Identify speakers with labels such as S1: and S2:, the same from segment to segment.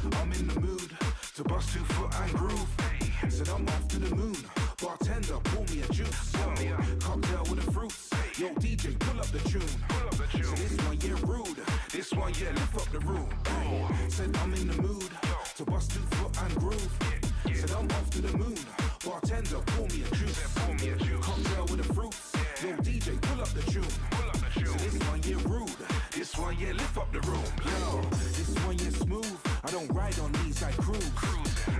S1: I'm in the mood to bust 2 foot and groove. Said I'm off to the moon. Bartender, pour me a juice. Yo, cocktail with the fruits. Yo, DJ, pull up the tune. So this one, yeah, rude. This one, yeah, lift up the room. Said I'm in the mood to bust 2 foot and groove. Said I'm off to the moon. Bartender, pour me a juice. Cocktail with the fruits. Yo, DJ, pull up the tune. So this one, yeah, rude. This one, yeah, lift up the room. Yo, this one, yeah, smooth. I don't ride on these, I cruise.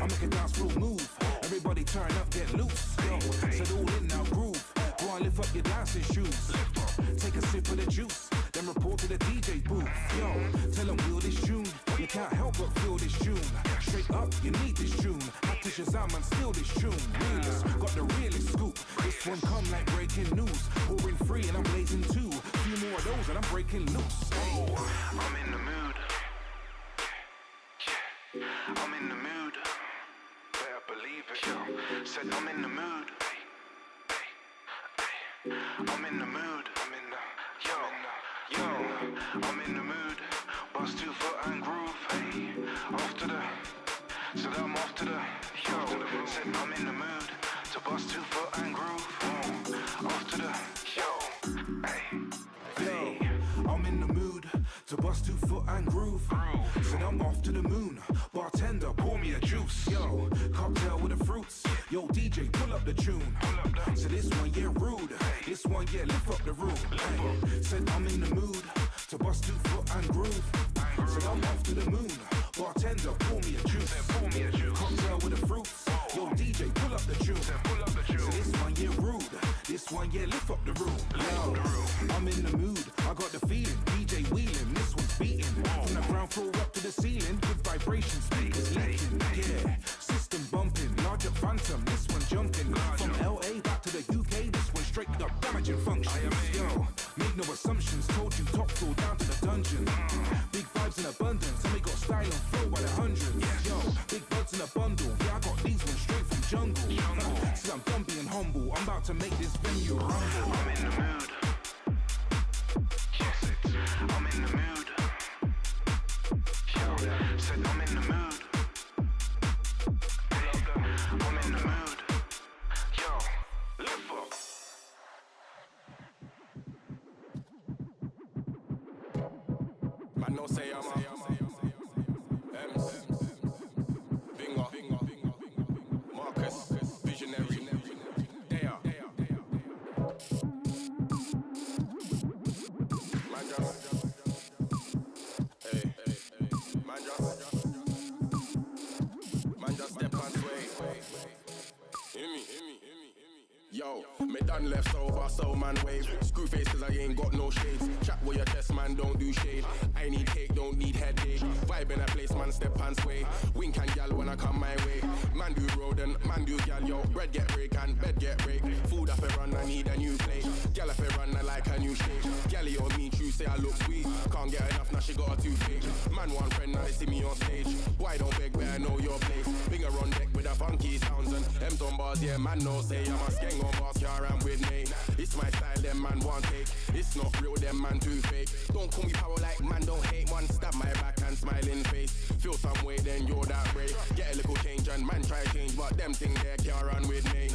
S1: I make a dance floor move. Everybody turn up, get loose. Yo, said all in now, groove. Go and lift up your dancing shoes. Take a sip of the juice, then report to the DJ booth. Yo, tell them wheel this tune. You can't help but feel this tune. Straight up, you need this tune. Have to Shazam and steal this tune. Realist, got the realest scoop. This one come like breaking news. Pouring free and I'm blazing too. Few more of those and I'm breaking loose.
S2: Oh, I'm in the mood. I'm in the mood. Better believe it, yo. Said I'm in the mood. I'm in the mood. I'm in the, yo, I'm in the mood. Bust 2 foot and groove. Hey, off to the, said I'm off to the, yo. Said I'm in the mood to bust 2 foot and groove. Off to the, yo, hey,
S1: I'm in the mood to bust 2 foot and groove. Said I'm off to the moon. Bartender, pour me a juice. Yo, cocktail with the fruits. Yo, DJ, pull up the tune. So this one, yeah, rude. This one, yeah, lift up the room. Said I'm in the mood to bust 2 foot and groove. Said I'm off to the moon. Bartender, pour me a juice. Cocktail with the fruits. Yo, DJ, pull up the tune. So this one, yeah, rude. This one, yeah, lift up the room. Yo, I'm in the mood. I got the feeling. DJ wheeling. This one's beating. From the ground floor up to the ceiling. Good vibrations, speakers leaking. Yeah, system bumping. Larger phantom. This one jumping. From LA back to the UK. This one straight up damaging function. Yo, make no assumptions. Told you top floor down to the dungeon. Big vibes in abundance. And we got style and flow by the hundreds. Yo, big buds in a bundle. Yeah, I got these ones straight from jungle. See, I'm done being humble. I'm about to make this venue rumble.
S2: I'm in the mood. I'm in the mood. Yo, said I'm in the mood. I'm in the mood. Yo, lift up.
S3: Man, no say I'm M's, Bingo, Marcus, Visionary, they are. Man just step and sway. Hear me. Yo, me done left sober, so man wave. Screw face cause I ain't got no shades. Chat with your chest, man, don't do shade. I need cake, don't need headache. Vibe in a place, man, step and sway. Wink and gal when I come my way. Man do road and man do gal, yo. Bread get break and bed get break. Food up and run, I need a new plate. Gal up and run, I like a new shape. Gally on me, true, say I look sweet. Can't get enough, now she got a toothache. Man one friend, now they see me on stage. Why don't beg, better know your place. Binger on deck with a funky sounds and M's on bars, yeah, man, no say. I'm a skeng on bars, car and with me. It's my style, them man want take. It's not real, them man too fake. Don't call me power like man, don't hate. One stab my back and smiling face. Feel some way, then you're that way. Get a little change and man try change, but them thing there can't run with me.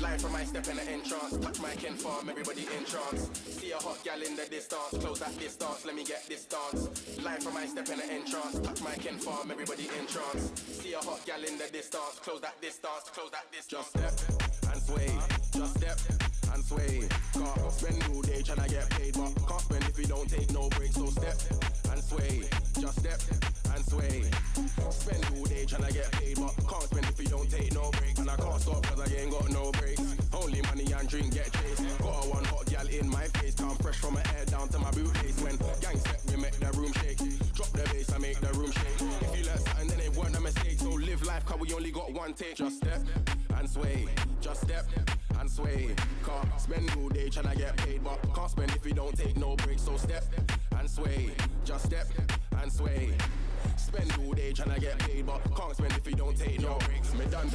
S3: Life from my step in the entrance. Touch my kin farm, everybody in trance. See a hot gal in the distance. Close that distance, let me get this dance. Life from my step in the entrance. Touch my kin farm, everybody in trance. See a hot gal in the distance. Close that distance, close that distance. Just step and sway. Just step and sway. Can't spend all day tryna get paid, but can't spend if you don't take no break. So step and sway. Just step and sway. Spend all day tryna get paid, but can't spend if you don't take no break. And I can't stop cause I ain't got no breaks. Only money and drink get chased. Got a one hot gal in my face. Come fresh from my hair down to my bootlace. When gang step we make the room shake. Drop the bass, I make the room shake. If you learn something then it weren't a mistake. So live life cause we only got one take. Just step and sway. Just step and sway. Can't spend all day tryna get paid, but can't spend if you don't take no breaks. So step and sway. Just step and sway. Spend all day tryna get paid, but can't spend if you don't take no breaks. Me done.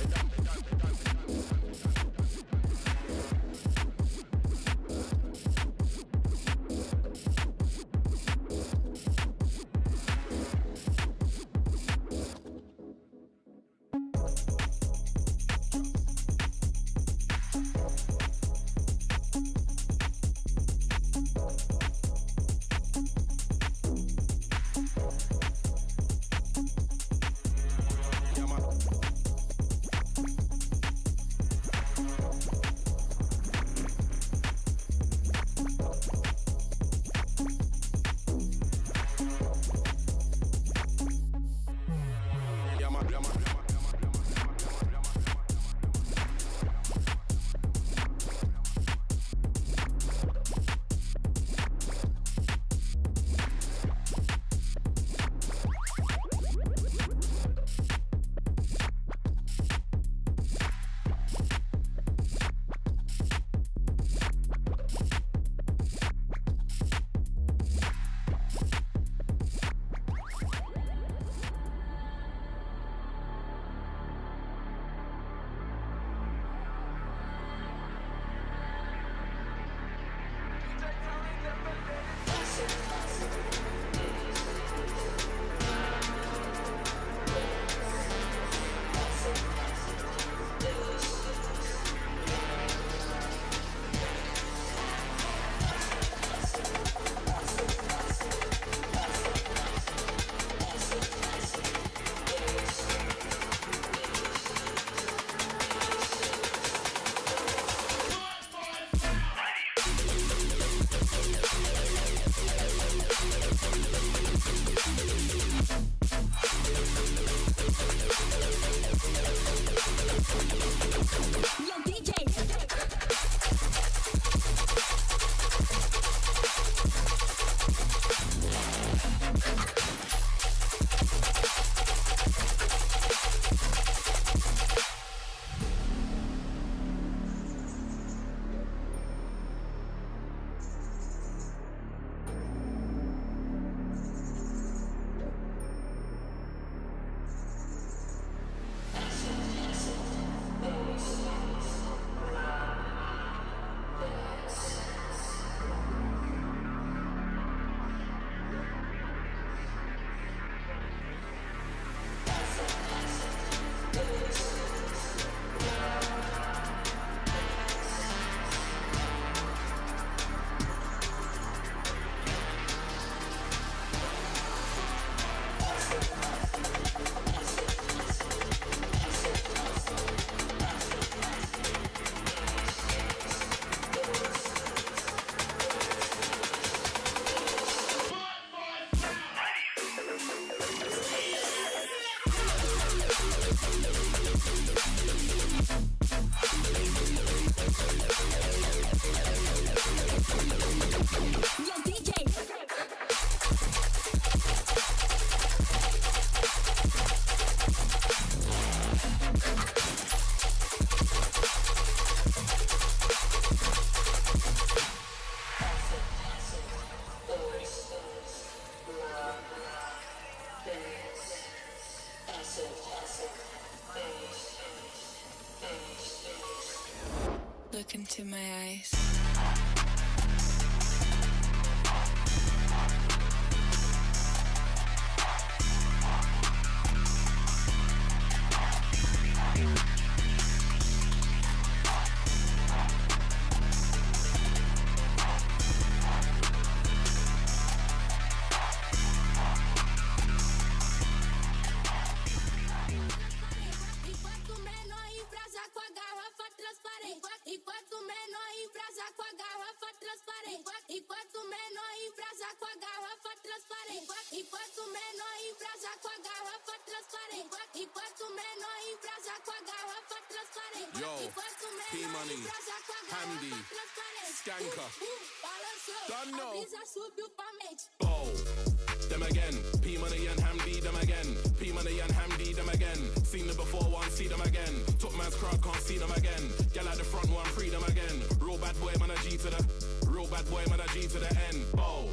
S4: Look into my eyes.
S3: Yo, P-Money, Handy, Skanker, done no. Bow, them again, P-Money and Hamdi, them again, P-Money and Hamdi, them again. Seen them before, one, see them again. Took man's crowd, can't see them again. Get out the front one, free them again. Real bad boy, man, a G to the. Real bad boy, man, a G to the end. Bow,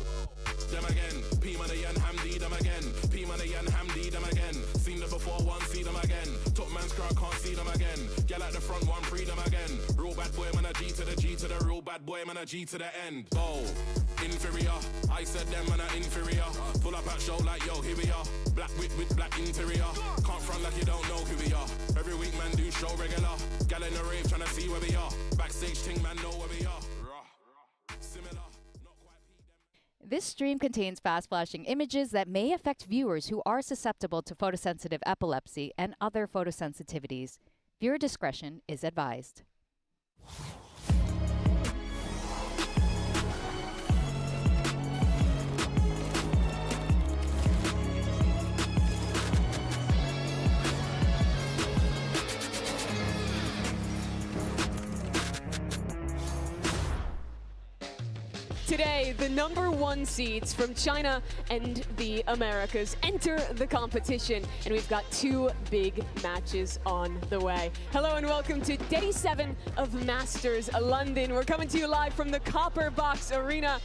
S3: them again, P-Money and Hamdi, them again. P-Money and Hamdi, them again. Seen them before, one, see them again. Took man's crowd, can't see them again. Get out the front one, free them again. Real bad boy, man, a G to the G to the. Real bad boy, man, a G to the end. Bow, inferior. I said them, man, are inferior. Pull up at show like, yo, here we are. Black with black interior. Can't front like you don't know who we are. Every week, man, do show regular. Gal in the rave, tryna see where we are. Backstage thing, man, know where we are. Similar.
S5: This stream contains fast-flashing images that may affect viewers who are susceptible to photosensitive epilepsy and other photosensitivities. Viewer discretion is advised.
S6: Today, the #1 seeds from China and the Americas enter the competition, and we've got 2 big matches on the way. Hello and welcome to Day 7 of Masters London. We're coming to you live from the Copper Box Arena.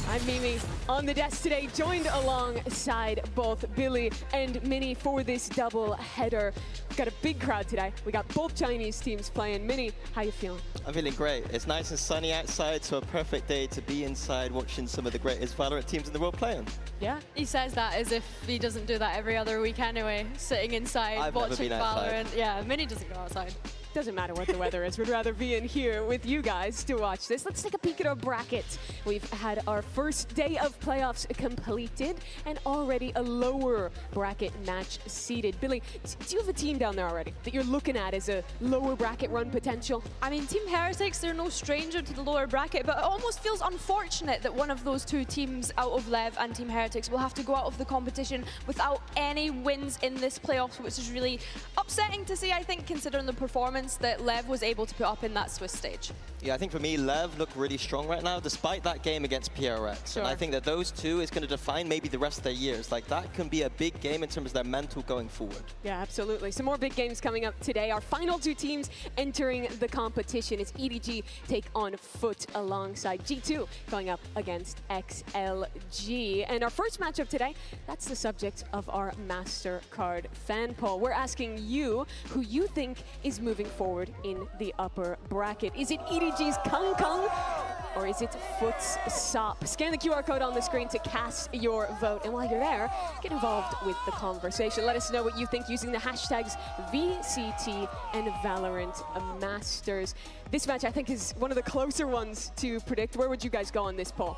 S6: I'm Mimi on the desk today, joined alongside both Billy and Minnie for this double header. We've got a big crowd today. We got both Chinese teams playing. Minnie, how you feeling?
S7: I'm feeling great. It's nice and sunny outside, so a perfect day to be inside watching some of the greatest Valorant teams in the world playing.
S6: Yeah.
S8: He says that as if he doesn't do that every other week anyway, sitting inside,
S7: I've
S8: watching
S7: never been outside.
S8: Valorant. Yeah, Minnie doesn't go outside.
S6: Doesn't matter what the weather is. We'd rather be in here with you guys to watch this. Let's take a peek at our bracket. We've had our first day of playoffs completed and already a lower bracket match seeded. Billy, do you have a team down there already that you're looking at as a lower bracket run potential?
S8: I mean, Team Heretics, they're no stranger to the lower bracket, but it almost feels unfortunate that one of those 2 teams out of Lev and Team Heretics will have to go out of the competition without any wins in this playoffs, which is really upsetting to see, I think, considering the performance that Lev was able to put up in that Swiss stage.
S7: Yeah, I think for me, Lev look really strong right now, despite that game against PRX.
S6: Sure.
S7: And I think that those 2 is going to define maybe the rest of their years. Like, that can be a big game in terms of their mental going forward.
S6: Yeah, absolutely. Some more big games coming up today. Our final 2 teams entering the competition. It's EDG take on Foot alongside G2 going up against XLG. And our first matchup today, that's the subject of our Mastercard fan poll. We're asking you who you think is moving forward in the upper bracket. Is it EDG's Kung Kung or is it Foot's SOP? Scan the QR code on the screen to cast your vote. And while you're there, get involved with the conversation. Let us know what you think using the hashtags VCT and Valorant Masters. This match, I think, is one of the closer ones to predict. Where would you guys go on this poll?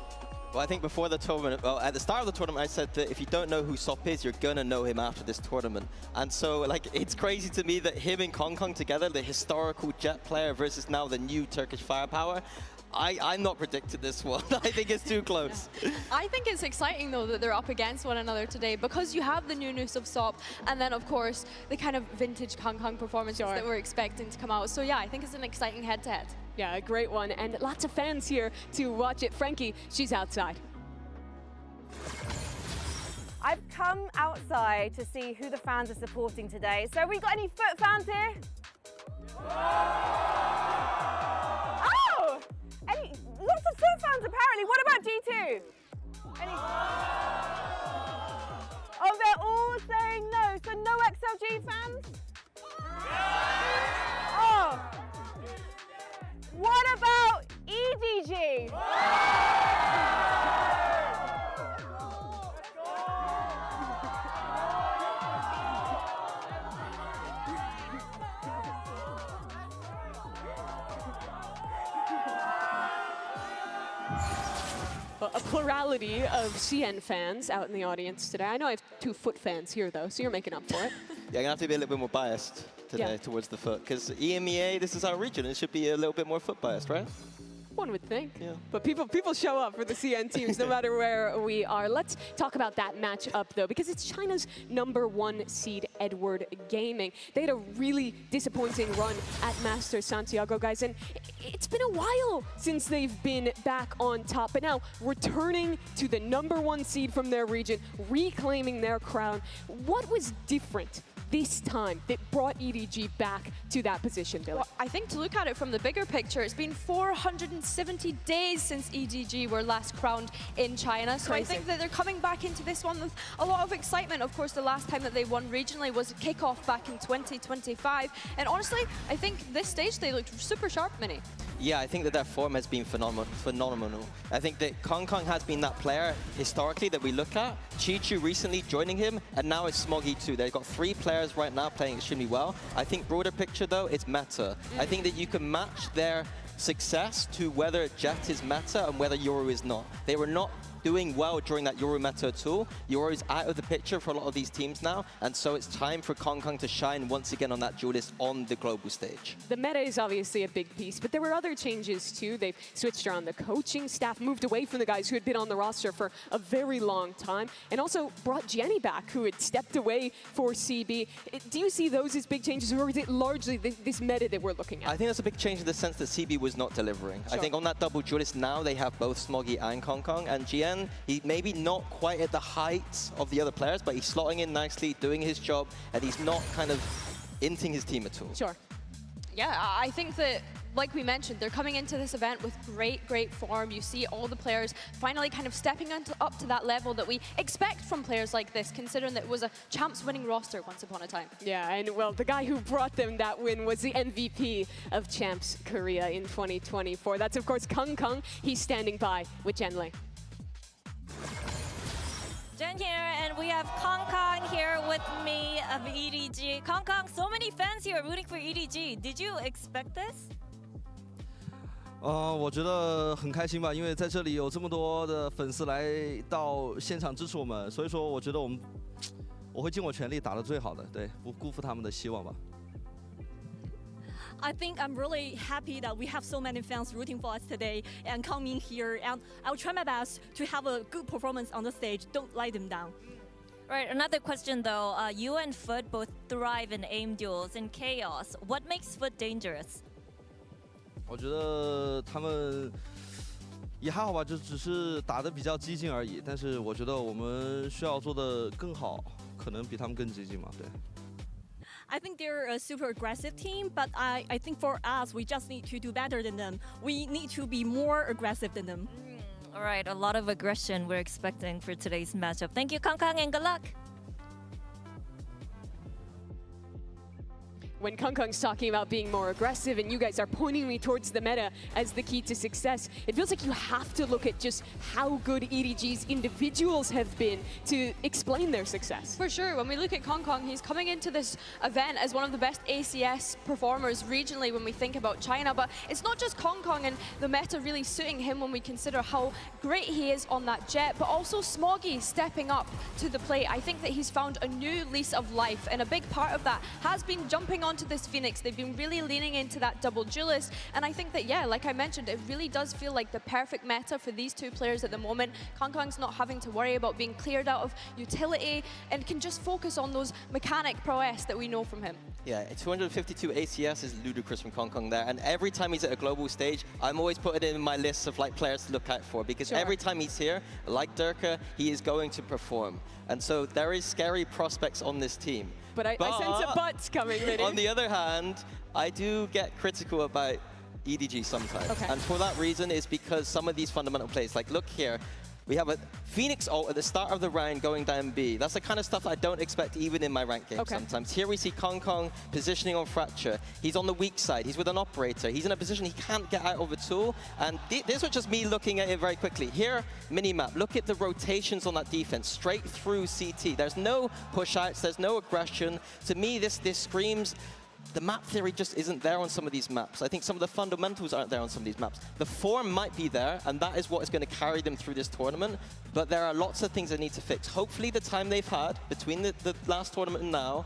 S7: Well, I think before the tournament, well, at the start of the tournament, I said that if you don't know who SOP is, you're going to know him after this tournament. And so, like, it's crazy to me that him and Kong Kong together, the historical Jet player versus now the new Turkish firepower, I'm not predicting this one. I think it's too close.
S8: I think it's exciting, though, that they're up against one another today because you have the newness of SOP and then, of course, the kind of vintage Kong Kong performances that we're expecting to come out. So, yeah, I think it's an exciting head-to-head.
S6: Yeah, a great one. And lots of fans here to watch it. Frankie, she's outside.
S9: I've come outside to see who the fans are supporting today. So have we got any Foot fans here? Oh! Lots of Foot fans apparently. What about G2? Oh, they're all saying no. So no XLG fans? Oh! What about EDG?
S6: A plurality of CN fans out in the audience today. I know I have 2 Foot fans here, though, so you're making up for it.
S7: Yeah, I'm going to have to be a little bit more biased today towards the Foot, because EMEA, this is our region. It should be a little bit more Foot biased, right?
S6: One would think.
S7: Yeah.
S6: But people show up for the CN teams no matter where we are. Let's talk about that matchup, though, because it's China's #1 seed, Edward Gaming. They had a really disappointing run at Masters Santiago, guys, and it's been a while since they've been back on top. But now, returning to the #1 seed from their region, reclaiming their crown. What was different this time that brought EDG back to that position, Billy?
S8: Well, I think to look at it from the bigger picture, it's been 470 days since EDG were last crowned in China. So
S6: Crazy.
S8: I think that they're coming back into this one with a lot of excitement. Of course, the last time that they won regionally was a kickoff back in 2025. And honestly, I think this stage they looked super sharp, Minnie.
S7: Yeah, I think that their form has been phenomenal. I think that Kong Kong has been that player historically that we look at. Chi-Chu recently joining him, and now it's Smoggy too. They've got 3 players right now playing extremely well. I think broader picture though, it's meta. I think that you can match their success to whether Jet is meta and whether Yoru is not. They were not doing well during that Euro meta tool, Euro is out of the picture for a lot of these teams now, and so it's time for Kong to shine once again on that duelist on the global stage.
S6: The meta is obviously a big piece, but there were other changes too. They've switched around the coaching staff, moved away from the guys who had been on the roster for a very long time, and also brought Jenny back, who had stepped away for CB. Do you see those as big changes, or is it largely this meta that we're looking at?
S7: I think that's a big change in the sense that CB was not delivering.
S6: Sure.
S7: I think on that double duelist now they have both Smoggy and Kong, and GN, he maybe not quite at the heights of the other players, but he's slotting in nicely, doing his job, and he's not kind of inting his team at all.
S6: Sure.
S8: Yeah, I think that, like we mentioned, they're coming into this event with great form. You see all the players finally kind of stepping up to that level that we expect from players like this, considering that it was a champs winning roster once upon a time.
S6: Yeah, and well, the guy who brought them that win was the MVP of Champs Korea in 2024. That's, of course, Kong. He's standing by with Jenlei.
S10: Jen here, and we have Kong here with me of EDG. Kong, so many fans here rooting for EDG. Did you expect this?
S11: 我觉得很开心吧，因为在这里有这么多的粉丝来到现场支持我们，所以说我觉得我会尽我全力打得最好的，对，不辜负他们的希望吧。
S10: I think I'm really happy that we have so many fans rooting for us today and coming here. And I'll try my best to have a good performance on the stage. Don't let them down. Right, another question though. You and Foot both thrive in aim duels and chaos. What makes Foot dangerous?
S11: 我觉得他们也还好吧，就只是打得比较激进而已。但是我觉得我们需要做得更好，可能比他们更激进嘛，对。
S10: I think they're a super aggressive team, but I think for us, we just need to do better than them. We need to be more aggressive than them. All right, a lot of aggression we're expecting for today's matchup. Thank you, Kong, and good luck.
S6: When Kong's talking about being more aggressive and you guys are pointing me towards the meta as the key to success, it feels like you have to look at just how good EDG's individuals have been to explain their success.
S8: For sure, when we look at Kong, he's coming into this event as one of the best ACS performers regionally when we think about China, but it's not just Kong and the meta really suiting him when we consider how great he is on that jet, but also Smoggy stepping up to the plate. I think that he's found a new lease of life, and a big part of that has been jumping onto this Phoenix. They've been really leaning into that double duelist, and I think that, yeah, like I mentioned, it really does feel like the perfect meta for these two players at the moment. Kong's not having to worry about being cleared out of utility and can just focus on those mechanic prowess that we know from him.
S7: Yeah, 252 ACS is ludicrous from Kong there, and every time he's at a global stage, I'm always putting it in my list of like players to look out for, because every time he's here, like Durka, he is going to perform. And so there is scary prospects on this team.
S6: But I sense a but coming, Minnie.
S7: On the other hand, I do get critical about EDG sometimes.
S6: Okay.
S7: And for that reason is because some of these fundamental plays, like look here, we have a Phoenix ult at the start of the round going down B. That's the kind of stuff I don't expect even in my ranked games sometimes. Here we see Kong positioning on Fracture. He's on the weak side. He's with an operator. He's in a position he can't get out of a tool. And this was just me looking at it very quickly. Here, minimap. Look at the rotations on that defense. Straight through CT. There's no push-outs. There's no aggression. To me, this screams... The map theory just isn't there on some of these maps. I think some of the fundamentals aren't there on some of these maps. The form might be there, and that is what is going to carry them through this tournament, but there are lots of things they need to fix. Hopefully the time they've had between the last tournament and now,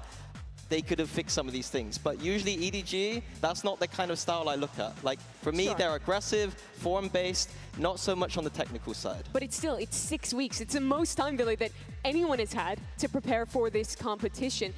S7: they could have fixed some of these things. But usually EDG, that's not the kind of style I look at. Like, for me, they're aggressive, form-based, not so much on the technical side.
S6: But it's 6 weeks. It's the most time, Billy, that anyone has had to prepare for this competition.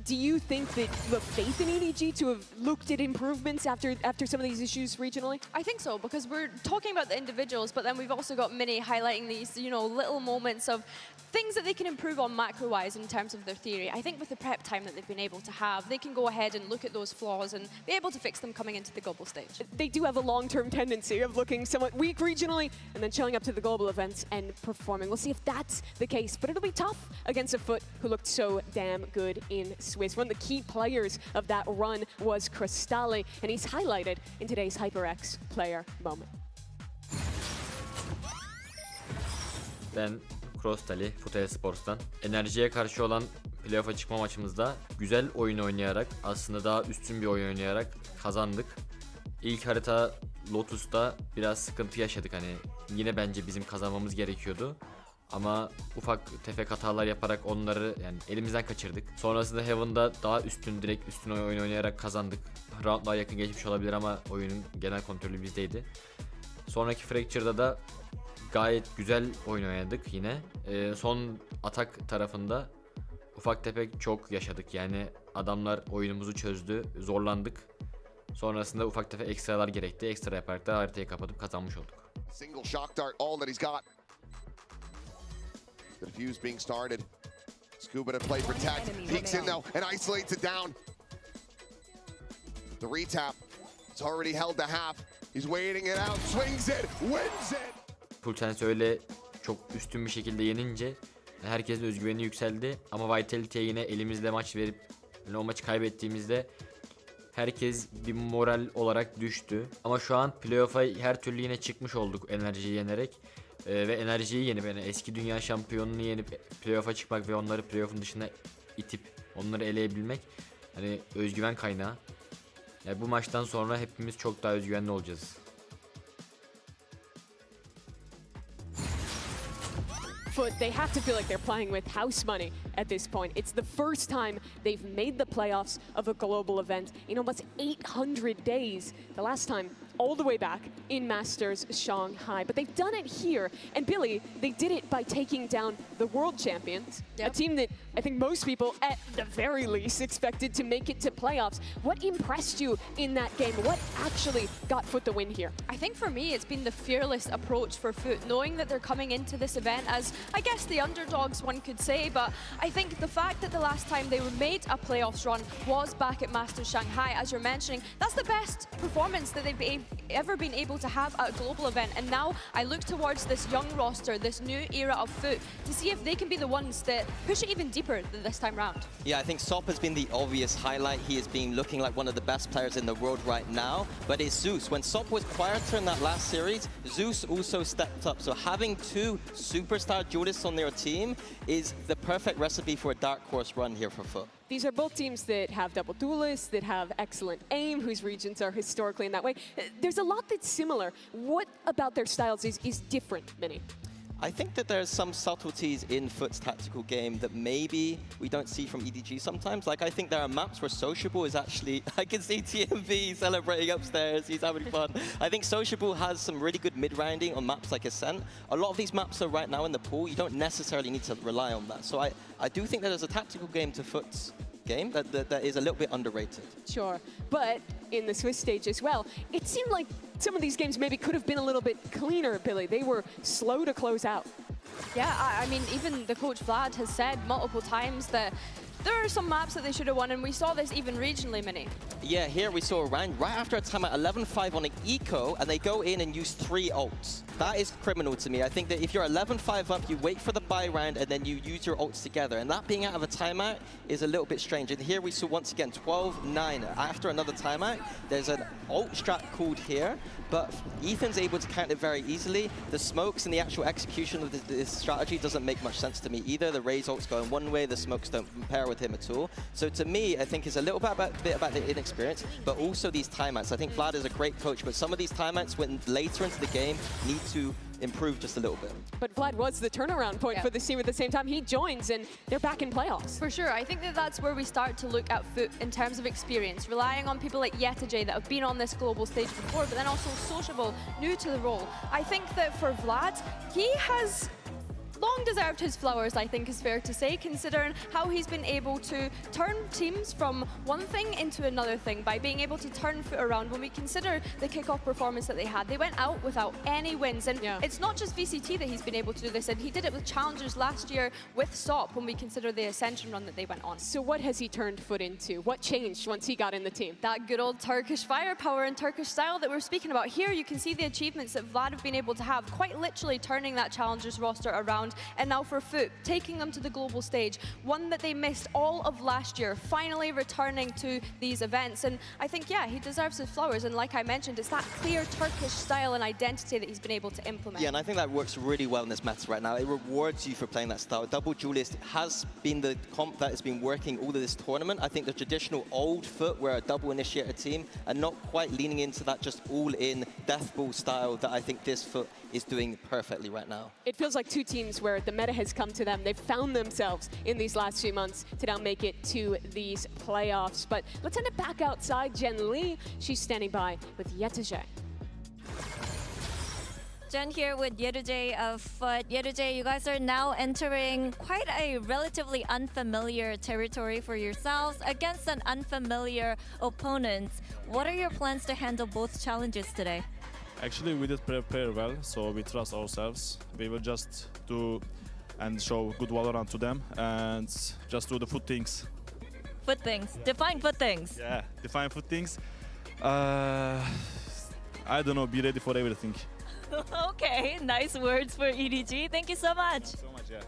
S6: Do you think that you have faith in EDG to have looked at improvements after some of these issues regionally?
S8: I think so, because we're talking about the individuals, but then we've also got Minnie highlighting these, little moments of things that they can improve on macro-wise in terms of their theory. I think with the prep time that they've been able to have, they can go ahead and look at those flaws and be able to fix them coming into the global stage.
S6: They do have a long-term tendency of looking somewhat weak regionally and then showing up to the global events and performing. We'll see if that's the case, but it'll be tough against a Foot who looked so damn good in Swiss. One of the key players of that run was Crystalli, and he's highlighted in today's HyperX player moment.
S12: Ben Crystalli, Foot Esports'tan. Enerjiye karşı olan playoff'a çıkma maçımızda güzel oyun oynayarak, aslında daha üstün bir oyun oynayarak kazandık. İlk harita Lotus'ta biraz sıkıntı yaşadık, hani yine bence bizim kazanmamız gerekiyordu. Ama ufak tefek hatalar yaparak onları yani elimizden kaçırdık. Sonrasında Heaven'da daha direkt üstün oyun oynayarak kazandık. Round'lara yakın geçmiş olabilir ama oyunun genel kontrolü bizdeydi. Sonraki Fracture'da da gayet güzel oyun oynadık yine. Son atak tarafında ufak tefek çok yaşadık. Yani adamlar oyunumuzu çözdü, zorlandık. Sonrasında ufak tefek ekstralar gerekti. Ekstra yaparak da haritayı kapatıp kazanmış olduk.
S13: Single shock dart, all that he's got. The defuse being started. Scuba to play protect. Peeks in though and isolates it down. The retap. It's already held to half. He's waiting it out. Swings it. Wins it.
S12: Pulsense öyle çok üstün bir şekilde yenince herkesin özgüveni yükseldi. Ama Vitality'ye yine elimizle maç verip o maçı kaybettiğimizde herkes bir moral olarak düştü. Ama şu an playoff'a her türlü yine çıkmış olduk enerjiyi yenerek. Ve enerjiyi yenip yani eski dünya şampiyonunu yenip playoff'a çıkmak ve onları playoff'un dışına itip onları eleyebilmek hani özgüven kaynağı. Yani bu maçtan sonra hepimiz çok daha özgüvenli olacağız.
S6: Foot, they have to feel like they're playing with house money at this point. It's the first time they've made the playoffs of a global event in almost 800 days. The last time all the way back in Masters Shanghai. But they've done it here. And Billy, they did it by taking down the world champions, a team that I think most people, at the very least, expected to make it to playoffs. What impressed you in that game? What actually got Foot the win here?
S8: I think for me, it's been the fearless approach for Foot, knowing that they're coming into this event as, I guess, the underdogs, one could say. But I think the fact that the last time they made a playoffs run was back at Masters Shanghai, as you're mentioning, that's the best performance that they've ever been able to have at a global event. And now I look towards this young roster, this new era of Foot, to see if they can be the ones that push it even deeper this time round.
S7: Yeah, I think Sop has been the obvious highlight. He has been looking like one of the best players in the world right now. But it's Zeus. When Sop was quieter in that last series, Zeus also stepped up. So having two superstar duelists on their team is the perfect recipe for a dark horse run here for Foot.
S6: These are both teams that have double duelists, that have excellent aim, whose regions are historically in that way. There's a lot that's similar. What about their styles is different, Minnie?
S7: I think that there's some subtleties in Foot's tactical game that maybe we don't see from EDG sometimes. Like, I think there are maps where Sociable is actually... I can see TMV celebrating upstairs. He's having fun. I think Sociable has some really good mid-rounding on maps like Ascent. A lot of these maps are right now in the pool. You don't necessarily need to rely on that. So I do think that there's a tactical game to Foot's game that is a little bit underrated.
S6: Sure, but in the Swiss stage as well, it seemed like some of these games maybe could have been a little bit cleaner, Billy. They were slow to close out.
S8: Yeah, I mean, even the coach Vlad has said multiple times that there are some maps that they should have won, and we saw this even regionally, Minnie.
S7: Yeah, here we saw a round right after a time at 11-5 on an eco, and they go in and use 3 ults. That is criminal to me. I think that if you're 11-5 up, you wait for the buy round, and then you use your ults together. And that being out of a timeout is a little bit strange. And here we saw, once again, 12-9 after another timeout. There's an ult strat called here, but Ethan's able to count it very easily. The smokes and the actual execution of this strategy doesn't make much sense to me either. The Raze ult's going one way, the smokes don't pair with him at all. So to me, I think it's a little bit about the inexperience, but also these timeouts. I think Vlad is a great coach, but some of these timeouts when later into the game need to improve just a little bit.
S6: But Vlad was the turnaround point for this team at the same time. He joins and they're back in playoffs.
S8: For sure. I think that that's where we start to look at Foot in terms of experience, relying on people like Yetajay that have been on this global stage before, but then also Sociable, new to the role. I think that for Vlad, he has long deserved his flowers, I think is fair to say, considering how he's been able to turn teams from one thing into another thing by being able to turn Foot around. When we consider the kickoff performance that they had, they went out without any wins. And it's not just VCT that he's been able to do this, and he did it with challengers last year with SOP when we consider the Ascension run that they went on.
S6: So what has he turned Foot into? What changed once he got in the team?
S8: That good old Turkish firepower and Turkish style that we're speaking about. Here you can see the achievements that Vlad have been able to have, quite literally turning that challengers roster around
S6: and now for Foot, taking them to the global stage, one that they missed all of last year, finally returning to these events. And I think, yeah, he deserves his flowers. And like I mentioned, it's that clear Turkish style and identity that he's been able to implement.
S7: Yeah, and I think that works really well in this meta right now. It rewards you for playing that style. Double duelist has been the comp that has been working all of this tournament. I think the traditional old Foot, where a double initiator team, are not quite leaning into that just all-in death ball style that I think this Foot is doing perfectly right now.
S6: It feels like two teams where the meta has come to them. They've found themselves in these last few months to now make it to these playoffs. But let's send it back outside. Jen Lee, she's standing by with Yetuje.
S14: Jen here with Yeruje of Foot. Yeruje, you guys are now entering quite a relatively unfamiliar territory for yourselves against an unfamiliar opponent. What are your plans to handle both challenges today?
S15: Actually, we did prepare well, so we trust ourselves. We will just do and show good Valorant to them and just do the Foot things.
S14: Foot things. Define Foot things.
S15: Yeah, define Foot things. I don't know, be ready for everything.
S14: Okay, nice words for EDG. Thank you so much.
S15: So much, yeah.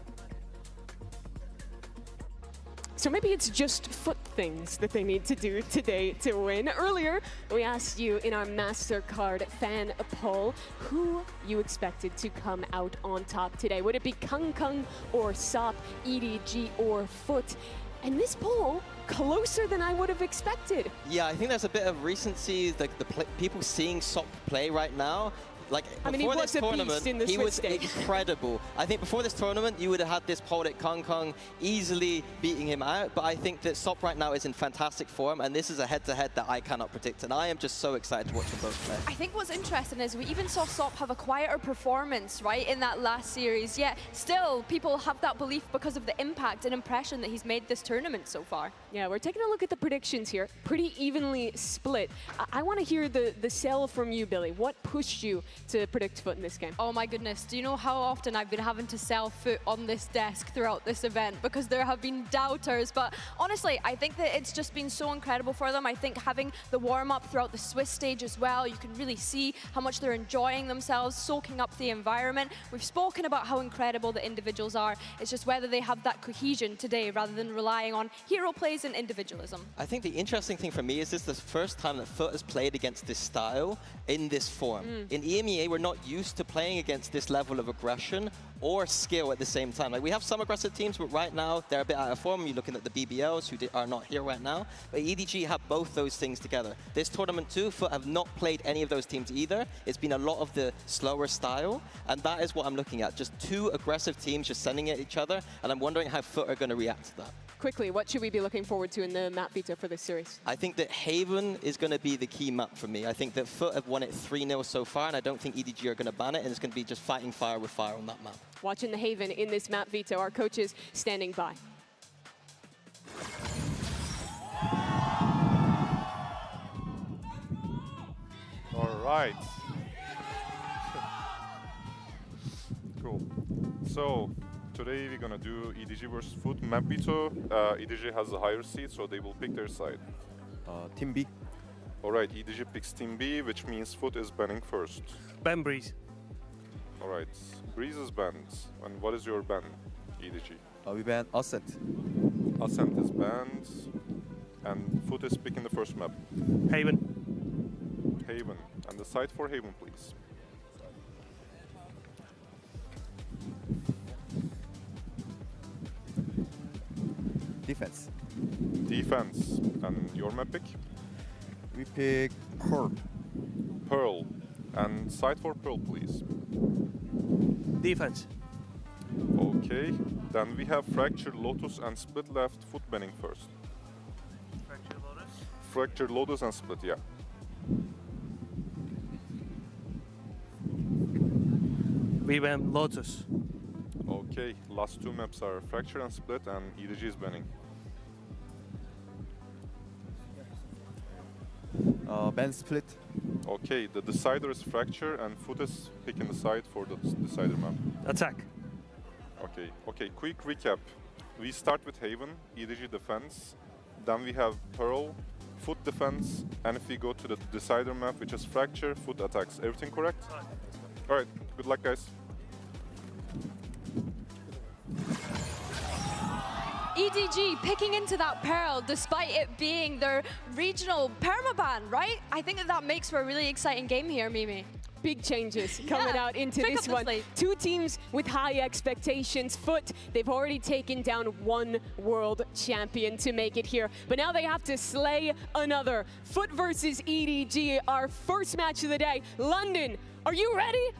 S6: So maybe it's just Foot things that they need to do today to win. Earlier, we asked you in our Mastercard fan poll who you expected to come out on top today. Would it be Kung Kung or Sop, EDG or Foot? And this poll, closer than I would have expected.
S7: Yeah, I think there's a bit of recency, like people seeing Sop play right now. Like,
S6: I mean, he was a beast in the
S7: he
S6: Swiss
S7: was
S6: stage.
S7: incredible. I think before this tournament, you would have had this poll at Kong Kong easily beating him out. But I think that Sop right now is in fantastic form, and this is a head-to-head that I cannot predict. And I am just so excited to watch them both play.
S6: I think what's interesting is we even saw Sop have a quieter performance, right, in that last series. Yet still, people have that belief because of the impact and impression that he's made this tournament so far. Yeah, we're taking a look at the predictions here. Pretty evenly split. I want to hear the sell from you, Billy. What pushed you to predict Foot in this game?
S16: Oh my goodness, do you know how often I've been having to sell Foot on this desk throughout this event? Because there have been doubters, but honestly, I think that it's just been so incredible for them. I think having the warm-up throughout the Swiss stage as well, you can really see how much they're enjoying themselves, soaking up the environment. We've spoken about how incredible the individuals are. It's just whether they have that cohesion today rather than relying on hero plays and individualism.
S7: I think the interesting thing for me is this is the first time that Foot has played against this style in this form. In EMEA, we're not used to playing against this level of aggression or skill at the same time. Like, we have some aggressive teams, but right now they're a bit out of form. You're looking at the BBLs who are not here right now, but EDG have both those things together. This tournament too, Foot have not played any of those teams either. It's been a lot of the slower style, and that is what I'm looking at. Just two aggressive teams just sending at each other, and I'm wondering how Foot are going to react to that.
S6: Quickly, what should we be looking forward to in the map veto for this series?
S7: I think that Haven is going to be the key map for me. I think that Foot have won it 3-0 so far, and I don't think EDG are going to ban it, and it's going to be just fighting fire with fire on that map.
S6: Watching the Haven in this map veto, our coaches standing by.
S17: All right. Cool. So today we're gonna do EDG versus Foot map veto. EDG has a higher seed, so they will pick their side.
S18: Team B.
S17: All right, EDG picks Team B, which means Foot is banning first.
S18: Ban Breeze.
S17: All right, Breeze is banned. And what is your ban, EDG?
S18: We ban Ascent.
S17: Ascent is banned. And Foot is picking the first map.
S18: Haven.
S17: Haven. And the side for Haven, please.
S18: Defense.
S17: Defense. And your map pick?
S18: We pick Pearl.
S17: Pearl. And side for Pearl, please.
S18: Defense.
S17: Okay. Then we have Fracture, Lotus, and Split left. Foot banning first.
S18: Fracture Lotus.
S17: Fracture, Lotus, and Split, yeah.
S18: We ban Lotus.
S17: Okay. Last two maps are Fracture and Split, and EDG is banning.
S18: Ban Split.
S17: Okay, the decider is Fracture, and Foot is picking the side for the decider map.
S18: Attack.
S17: Okay, quick recap. We start with Haven, EDG defense, then we have Pearl, Foot defense, and if we go to the decider map, which is Fracture, Foot attacks. Everything correct? Alright, good luck, guys.
S16: EDG picking into that Pearl despite it being their regional permaban, right? I think that makes for a really exciting game here, Mimi.
S6: Big changes coming out into this one. Two teams with high expectations. Foot, they've already taken down one world champion to make it here, but now they have to slay another. Foot versus EDG, our first match of the day. London, are you ready?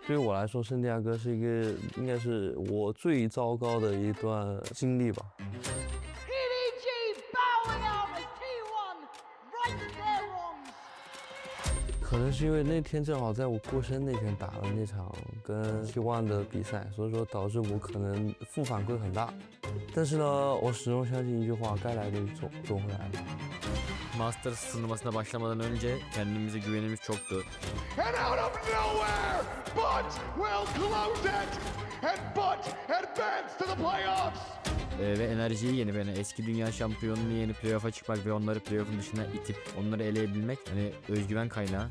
S19: 对于我来说，圣地亚哥是一个应该是我最糟糕的一段经历吧。可能是因为那天正好在我过生那天打了那场跟 T1 的比赛，所以说导致我可能负反馈很大。但是呢，我始终相信一句话，该来的总会来的。
S12: Masters turnuvasına başlamadan önce kendimize güvenimiz çoktu.
S13: And out of nowhere, But will close it! And But advance to the playoffs!
S12: Ve enerjiyi yenip yani eski dünya şampiyonunu yenip playoff'a çıkmak ve onları playoff'un dışına itip onları eleyebilmek hani özgüven kaynağı.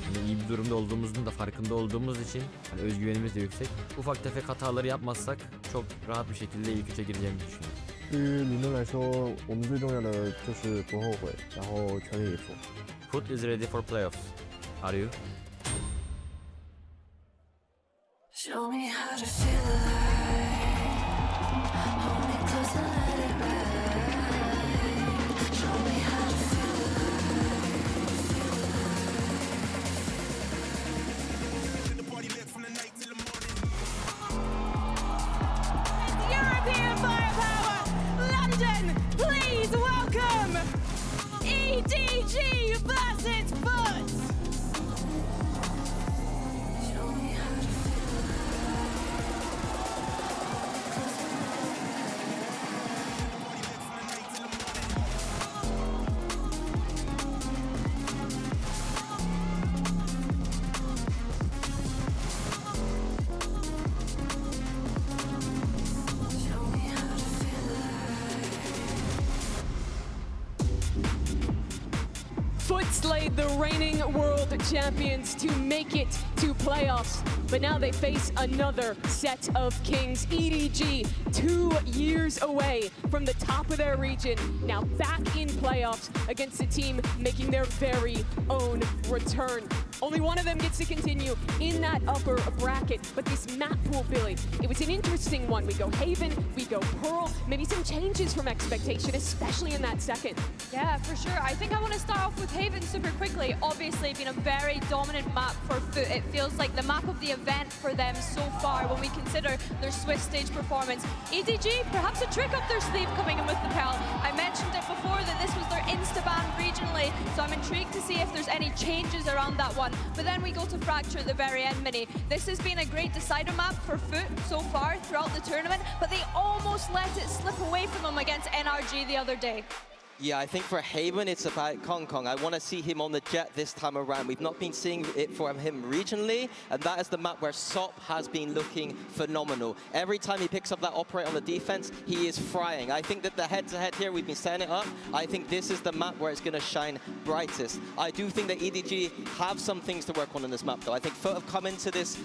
S12: Hani iyi bir durumda olduğumuzun da farkında olduğumuz için hani özgüvenimiz de yüksek. Ufak tefek hataları yapmazsak çok rahat bir şekilde ilk üçe gireceğimizi düşünüyorum.
S18: 对于鲁能来说，我们最重要的就是不后悔，然后全力以赴。
S12: Foot is ready for playoffs. Are you?
S4: Show me how to feel alive. Hold me close and let it ride. Show me how to feel
S6: European firepower! London, please welcome EDG versus Foot! Foot slayed the reigning world champions to make it to playoffs, but now they face another set of kings. EDG, 2 years away from the top of their region, now back in playoffs against a team making their very own return. Only one of them gets to continue in that upper bracket, but this map pool, Billy, it was an interesting one. We go Haven, we go Pearl, maybe some changes from expectation, especially in that second.
S8: Yeah, for sure. I think I want to start off with Haven super quickly. Obviously, been a very dominant map for Foot. It feels like the map of the event for them so far when we consider their Swiss stage performance. EDG, perhaps a trick up their sleeve coming in with the Pearl. I mentioned it before that this was their insta-ban regionally, so I'm intrigued to see if there's any changes around that one. But then we go to Fracture at the very end, Mini. This has been a great decider map for Foot so far throughout the tournament, but they almost let it slip away from them against NRG the other day.
S7: Yeah, I think for Haven, it's about Kong Kong. I want to see him on the jet this time around. We've not been seeing it for him regionally, and that is the map where Sop has been looking phenomenal. Every time he picks up that operator on the defense, he is frying. I think that the head-to-head here, we've been setting it up. I think this is the map where it's going to shine brightest. I do think that EDG have some things to work on in this map, though. I think Foot have come into this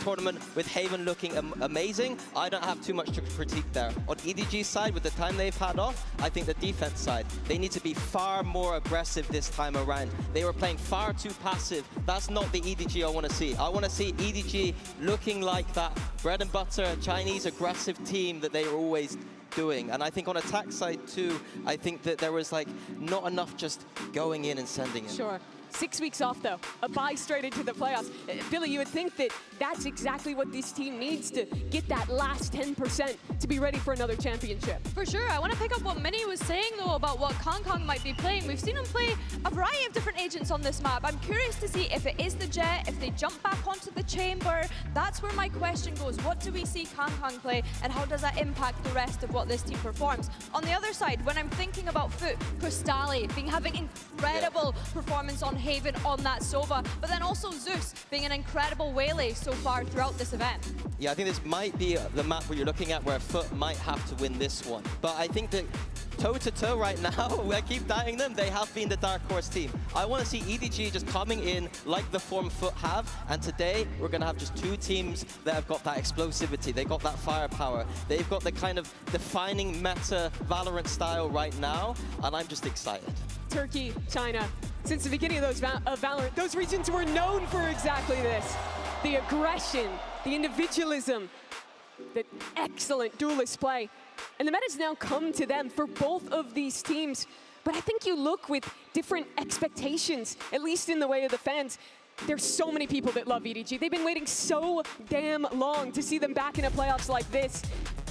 S7: tournament with Haven looking amazing. I don't have too much to critique there. On EDG's side, with the time they've had off, I think the defense side, they need to be far more aggressive this time around. They were playing far too passive. That's not the EDG I want to see. I want to see EDG looking like that bread and butter Chinese aggressive team that they were always doing. And I think on attack side too, I think that there was like not enough just going in and sending it.
S6: Sure. 6 weeks off, though. A bye straight into the playoffs. Billy, you would think that that's exactly what this team needs to get that last 10% to be ready for another championship.
S8: For sure. I want to pick up what Minnie was saying, though, about what Kong might be playing. We've seen him play a variety of different agents on this map. I'm curious to see if it is the Jet, if they jump back onto the Chamber. That's where my question goes. What do we see Kong play, and how does that impact the rest of what this team performs? On the other side, when I'm thinking about Foot, Crystali having incredible performance on Haven on that Sova, but then also Zeus being an incredible Waylay so far throughout this event.
S7: Yeah, I think this might be the map where you're looking at where Foot might have to win this one. But I think that toe-to-toe right now, I keep doubting them, they have been the dark horse team. I want to see EDG just coming in like the form Foot have, and today we're going to have just two teams that have got that explosivity, they got that firepower, they've got the kind of defining meta Valorant style right now, and I'm just excited.
S6: Turkey, China, since the beginning of Valorant, those regions were known for exactly this. The aggression, the individualism, the excellent duelist play. And the meta's now come to them for both of these teams. But I think you look with different expectations, at least in the way of the fans. There's so many people that love EDG. They've been waiting so damn long to see them back in a playoffs like this.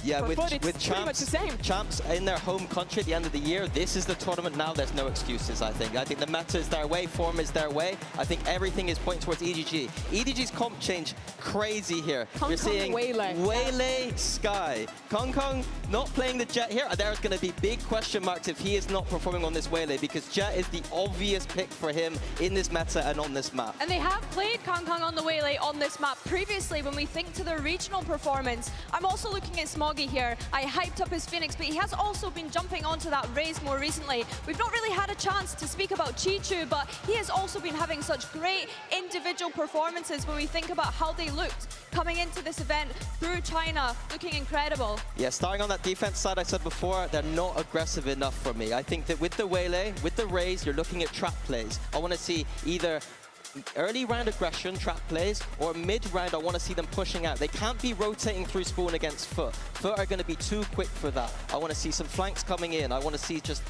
S7: Yeah,
S6: with
S7: champs in their home country at the end of the year, this is the tournament now, there's no excuses, I think. I think the meta is their way, form is their way. I think everything is pointing towards EDG. EDG's comp change, crazy here. You're seeing Waylay, Sky. Kong not playing the Jet here. There's going to be big question marks if he is not performing on this Waylay, because Jet is the obvious pick for him in this meta and on this map.
S8: And they have played Kong on the Waylay on this map previously. When we think to their regional performance, I'm also looking at Smoggy here. I hyped up his Phoenix, but he has also been jumping onto that Raze more recently. We've not really had a chance to speak about Chichu, but he has also been having such great individual performances when we think about how they looked coming into this event through China, looking incredible.
S7: Yeah, starting on that defense side, I said before, they're not aggressive enough for me. I think that with the Waylay, with the Raze, you're looking at trap plays. I want to see either early round aggression, trap plays, or mid-round, I want to see them pushing out. They can't be rotating through spawn against Foot. Foot are going to be too quick for that. I want to see some flanks coming in. I want to see just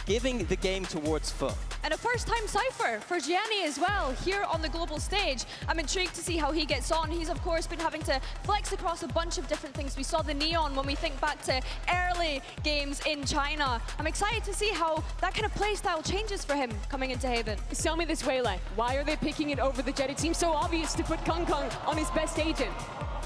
S7: giving the game towards Foot.
S8: And a first-time Cypher for Gianni as well here on the global stage. I'm intrigued to see how he gets on. He's, of course, been having to flex across a bunch of different things. We saw the Neon when we think back to early games in China. I'm excited to see how that kind of play style changes for him coming into Haven.
S6: Tell me this, Waylay. Why are they picking it over the Jet? It seems so obvious to put Kong on his best agent.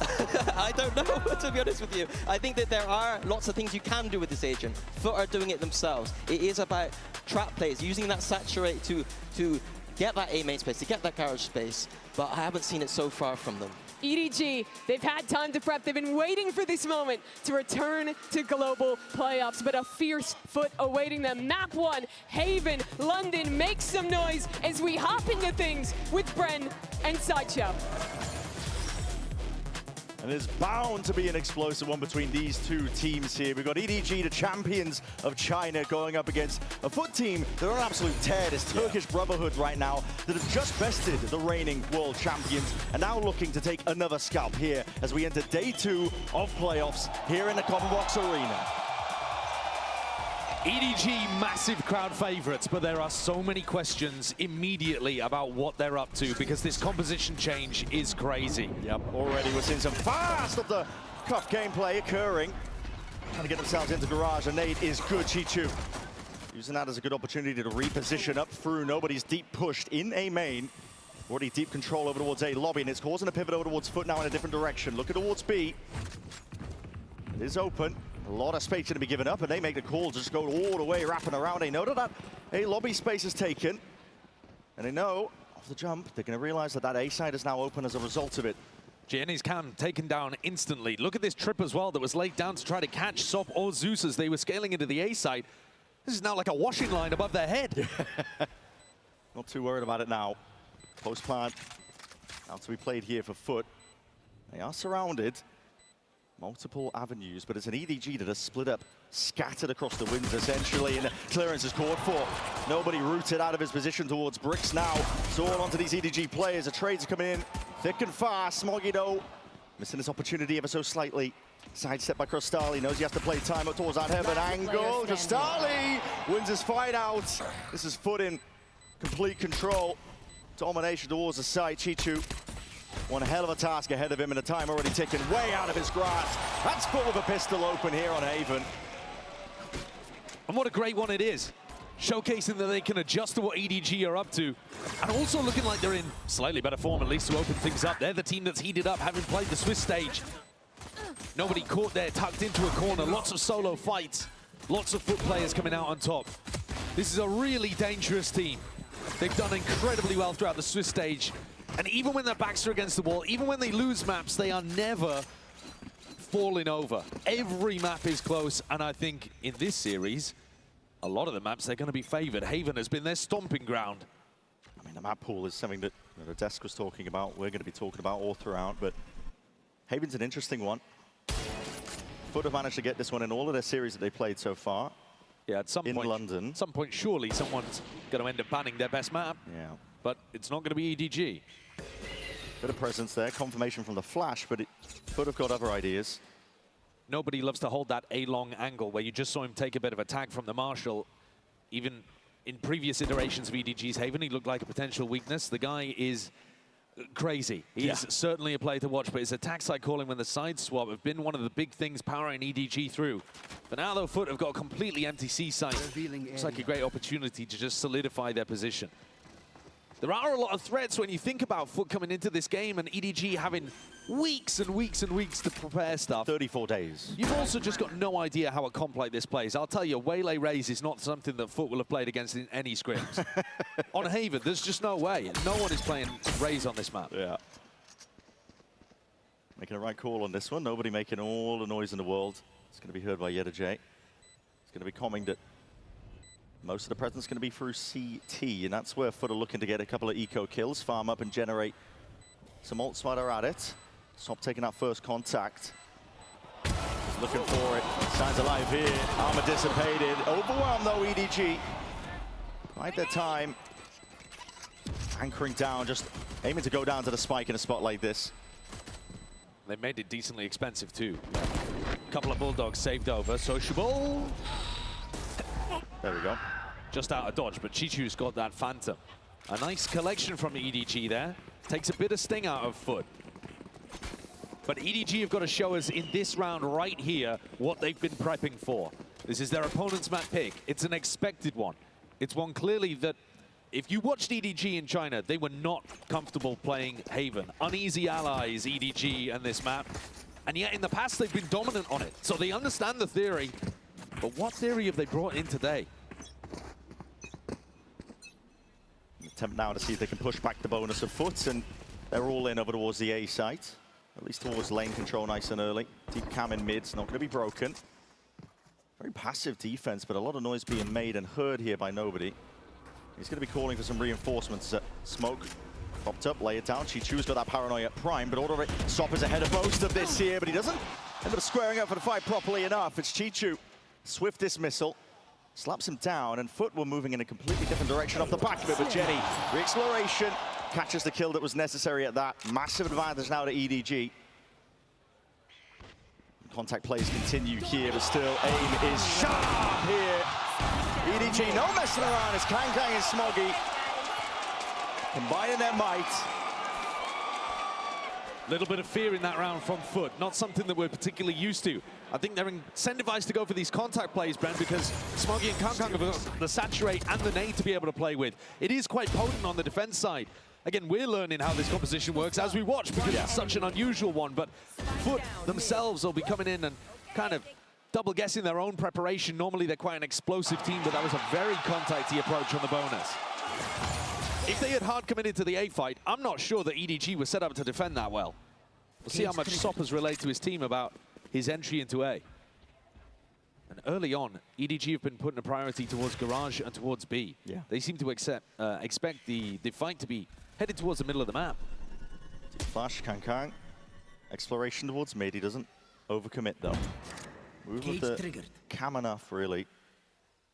S7: I don't know, to be honest with you. I think that there are lots of things you can do with this agent. Foot are doing it themselves. It is about trap plays, using that saturate to get that A main space, to get that garage space, but I haven't seen it so far from them.
S6: EDG, they've had time to prep. They've been waiting for this moment to return to global playoffs, but a fierce Foot awaiting them. Map 1, Haven, London, make some noise as we hop into things with Bren and Sideshow.
S20: And there's bound to be an explosive one between these two teams here. We've got EDG, the champions of China, going up against a Foot team that are an absolute tear. This Turkish Brotherhood right now that have just bested the reigning world champions and now looking to take another scalp here as we enter day 2 of playoffs here in the Combox Arena.
S21: EDG, massive crowd favourites, but there are so many questions immediately about what they're up to because this composition change is crazy.
S20: Yep, already we're seeing some fast of the cuff gameplay occurring. Trying to get themselves into garage, and Nate is good. Chichu using that as a good opportunity to reposition up through. Nobody's deep pushed in A main. Already deep control over towards A lobby, and it's causing a pivot over towards Foot now in a different direction. Looking towards B. It is open. A lot of space going to be given up, and they make the call to just go all the way wrapping around. They know that A lobby space is taken, and they know off the jump they're going to realize that A side is now open as a result of it.
S21: Gianni's cam taken down instantly. Look at this trip as well that was laid down to try to catch Sop or Zeus as they were scaling into the A side. This is now like a washing line above their head.
S20: Not too worried about it now. Post plant now to be played here for Foot. They are surrounded. Multiple avenues, but it's an EDG that has split up, scattered across the winds essentially, and clearance is called for. Nobody rooted out of his position towards bricks now. So all onto these EDG players. The trades are coming in thick and fast. Smoggy though, missing his opportunity ever so slightly. Sidestep by Crystali, knows he has to play time up towards that heaven angle. Crystali wins his fight out. This is Foot in complete control. Domination towards the side. Chichu, one hell of a task ahead of him, and the time already ticking way out of his grasp. That's full of a pistol open here on Haven.
S21: And what a great one it is. Showcasing that they can adjust to what EDG are up to. And also looking like they're in slightly better form, at least to open things up. They're the team that's heated up, having played the Swiss stage. Nobody caught there, tucked into a corner. Lots of solo fights. Lots of FUT players coming out on top. This is a really dangerous team. They've done incredibly well throughout the Swiss stage. And even when their backs are against the wall, even when they lose maps, they are never falling over. Every map is close, and I think in this series, a lot of the maps, they're going to be favored. Haven has been their stomping ground.
S20: I mean, the map pool is something that the desk was talking about, we're going to be talking about all throughout, but Haven's an interesting one. FUT have managed to get this one in all of their series that they played so far.
S21: Yeah, at some point,
S20: in London.
S21: At some point, surely someone's going to end up banning their best map.
S20: Yeah.
S21: But it's not going to be EDG.
S20: Bit of presence there, confirmation from the flash, but FUT have got other ideas.
S21: Nobody loves to hold that A-long angle where you just saw him take a bit of a tag from the Marshal. Even in previous iterations of EDG's Haven, he looked like a potential weakness. The guy is crazy. He's certainly a player to watch, but his attack side calling when the side swap have been one of the big things powering EDG through. But now, though, FUT have got a completely empty C site. It's like a great opportunity to just solidify their position. There are a lot of threats when you think about FUT coming into this game and EDG having weeks and weeks and weeks to prepare stuff.
S20: 34 days.
S21: You've also just got no idea how a comp like this plays. I'll tell you, Waylay Raze is not something that FUT will have played against in any scrims. On Haven, there's just no way. No one is playing Raze on this map.
S20: Yeah. Making a right call on this one. Nobody making all the noise in the world. It's going to be heard by Yeda J. It's going to be coming that most of the presence is going to be through CT, and that's where FUT are looking to get a couple of eco kills, farm up and generate some ult spider at it. Stop taking that first contact. Just looking for it. Signs alive here. Armor dissipated. Overwhelmed though, EDG. Right their time. Anchoring down, just aiming to go down to the spike in a spot like this.
S21: They made it decently expensive too. A couple of Bulldogs saved over. Sociable.
S20: There we go.
S21: Just out of dodge, but Chichu's got that Phantom. A nice collection from EDG there. Takes a bit of sting out of FUT. But EDG have got to show us in this round right here what they've been prepping for. This is their opponent's map pick. It's an expected one. It's one clearly that if you watched EDG in China, they were not comfortable playing Haven. Uneasy allies, EDG and this map. And yet in the past, they've been dominant on it. So they understand the theory. But what theory have they brought in today?
S20: Attempt now to see if they can push back the bonus of FUT, and they're all in over towards the A site. At least towards lane control nice and early. Deep cam in mid, it's not going to be broken. Very passive defense, but a lot of noise being made and heard here by nobody. He's going to be calling for some reinforcements. Smoke popped up, lay it down. Chichu's got that paranoia prime, but order it. Sop is ahead of most of this here, but he doesn't end up squaring up for the fight properly enough. It's Chichu. Swift dismissal. Slaps him down, and FUT were moving in a completely different direction off the back of it, but Jenny, re-exploration, catches the kill that was necessary at that. Massive advantage now to EDG. Contact plays continue here, but still aim is sharp here. EDG, no messing around, it's Kang Kang and Smoggy combining their might.
S21: Little bit of fear in that round from FUT, not something that we're particularly used to. I think they're incentivized to go for these contact plays, Brent, because Smoggy and Kang Kang have got the saturate and the nade to be able to play with. It is quite potent on the defense side. Again, we're learning how this composition works as we watch because it's such an unusual one, but FUT themselves will be coming in and kind of double guessing their own preparation. Normally they're quite an explosive team, but that was a very contacty approach on the bonus. If they had hard committed to the A fight, I'm not sure that EDG was set up to defend that well. We'll see how much Sop has relayed to his team about his entry into A. And early on, EDG have been putting a priority towards Garage and towards B.
S20: Yeah.
S21: They seem to expect the fight to be headed towards the middle of the map.
S20: Deep flash, Kang Kang. Exploration towards mid, he doesn't overcommit though. Move with the cam enough, really.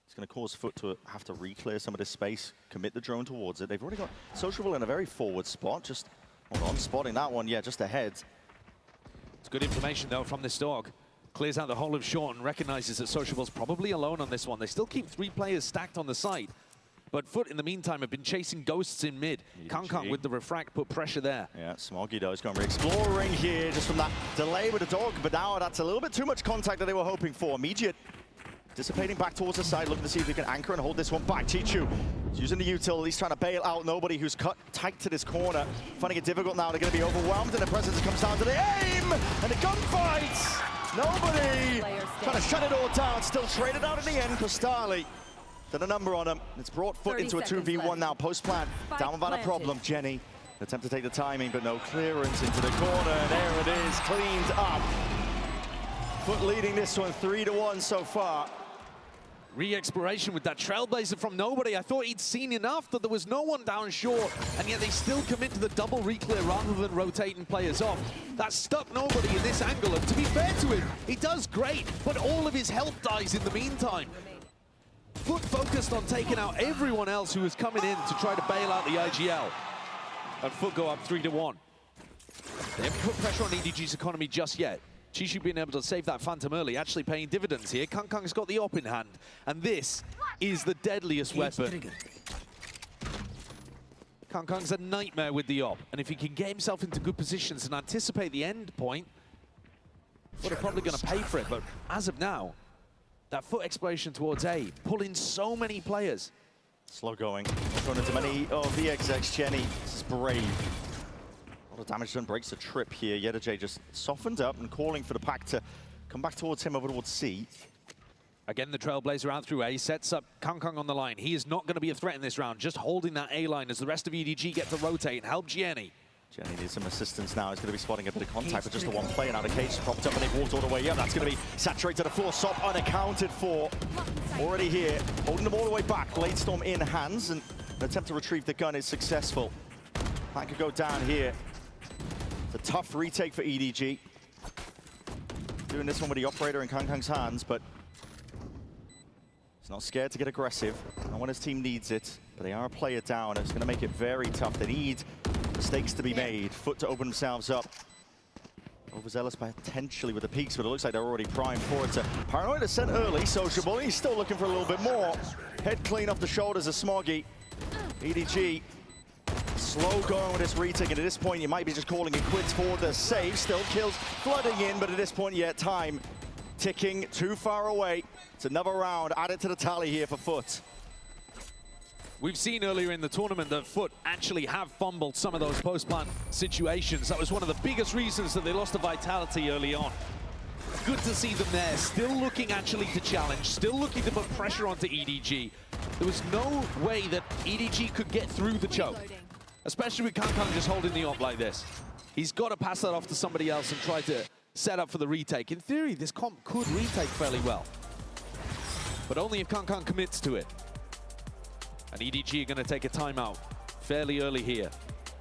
S20: It's going to cause FUT to have to re-clear some of this space, commit the drone towards it. They've already got Sociable in a very forward spot. Just, hold on, spotting that one, yeah, just ahead.
S21: It's good information, though, from this dog. Clears out the whole of short and recognizes that Sociable's probably alone on this one. They still keep 3 players stacked on the site. But Foot, in the meantime, have been chasing ghosts in mid. Kangkang with the refract put pressure there.
S20: Yeah, Smoggy though is going to be exploring here just from that delay with the dog, but now that's a little bit too much contact that they were hoping for. Immediate dissipating back towards the side, looking to see if he can anchor and hold this one back. Chichu is using the util, he's trying to bail out nobody who's cut tight to this corner. Finding it difficult now, they're going to be overwhelmed, and the presence comes down to the aim! And the gunfights! Nobody trying to shut it all down, still traded out in the end. Costali did a number on him. It's brought Foot into a 2v1 now, post-plant. Down without a problem, Jenny. Attempt to take the timing, but no clearance into the corner, and there it is, cleaned up. Foot leading this one 3-1 so far.
S21: Re-exploration with that Trailblazer from nobody. I thought he'd seen enough that there was no one down short, and yet they still commit to the double re-clear rather than rotating players off. That stuck nobody in this angle, and to be fair to him, he does great, but all of his health dies in the meantime. Foot focused on taking out everyone else who was coming in to try to bail out the IGL. And Foot go up 3-1. They haven't put pressure on EDG's economy just yet. Chishu being able to save that Phantom early, actually paying dividends here. Kangkang's got the op in hand, and this is the deadliest weapon. Kangkang's a nightmare with the op, and if he can get himself into good positions and anticipate the end point, Foot are probably going to pay for it, but as of now, that Foot exploration towards A, pulling so many players.
S20: Slow going, thrown into many. Oh, VXX Jenny, this is brave. A lot of damage done, breaks the trip here. Yedajay just softened up and calling for the pack to come back towards him over towards C.
S21: Again, the Trailblazer out through A, sets up Kangkang on the line. He is not going to be a threat in this round, just holding that A line as the rest of EDG get to rotate and help Jenny.
S20: Jenny needs some assistance now. He's going to be spotting a bit of contact, but just the one player now. The cage propped up and they've walked all the way. Yeah, that's going to be saturated to the floor. Sop unaccounted for. Already here, holding them all the way back. Bladestorm in hands, and an attempt to retrieve the gun is successful. That could go down here. It's a tough retake for EDG. Doing this one with the operator in Kangkang's hands, but he's not scared to get aggressive. Not when his team needs it, but they are a player down. It's going to make it very tough. They need mistakes to be made. Foot to open themselves up. Overzealous potentially with the peaks, but it looks like they're already primed for it. Paranoid is sent early. Sociable, he's still looking for a little bit more. Head clean off the shoulders of Smoggy. EDG slow going with this retake, and at this point you might be just calling it quits for the save. Still kills flooding in, but at this point yet time ticking too far away. It's another round added to the tally here for Foot.
S21: We've seen earlier in the tournament that Foot actually have fumbled some of those post-plant situations. That was one of the biggest reasons that they lost the vitality early on. Good to see them there, still looking actually to challenge, still looking to put pressure onto EDG. There was no way that EDG could get through the choke, especially with Kangkang just holding the op like this. He's got to pass that off to somebody else and try to set up for the retake. In theory, this comp could retake fairly well, but only if Kangkang commits to it. And EDG are going to take a timeout fairly early here.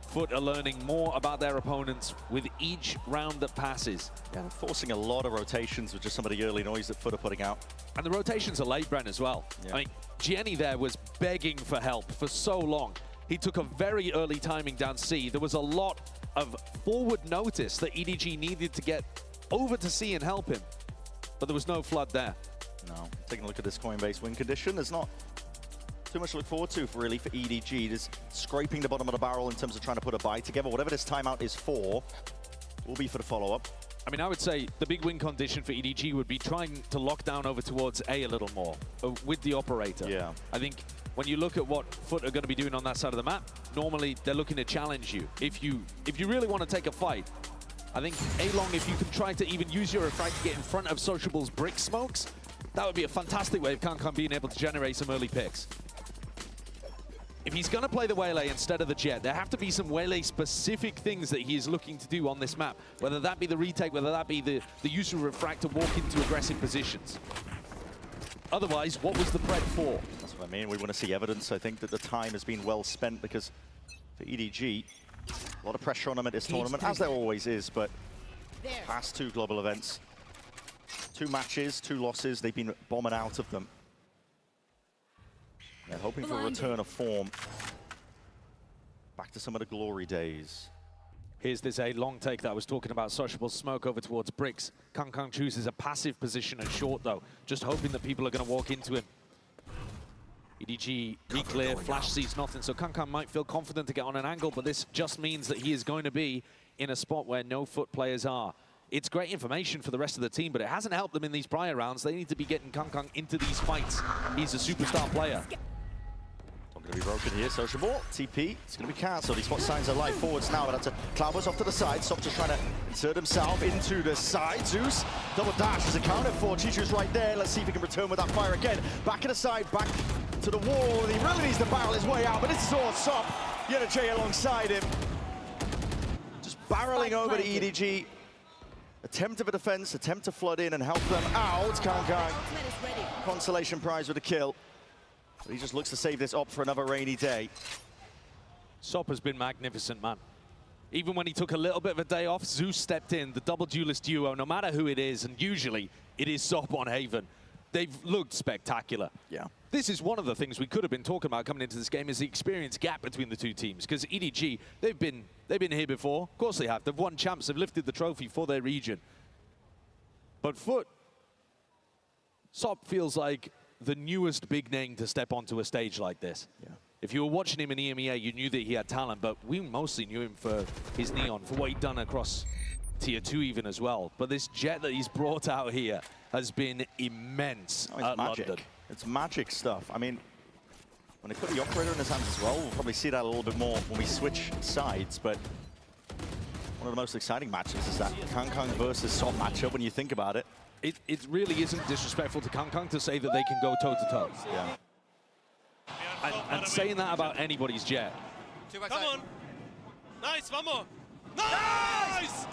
S21: Foot are learning more about their opponents with each round that passes.
S20: Yeah, they're forcing a lot of rotations with just some of the early noise that Foot are putting out.
S21: And the rotations are late, Brent, as well. Yeah. I mean, Jenny there was begging for help for so long. He took a very early timing down C. There was a lot of forward notice that EDG needed to get over to C and help him. But there was no flood there.
S20: No. Taking a look at this Coinbase win condition, there's not too much to look forward to really for EDG. Just scraping the bottom of the barrel in terms of trying to put a buy together. Whatever this timeout is for, will be for the follow-up.
S21: I mean, I would say the big win condition for EDG would be trying to lock down over towards A a little more with the operator.
S20: Yeah.
S21: I think when you look at what Foot are going to be doing on that side of the map, normally they're looking to challenge you. If you really want to take a fight, I think A-Long, if you can try to even use your refract to get in front of Sociable's brick smokes, that would be a fantastic way of Kangkang being able to generate some early picks. If he's going to play the Waylay instead of the Jet, there have to be some Waylay-specific things that he is looking to do on this map, whether that be the retake, whether that be the use of refract to walk into aggressive positions. Otherwise, what was the pred for?
S20: That's what I mean. We want to see evidence. I think that the time has been well spent because for EDG, a lot of pressure on them at this tournament, as there always is, but past two global events, 2 matches, 2 losses, they've been bombing out of them. They're hoping for a return of form. Back to some of the glory days.
S21: Here's this a long take that I was talking about. Sociable smoke over towards bricks. Kangkang chooses a passive position at short, though, just hoping that people are going to walk into him. EDG re-clear, flash sees nothing, so Kankan might feel confident to get on an angle, but this just means that he is going to be in a spot where no Foot players are. It's great information for the rest of the team, but it hasn't helped them in these prior rounds. They need to be getting Kankan into these fights. He's a superstar player.
S20: Not going to be broken here. Sociable, TP, it's going to be cancelled. He spots signs of life forwards now, but that's a Cloudburst off to the side. Soft just trying to insert himself into the side. Zeus, double dash is accounted for. Chichu's right there. Let's see if he can return with that fire again. Back to the side, back to the wall, and he really needs to barrel his way out, but this is all Sop. Yenajay alongside him. Just barreling over to EDG. Attempt of a defense, attempt to flood in and help them out. Kankan, consolation prize with a kill. But he just looks to save this op for another rainy day.
S21: Sop has been magnificent, man. Even when he took a little bit of a day off, Zeus stepped in, the double duelist duo, no matter who it is, and usually it is Sop on Haven. They've looked spectacular.
S20: Yeah.
S21: This is one of the things we could have been talking about coming into this game, is the experience gap between the two teams. Because EDG, they've been here before. Of course they have. They've won champs. They've lifted the trophy for their region. But Foot, Sop feels like the newest big name to step onto a stage like this.
S20: Yeah.
S21: If you were watching him in EMEA, you knew that he had talent, but we mostly knew him for his Neon, for what he'd done across Tier 2 even as well. But this jet that he's brought out here has been immense at
S20: magic.
S21: London.
S20: It's magic stuff. I mean, when they put the operator in his hands as well, we'll probably see that a little bit more when we switch sides, but one of the most exciting matches is that Kankan versus Sop matchup when you think about it.
S21: It really isn't disrespectful to Kankan to say that they can go toe-to-toe.
S20: Yeah.
S21: And saying that about anybody's jet.
S1: Come on. Nice, one more. Nice!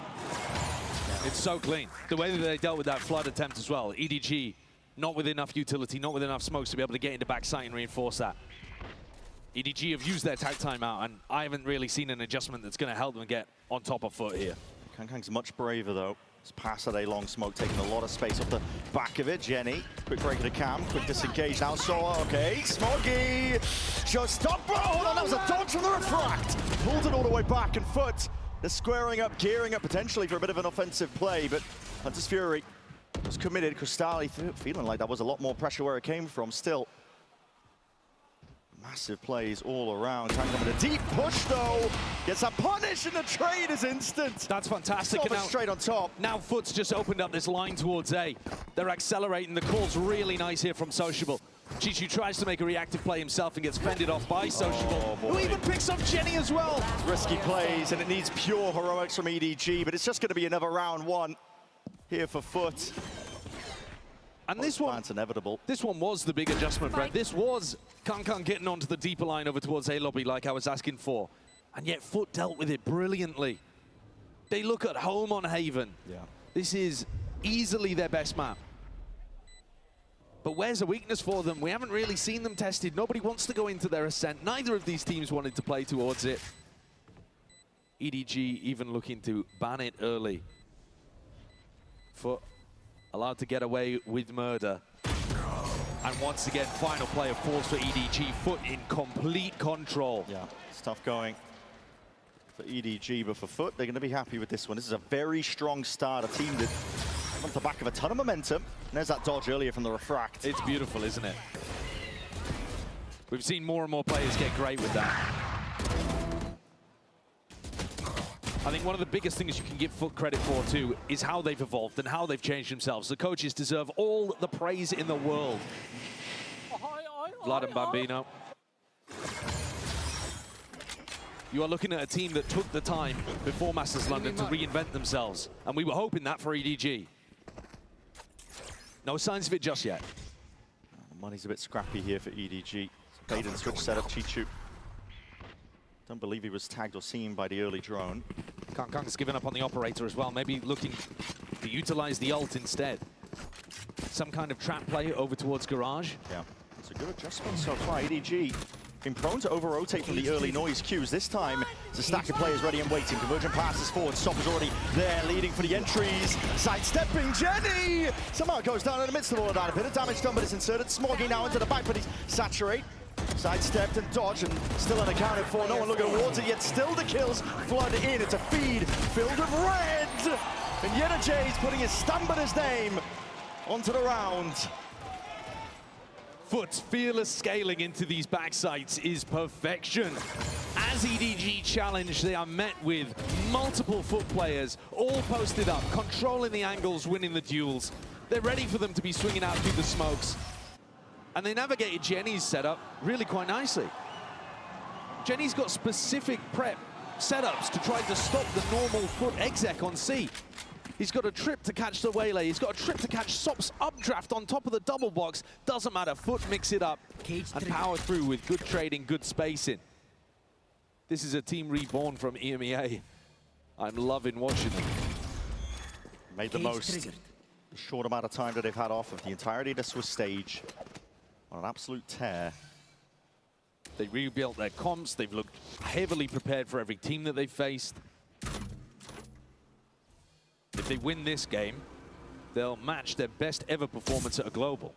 S21: It's so clean. The way that they dealt with that flood attempt as well. EDG, not with enough utility, not with enough smokes to be able to get into backside and reinforce that. EDG have used their tag time out, and I haven't really seen an adjustment that's going to help them get on top of Foot here.
S20: Kankang's much braver, though. It's past a long smoke, taking a lot of space off the back of it. Jenny, quick break of the cam, quick disengage now. Soa, okay, Smoggy, showstopper. Hold on, that was a dodge from the refract. Pulled it all the way back, and Foot, they're squaring up, gearing up potentially for a bit of an offensive play, but Hunter's Fury was committed. Cristali feeling like that was a lot more pressure where it came from. Still, massive plays all around. Kankan with a deep push, though. Gets a punish, and the trade is instant.
S21: That's fantastic.
S20: Now, straight on top.
S21: Now Foot's just opened up this line towards A. They're accelerating. The call's really nice here from Sociable. Chichu tries to make a reactive play himself and gets fended off by Sociable, who even picks up Jenny as well.
S20: Risky plays, and it needs pure heroics from EDG, but it's just going to be another round one here for Foot.
S21: And this one's
S20: inevitable.
S21: This one was the big adjustment, Brett. This was Kankan getting onto the deeper line over towards A lobby like I was asking for. And yet Foot dealt with it brilliantly. They look at home on Haven.
S20: Yeah.
S21: This is easily their best map. But where's a weakness for them? We haven't really seen them tested. Nobody wants to go into their ascent. Neither of these teams wanted to play towards it. EDG even looking to ban it early. Foot allowed to get away with murder. And once again, final player falls for EDG. Foot in complete control.
S20: Yeah, it's tough going for EDG, but for Foot, they're going to be happy with this one. This is a very strong start, a team that on the back of a ton of momentum. And there's that dodge earlier from the refract.
S21: It's beautiful, isn't it? We've seen more and more players get great with that. I think one of the biggest things you can give Foot credit for, too, is how they've evolved and how they've changed themselves. The coaches deserve all the praise in the world. Vlad and Bambino. You are looking at a team that took the time before Masters London to reinvent themselves. And we were hoping that for EDG. No signs of it just yet.
S20: Money's a bit scrappy here for EDG. Bait and switch setup, Chichu. Don't believe he was tagged or seen by the early drone.
S21: Kankang's given up on the operator as well, maybe looking to utilize the ult instead. Some kind of trap play over towards Garage.
S20: Yeah, it's a good adjustment so far. EDG been prone to over-rotate from the early noise cues. This time, it's a stack of players ready and waiting. Convergent passes forward. Stop is already there, leading for the entries. Sidestepping Jenny! Somehow it goes down in the midst of all of that. A bit of damage done, but it's inserted. Smoggy now into the back, but he's saturate. Sidestepped and dodged and still unaccounted for. No one looking towards it yet. Still the kills flood in. It's a feed filled with red. And Yenajay's putting his stamp on his name onto the round.
S21: Foot's fearless scaling into these backsides is perfection. As EDG challenge, they are met with multiple Foot players, all posted up, controlling the angles, winning the duels. They're ready for them to be swinging out through the smokes. And they navigated Jenny's setup really quite nicely. Jenny's got specific prep setups to try to stop the normal Foot exec on C. He's got a trip to catch the Waylay. He's got a trip to catch Sop's updraft on top of the double box. Doesn't matter, Foot mix it up and power through with good trading, good spacing. This is a team reborn from EMEA. I'm loving watching them.
S20: Made the most the short amount of time that they've had off of the entirety of the Swiss stage on an absolute tear.
S21: They rebuilt their comps. They've looked heavily prepared for every team that they've faced. If they win this game, they'll match their best ever performance at a global,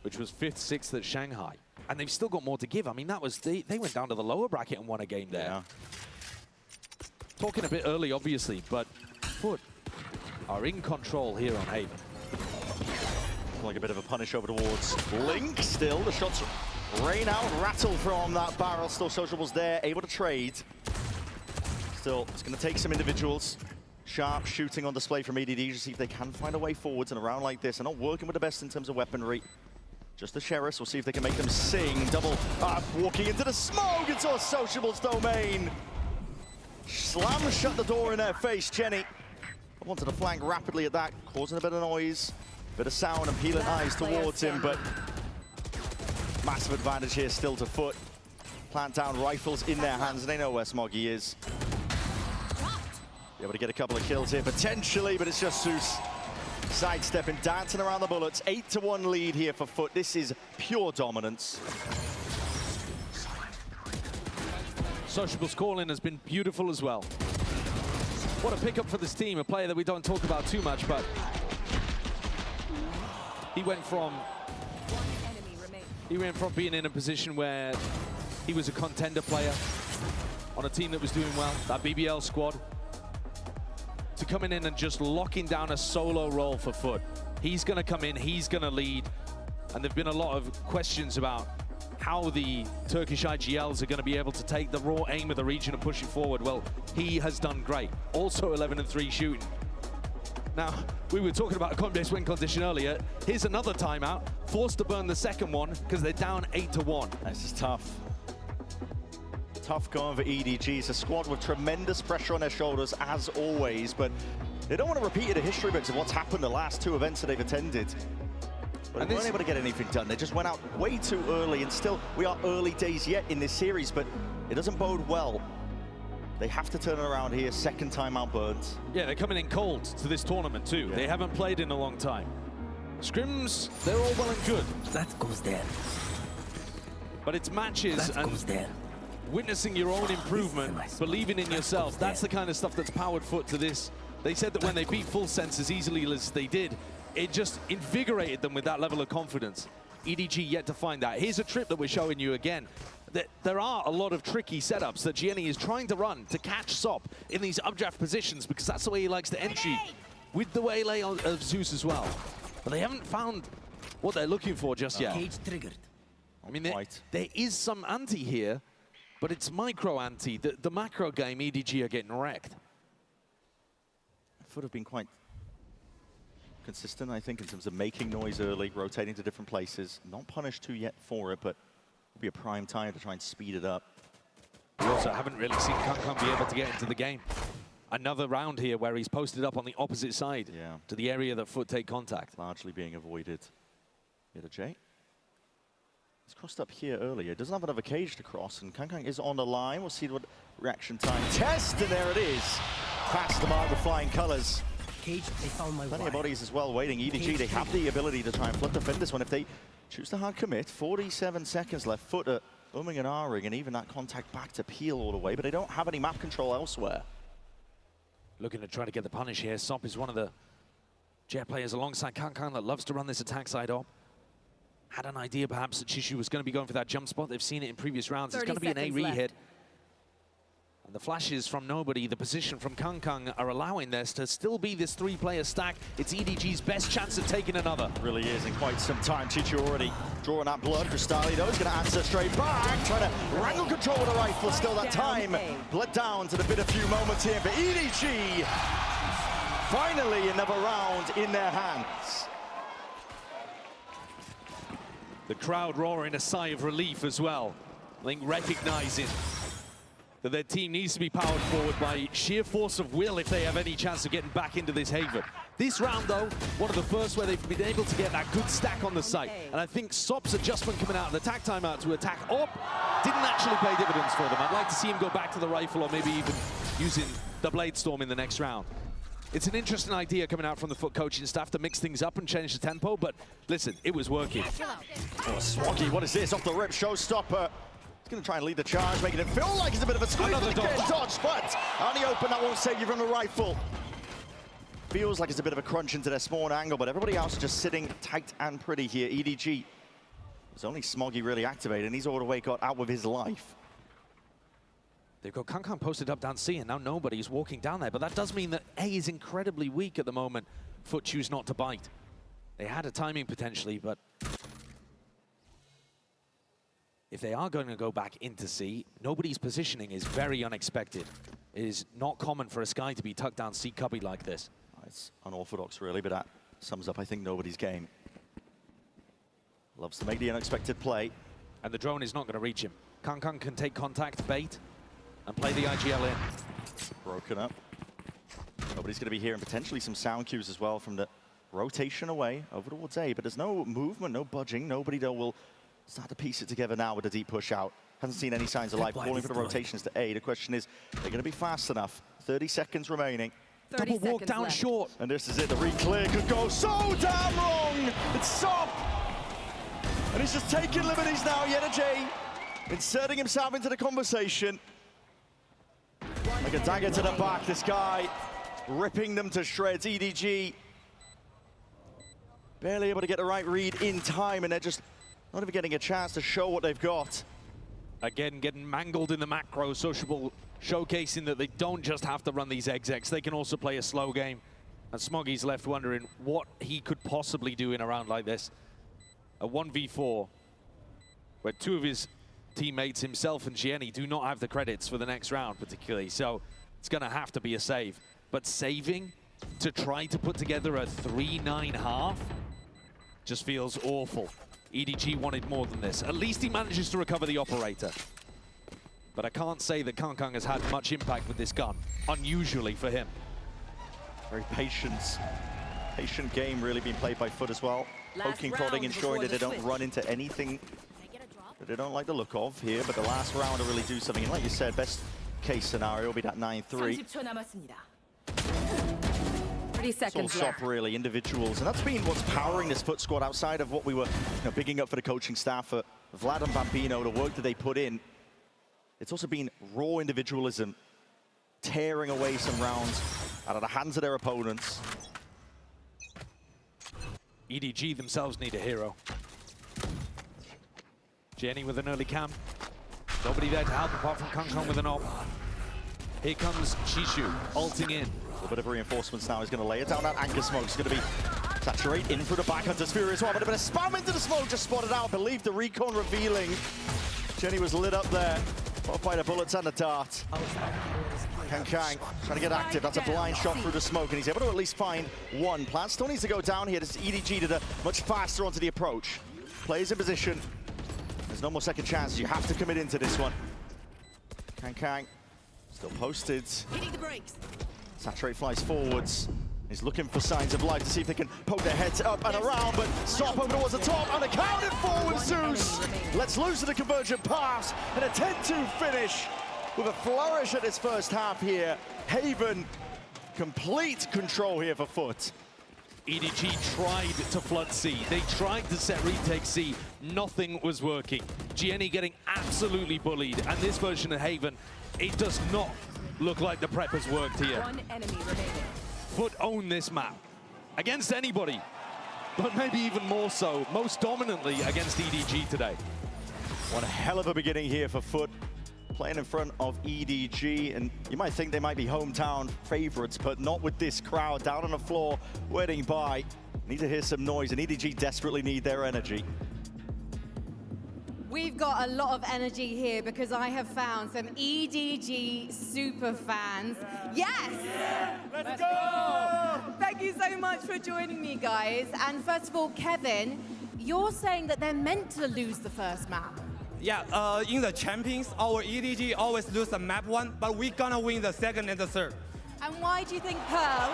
S21: which was 5th, 6th at Shanghai. And they've still got more to give. I mean, that was they went down to the lower bracket and won a game there.
S20: Yeah.
S21: Talking a bit early, obviously, but Foot are in control here on Haven.
S20: Like a bit of a punish over towards Link. Still, the shots rain out, rattle from that barrel. Still, Sociables there, able to trade. Still, it's going to take some individuals. Sharp shooting on display from EDG to see if they can find a way forwards in a round like this. They're not working with the best in terms of weaponry. Just the Sheriffs. We'll see if they can make them sing. Double walking into the smoke. It's all Sociables domain. Slam shut the door in their face, Jenny. Wanted to flank rapidly at that, causing a bit of noise, bit of sound and peeling eyes towards him, but massive advantage here still to Foot. Plant down rifles in their hands, and they know where Smoggy is. Be able to get a couple of kills here potentially, but it's just Zeus sidestepping, dancing around the bullets. 8-1 lead here for Foot. This is pure dominance.
S21: Sociable's call-in has been beautiful as well. What a pickup for this team, a player that we don't talk about too much, but he went from being in a position where he was a contender player on a team that was doing well, that BBL squad, to coming in and just locking down a solo role for Foot. He's going to come in, he's going to lead, and there've been a lot of questions about how the Turkish IGLs are going to be able to take the raw aim of the region and push it forward. Well, he has done great. Also 11-3 shooting. Now, we were talking about a Coinbase win condition earlier. Here's another timeout. Forced to burn the second one because they're down 8-1.
S20: This is tough. Tough going for EDG. It's a squad with tremendous pressure on their shoulders, as always, but they don't want to repeat the history books of what's happened the last 2 events that they've attended. But they weren't able to get anything done. They just went out way too early, and still, we are early days yet in this series, but it doesn't bode well. They have to turn it around here, second time out burned.
S21: Yeah, they're coming in cold to this tournament too. Yeah. They haven't played in a long time. Scrims, they're all well and good.
S2: That goes there.
S21: But it's matches
S2: that
S21: and
S2: goes there.
S21: Witnessing your own improvement, believing in yourself. That's the kind of stuff that's powered Foot to this. They said that when they beat Full Sense as easily as they did, it just invigorated them with that level of confidence. EDG yet to find that. Here's a trip that we're showing you again. There are a lot of tricky setups that Gianni is trying to run to catch Sop in these updraft positions, because that's the way he likes to entry with the waylay of Zeus as well. But they haven't found what they're looking for just yet.
S2: Cage triggered.
S21: I mean, there is some anti here, but it's micro anti. The macro game, EDG are getting wrecked.
S20: Foot have been quite consistent, I think, in terms of making noise early, rotating to different places. Not punished too yet for it, but it'll be a prime time to try and speed it up.
S21: We also haven't really seen Kankan be able to get into the game. Another round here where he's posted up on the opposite side to the area that Foot take contact.
S20: Largely being avoided. Here to Jay. He's crossed up here earlier. Doesn't have another cage to cross, and Kankan is on the line. We'll see what reaction time test, and there it is. Past the mark with flying colors.
S2: Cage, they found my
S20: Plenty of bodies as well waiting. EDG, they have the ability to try and flip defend this one if they choose to hard commit. 47 seconds left. Foot at OMEN and R-ring, and even that contact back to peel all the way, but they don't have any map control elsewhere.
S21: Looking to try to get the punish here. Sop is one of the Jet players alongside Kankan that loves to run this attack side op. Had an idea perhaps that Chishu was going to be going for that jump spot. They've seen it in previous rounds. It's going to be an A-re hit. And the flashes from nobody, the position from Kangkang are allowing this to still be this three-player stack. It's EDG's best chance of taking another.
S20: Really is in quite some time. Chichu already drawing that blood. Cristali, though, is going to answer straight back. Trying to wrangle control with a rifle. Still that time. Bled down to the bit a few moments here for EDG. Finally, another round in their hands.
S21: The crowd roaring a sigh of relief as well. I think recognizing that their team needs to be powered forward by sheer force of will if they have any chance of getting back into this haven. This round, though, one of the first where they've been able to get that good stack on the site. And I think Sop's adjustment coming out of the attack timeout to attack up didn't actually pay dividends for them. I'd like to see him go back to the rifle or maybe even using the Blade Storm in the next round. It's an interesting idea coming out from the FUT coaching staff to mix things up and change the tempo, but listen, it was working.
S20: Oh, Swaggy, what is this? Off the rip, showstopper. He's going to try and lead the charge, making it feel like it's a bit of a squeeze.
S21: Another
S20: dodge, but on the open, that won't save you from the rifle. Feels like it's a bit of a crunch into their spawn angle, but everybody else is just sitting tight and pretty here. EDG. It's only Smoggy really activated, and he's all the way got out with his life.
S21: They've got Kangkang posted up down C, and now nobody's walking down there. But that does mean that A is incredibly weak at the moment. FUT choose not to bite. They had a timing potentially, but if they are going to go back into C, nobody's positioning is very unexpected. It is not common for a Sky to be tucked down C cubby like this.
S20: It's unorthodox, really, but that sums up, I think, nobody's game. Loves to make the unexpected play.
S21: And the drone is not going to reach him. Kangkang can take contact, bait, and play the IGL in.
S20: Broken up. Nobody's going to be hearing potentially some sound cues as well from the rotation away over towards A, but there's no movement, no budging. Nobody, though, will start to piece it together now with a deep push out. Hasn't seen any signs of life. Calling for the rotations to A. The question is, they're going to be fast enough? 30 seconds remaining.
S21: Double walk down left. Short.
S20: And this is it. The re-clear could go so damn wrong. It's Sop. And he's just taking liberties now. Yenergy inserting himself into the conversation. Like a dagger to the back. This guy ripping them to shreds. EDG barely able to get the right read in time, and they're just not even getting a chance to show what they've got.
S21: Again, getting mangled in the macro. Sociable showcasing that they don't just have to run these execs, they can also play a slow game. And Smoggy's left wondering what he could possibly do in a round like this. A 1v4, where two of his teammates, himself and Gianni, do not have the credits for the next round particularly. So it's going to have to be a save. But saving to try to put together a 3-9 half just feels awful. EDG wanted more than this. At least he manages to recover the operator. But I can't say that Kangkang has had much impact with this gun, unusually for him.
S20: Very patient game really being played by FUT as well. Poking, prodding, ensuring that they don't run into anything that they don't like the look of here. But the last round will really do something. And like you said, best case scenario will be that 9-3.
S9: 30 seconds
S20: it's all Sop, really, individuals. And that's been what's powering this FUT squad outside of what we were bigging up for the coaching staff, for Vlad and Bambino, the work that they put in. It's also been raw individualism, tearing away some rounds out of the hands of their opponents.
S21: EDG themselves need a hero. Jenny with an early cam. Nobody there to help apart from Kangkang with an op. Here comes Chishu, ulting in.
S20: A little bit of reinforcements now. He's going to lay it down. That anchor smoke's going to be saturate in through the back. Hunter's Fury as well. But a bit of spam into the smoke, just spotted out. I believe the recon revealing. Jenny was lit up there. Followed by the bullets and the dart. Kangkang trying to get active. That's a blind shot through the smoke, and he's able to at least find one. Plan still needs to go down here. This EDG did a much faster onto the approach. Plays in position. There's no more second chances. You have to commit into this one. Kangkang still posted.
S2: Hitting the brakes.
S20: Saturate flies forwards. He's looking for signs of life to see if they can poke their heads up and around, but Stop over towards the top, and accounted for with Zeus. Let's lose to the convergent pass, and a 10-2 finish with a flourish at this first half here. Haven, complete control here for FUT.
S21: EDG tried to flood C. They tried to set retake C. Nothing was working. Gianni getting absolutely bullied, and this version of Haven, it does not look like the prep has worked here.
S9: One enemy remaining.
S21: FUT own this map against anybody, but maybe even more so, most dominantly against EDG today.
S20: What a hell of a beginning here for FUT. playing in front of EDG, and you might think they might be hometown favorites, but not with this crowd down on the floor waiting by. Need to hear some noise, and EDG desperately need their energy.
S3: We've got a lot of energy here because I have found some EDG super fans. Yes!
S22: Let's go!
S3: Thank you so much for joining me, guys. And first of all, Kevin, you're saying that they're meant to lose the first map.
S22: Yeah, in the Champions, our EDG always lose the map 1, but we're gonna win the second and the third.
S3: And why do you think Pearl?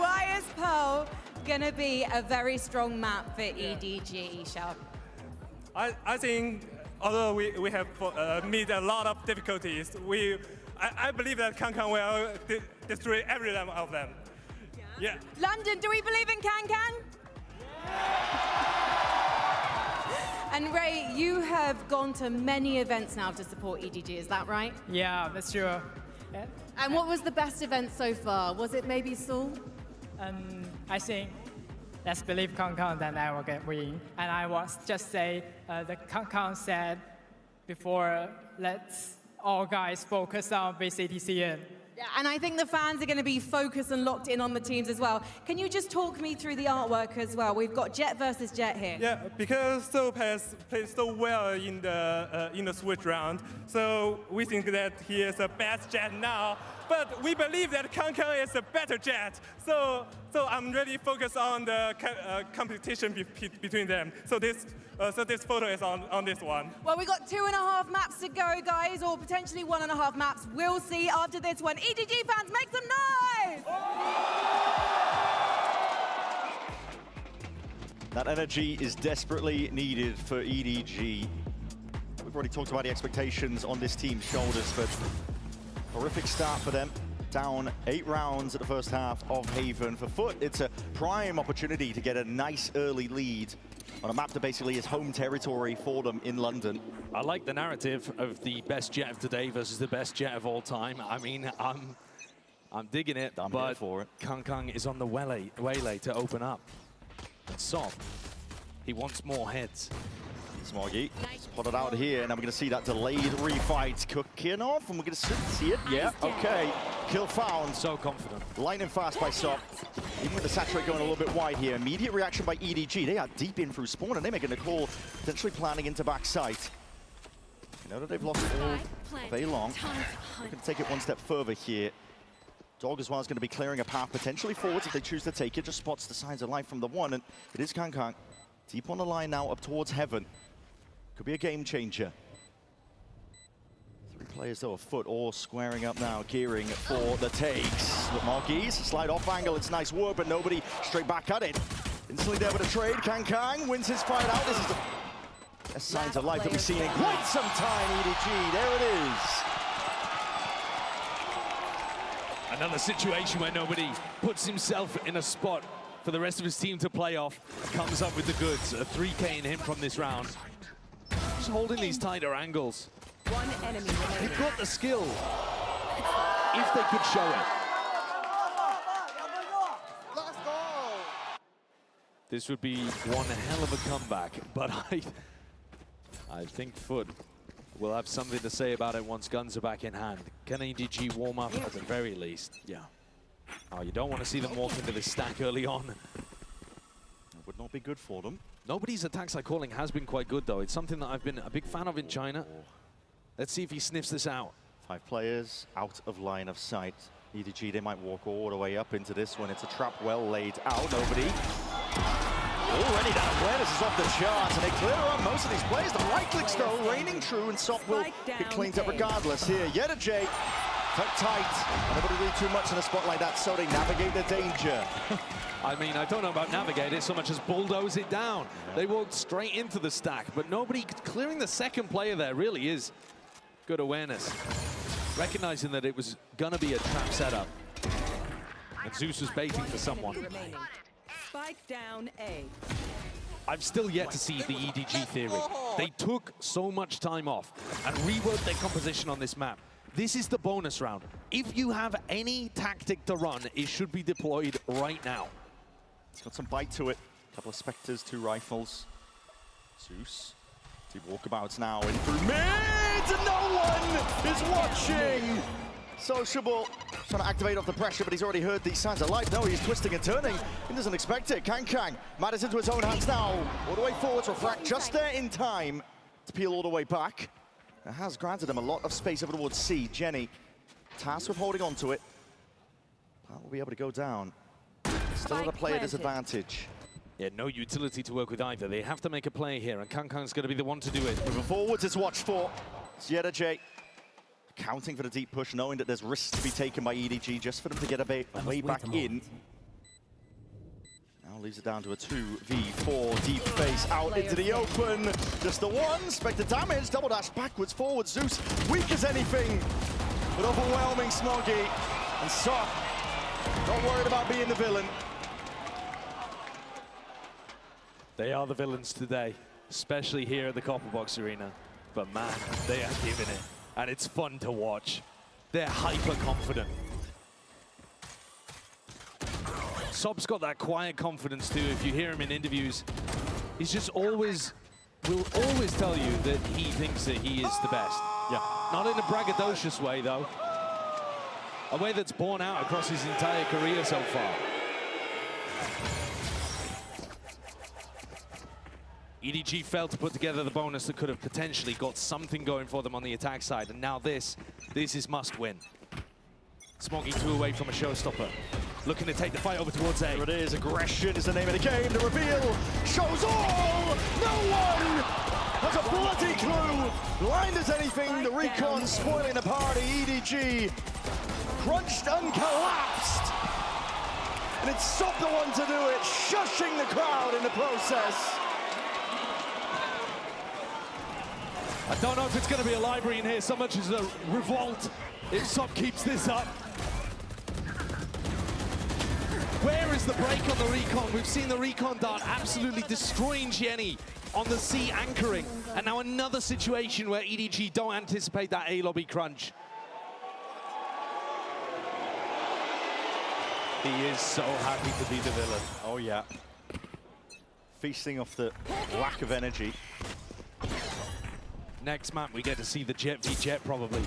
S3: Why is Pearl gonna be a very strong map for EDG, Isha?
S22: I think although we have meet a lot of difficulties, I believe that Kankan will destroy every one of them. Yeah.
S3: London, do we believe in Kankan? And Ray, you have gone to many events now to support EDG, is that right?
S23: Yeah, that's true.
S3: And what was the best event so far? Was it maybe Seoul?
S23: I think let's believe Kankan, then I will get win. And I was just say the Kankan said before, let's all guys focus on VCTCN.
S3: Yeah, and I think the fans are going to be focused and locked in on the teams as well. Can you just talk me through the artwork as well? We've got Jet versus Jet here.
S22: Yeah, because Soap has played so well in the Switch round, so we think that he is the best Jet now. But we believe that Kankan is a better Jet, so I'm really focused on the competition between them. So this photo is on this one.
S3: Well, we've got 2.5 maps to go, guys, or potentially 1.5 maps. We'll see after this one. EDG fans, make some noise!
S20: That energy is desperately needed for EDG. We've already talked about the expectations on this team's shoulders, but horrific start for them. Down 8 rounds at the first half of Haven. For Foot, it's a prime opportunity to get a nice early lead on a map that basically is home territory for them in London.
S21: I like the narrative of the best Jet of today versus the best Jet of all time. I mean, I'm digging it, but for it. Kankan is on the waylay to open up. And Sop, he wants more heads.
S20: Smoggy spotted out here, and now we're going to see that delayed refight cooking off, and we're going to see it. Yeah, okay. Kill found.
S21: So confident.
S20: Lightning fast by Sop. Even with the saturate going a little bit wide here. Immediate reaction by EDG. They are deep in through spawn, and they're making a call, potentially planning into backside. You know that they've lost all very long. We're going to take it one step further here. Dog as well is going to be clearing a path potentially forwards if they choose to take it. Just spots the signs of life from the one, and it is Kankan. Deep on the line now, up towards Heaven. Could be a game changer. 3 players though, a Foot all squaring up now, gearing for the takes. But Marquis, slide off angle, it's nice work, but nobody straight back at it. Instantly there with a trade, Kankan wins his fight out. This is the best signs of life that we've seen in quite some time, EDG. There it is.
S21: Another situation where nobody puts himself in a spot for the rest of his team to play off. Comes up with the goods, a 3K in him from this round. Just holding these tighter angles.
S24: One enemy remaining.
S21: They've got the skill, if they could show it. This would be one hell of a comeback, but I think Foot will have something to say about it once guns are back in hand. Can EDG warm up at the very least? Yeah. Oh, you don't want to see them walk into this stack early on.
S20: It would not be good for them.
S21: Nobody's attack side calling has been quite good, though. It's something that I've been a big fan of in China. Let's see if he sniffs this out.
S20: 5 players out of line of sight. EDG, they might walk all the way up into this one. It's a trap well laid out. Nobody. Already that awareness is off the charts, and they clear on most of these players. The right clicks, though, reigning true, and Sop will get cleaned up regardless. Here, Yeta J, tucked tight. Nobody really too much in a spot like that, so they navigate the danger.
S21: I mean, I don't know about navigate it so much as bulldoze it down. Yeah. They walked straight into the stack, but nobody clearing the second player there really is good awareness. Recognizing that it was gonna be a trap setup. And Zeus was baiting for someone.
S24: Spike down A.
S21: I've still yet to see the EDG theory. They took so much time off and reworked their composition on this map. This is the bonus round. If you have any tactic to run, it should be deployed right now.
S20: It's got some bite to it. A couple of Spectres, 2 rifles. Zeus See walkabouts now in through mid, and no one is watching. Sociable trying to activate off the pressure, but he's already heard these signs of life. No, he's twisting and turning. He doesn't expect it. Kang matters into his own hands now. All the way forwards, Refract just there in time to peel all the way back. It has granted him a lot of space over towards C. Jenny, tasked with holding on to it. That will be able to go down. Still at a player disadvantage.
S21: Yeah, no utility to work with either. They have to make a play here, and Kang's going to be the one to do it.
S20: Moving forwards, it's watched for. Zeta J counting for the deep push, knowing that there's risks to be taken by EDG just for them to get a way back in. Now leaves it down to a 2v4 deep face out into the open. Just the one, Spectre damage, double dash backwards, forwards. Zeus, weak as anything, but overwhelming Smoggy. And Sop, not worried about being the villain.
S21: They are the villains today, especially here at the Copperbox Arena. But man, they are giving it, and it's fun to watch. They're hyper confident. Sob's got that quiet confidence too. If you hear him in interviews, he's just will always tell you that he thinks that he is the best.
S20: Yeah.
S21: Not in a braggadocious way though. A way that's borne out across his entire career so far. EDG failed to put together the bonus that could have potentially got something going for them on the attack side, and now this is must win. Smoggy 2 away from a showstopper. Looking to take the fight over towards A.
S20: There it is, aggression is the name of the game. The reveal shows all! No one has a bloody clue! Blind as anything, the recon spoiling the party. EDG crunched and collapsed. And it's Sop the one to do it, shushing the crowd in the process.
S21: I don't know if it's going to be a library in here so much as a revolt if Sop keeps this up. Where is the break on the recon? We've seen the recon dart absolutely destroying Jenny on the C anchoring. And now another situation where EDG don't anticipate that A lobby crunch. He is so happy to be the villain.
S20: Oh yeah. Feasting off the lack of energy.
S21: Next map, we get to see the Jet v Jet probably.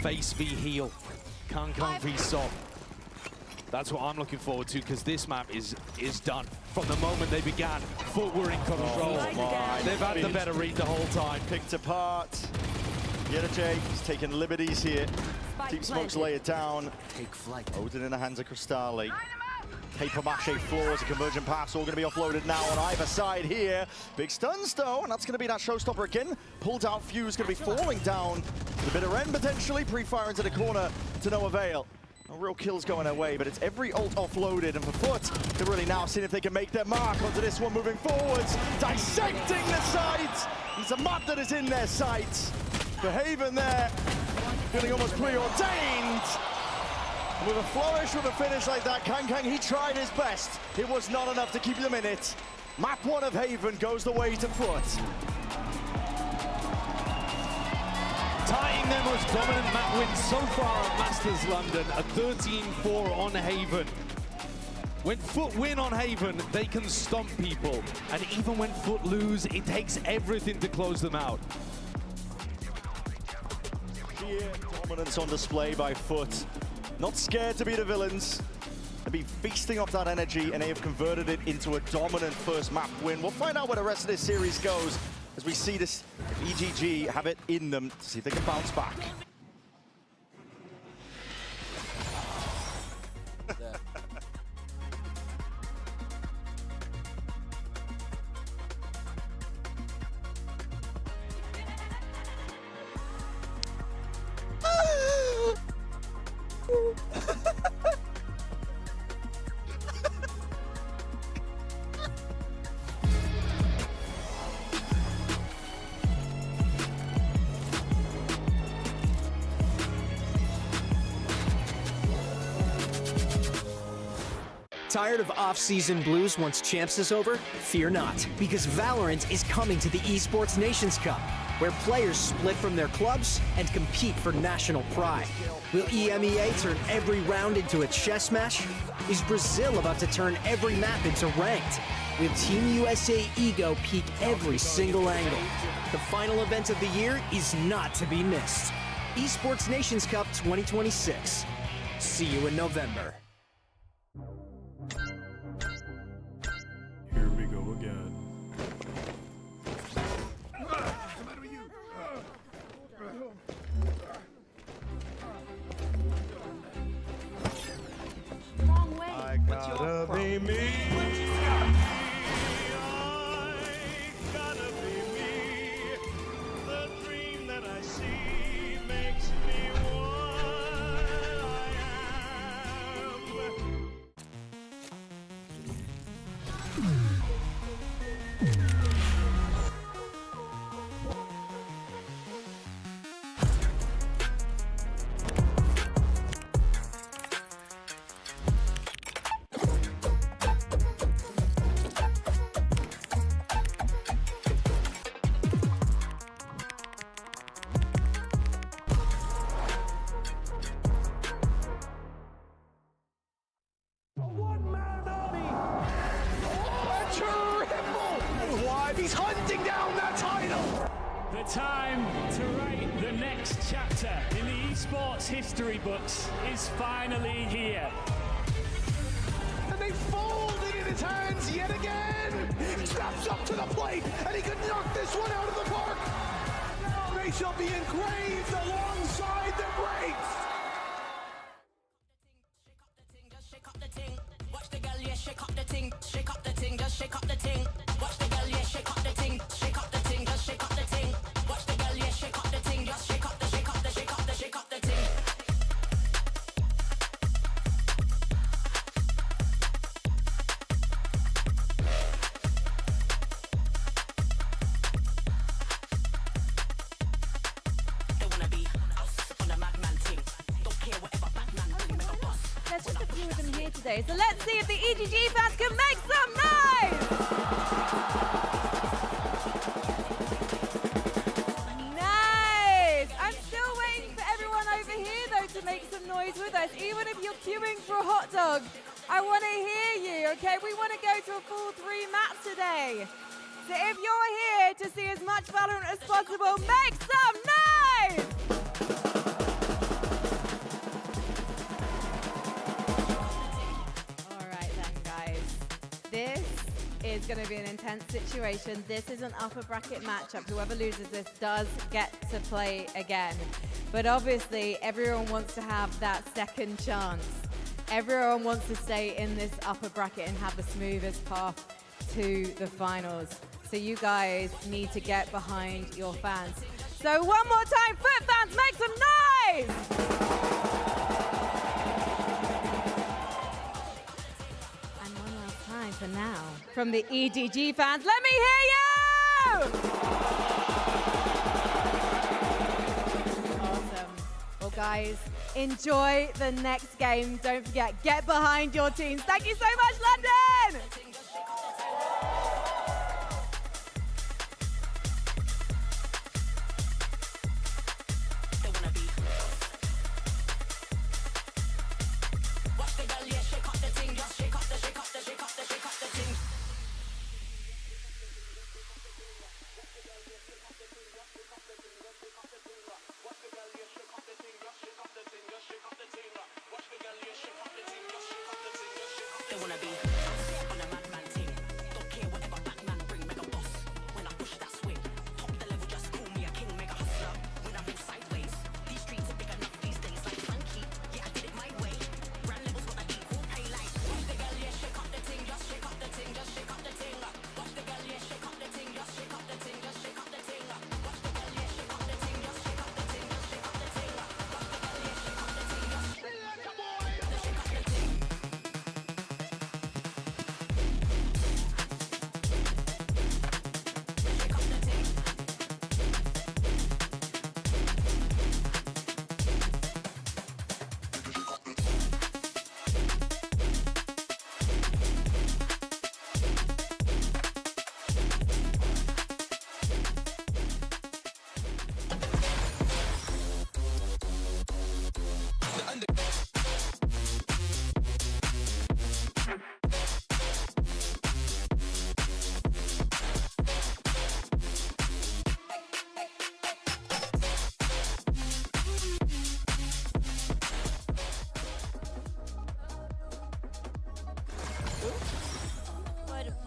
S21: Face v heel. Kang v Sop. That's what I'm looking forward to, because this map is done. From the moment they began, Foot were in control.
S20: Oh
S21: They've had the better read the whole time.
S20: Picked apart. Yeta J is taking liberties here. Deep Smokes lay it down.
S2: Take flight.
S20: Odin in the hands of Cristali. Paper mache floors, a convergent pass, all going to be offloaded now on either side here. Big stuns though, and that's going to be that showstopper again. Pulled out Fuse, going to be falling down to the bitter end potentially. Pre-fire into the corner to no avail. No real kills going their way, but it's every ult offloaded, and for Foot, they're really now seeing if they can make their mark onto this one moving forwards. Dissecting the sides. It's a map that is in their sights. For Haven there, feeling almost preordained. With a flourish, with a finish like that, Kang, he tried his best. It was not enough to keep them in it. Map 1 of Haven goes the way to Foot.
S21: Tying their most dominant map win so far at Masters London, a 13-4 on Haven. When Foot win on Haven, they can stomp people. And even when Foot lose, it takes everything to close them out.
S20: Sheer dominance on display by Foot. Not scared to be the villains. They've been feasting off that energy, and they have converted it into a dominant first map win. We'll find out where the rest of this series goes as we see this EGG have it in them to see if they can bounce back.
S5: Tired of off-season blues once Champs is over? Fear not, because Valorant is coming to the Esports Nations Cup. where players split from their clubs and compete for national pride. Will EMEA turn every round into a chess match? Is Brazil about to turn every map into ranked? Will Team USA ego peak every single angle? The final event of the year is not to be missed. Esports Nations Cup 2026. See you in November.
S22: Here we go again.
S4: I gotta be me.
S10: He's hunting down that title!
S11: The time to write the next chapter in the esports history books is finally here.
S10: And they fold it in his hands yet again! He steps up to the plate, and he can knock this one out of the park! Now they shall be engraved alongside the greats!
S4: Watch the girl, yeah, shake up the ting, shake up the ting, just shake up the ting. Watch the girl, yeah, shake up the ting, shake up the ting, just shake up the ting. Watch the girl, yeah, shake up the ting, just shake up the, shake up the, shake up the, shake up the ting. They wanna be us on the madman ting. Don't care whatever Batman bring, make a boss.
S3: There's just a few of them here today, so let's see if the EGG fans can make some noise! Nice! I'm still waiting for everyone over here, though, to make some noise with us. Even if you're queuing for a hot dog, I want to hear you, okay? We want to go to a full 3 maps today. So if you're here to see as much Valorant as possible, make some noise! This is going to be an intense situation. This is an upper bracket matchup. Whoever loses this does get to play again. But obviously, everyone wants to have that second chance. Everyone wants to stay in this upper bracket and have the smoothest path to the finals. So you guys need to get behind your fans. So one more time, Foot fans, make some noise! For now, from the EDG fans, let me hear you! Awesome. Well, guys, enjoy the next game. Don't forget, get behind your teams. Thank you so much, London!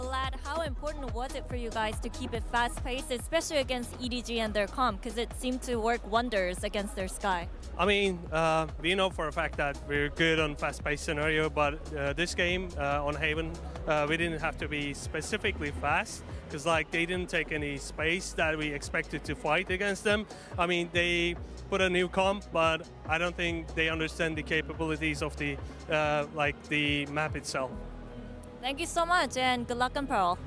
S14: Vlad, how important was it for you guys to keep it fast-paced, especially against EDG and their comp, because it seemed to work wonders against their Sky?
S22: I mean, we know for a fact that we're good on fast-paced scenario, but this game on Haven, we didn't have to be specifically fast, because like they didn't take any space that we expected to fight against them. I mean, they put a new comp, but I don't think they understand the capabilities of the like the map itself.
S14: Thank you so much, and good luck on Pearl.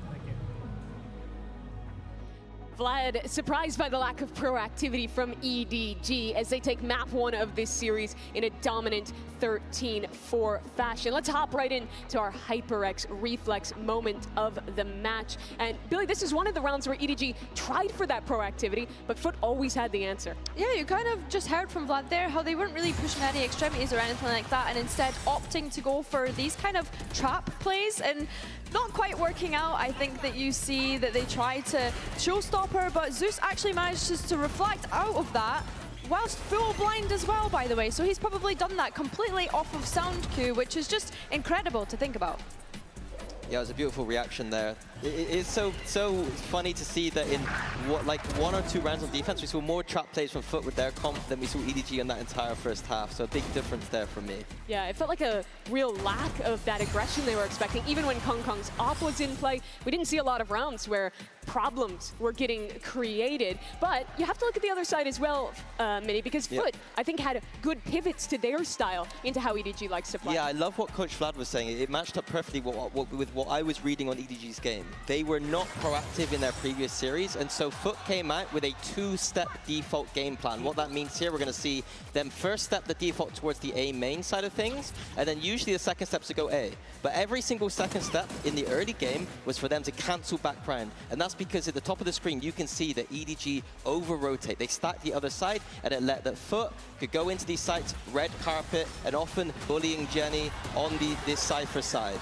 S6: Vlad, surprised by the lack of proactivity from EDG as they take map 1 of this series in a dominant 13-4 fashion. Let's hop right into our HyperX reflex moment of the match. And Billy, this is one of the rounds where EDG tried for that proactivity, but Foot always had the answer.
S8: Yeah, you kind of just heard from Vlad there how they weren't really pushing any extremities or anything like that, and instead opting to go for these kind of trap plays, and not quite working out. I think that you see that they tried to showstop her, but Zeus actually manages to reflect out of that, whilst full blind as well, by the way. So he's probably done that completely off of sound cue, which is just incredible to think about.
S7: Yeah, it was a beautiful reaction there. It's so funny to see that in like 1 or 2 rounds of defense, we saw more trap plays from Foot with their comp than we saw EDG in that entire first half. So a big difference there for me.
S6: Yeah, it felt like a real lack of that aggression they were expecting. Even when Kong Kong's op was in play, we didn't see a lot of rounds where problems were getting created. But you have to look at the other side as well, Minnie, because Foot, I think, had good pivots to their style into how EDG likes to play.
S7: Yeah, I love what Coach Vlad was saying. It matched up perfectly with what I was reading on EDG's game. They were not proactive in their previous series, and so Foot came out with a 2-step default game plan. What that means here, we're going to see them first step the default towards the A main side of things, and then usually the second step to go A. But every single second step in the early game was for them to cancel back round, and that's because at the top of the screen you can see that EDG over-rotate. They stack the other side, and it let that Foot could go into these sites, red carpet, and often bullying Jenny on this Cypher side.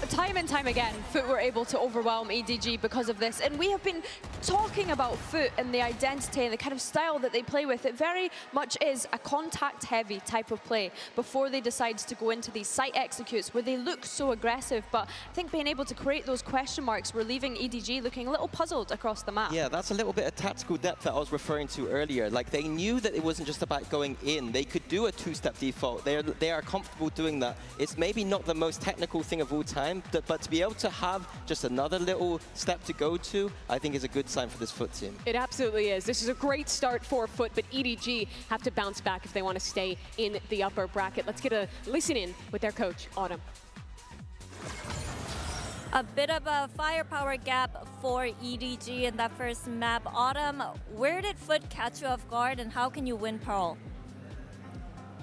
S8: Time and time again, Foot were able to overwhelm EDG because of this. And we have been talking about Foot and the identity and the kind of style that they play with. It very much is a contact-heavy type of play before they decide to go into these site executes where they look so aggressive. But I think being able to create those question marks were leaving EDG looking a little puzzled across the map.
S7: Yeah, that's a little bit of tactical depth that I was referring to earlier. Like, they knew that it wasn't just about going in. They could do a 2-step default. They are comfortable doing that. It's maybe not the most technical thing of all time, but to be able to have just another little step to go to, I think is a good sign for this Foot team.
S6: It absolutely is. This is a great start for Foot, but EDG have to bounce back if they want to stay in the upper bracket. Let's get a listen in with their coach, Autumn.
S14: A bit of a firepower gap for EDG in that first map. Autumn, where did Foot catch you off guard, and how can you win Pearl?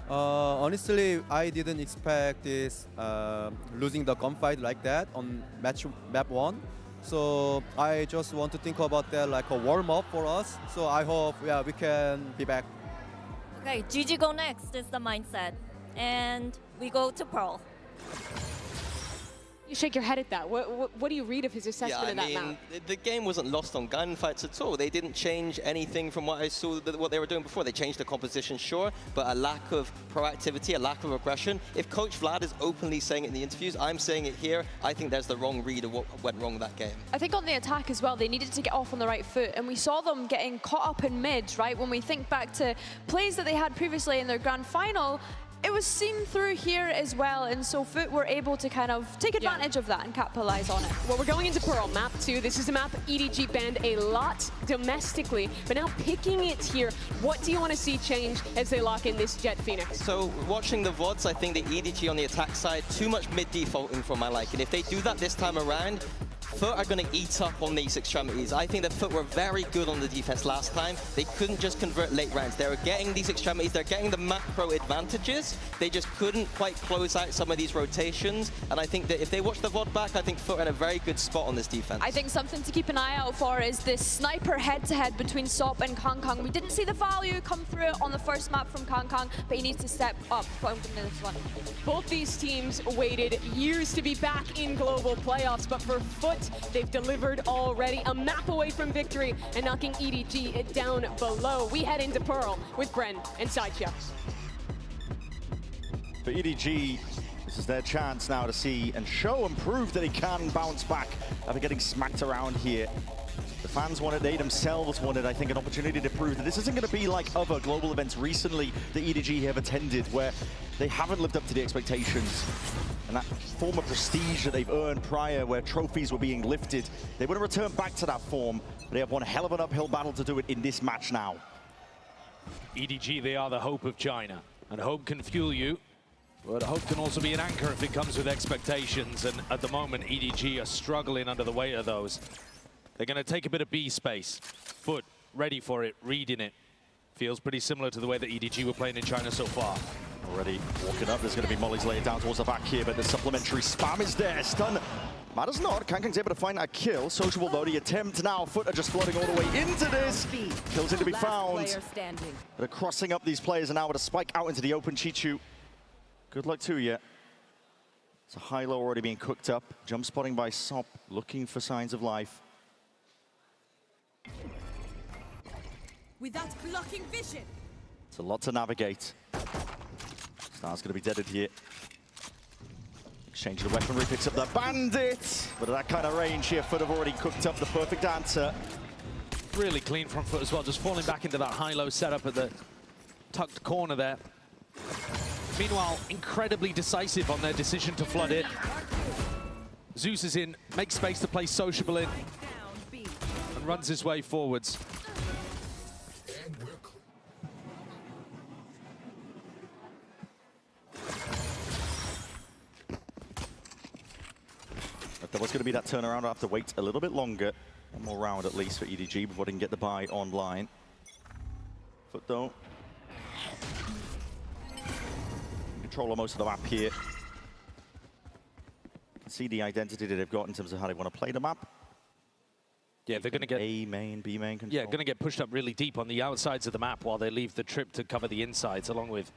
S15: Honestly, I didn't expect this losing the gunfight like that on map 1. So I just want to think about that like a warm-up for us. So I hope we can be back.
S14: Okay, GG go next is the mindset. And we go to Pearl.
S6: You shake your head at that. What do you read of his assessment of that map?
S7: The game wasn't lost on gunfights at all. They didn't change anything from what I saw, what they were doing before. They changed the composition, sure, but a lack of proactivity, a lack of aggression. If Coach Vlad is openly saying it in the interviews, I'm saying it here, I think there's the wrong read of what went wrong that game.
S8: I think on the attack as well, they needed to get off on the right foot, and we saw them getting caught up in mid, right? When we think back to plays that they had previously in their grand final, it was seen through here as well, and so Foot were able to kind of take advantage of that and capitalize on it.
S6: Well, we're going into Pearl, map 2. This is a map EDG banned a lot domestically, but now picking it here, what do you want to see change as they lock in this Jet Phoenix?
S7: So, watching the VODs, I think the EDG on the attack side, too much mid-defaulting for my liking. If they do that this time around, Foot are going to eat up on these extremities. I think that Foot were very good on the defense last time. They couldn't just convert late rounds. They were getting these extremities. They're getting the macro advantages. They just couldn't quite close out some of these rotations. And I think that if they watch the VOD back, I think Foot are in a very good spot on this defense.
S8: I think something to keep an eye out for is this sniper head-to-head between Sop and Kong Kong. We didn't see the value come through on the first map from Kong Kong, but he needs to step up from this one.
S6: Both these teams waited years to be back in global playoffs, but for Foot, they've delivered already. A map away from victory and knocking EDG down below. We head into Pearl with Bren and Sideshow.
S20: For EDG, this This is their chance now to see and show and prove that they can bounce back after getting smacked around here. The fans wanted, they themselves wanted, I think, an opportunity to prove that this isn't going to be like other global events recently that EDG have attended, where they haven't lived up to the expectations. And that form of prestige that they've earned prior, where trophies were being lifted, they want to return back to that form, but they have one hell of an uphill battle to do it in this match now.
S21: EDG, they are the hope of China, and hope can fuel you, but hope can also be an anchor if it comes with expectations, and at the moment, EDG are struggling under the weight of those. They're going to take a bit of B space. Foot, ready for it, reading it. Feels pretty similar to the way that EDG were playing in China so far.
S20: Already walking up, there's going to be mollies laid down towards the back here, but the supplementary spam is there. Stun matters not. Kangkang's able to find that kill. Sociable though, the attempt now. Foot are just flooding all the way into this. Kills in to be found. They're crossing up these players, and now with a spike out into the open. Chichu, good luck to you. It's a high-low already being cooked up. Jump spotting by Sop, looking for signs of life.
S4: Without blocking vision.
S20: It's a lot to navigate. Star's going to be deaded here. Exchange of the weaponry, picks up the bandit. But at that kind of range here, Foot have already cooked up the perfect answer.
S21: Really clean from Foot as well, just falling back into that high-low setup at the tucked corner there. Meanwhile, incredibly decisive on their decision to flood it. Zeus is in, makes space to play Sociable in, and runs his way forwards.
S20: But there was going to be that turnaround. I'll have to wait a little bit longer. One more round at least for EDG before they can get the buy online. Foot though. Control most of the map here. You can see the identity that they've got in terms of how they want to play the map.
S21: Yeah, they're going to get
S20: A main, B main control.
S21: Yeah, going to get pushed up really deep on the outsides of the map while they leave the trip to cover the insides, along with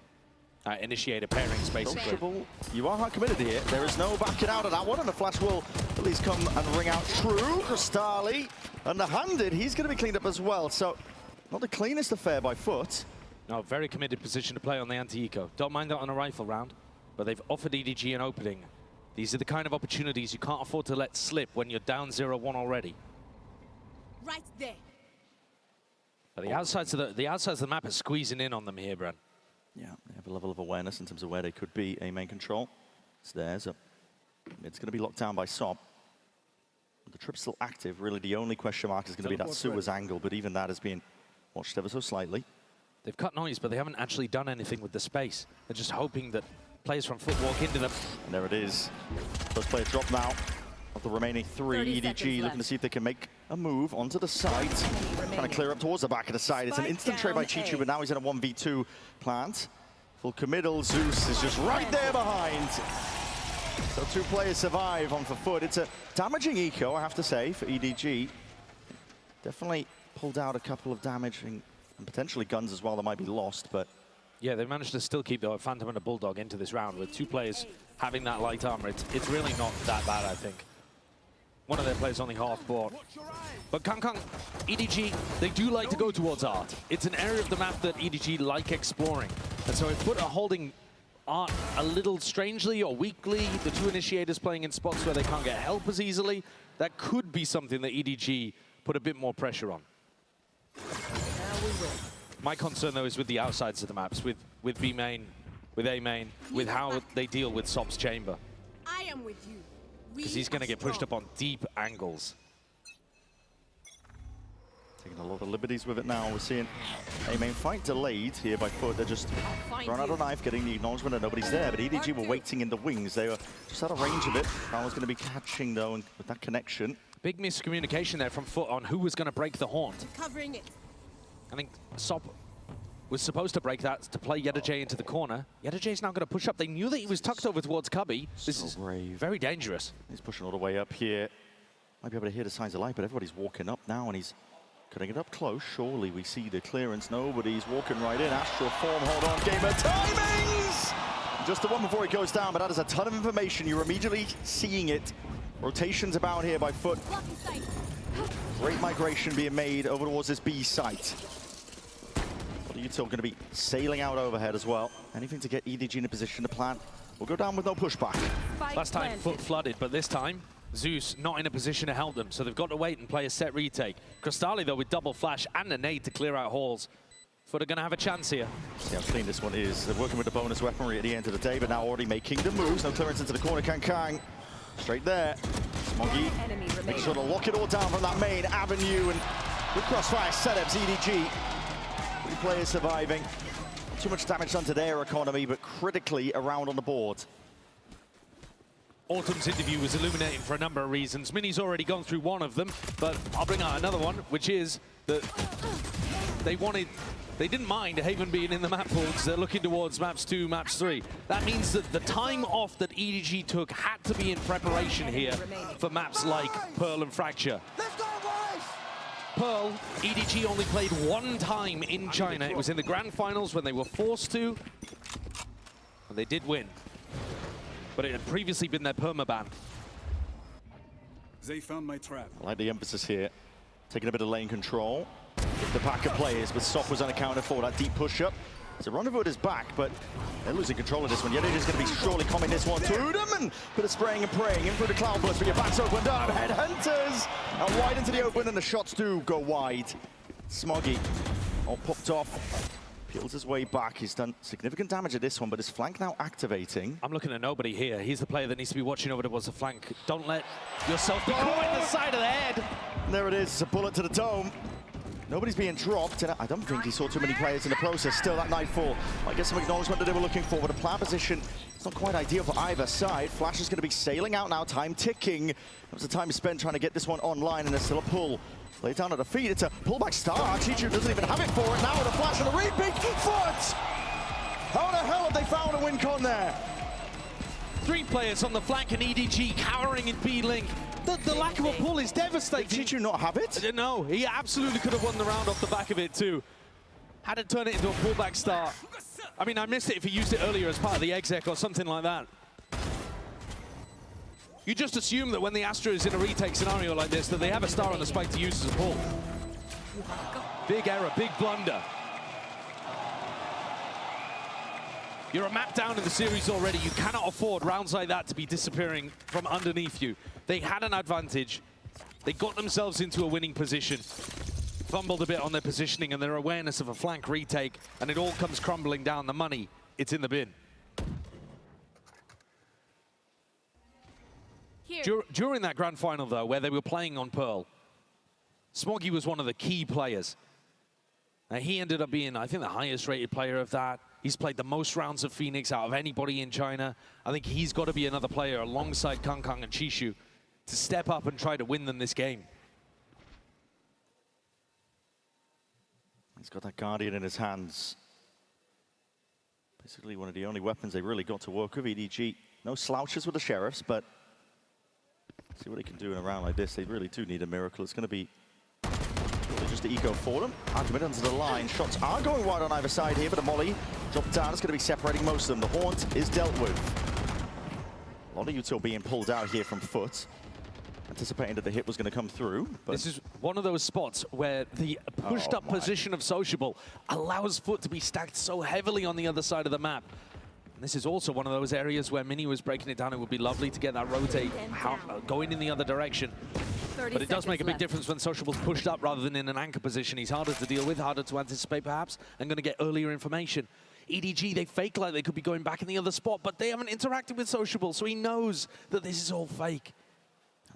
S21: initiator pairings, basically.
S20: You are hard committed here. There is no backing out of that one, and the flash will at least come and ring out true. Crystali underhanded. He's going to be cleaned up as well. So not the cleanest affair by Foot.
S21: No, very committed position to play on the anti-eco. Don't mind that on a rifle round, but they've offered EDG an opening. These are the kind of opportunities you can't afford to let slip when you're down 0-1 already.
S4: Right there.
S21: But the outsides of the map are squeezing in on them here, Bren.
S20: Yeah, they have a level of awareness in terms of where they could be. A main control. It's theirs. It's going to be locked down by Sop. The trip's still active. Really, the only question mark is going to be that Suez angle, but even that is being watched ever so slightly.
S21: They've cut noise, but they haven't actually done anything with the space. They're just hoping that players from Foot walk into them.
S20: And there it is. First player drop now of the remaining three. EDG looking to see if they can make a move onto the side. Trying to clear up towards the back of the side. It's an instant trade by Chichu, but now he's in a 1v2 plant. Full committal. Zeus is just right there behind. So two players survive on for Foot. It's a damaging eco, I have to say, for EDG. Definitely pulled out a couple of damage and potentially guns as well that might be lost, but
S21: yeah, they managed to still keep the Phantom and a Bulldog into this round with two players having that light armor. It's really not that bad, I think. One of their players only half bought. But Kangkang, EDG, they do like to go towards art. It's an area of the map that EDG like exploring. And so if Foot are holding art a little strangely or weakly, the two initiators playing in spots where they can't get help as easily, that could be something that EDG put a bit more pressure on. My concern, though, is with the outsides of the maps, with B main, with A main, with how they deal with Sop's chamber.
S4: I am with you.
S21: Because he's going to get pushed up on deep angles.
S20: Taking a lot of liberties with it now. We're seeing A main fight delayed here by Foot. They're just run out of knife, getting the acknowledgement that nobody's there. But EDG were waiting in the wings. They were just out of range of it. Fowler's going to be catching, though, and with that connection.
S21: Big miscommunication there from Foot on who was going to break the haunt.
S4: Covering it.
S21: I think Sop was supposed to break that to play Yedajay into the corner. Yedajay's now going to push up. They knew that he was tucked over towards Cubby. This is very dangerous.
S20: He's pushing all the way up here. Might be able to hear the signs of life, but everybody's walking up now, and he's cutting it up close. Surely we see the clearance. Nobody's walking right in. Astral form, hold on, gamer timings! Just the one before he goes down, but that is a ton of information. You're immediately seeing it. Rotations about here by Foot. Great migration being made over towards this B site. Util going to be sailing out overhead as well. Anything to get EDG in a position to plant will go down with no pushback.
S21: Last time Foot flooded, but this time Zeus not in a position to help them, so they've got to wait and play a set retake. Crystali, though, with double flash and a nade to clear out halls. Foot are going to have a chance here.
S20: See how clean this one is. They're working with the bonus weaponry at the end of the day, but now already making the moves. No clearance into the corner. Kang straight there. Smoggy makes sure to lock it all down from that main avenue, and good crossfire setups. EDG, 3 players surviving. Too much damage done to their economy, but critically around on the board.
S21: Autumn's interview was illuminating for a number of reasons. Mini's already gone through one of them, but I'll bring out another one, which is that they didn't mind Haven being in the map pool because they're looking towards maps 2, maps 3. That means that the time off that EDG took had to be in preparation here for maps like Pearl and Fracture. Pearl, EDG only played 1 time in China. It was in the grand finals when they were forced to, and they did win. But it had previously been their permaban.
S13: They found my trap.
S20: I like the emphasis here. Taking a bit of lane control. The pack of players, but Soft was unaccounted for. That deep push-up. So Rendezvous is back, but they're losing control of this one. Yede's going to be surely coming this one to them, and bit of spraying and praying in through the cloud burst, but your back's opened up. Headhunters and wide into the open, and the shots do go wide. Smoggy all popped off. Peels his way back. He's done significant damage at this one, but his flank now activating.
S21: I'm looking at nobody here. He's the player that needs to be watching over towards the flank. Don't let yourself be caught in the side of the head.
S20: And there it is. It's a bullet to the dome. Nobody's being dropped, and I don't think he saw too many players in the process. Still that nightfall. I guess some acknowledgement that they were looking for, but a plan position, it's not quite ideal for either side. Flash is going to be sailing out now, time ticking. It was the time spent trying to get this one online, and there's still a pull. Lay down at the feet, it's a pullback star. Chichu doesn't even have it for it now with a flash and a repeat. Foot! How the hell have they found a win con there?
S21: 3 players on the flank and EDG cowering in B-Link. The lack of a pull is devastating.
S20: Did Chichu not have it?
S21: No, he absolutely could have won the round off the back of it too. Had to turn it into a pullback star. I mean, I missed it if he used it earlier as part of the exec or something like that. You just assume that when the Astra is in a retake scenario like this, that they have a star on the spike to use as a pull. Big error, big blunder. You're a map down in the series already. You cannot afford rounds like that to be disappearing from underneath you. They had an advantage. They got themselves into a winning position. Fumbled a bit on their positioning and their awareness of a flank retake, and it all comes crumbling down. The money, it's in the bin. During that grand final, though, where they were playing on Pearl, Smoggy was one of the key players. Now, he ended up being, I think, the highest rated player of that. He's played the most rounds of Phoenix out of anybody in China. I think he's got to be another player alongside Kang and Chishu to step up and try to win them this game.
S20: He's got that Guardian in his hands. Basically one of the only weapons they really got to work with. EDG, no slouches with the Sheriffs, but see what they can do in a round like this. They really do need a miracle. It's going to be just the eco for them. Argument onto the line. Shots are going wide on either side here, but a molly dropped down. It's going to be separating most of them. The Haunt is dealt with. A lot of util being pulled out here from Foot. Anticipating that the hit was going to come through. But
S21: this is one of those spots where the pushed-up position of Sociable allows Foot to be stacked so heavily on the other side of the map. And this is also one of those areas where Mini was breaking it down. It would be lovely to get that rotate going in the other direction. But it does make a big difference when Sociable's pushed up rather than in an anchor position. He's harder to deal with, harder to anticipate perhaps, and going to get earlier information. EDG, they fake like they could be going back in the other spot, but they haven't interacted with Sociable, so he knows that this is all fake.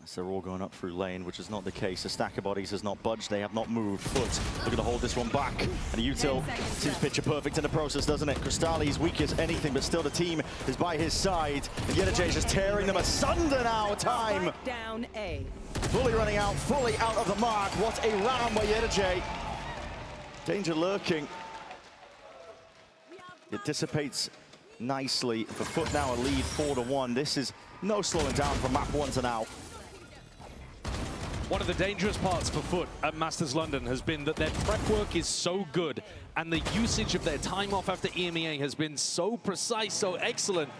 S20: As they're all going up through lane, which is not the case. The stack of bodies has not budged. They have not moved. Foot looking to hold this one back. And util seems picture perfect in the process, doesn't it? Crystali's weak as anything, but still the team is by his side. And Yedeje is just tearing them asunder now. Time
S24: down A.
S20: Fully running out, fully out of the mark. What a round by Yedeje. Danger lurking. It dissipates nicely. For Foot now a lead 4-1. This is no slowing down from map 1 to now.
S21: One of the dangerous parts for Foot at Masters London has been that their prep work is so good and the usage of their time off after EMEA has been so precise, so excellent,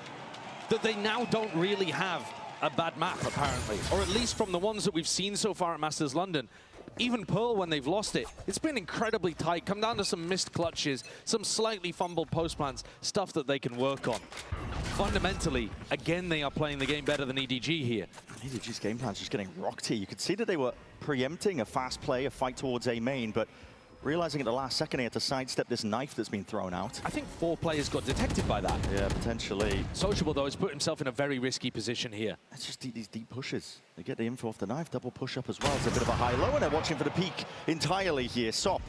S21: that they now don't really have a bad map, apparently. Or at least from the ones that we've seen so far at Masters London. even Pearl, when they've lost it, it's been incredibly tight. Come down to some missed clutches, some slightly fumbled post plans, stuff that they can work on. Fundamentally, again, they are playing the game better than EDG here.
S20: EDG's game plan's just getting rocked here. You could see that they were preempting a fast play, a fight towards A main, but realizing at the last second he had to sidestep this knife that's been thrown out.
S21: I think 4 players got detected by that.
S20: Yeah, potentially.
S21: Sociable, though, has put himself in a very risky position here.
S20: It's just these deep pushes. They get the info off the knife, double push up as well. It's a bit of a high-low, and they're watching for the peak entirely here. Sop,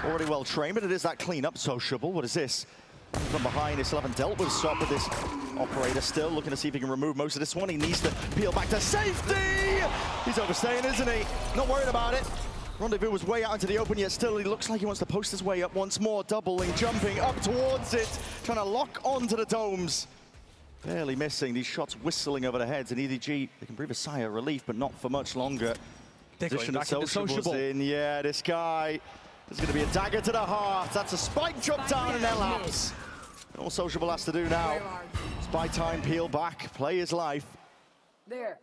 S20: already well trained, but it is that clean-up. Sociable, what is this? From behind, they still haven't dealt with Sop, but this operator still looking to see if he can remove most of this one. He needs to peel back to safety! He's overstaying, isn't he? Not worried about it. Rendezvous was way out into the open, yet still he looks like he wants to post his way up once more, doubling, jumping up towards it, trying to lock onto the domes. Barely missing, these shots whistling over their heads, and EDG, they can breathe a sigh of relief, but not for much longer.
S21: They're going back into Sociable.
S20: Yeah, this guy, there's going to be a dagger to the heart. That's a spike drop down in their laps. All Sociable has to do now is buy time, peel back, play his life.
S4: There.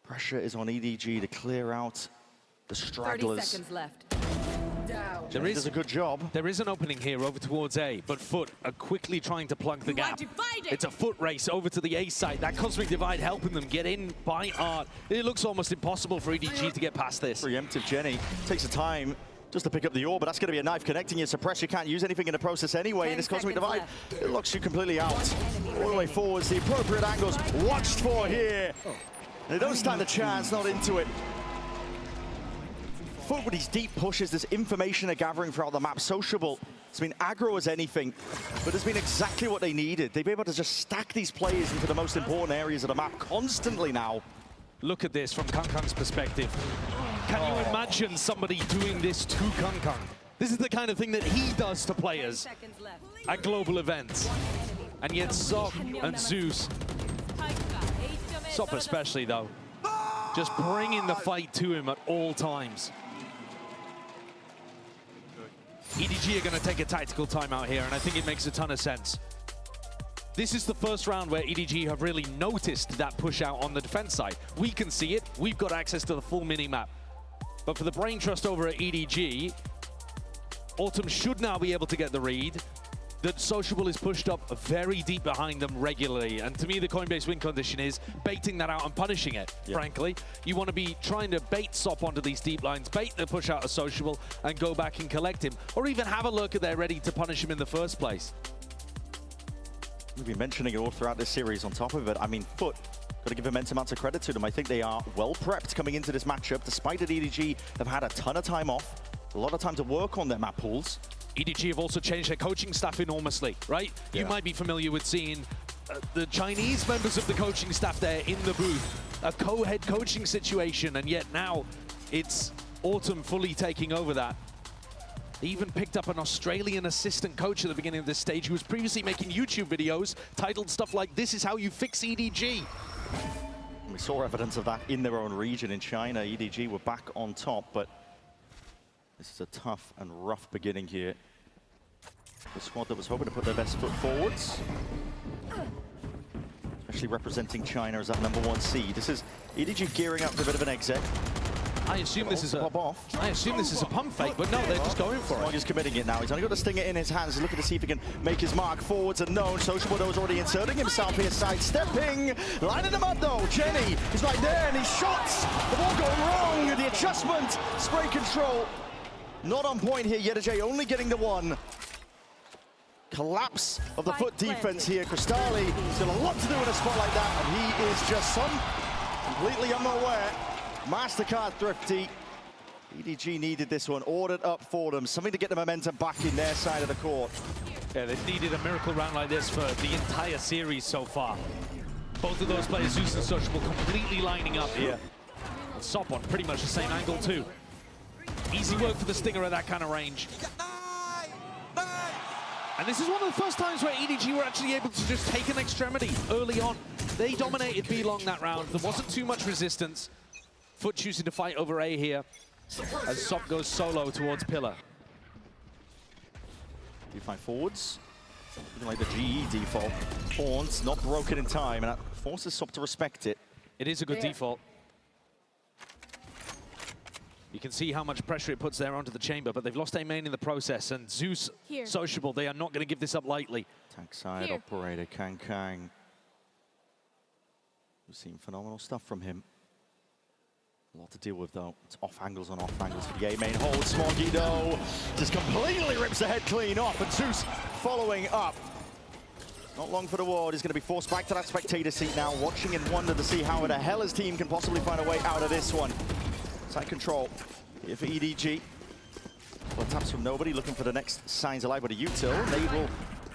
S20: Pressure is on EDG to clear out the stragglers.
S4: 30 seconds left. Down.
S20: Does a good job.
S21: There is an opening here over towards A, but Foot are quickly trying to plug the gap. It's a Foot race over to the A side. That Cosmic Divide helping them get in by art. It looks almost impossible for EDG to get past this.
S20: Preemptive Jenny takes the time just to pick up the ore, but that's going to be a knife connecting you. Suppress, you can't use anything in the process anyway. And this Cosmic Divide, it locks you completely out. All the way forwards, the appropriate angles watched for here. They don't stand a chance, not into it. Foot with these deep pushes, there's information they're gathering throughout the map. Sociable, it's been aggro as anything, but it's been exactly what they needed. They've been able to just stack these players into the most important areas of the map constantly now.
S21: Look at this from Kangkang's perspective. Can you imagine somebody doing this to Kangkang? This is the kind of thing that he does to players at global events. And yet Sop and Zeus, Sop especially though, just bringing the fight to him at all times. EDG are going to take a tactical timeout here, and I think it makes a ton of sense. This is the first round where EDG have really noticed that push out on the defense side. We can see it. We've got access to the full mini-map. But for the brain trust over at EDG, Autumn should now be able to get the read that Sociable is pushed up very deep behind them regularly. And to me, the Coinbase win condition is baiting that out and punishing it, frankly. You want to be trying to bait Sop onto these deep lines, bait the push out of Sociable, and go back and collect him. Or even have a look at they're ready to punish him in the first place.
S20: We've been mentioning it all throughout this series on top of it. I mean, Foot, got to give immense amounts of credit to them. I think they are well prepped coming into this matchup, despite that EDG have had a ton of time off, a lot of time to work on their map pools.
S21: EDG have also changed their coaching staff enormously, right? You might be familiar with seeing the Chinese members of the coaching staff there in the booth, a co-head coaching situation, and yet now it's Autumn fully taking over that. They even picked up an Australian assistant coach at the beginning of this stage who was previously making YouTube videos titled stuff like, "This is how you fix EDG."
S20: We saw evidence of that in their own region in China. EDG were back on top, but this is a tough and rough beginning here. The squad that was hoping to put their best foot forwards, especially representing China as that #1 seed. This is EDG gearing up for a bit of an exit.
S21: I assume this is a pump fake, but no, they're just going for it.
S20: He's committing it now. He's only got the stinger in his hands. He's looking to see if he can make his mark forwards and known. Sociable is already inserting himself here, sidestepping, lining them up though. Jenny is right there, and his shots have all gone wrong. The adjustment, spray control, not on point here. Yedajay only getting the one. Collapse of the Foot defense here. Cristali has got a lot to do in a spot like that, and he is just completely unaware. Mastercard thrifty. EDG needed this one, ordered up for them, something to get the momentum back in their side of the court.
S21: Yeah, they've needed a miracle round like this for the entire series so far. Both of those players, Zeus and Sociable, completely lining up here. And Sop on pretty much the same angle too. Easy work for the Stinger at that kind of range. And this is one of the first times where EDG were actually able to just take an extremity early on. They dominated B long that round. There wasn't too much resistance. Foot choosing to fight over A here as Sop goes solo towards Pillar.
S20: D5 forwards, looking like the GE default. Horns not broken in time, and that forces Sop to respect it.
S21: It is a good default. You can see how much pressure it puts there onto the chamber, but they've lost a main in the process, and Zeus, Sociable, they are not going to give this up lightly.
S20: Tank side operator, Kang. We've seen phenomenal stuff from him. A lot to deal with, though. It's off angles on off angles for the A main hold. Smoggy, though, just completely rips the head clean off, and Zeus following up. Not long for the ward. He's going to be forced back to that spectator seat now, watching in wonder to see how the hell his team can possibly find a way out of this one. Side control here for EDG. Well, taps from nobody, looking for the next signs of life with a util. Nade will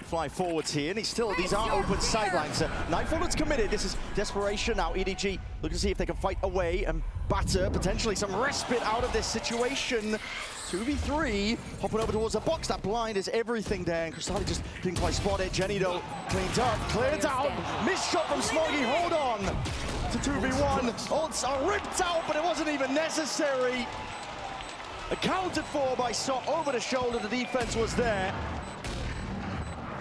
S20: fly forwards here, and these are open sidelines. Nightfall is committed. This is desperation now. EDG looking to see if they can fight away and batter potentially some respite out of this situation. 2v3, hopping over towards the box. That blind is everything there, and Crystali just didn't quite spot it. Jenny, though, cleaned up, cleared out. Missed shot from Smoggy, hold on to 2v1. Ults are ripped out, but it wasn't even necessary. Accounted for by Sop over the shoulder. The defense was there.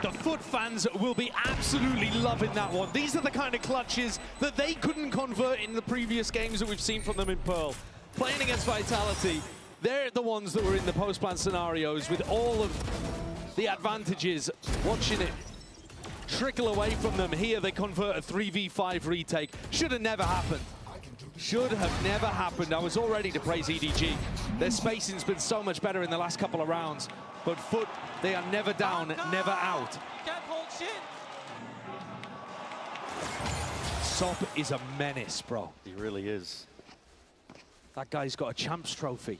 S21: The Foot fans will be absolutely loving that one. These are the kind of clutches that they couldn't convert in the previous games that we've seen from them in Pearl. Playing against Vitality, they're the ones that were in the post-plan scenarios with all of the advantages. Watching it trickle away from them. Here they convert a 3v5 retake. Should have never happened. Should have never happened. I was all ready to praise EDG. Their spacing's been so much better in the last couple of rounds. But Foot, they are never down, never out.
S1: Can't hold shit.
S21: Sop is a menace, bro.
S20: He really is.
S21: That guy's got a Champs trophy.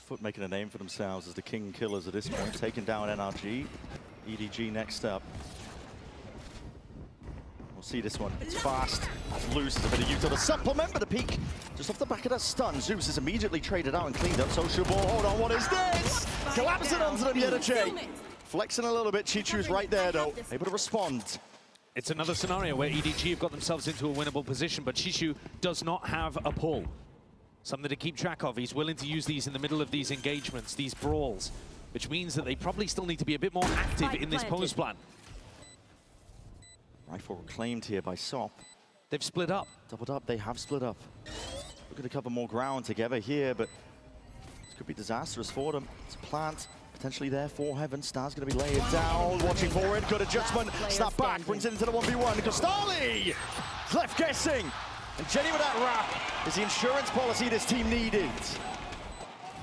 S20: Foot making a name for themselves as the king killers at this point, taking down NRG. EDG next up. We'll see this one. It's fast, it's loose, it's a bit of util to supplement, but the peak just off the back of that stun. Zeus is immediately traded out and cleaned up. Sociable, hold on, what is this? Collapsing onto them, Yedache. Flexing a little bit, Chichu's right there though, able to respond.
S21: It's another scenario where EDG have got themselves into a winnable position, but Chichu does not have a pull. Something to keep track of. He's willing to use these in the middle of these engagements, these brawls, which means that they probably still need to be a bit more active in this pose plan.
S20: Rifle reclaimed here by Sop.
S21: They've split up.
S20: Doubled up, they have split up. Looking to cover more ground together here, but this could be disastrous for them. It's a plant potentially there for Heaven. Star's going to be laid down, watching forward, good adjustment. Snap back, brings it into the 1v1. Crystali left guessing. And Jenny with that wrap is the insurance policy this team needed.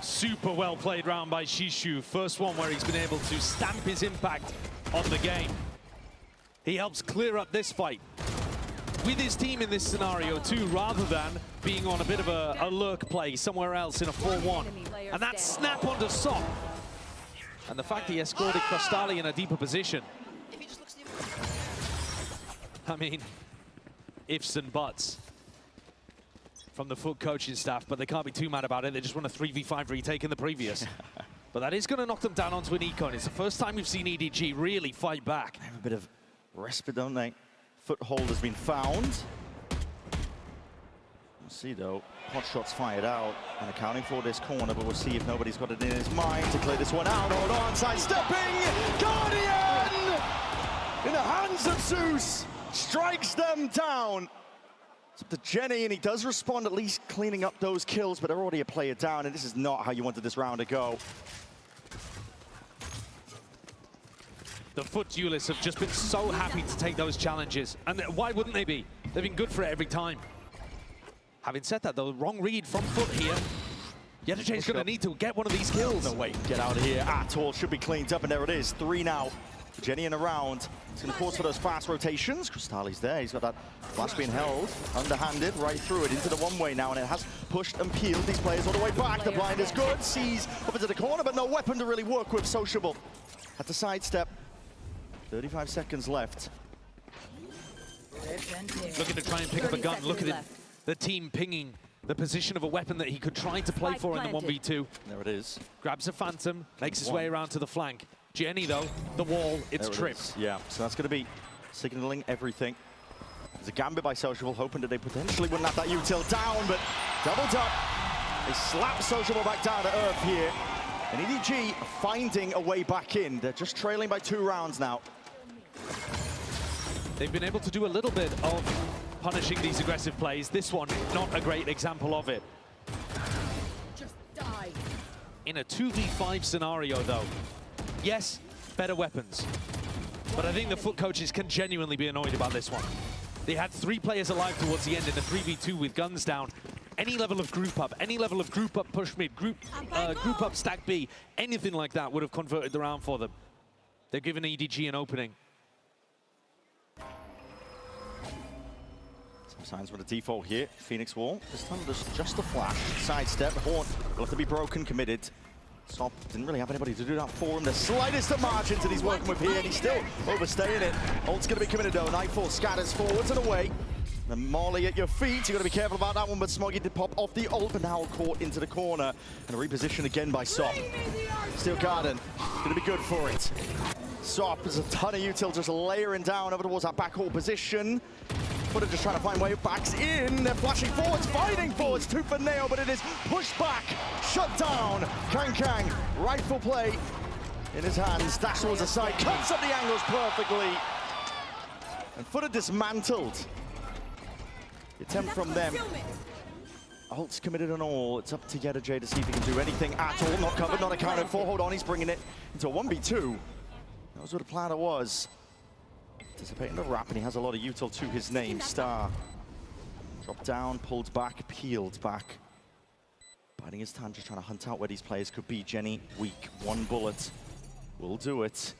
S21: Super well played round by Shishu. First one where he's been able to stamp his impact on the game. He helps clear up this fight with his team in this scenario too, rather than being on a bit of a lurk play somewhere else in a 4-1. And that snap onto Sop. And the fact he escorted Crystali in a deeper position. I mean, ifs and buts from the Foot coaching staff, but they can't be too mad about it. They just won a 3v5 retake in the previous. But that is going to knock them down onto an econ. It's the first time we've seen EDG really fight back.
S20: They have a bit of respite, don't they? Foothold has been found. We'll see though, hot shots fired out and accounting for this corner, but we'll see if nobody's got it in his mind to clear this one out. Hold on, sidestepping, Guardian! In the hands of Zeus, strikes them down. It's up to Jenny, and he does respond, at least cleaning up those kills, but they're already a player down, and this is not how you wanted this round to go.
S21: The Foot duelists have just been so happy to take those challenges. And why wouldn't they be? They've been good for it every time. Having said that, though, wrong read from Foot here. Yedache's going to need to get one of these kills.
S20: No way, get out of here at all. Should be cleaned up, and there it is. 3 now. Jenny in a round. It's going to pause for those fast rotations. Crystali's there. He's got that flash being held, underhanded, right through it into the one-way now, and it has pushed and peeled these players all the way back. The blind is good. Sees up into the corner, but no weapon to really work with. Sociable at the sidestep. 35 seconds left.
S21: Looking to try and pick up a gun. Look at it. The team pinging the position of a weapon that he could try to play for in the 1v2.
S20: There it is.
S21: Grabs a Phantom, makes his way around to the flank. Jenny, though, the wall, it's tripped.
S20: Yeah, so that's going to be signaling everything. There's a gambit by Sociable, hoping that they potentially wouldn't have that util down, but doubled up. They slap Sociable back down to earth here. And EDG finding a way back in. They're just trailing by 2 rounds now.
S21: They've been able to do a little bit of punishing these aggressive plays. This one, not a great example of it. In a 2v5 scenario, though, yes, better weapons. But I think the FUT coaches can genuinely be annoyed about this one. They had 3 players alive towards the end in a 3v2 with guns down. Any level of group up, any level of group up push mid, group up stack B, anything like that would have converted the round for them. They're giving EDG an opening.
S20: Some signs with a default here. Phoenix Wall. This time there's just a flash. Sidestep. Horn will have to be broken, committed. Sop didn't really have anybody to do that for him. The slightest of margins that he's working with here, and he's still overstaying it. Ult's going to be committed though. Nightfall scatters forwards and away. The Molly at your feet. You've got to be careful about that one, but Smoggy did pop off the ult, but now caught into the corner. And a reposition again by Sop. Steel Garden. Going to be good for it. Sop has a ton of util just layering down over towards that backhaul position. Footer just trying to find way backs in. They're flashing forwards, fighting forwards, tooth for nail, but it is pushed back, shut down. Kang, rightful play in his hands. Dash towards the side, cuts up the angles perfectly. And Footer dismantled. The attempt from them. Ult's committed and all. It's up to YettaJ to see if he can do anything at all. Not covered, not accounted for. Hold on, he's bringing it into a 1v2. That was what the plan was. Anticipating the wrap, and he has a lot of util to his name. Star. Dropped down, pulled back, peeled back. Biding his time, just trying to hunt out where these players could be. Jenny, weak. 1 bullet will do it.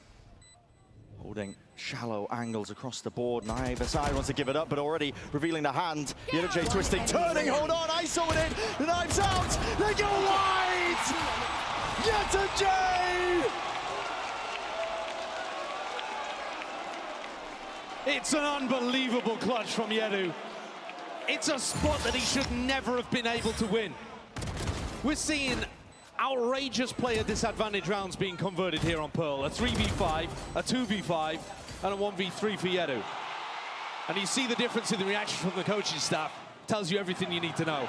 S20: Holding shallow angles across the board. Neither side wants to give it up, but already revealing the hand. YettaJ twisting, turning, hold on, ISO with it. The knife's out, they go wide! YettaJ!
S21: It's an unbelievable clutch from Yedu. It's a spot that he should never have been able to win. We're seeing outrageous player disadvantage rounds being converted here on Pearl. A 3v5, a 2v5, and a 1v3 for Yedu. And you see the difference in the reaction from the coaching staff. Tells you everything you need to know.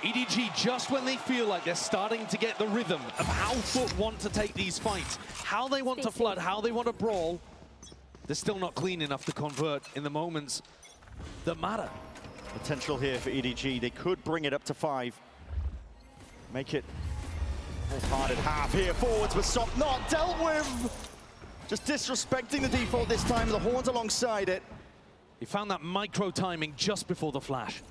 S21: EDG, just when they feel like they're starting to get the rhythm of how FUT want to take these fights, how they want to flood, how they want to brawl, they're still not clean enough to convert in the moments that matter.
S20: Potential here for EDG. They could bring it up to 5. Make it wholehearted half here. Forwards, but Sop not dealt with. Just disrespecting the default this time. The horns alongside it.
S21: He found that micro timing just before the flash.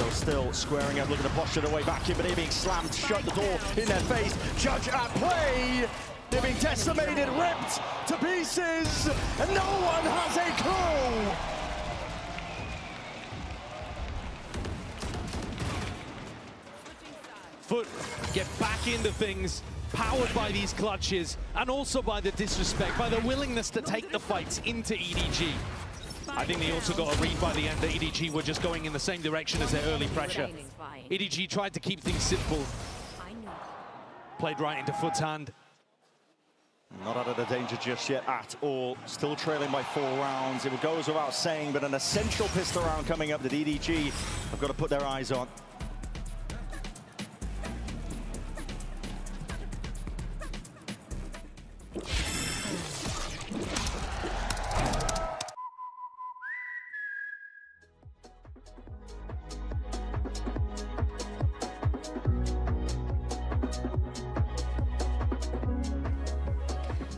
S20: Still squaring up, looking to posture their way back in, but they're being slammed shut, the door in their face. Judge at play. They're being decimated, ripped to pieces, and no one has a clue.
S21: FUT get back into things, powered by these clutches, and also by the disrespect, by the willingness to take the fights into EDG. I think they also got a read by the end that EDG were just going in the same direction as their early pressure. EDG tried to keep things simple. Played right into FUT's hand.
S20: Not out of the danger just yet at all. Still trailing by 4 rounds. It goes without saying, but an essential pistol round coming up that EDG have got to put their eyes on.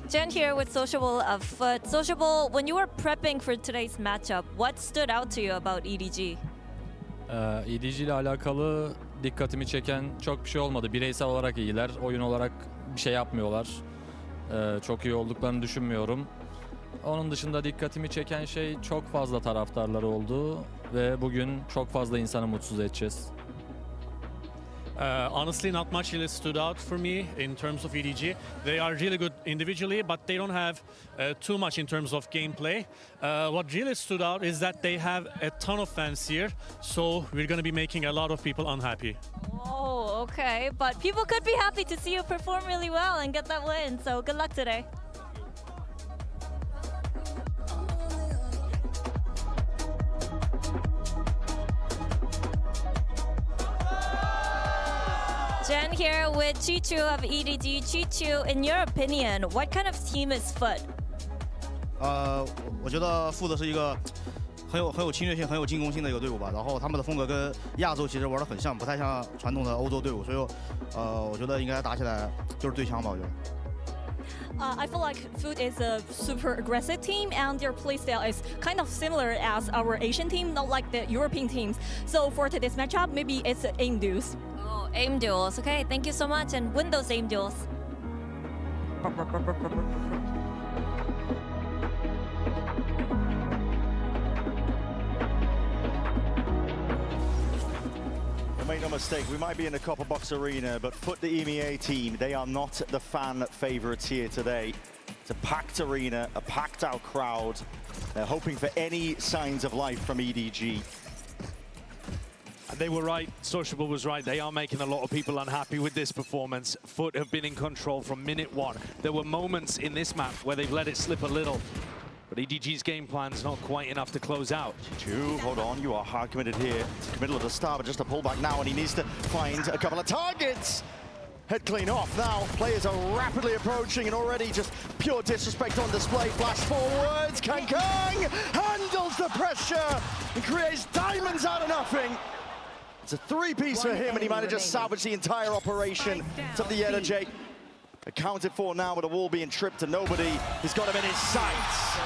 S14: Jen here with Sociable of FUT. Sociable, when you were prepping for today's matchup, what stood out to you about EDG?
S13: EDG ile alakalı dikkatimi çeken çok bir şey olmadı. Bireysel olarak iyiler, oyun olarak bir şey yapmıyorlar. Çok iyi olduklarını düşünmüyorum. Onun dışında dikkatimi çeken şey çok fazla taraftarları oldu ve bugün çok fazla insanı mutsuz edeceğiz.
S16: Honestly, not much really stood out for me in terms of EDG. They are really good individually, but they don't have too much in terms of gameplay. What really stood out is that they have a ton of fans here, so we're going to be making a lot of people unhappy.
S14: Oh, okay. But people could be happy to see you perform really well and get that win, so good luck today. Jen here with Chichu of EDG. Chichu, in your opinion, what kind of team is FUT?
S17: 我觉得FUT是一个
S12: 很有侵略性、很有进攻性的一个队伍吧。然后他们的风格跟亚洲其实玩得很像，不太像传统的欧洲队伍，所以我觉得应该打起来就是最强吧，我觉得。
S14: I feel like Foot is a super aggressive team, and their playstyle is kind of similar as our Asian team, not like the European teams. So for today's matchup, maybe it's aim duels.
S17: Oh, aim duels. Okay, thank you so much, and win those aim duels.
S20: Make no mistake, we might be in a copper box arena, but Foot, the EMEA team, they are not the fan favorites here today. It's a packed arena, a packed out crowd. They're hoping for any signs of life from EDG.
S16: And they were right, Sociable was right. They are making a lot of people unhappy with this performance. Foot have been in control from minute one. There were moments in this map where they've let it slip a little. But EDG's game plan's not quite enough to close out.
S20: Chichu, hold on, you are hard committed here. It's the middle of the start, but just a pullback now, and he needs to find a couple of targets. Head clean off now. Players are rapidly approaching, and already just pure disrespect on display. Flash forwards, Kang handles the pressure and creates diamonds out of nothing. It's a three-piece for him, and he might have just salvaged the entire operation. It's up the J. Accounted for now with a wall being tripped to nobody. He's got him in his sights.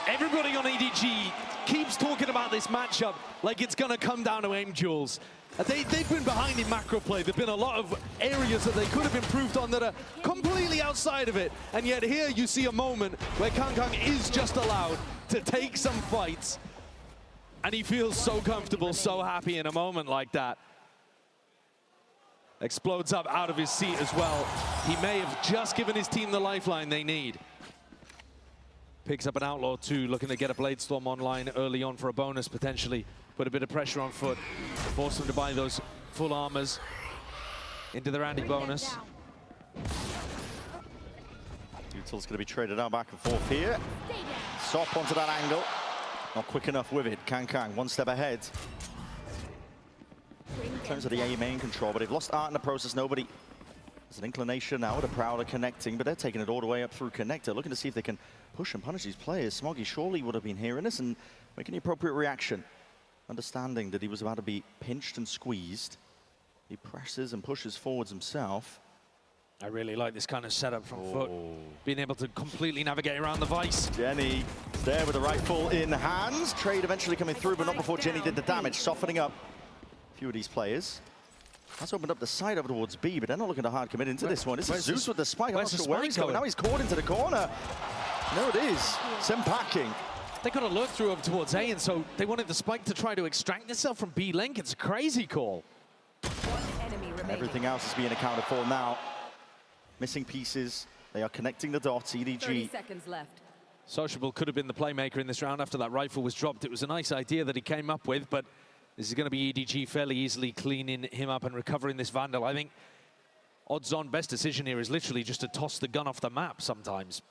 S16: Everybody on EDG keeps talking about this matchup like it's going to come down to aim duels. They've been behind in macro play. There've been a lot of areas that they could have improved on that are completely outside of it. And yet here you see a moment where Kang is just allowed to take some fights. And he feels so comfortable, so happy in a moment like that. Explodes up out of his seat as well. He may have just given his team the lifeline they need. Picks up an Outlaw too, looking to get a Bladestorm online early on for a bonus potentially. Put a bit of pressure on Foot, force them to buy those full armors into their Andy bonus.
S20: Util's going to be traded out back and forth here. Sop onto that angle. Not quick enough with it. Kang one step ahead. In terms of the A main control, but they've lost art in the process. Nobody has an inclination now. The Prowler connecting, but they're taking it all the way up through Connector, looking to see if they can push and punish these players. Smoggy surely would have been hearing this and making the appropriate reaction, understanding that he was about to be pinched and squeezed. He presses and pushes forwards himself.
S16: I really like this kind of setup from Foot, being able to completely navigate around the vice.
S20: Jenny is there with the rifle in hands. Trade eventually coming through, but not before Jenny did the damage, softening up a few of these players. That's opened up the side over towards B, but they're not looking to hard commit into this one. This is Zeus with the spike. I'm not sure where he's going. Now he's caught into the corner. No, it is. Sim packing.
S16: They got a lurk through over towards A, and so they wanted the spike to try to extract itself from B link. It's a crazy call.
S20: Everything else is being accounted for now. Missing pieces. They are connecting the dots. EDG.
S24: 30 seconds left.
S16: Sociable could have been the playmaker in this round after that rifle was dropped. It was a nice idea that he came up with, but this is going to be EDG fairly easily cleaning him up and recovering this Vandal. I think odds-on best decision here is literally just to toss the gun off the map sometimes.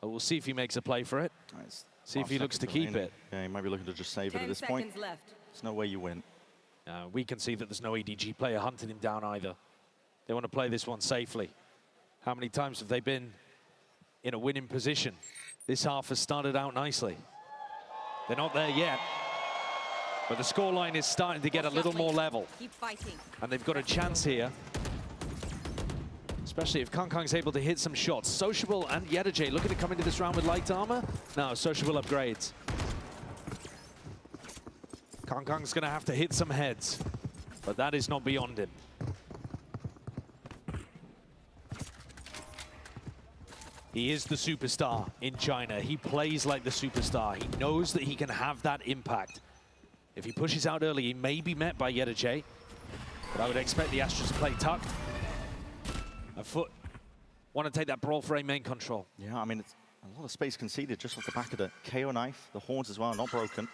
S16: But we'll see if he makes a play for it.
S20: Nice.
S16: See if he looks to keep it.
S20: Yeah, he might be looking to just save it at this point.
S24: Left.
S20: There's no way you win.
S16: We can see that there's no EDG player hunting him down either. They want to play this one safely. How many times have they been in a winning position? This half has started out nicely. They're not there yet. But the scoreline is starting to get a little more level.
S24: Keep fighting.
S16: And they've got a chance here. Especially if Kang's able to hit some shots. Sociable and Yedajay looking to come into this round with light armor. No, Sociable upgrades. Kang's going to have to hit some heads. But that is not beyond him. He is the superstar in China. He plays like the superstar. He knows that he can have that impact. If he pushes out early, he may be met by Yedajay. But I would expect the Astros to play tucked. A Foot want to take that brawl for a main control.
S20: Yeah, I mean, it's a lot of space conceded just off the back of the KO knife. The horns as well, not broken.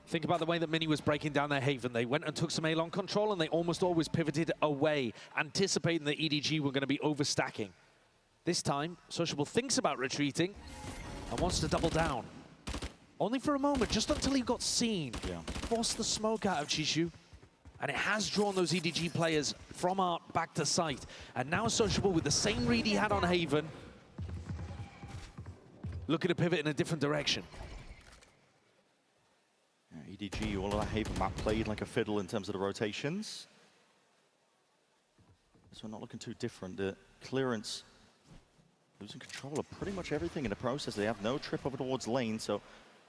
S16: Think about the way that Mini was breaking down their Haven. They went and took some A-long control, and they almost always pivoted away, anticipating that EDG were going to be overstacking. This time, Sociable thinks about retreating and wants to double down. Only for a moment, just until he got seen.
S20: Yeah.
S16: Forced the smoke out of Chishu. And it has drawn those EDG players from Art back to site. And now Sociable with the same read he had on Haven.
S21: looking to pivot in a different direction.
S20: EDG, all of that Haven map played like a fiddle in terms of the rotations. So not looking too different. The clearance, losing control of pretty much everything in the process. They have no trip over towards lane, so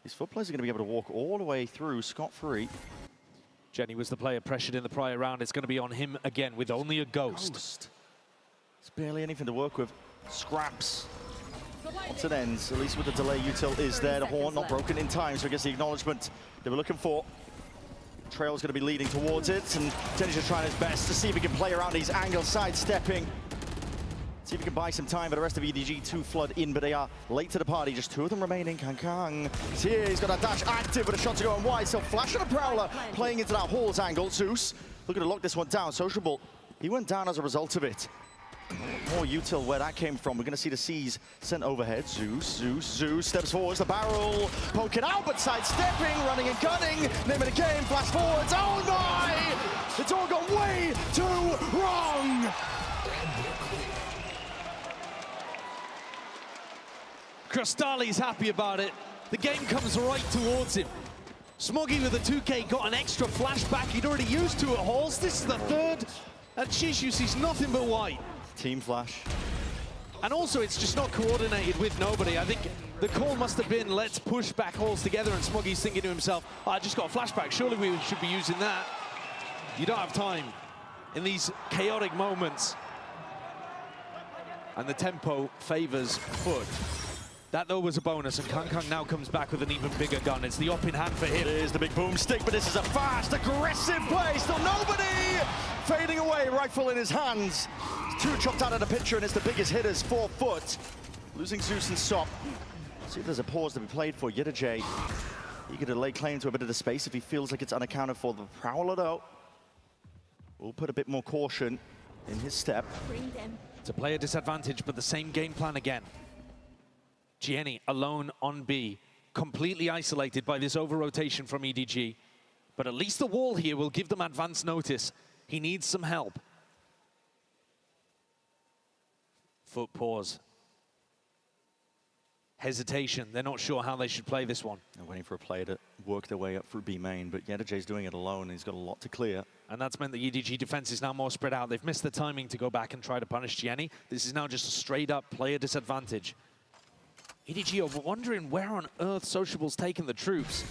S20: these Foot players are going to be able to walk all the way through scot-free.
S21: Jenny was the player pressured in the prior round. It's going to be on him again with only a ghost.
S20: It's barely anything to work with. Scraps. Once it ends, at least with the delay, util is there. The horn not broken in time, so I guess the acknowledgement they were looking for. Trail's going to be leading towards it, and Jenny's just trying his best to see if he can play around these angles, sidestepping. See if he can buy some time for the rest of EDG to flood in, but they are late to the party. Just 2 of them remaining. Kang is here. He's got a dash active, but a shot to go on wide. So Flash and a Prowler playing into that Hall's angle. Zeus looking to lock this one down. Sociable, he went down as a result of it. More util where that came from. We're going to see the C's sent overhead. Zeus steps forwards. The barrel poking out, but sidestepping, running and gunning. Name of the game, flash forwards. Oh my! It's all gone way too wrong!
S21: Crostali's happy about it. The game comes right towards him. Smoggy with a 2K got an extra flashback. He'd already used 2 at Halls. This is the 3rd. And Shishu sees nothing but white.
S20: Team flash.
S21: And also, it's just not coordinated with nobody. I think the call must have been, let's push back Halls together, and Smoggy's thinking to himself, oh, I just got a flashback. Surely we should be using that. You don't have time in these chaotic moments. And the tempo favors Foot. That, though, was a bonus, and Kang now comes back with an even bigger gun. It's the up in hand for him.
S20: There's the big boomstick, but this is a fast, aggressive play. Still nobody fading away, rifle in his hands. 2 chopped out of the picture, and it's the biggest hitters for Foot. Losing Zeus and Sop. See if there's a pause to be played for Yidajay. Eager to lay claim to a bit of the space if he feels like it's unaccounted for. The Prowler, though, will put a bit more caution in his step.
S21: It's a player disadvantage, but the same game plan again. Jenny alone on B, completely isolated by this over-rotation from EDG. But at least the wall here will give them advance notice. He needs some help. Foot pause. Hesitation. They're not sure how they should play this one.
S20: They're waiting for a player to work their way up through B main, but Yedajay's doing it alone, and he's got a lot to clear.
S21: And that's meant the EDG defense is now more spread out. They've missed the timing to go back and try to punish Jenny. This is now just a straight-up player disadvantage. EDG are wondering where on earth Sociable's taking the troops.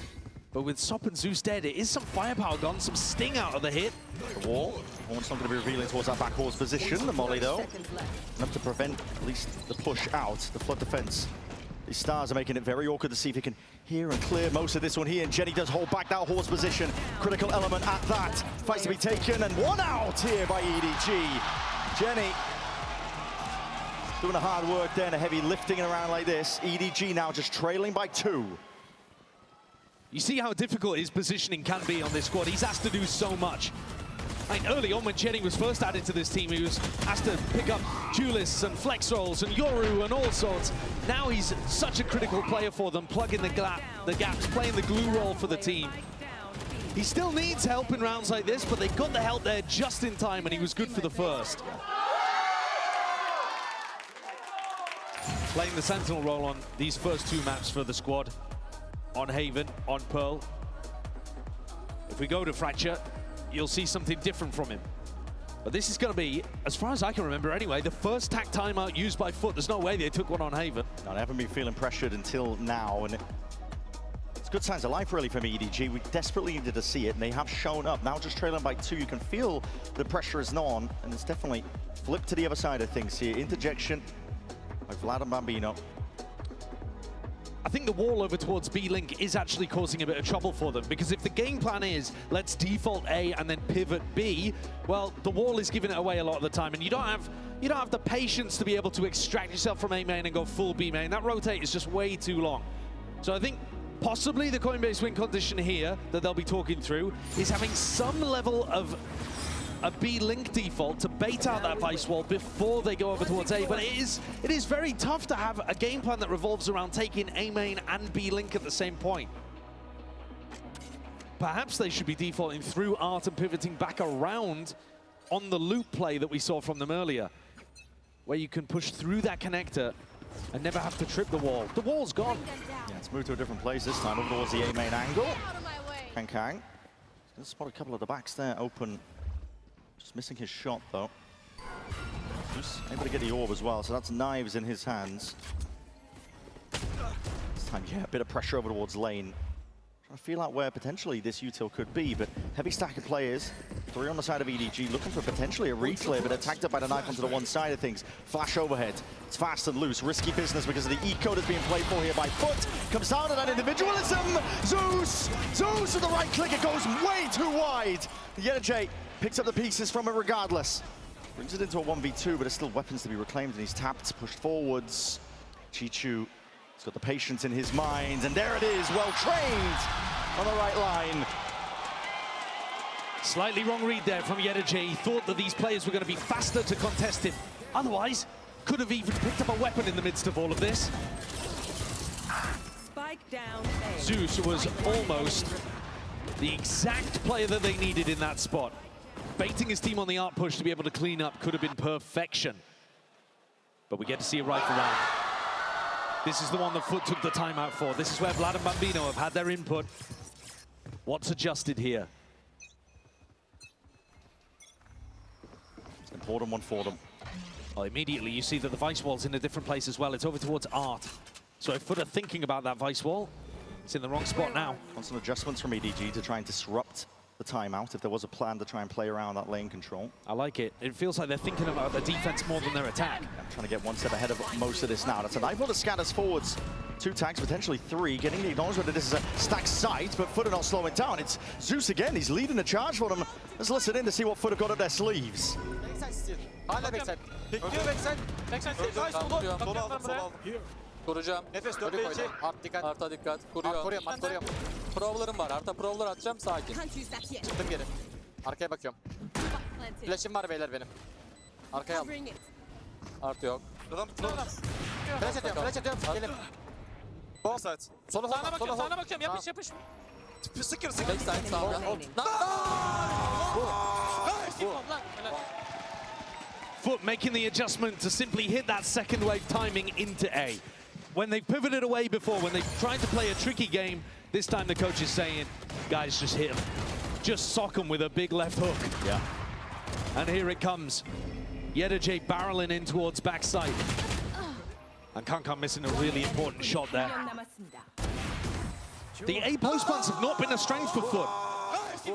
S21: But with Sop and Zeus dead, it is some firepower gone, some sting out of the hit.
S20: The wall. Horn's not going to be revealing towards that back horse position. The molly, though, enough to prevent at least the push out, the flood defense. These stars are making it very awkward to see if he can hear and clear most of this one here. And Jenny does hold back that horse position. Critical element at that. Fights to be taken, and 1 out here by EDG. Jenny doing the hard work there and a heavy lifting around like this. EDG now just trailing by 2.
S21: You see how difficult his positioning can be on this squad. He's asked to do so much. I mean, early on when Jenny was first added to this team, he was asked to pick up duelists and flex rolls and Yoru and all sorts. Now he's such a critical player for them, plugging the gaps, playing the glue role for the team. He still needs help in rounds like this, but they got the help there just in time, and he was good for the first. Playing the Sentinel role on these first 2 maps for the squad. On Haven, on Pearl. If we go to Fracture, you'll see something different from him. But this is going to be, as far as I can remember anyway, the first tack timeout used by Foot. There's no way they took one on Haven.
S20: No, they haven't been feeling pressured until now, and it's good signs of life really from EDG. We desperately needed to see it, and they have shown up. Now just trailing by 2, you can feel the pressure is on, and it's definitely flipped to the other side of things here. Interjection by Vlad and Bambino.
S21: I think the wall over towards B-Link is actually causing a bit of trouble for them, because if the game plan is, let's default A and then pivot B, well, the wall is giving it away a lot of the time, and you don't have the patience to be able to extract yourself from A main and go full B main. That rotate is just way too long. So I think possibly the Coinbase win condition here that they'll be talking through is having some level of a B-Link default to bait out that Vice wall before they go over towards A, but it is very tough to have a game plan that revolves around taking A main and B-Link at the same point. Perhaps they should be defaulting through Art and pivoting back around on the loop play that we saw from them earlier, where you can push through that connector and never have to trip the wall. The wall's gone.
S20: Yeah, it's moved to a different place this time, over towards the A main angle. Kang. He's gonna spot a couple of the backs there open. Just missing his shot though. Just able to get the orb as well, so that's knives in his hands. This time, yeah, a bit of pressure over towards lane. Trying to feel out where potentially this util could be, but heavy stack of players. 3 on the side of EDG, looking for potentially a reclear, but attacked up by the knife onto the one side of things. Flash overhead. It's fast and loose. Risky business because of the E-code that's being played for here by Foot. Comes down to that individualism. Zeus with the right click. It goes way too wide. Yedajay picks up the pieces from it regardless. Brings it into a 1v2, but there's still weapons to be reclaimed, and he's tapped, pushed forwards. Chichu, he's got the patience in his mind, and there it is, well trained on the right line.
S21: Slightly wrong read there from Yedajay. He thought that these players were going to be faster to contest him. Otherwise, could have even picked up a weapon in the midst of all of this.
S24: Spike down A.
S21: Zeus was almost the exact player that they needed in that spot. Baiting his team on the art push to be able to clean up could have been perfection. But we get to see a rifle round. This is the one that Foot took the timeout for. This is where Vlad and Bambino have had their input. What's adjusted here?
S20: It's an important one for them.
S21: Well, immediately you see that the vice wall's in a different place as well. It's over towards art. So if Foot are thinking about that vice wall, it's in the wrong spot now.
S20: Constant adjustments from EDG to try and disrupt the timeout if there was a plan to try and play around that lane control.
S21: I like it. It feels like they're thinking about their defense more than their attack.
S20: I'm trying to get one step ahead of most of this now. That's a knife that scatters forwards. 2 tags, potentially 3, getting the acknowledgement that this is a stacked site, but Foot are not slowing down. It's Zeus again. He's leading the charge for them. Let's listen in to see what Foot have got up their sleeves.
S9: Kuracağım. Nefes dörde içi. Art dikkat. Arta dikkat. Kuruyor. Koruyorum. Provlarım var. Arta provlar atacağım. Sakin. Çıktım geri. Arkaya bakıyorum. Flash'im var beyler benim. Arkaya al. Artı yok. Flash ediyorum. Gelin. Bom. Solu
S18: Sağına bakıyorum. Sağına bakıyorum. Yapış.
S9: Sıkır.
S18: Backside sağda.
S21: Foot making the adjustment to simply hit that second wave timing into A. When they've pivoted away before, when they've tried to play a tricky game, this time the coach is saying, guys, just hit him. Just sock him with a big left hook.
S20: Yeah.
S21: And here it comes. Yedajay barreling in towards backside. And Kankan missing a really important shot there. The A post plants have not been a strength for Foot.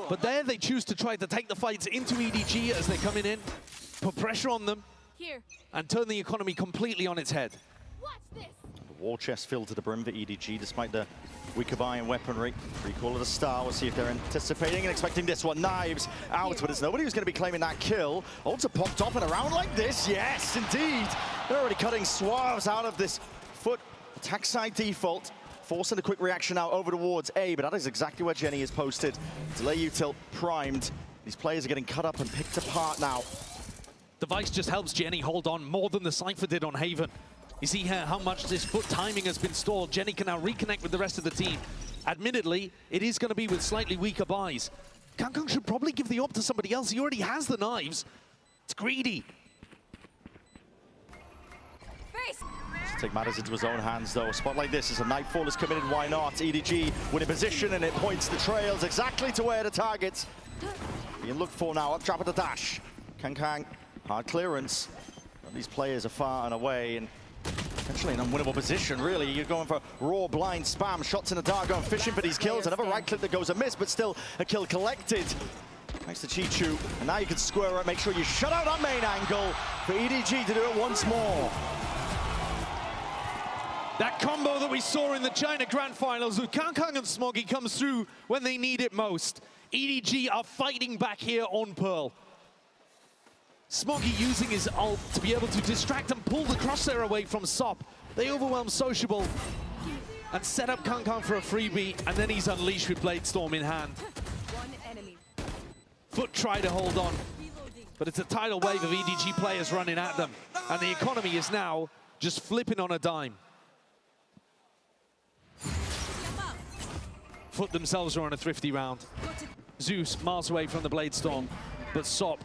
S21: But there they choose to try to take the fights into EDG as they're coming in, put pressure on them, and turn the economy completely on its head.
S20: The war chest filled to the brim for EDG, despite the weaker buy and weaponry. Recall of the star. We'll see if they're anticipating and expecting this one. Knives out, but it's nobody who's going to be claiming that kill. Ulta popped off and around like this. Yes, indeed. They're already cutting swaths out of this Foot attack side default. Forcing a quick reaction now over towards A, but that is exactly where Jenny is posted. Delay util primed. These players are getting cut up and picked apart now.
S21: The Vice just helps Jenny hold on more than the Cypher did on Haven. You see here how much this Foot timing has been stalled. Jenny can now reconnect with the rest of the team. Admittedly, it is going to be with slightly weaker buys. Kangkong should probably give the op to somebody else. He already has the knives. It's greedy.
S20: Take matters into his own hands, though. A spot like this, as a Nightfall is committed, why not? EDG winning position, and it points the trails exactly to where the target's being looked for now. Up trap at the dash. Kang, hard clearance. These players are far and away, and potentially an unwinnable position, really. You're going for raw, blind spam, shots in the dark, going fishing for these kills. Another right clip that goes amiss, but still a kill collected. Thanks to Chichu, and now you can square up, make sure you shut out that main angle for EDG to do it once more.
S21: That combo that we saw in the China Grand Finals with Kangkang and Smoggy comes through when they need it most. EDG are fighting back here on Pearl. Smoggy using his ult to be able to distract and pull the crosshair away from Sop. They overwhelm Sociable and set up Kangkang for a freebie, and then he's unleashed with Bladestorm in hand. Foot try to hold on, but it's a tidal wave of EDG players running at them, and the economy is now just flipping on a dime. Foot themselves are on a thrifty round. Zeus miles away from the Bladestorm, but Sop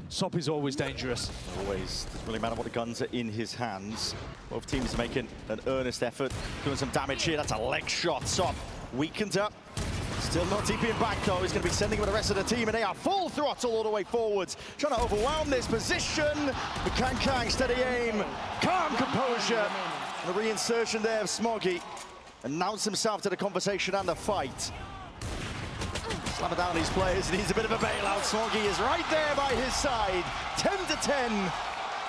S21: Sop is always dangerous.
S20: Always. Doesn't really matter what the guns are in his hands. Both teams making an earnest effort, doing some damage here. That's a leg shot. Sop weakened up. Still not TPing back though. He's going to be sending with the rest of the team, and they are full throttle all the way forwards, trying to overwhelm this position. But Kang steady aim, calm composure. The reinsertion there of Smoggy announced himself to the conversation and the fight. Slam it down these players. Needs a bit of a bailout. Smoggy is right there by his side. 10-10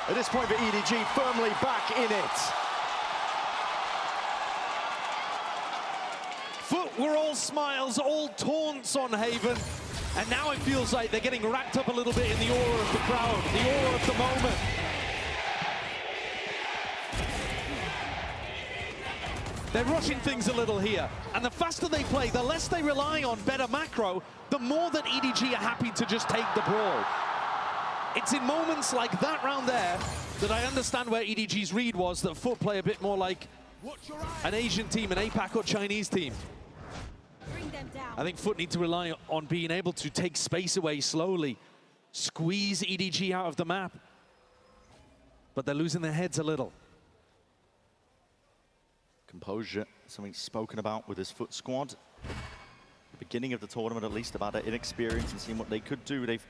S20: at this point for EDG, firmly back in it.
S21: Foot were all smiles, all taunts on Haven, and now it feels like they're getting wrapped up a little bit in the aura of the crowd, the aura of the moment. They're rushing things a little here, and the faster they play, the less they rely on better macro, the more that EDG are happy to just take the brawl. It's in moments like that round there that I understand where EDG's read was, that Foot play a bit more like an Asian team, an APAC or Chinese team. I think Foot need to rely on being able to take space away slowly, squeeze EDG out of the map. But they're losing their heads a little.
S20: Composure, something spoken about with his Foot squad. The beginning of the tournament, at least, about their inexperience and seeing what they could do. They've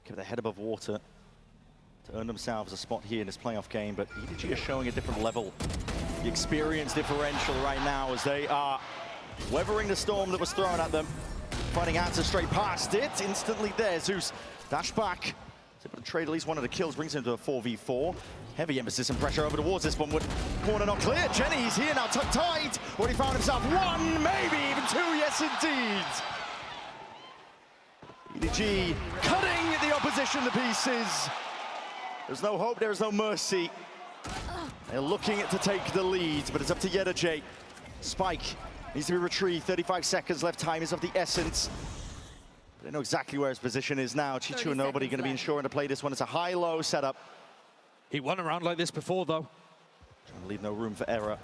S20: kept their head above water to earn themselves a spot here in this playoff game, but EDG is showing a different level. The experience differential right now as they are weathering the storm that was thrown at them. Finding answers straight past it. Instantly there, Zeus dash back. Able to trade at least one of the kills, brings him to a 4v4. Heavy emphasis and pressure over towards this one. Corner not clear. Jenny's here now, tucked tight. Already found himself one, maybe even two. Yes, indeed. EDG cutting the opposition to pieces. There's no hope, there is no mercy. They're looking to take the lead, but it's up to Yedajay. Spike needs to be retrieved. 35 seconds left. Time is of the essence. They know exactly where his position is now. Chichu and nobody going to be ensuring to play this one. It's a high-low setup.
S21: He won a round like this before, though.
S20: Trying to leave no room for error.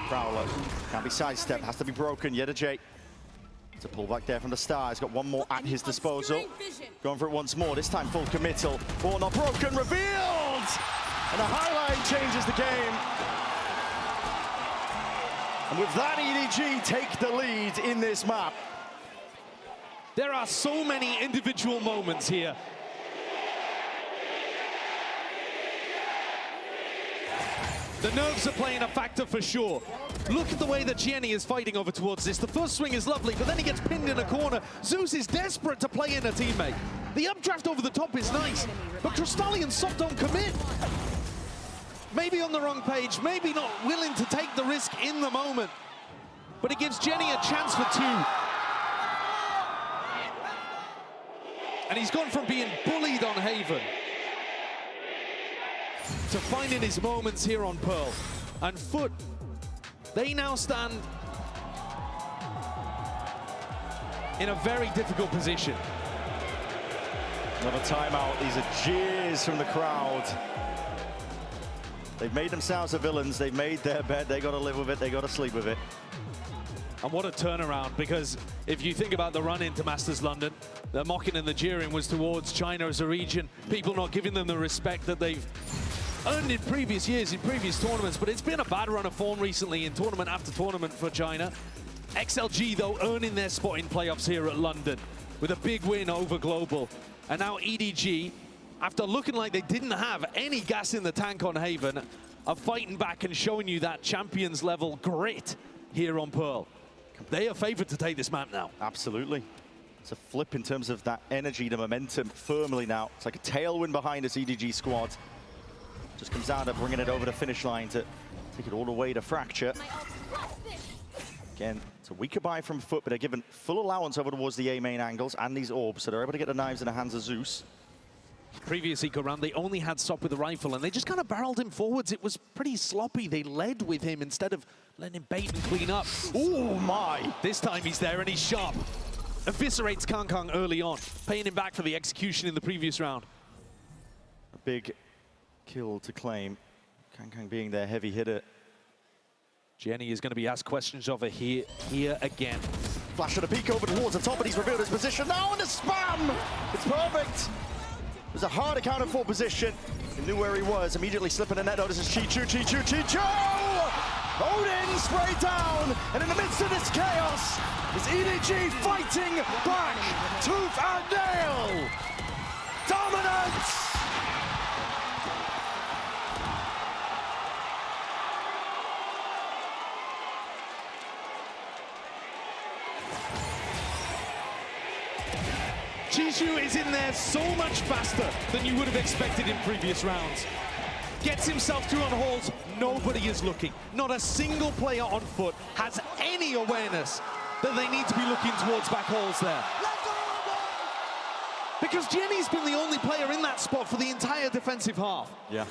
S20: Prowler can't be sidestepped, has to be broken. Yedajay. It's a pullback there from the star. He's got one more at his disposal. Going for it once more. This time full committal. Ball not broken. Revealed! And a highlight changes the game. And with that, EDG take the lead in this map.
S21: There are so many individual moments here. The nerves are playing a factor for sure. Look at the way that Jenny is fighting over towards this. The first swing is lovely, but then he gets pinned in a corner. Zeus is desperate to play in a teammate. The updraft over the top is nice, but Crystalli and Sop don't commit. Maybe on the wrong page, maybe not willing to take the risk in the moment. But it gives Jenny a chance for two. And he's gone from being bullied on Haven to finding his moments here on Pearl. And Foot, they now stand in a very difficult position.
S20: Another timeout. These are jeers from the crowd. They've made themselves the villains. They've made their bed. They got to live with it. They got to sleep with it.
S21: And what a turnaround, because if you think about the run into Masters London, the mocking and the jeering was towards China as a region, people not giving them the respect that they've earned in previous years, in previous tournaments, but it's been a bad run of form recently in tournament after tournament for China. XLG, though, earning their spot in playoffs here at London with a big win over Global. And now EDG, after looking like they didn't have any gas in the tank on Haven, are fighting back and showing you that Champions level grit here on Pearl. They are favored to take this map now.
S20: Absolutely. It's a flip in terms of that energy, the momentum firmly now. It's like a tailwind behind this EDG squad. Just comes down to bringing it over the finish line to take it all the way to Fracture. Again, it's a weaker buy from Foot, but they're given full allowance over towards the A main angles and these orbs, so they're able to get the knives in the hands of Zeus.
S21: Previous eco round, they only had Sop with the rifle, and they just kind of barreled him forwards. It was pretty sloppy. They led with him instead of letting him bait and clean up.
S20: Oh my!
S21: This time he's there and he's sharp. Eviscerates Kang early on, paying him back for the execution in the previous round.
S20: A big kill to claim. Kang being their heavy hitter.
S21: Jenny is going to be asked questions of her here again.
S20: Flash of the peek over towards the top, and he's revealed his position now, and the spam! It's perfect! It was a hard accounted for position. He knew where he was, immediately slipping a net notice as Chichu! OMEN sprayed down, and in the midst of this chaos is EDG fighting back, tooth and nail. Dominance!
S21: Chichu is in there so much faster than you would have expected in previous rounds. Gets himself through on holes, nobody is looking. Not a single player on foot has any awareness that they need to be looking towards back holes there. Because Jenny's been the only player in that spot for the entire defensive half.
S20: Yeah.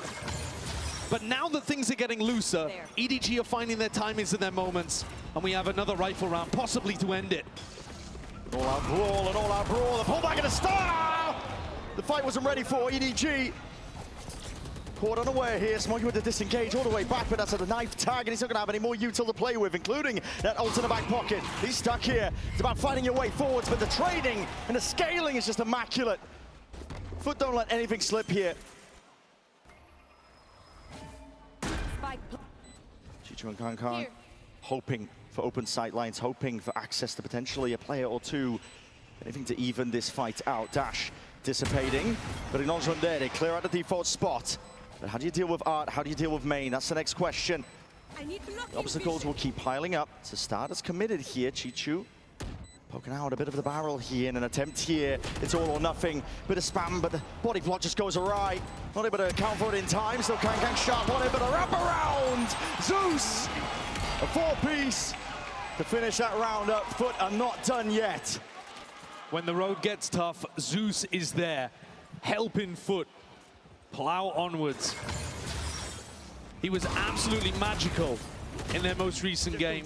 S21: But now that things are getting looser, EDG are finding their timings and their moments, and we have another rifle round, possibly to end it.
S20: An all-out brawl, an all-out brawl, the pullback and a star! The fight wasn't ready for EDG. Caught unaware here, Smoggy with the disengage all the way back, but that's a knife tag, and he's not going to have any more util to play with, including that ult in the back pocket. He's stuck here. It's about finding your way forwards, but the trading and the scaling is just immaculate. Foot don't let anything slip here. Chichu and Kankan hoping for open sight lines, hoping for access to potentially a player or two. Anything to even this fight out. Dash dissipating, but acknowledgement there. They clear out the default spot. But how do you deal with Art? How do you deal with Main? That's the next question. The obstacles will keep piling up. So Start is committed here. Chichu poking out a bit of the barrel here in an attempt here. It's all or nothing. Bit of spam, but the body block just goes awry. Not able to account for it in time. Still Kankan sharp on it, but a wrap around. Zeus, a 4-piece to finish that round up. Foot are not done yet.
S21: When the road gets tough, Zeus is there, helping Foot plow onwards. He was absolutely magical in their most recent game.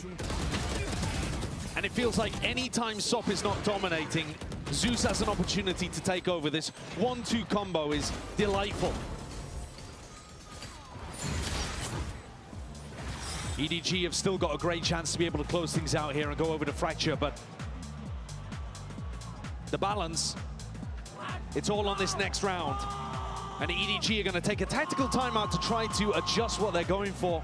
S21: And it feels like any time Sop is not dominating, Zeus has an opportunity to take over. This 1-2 combo is delightful. EDG have still got a great chance to be able to close things out here and go over to Fracture, but the balance, it's all on this next round. And EDG are going to take a tactical timeout to try to adjust what they're going for.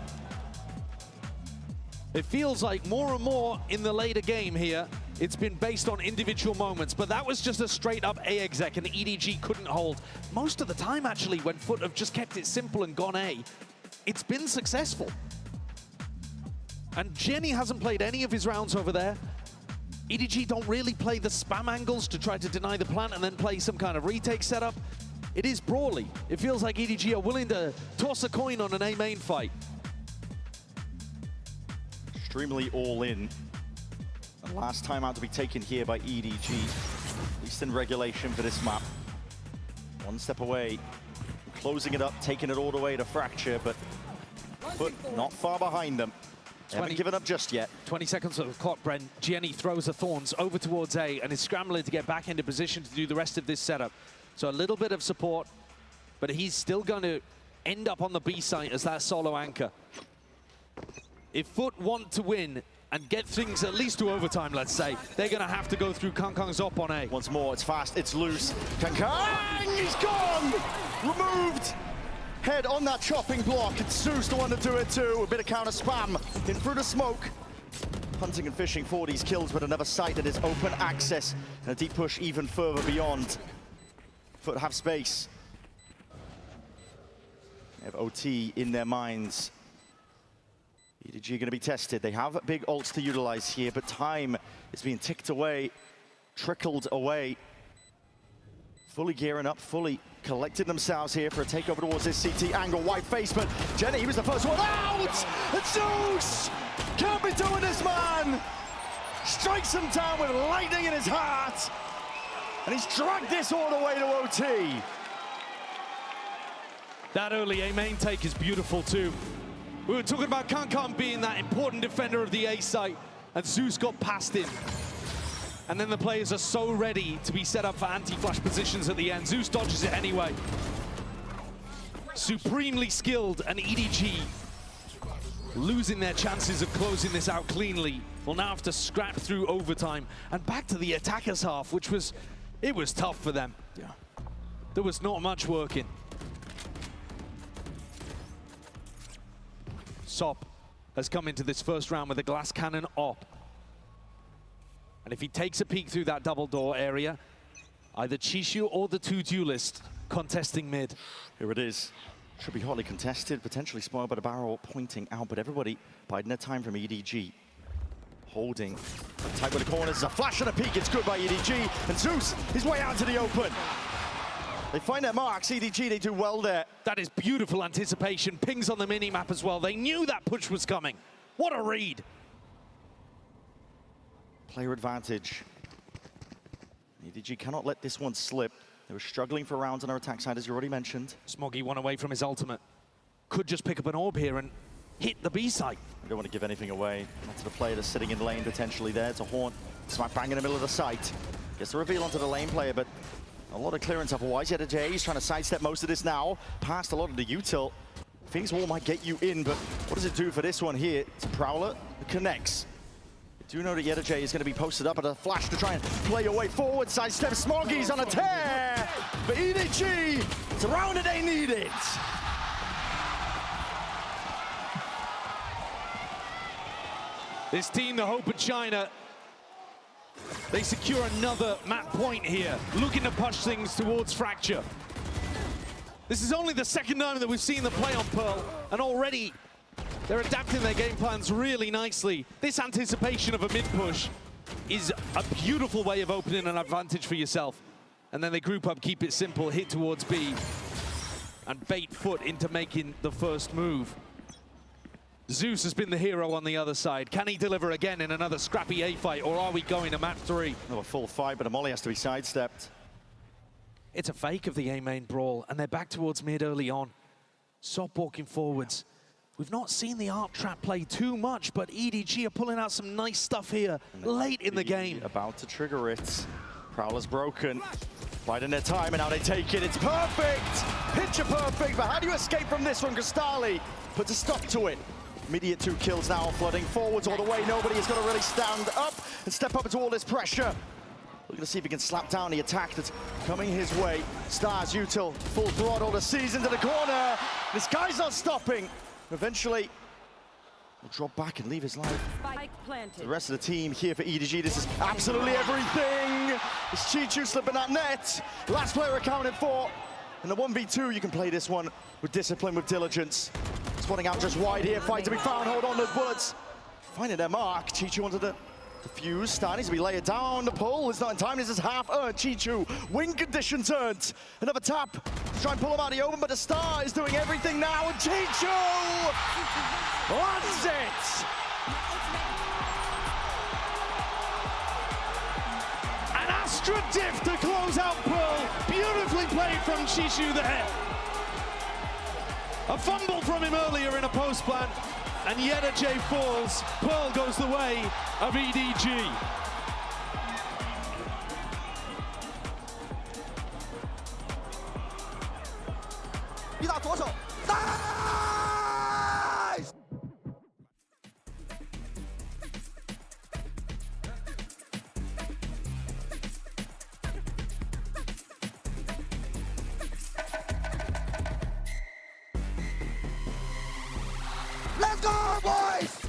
S21: It feels like more and more in the later game here, it's been based on individual moments, but that was just a straight up A exec and EDG couldn't hold. Most of the time, actually, when Foot have just kept it simple and gone A, it's been successful. And Jenny hasn't played any of his rounds over there. EDG don't really play the spam angles to try to deny the plant and then play some kind of retake setup. It is brawly. It feels like EDG are willing to toss a coin on an A main fight.
S20: Extremely all in. And last time out to be taken here by EDG, at least in regulation for this map. One step away, closing it up, taking it all the way to Fracture, but Foot not far behind them. They haven't given up just yet.
S21: 20 seconds on the clock, Bren. Jenny throws the Thorns over towards A and is scrambling to get back into position to do the rest of this setup. So a little bit of support, but he's still going to end up on the B site as that solo anchor. If Foot want to win and get things at least to overtime, let's say, they're going to have to go through Kankang's op on A.
S20: Once more, it's fast, it's loose. Kankang, he's gone! Removed! Head on that chopping block. It's Zeus the one to do it too. A bit of counter spam in through the smoke. Hunting and fishing for these kills, but another site that is open access. And a deep push even further beyond. Foot have space. They have OT in their minds. EDG are going to be tested. They have big ults to utilize here, but time is being ticked away, trickled away. Fully gearing up, fully collected themselves here for a takeover towards this CT angle. White face, but Jenny, he was the first one out! It's Zeus! Can't be doing this, man! Strikes him down with lightning in his heart! And he's dragged this all the way to OT.
S21: That early A main take is beautiful too. We were talking about Kankan being that important defender of the A site, and Zeus got past him. And then the players are so ready to be set up for anti-flash positions at the end. Zeus dodges it anyway. Supremely skilled, and EDG losing their chances of closing this out cleanly. Will now have to scrap through overtime and back to the attackers half, which was, it was tough for them.
S20: Yeah.
S21: there was not much working. Sop has come into this first round with a glass cannon op. And if he takes a peek through that double door area, either Chishu or the two duelists contesting mid.
S20: Here it is. Should be hotly contested, potentially spoiled by the barrel pointing out, but everybody biding their time from EDG. Holding tight with the corners. There's a flash and a peek. It's good by EDG. And Zeus, his way out to the open. They find their marks. EDG, they do well there.
S21: That is beautiful anticipation. Pings on the mini-map as well. They knew that push was coming. What a read.
S20: Player advantage. EDG cannot let this one slip. They were struggling for rounds on our attack side, as you already mentioned.
S21: Smoggy one away from his ultimate. Could just pick up an orb here and hit the B side.
S20: We don't want to give anything away. Not to the player that's sitting in lane potentially there. It's a Haunt. Smack bang in the middle of the site. Gets the reveal onto the lane player, but a lot of clearance otherwise. Yet he's trying to sidestep most of this now. Past a lot of the util. Phoenix Wall might get you in, but what does it do for this one here? It's Prowler who connects. You do know that Yedajay is going to be posted up at a flash to try and play your way forward. Sidestep Smoggy's on a tear. But EDG, it's a round that they need it.
S21: This team, the Hope of China, they secure another map point here, looking to push things towards Fracture. This is only the second time that we've seen them play on Pearl, and already they're adapting their game plans really nicely. This anticipation of a mid-push is a beautiful way of opening an advantage for yourself. And then they group up, keep it simple, hit towards B, and bait Foot into making the first move. Zeus has been the hero on the other side. Can he deliver again in another scrappy A fight, or are we going to map 3?
S20: No, a full fight, but a molly has to be sidestepped.
S21: It's a fake of the A main brawl, and they're back towards mid early on. Sop walking forwards. We've not seen the arc trap play too much, but EDG are pulling out some nice stuff here late in the game.
S20: About to trigger it. Prowler's broken. Biding their time, and now they take it. It's perfect! Picture perfect, but how do you escape from this one? Gastali puts a stop to it. Immediate 2 kills now, flooding forwards all the way. Nobody is going to really stand up and step up into all this pressure. We're going to see if he can slap down the attack that's coming his way. Stars, Util, full throttle, the season to the corner. This guy's not stopping. Eventually, he'll drop back and leave his life. The rest of the team here for EDG, this is absolutely everything. It's Chichu slipping that net. Last player accounted for. In the 1v2, you can play this one with discipline, with diligence. Spotting out just wide here, fight to be found, hold on those bullets. Finding their mark, Chichu wanted to defuse, starting to be layered down, the pull is not in time, this is half-earned, Chichu, win condition turned. Another tap to try and pull him out of the open, but the Star is doing everything now, and Chichu lands it!
S21: An Astra diff to close out Pearl, beautifully played from Chichu there. A fumble from him earlier in a post plan, and Yedajay falls. Pearl goes the way of EDG.
S10: Nice! Let's go, boys!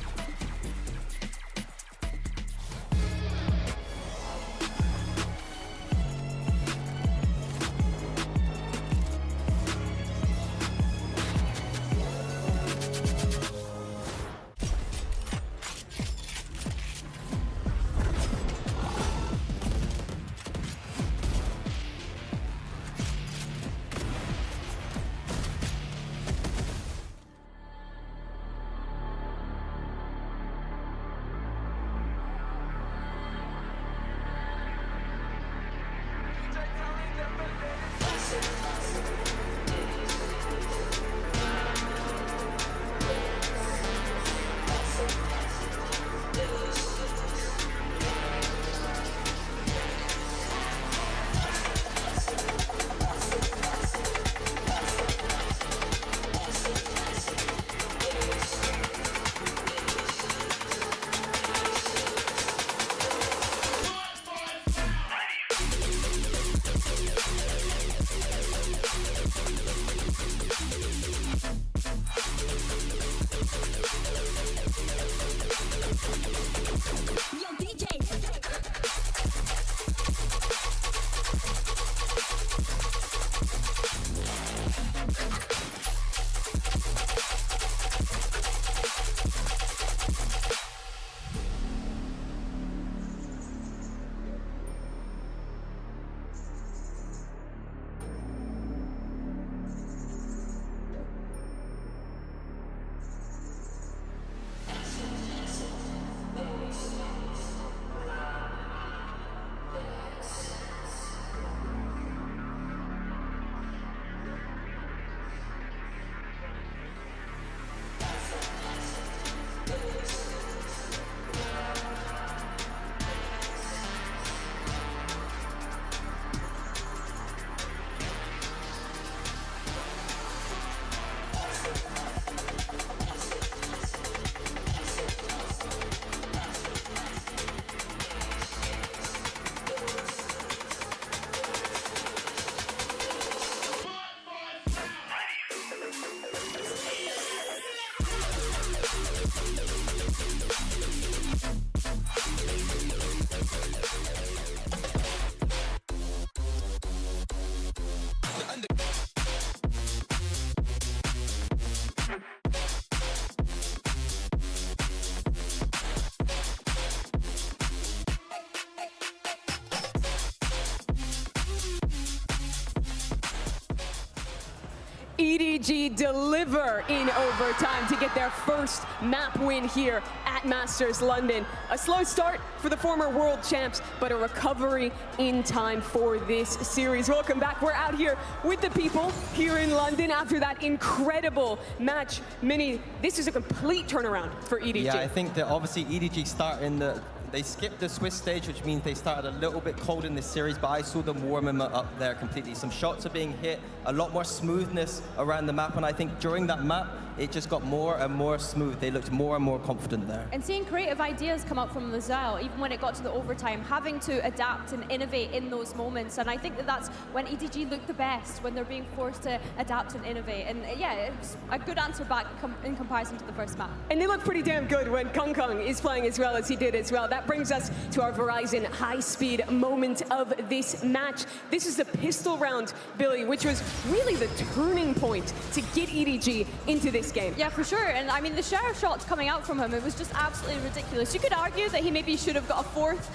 S6: EDG deliver in overtime to get their first map win here at Masters London. A slow start for the former world champs, but a recovery in time for this series. Welcome back. We're out here with the people here in London after that incredible match. Minnie, this is a complete turnaround for EDG.
S7: Yeah, I think that obviously EDG they skipped the Swiss stage, which means they started a little bit cold in this series, but I saw them warming up there completely. Some shots are being hit, a lot more smoothness around the map, and I think during that map, it just got more and more smooth. They looked more and more confident there.
S8: And seeing creative ideas come up from Lazelle, even when it got to the overtime, having to adapt and innovate in those moments. And I think that that's when EDG look the best, when they're being forced to adapt and innovate. And yeah, it's a good answer back in comparison to the first map.
S6: And they look pretty damn good when Kong Kong is playing as well as he did as well. That brings us to our Verizon high-speed moment of this match. This is the pistol round, Billy, which was really the turning point to get EDG into this game.
S8: Yeah, for sure. And I mean, the share of shots coming out from him, it was just absolutely ridiculous. You could argue that he maybe should have got a fourth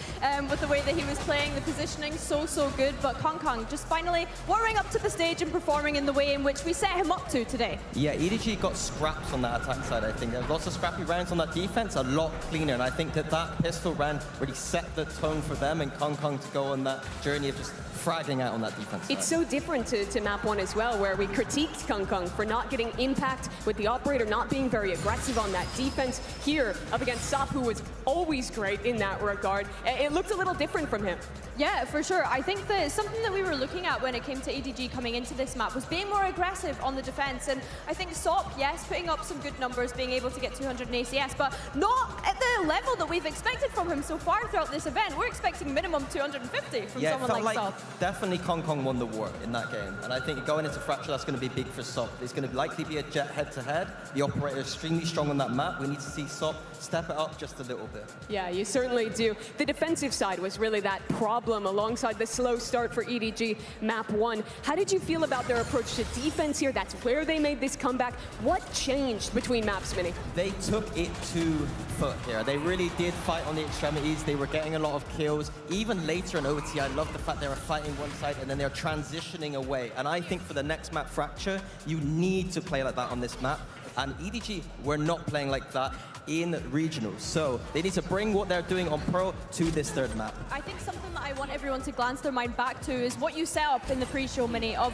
S8: with the way that he was playing, the positioning, so good. But Kong Kong just finally warming up to the stage and performing in the way in which we set him up to today.
S7: Yeah, EDG got scraps on that attack side, I think. There was lots of scrappy rounds on that defense, a lot cleaner. And I think that that pistol round really set the tone for them and Kong Kong to go on that journey of just fragging out on that defense side.
S6: It's so different to map 1 as well, where we critiqued Kong Kong for not getting impact with the operator not being very aggressive on that defense. Here, up against Sop, who was always great in that regard, it looked a little different from him.
S8: Yeah, for sure. I think that something that we were looking at when it came to EDG coming into this map was being more aggressive on the defense. And I think Sop, yes, putting up some good numbers, being able to get 200 in ACS, but not at the level that we've expected from him so far throughout this event. We're expecting minimum 250 from someone like Sop.
S7: Definitely Kong Kong won the war in that game. And I think going into Fracture, that's going to be big for Sop. It's going to likely be a Jet head-to-head. The operator is extremely strong on that map. We need to see Sop step it up just a little bit.
S6: Yeah, you certainly do. The defensive side was really that problem alongside the slow start for EDG map 1. How did you feel about their approach to defense here? That's where they made this comeback. What changed between maps, Minnie?
S7: They took it to Foot here. They really did fight on the extremities. They were getting a lot of kills. Even later in OT, I love the fact they were fighting one side and then they're transitioning away. And I think for the next map, Fracture, you need to play like that on this map. And EDG were not playing like that in regionals. So they need to bring what they're doing on Pro to this third map.
S8: I think something that I want everyone to glance their mind back to is what you set up in the pre-show, Minnie, of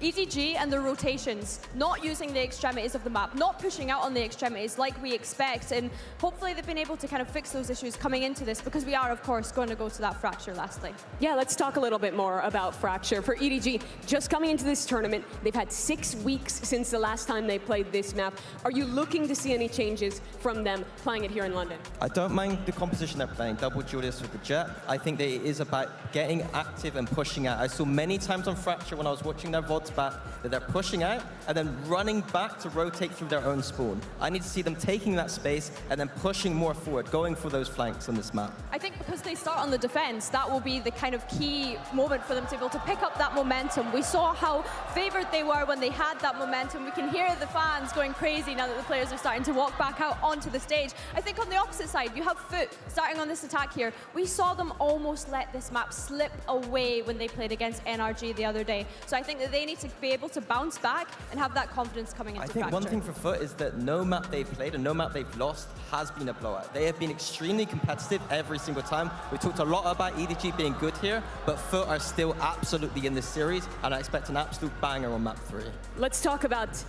S8: EDG and the rotations, not using the extremities of the map, not pushing out on the extremities like we expect, and hopefully they've been able to kind of fix those issues coming into this, because we are, of course, going to go to that Fracture lastly.
S6: Yeah, let's talk a little bit more about Fracture. For EDG, just coming into this tournament, they've had 6 weeks since the last time they played this map. Are you looking to see any changes from them playing it here in London?
S7: I don't mind the composition they're playing, double Julius with the Jet. I think that it is about getting active and pushing out. I saw many times on Fracture when I was watching their VODs back that they're pushing out and then running back to rotate through their own spawn. I need to see them taking that space and then pushing more forward, going for those flanks on this map.
S8: I think because they start on the defense, that will be the kind of key moment for them to be able to pick up that momentum. We saw how favored they were when they had that momentum. We can hear the fans going crazy now that the players are starting to walk back out onto the stage. I think on the opposite side, you have Foot starting on this attack here. We saw them almost let this map slip away when they played against NRG the other day. So I think that they need to be able to bounce back and have that confidence coming into
S7: I think
S8: Fracture.
S7: one thing for Foot is that no map they've played and no map they've lost has been a blowout. They have been extremely competitive every single time. We talked a lot about EDG being good here, but Foot are still absolutely in this series, and I expect an absolute banger on map 3.
S6: Let's talk about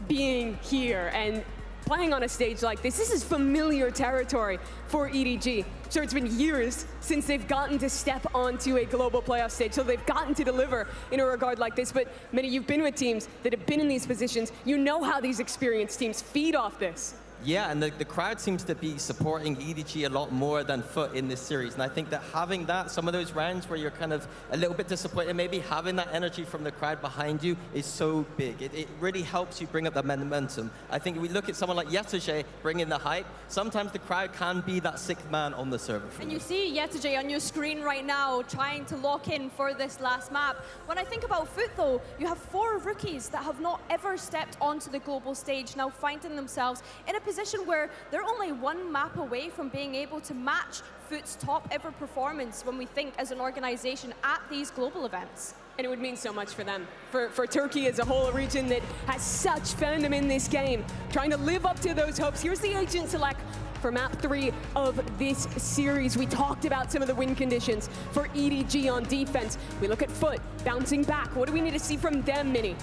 S6: being here and playing on a stage like this. This is familiar territory for EDG. So it's been years since they've gotten to step onto a global playoff stage, so they've gotten to deliver in a regard like this. But Minnie, you've been with teams that have been in these positions. You know how these experienced teams feed off this.
S7: Yeah, and the crowd seems to be supporting EDG a lot more than Foot in this series. And I think that having that, some of those rounds where you're kind of a little bit disappointed, maybe having that energy from the crowd behind you is so big. It really helps you bring up that momentum. I think if we look at someone like Yetoje bringing the hype, sometimes the crowd can be that sixth man on the server.
S8: And you see Yetoje on your screen right now trying to lock in for this last map. When I think about Foot though, you have 4 rookies that have not ever stepped onto the global stage, now finding themselves in a position where they're only 1 map away from being able to match Foot's top ever performance when we think as an organization at these global events.
S6: And it would mean so much for them, for Turkey as a whole, a region that has such fandom in this game, trying to live up to those hopes. Here's the agent select for map 3 of this series. We talked about some of the win conditions for EDG on defense. We look at Foot bouncing back. What do we need to see from them, Mini?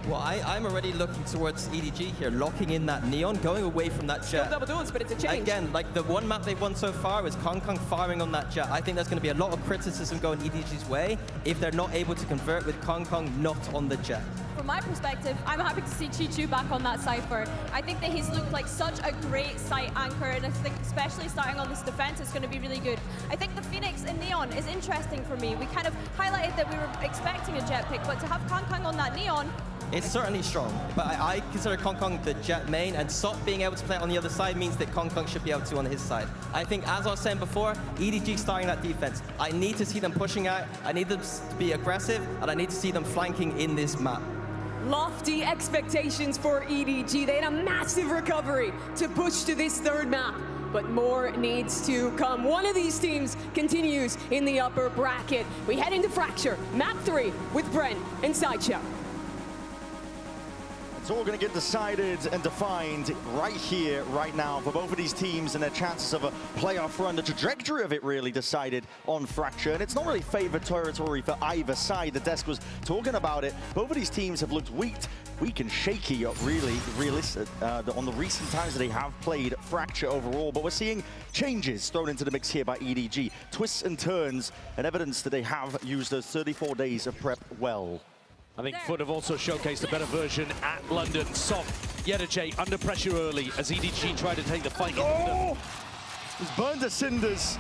S7: Well, I'm already looking towards EDG here, locking in that Neon, going away from that Jet.
S6: Still double duels, but it's a change.
S7: Again, like the one map they've won so far is Kong firing on that Jet. I think there's going to be a lot of criticism going EDG's way if they're not able to convert with Kong not on the Jet.
S8: From my perspective, I'm happy to see Chi-Chu back on that Cypher. I think that he's looked like such a great site anchor, and I think especially starting on this defense is going to be really good. I think the Phoenix in Neon is interesting for me. We kind of highlighted that we were expecting a Jet pick, but to have Kong on that Neon,
S7: it's certainly strong, but I consider Kong the Jet main, and Sop being able to play on the other side means that Kong should be able to on his side. I think, as I was saying before, EDG starting that defense. I need to see them pushing out, I need them to be aggressive, and I need to see them flanking in this map.
S6: Lofty expectations for EDG. They had a massive recovery to push to this third map, but more needs to come. One of these teams continues in the upper bracket. We head into Fracture, map 3 with Brent and Sideshow.
S20: It's all going to get decided and defined right here, right now, for both of these teams and their chances of a playoff run. The trajectory of it really decided on Fracture, and it's not really favored territory for either side. The desk was talking about it. Both of these teams have looked weak and shaky, really realistic on the recent times that they have played Fracture overall. But we're seeing changes thrown into the mix here by EDG. Twists and turns, and evidence that they have used those 34 days of prep well.
S21: I think Foot have also showcased a better version at London. Sop, Yedajay under pressure early as EDG tried to take the fight.
S20: Oh! He's burned to cinders.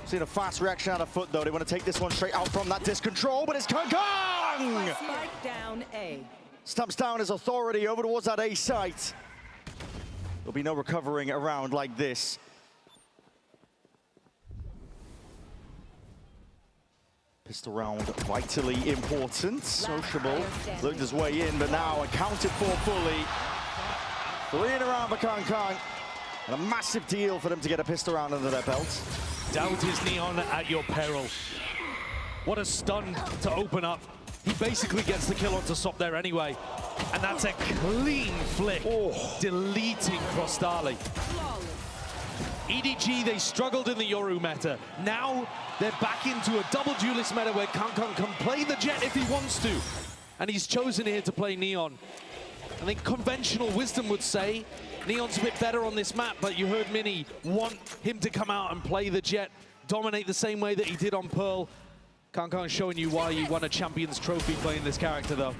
S20: Seen a fast reaction out of Foot, though. They want to take this one straight out from that disc control, but it's Kong!
S24: Spike down A.
S20: Stamps down his authority over towards that A site. There'll be no recovering around like this. Pistol round vitally important. Sociable looked his way in, but now accounted for fully. 3 in a round for Kong. And a massive deal for them to get a pistol round under their belts.
S21: Doubt is Neon at your peril. What a stun to open up. He basically gets the kill onto Sop there anyway. And that's a clean flick, deleting Crostali. EDG, they struggled in the Yoru meta. Now they're back into a double duelist meta where Kong can play the Jet if he wants to. And he's chosen here to play Neon. I think conventional wisdom would say Neon's a bit better on this map, but you heard Mini want him to come out and play the Jet, dominate the same way that he did on Pearl. Kong showing you why he won a Champions Trophy playing this character, though.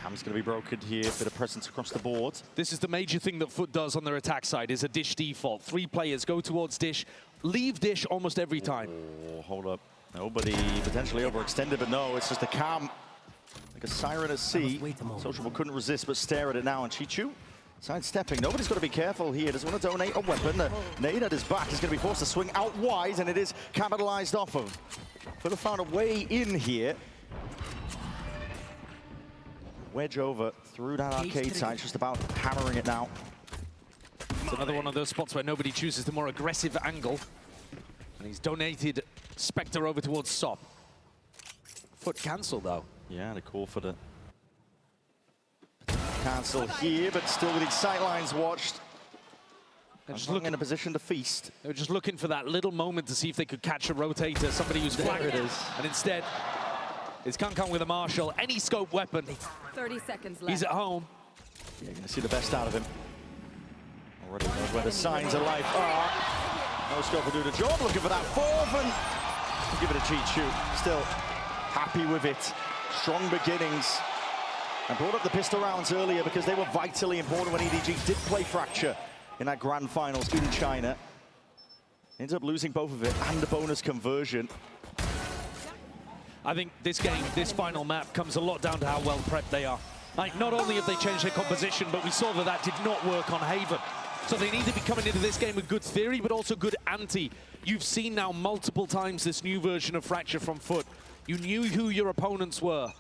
S20: Cam's going to be broken here, bit of presence across the board.
S21: This is the major thing that Foot does on their attack side, is a Dish default. 3 players go towards Dish, leave Dish almost every time.
S20: Oh, hold up. Nobody potentially overextended, but no, it's just a Cam. Like a siren at sea. Sociable couldn't resist, but stare at it now, and Chi-Chu sidestepping. Nobody's got to be careful here. Doesn't want to donate a weapon. The nade at his back is going to be forced to swing out wide, and it is capitalized off of. Could have found a way in here. Wedge over through that arcade side, just about hammering it now.
S21: It's another one of those spots where nobody chooses the more aggressive angle. And he's donated Spectre over towards Sop. Foot cancel, though.
S20: Yeah, the call for the cancel here, but still with his sightlines watched.
S21: They're just
S20: looking in a position to feast.
S21: They were just looking for that little moment to see if they could catch a rotator, somebody who's flanked.
S20: There it is.
S21: And instead, it's Kong with a Marshall, any scope weapon.
S24: 30 seconds left.
S21: He's at home.
S20: Yeah, you're going to see the best out of him. Already knows where the signs of life are. No scope will do the job. Looking for that fourth, and give it a Chi-Chu. Still happy with it. Strong beginnings. And brought up the pistol rounds earlier because they were vitally important when EDG did play Fracture in that grand finals in China. Ends up losing both of it and the bonus conversion.
S21: I think this game, this final map, comes a lot down to how well prepped they are. Like, not only have they changed their composition, but we saw that that did not work on Haven. So they need to be coming into this game with good theory, but also good ante. You've seen now multiple times this new version of Fracture from Foot. You knew who your opponents were.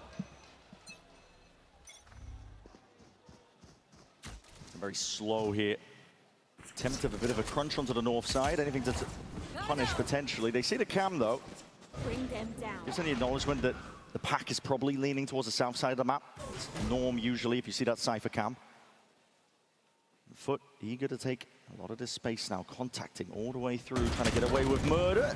S20: Very slow here. Attempt of a bit of a crunch onto the north side. Anything to punish potentially. They see the Cam, though.
S14: Bring them down.
S20: Gives any acknowledgement that the pack is probably leaning towards the south side of the map. It's norm usually if you see that Cypher cam. Foot eager to take a lot of this space now, contacting all the way through, trying to get away with murder.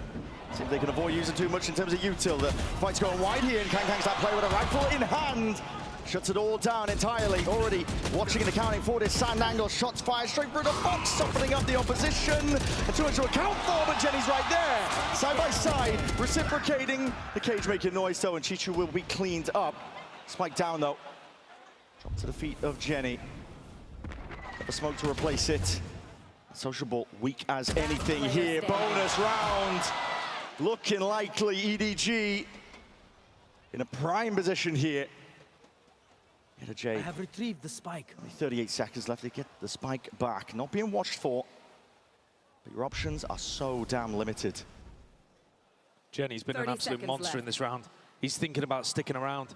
S20: See if they can avoid using too much in terms of util. The fight's going wide here, and Kangkang's that play with a rifle in hand. Shuts it all down entirely. Already watching and accounting for this sand angle. Shots fired straight through the box, softening up the opposition. And too much to account for, but Jenny's right there. Side by side, reciprocating. The cage making noise though, and Chichu will be cleaned up. Spike down though. Drop to the feet of Jenny. Got the smoke to replace it. Sociable, weak as anything here. Bonus round. Looking likely, EDG in a prime position here. I
S2: have retrieved the spike.
S20: Only 38 seconds left to get the spike back. Not being watched for, but your options are so damn limited.
S21: Jenny's been an absolute monster in this round. He's thinking about sticking around.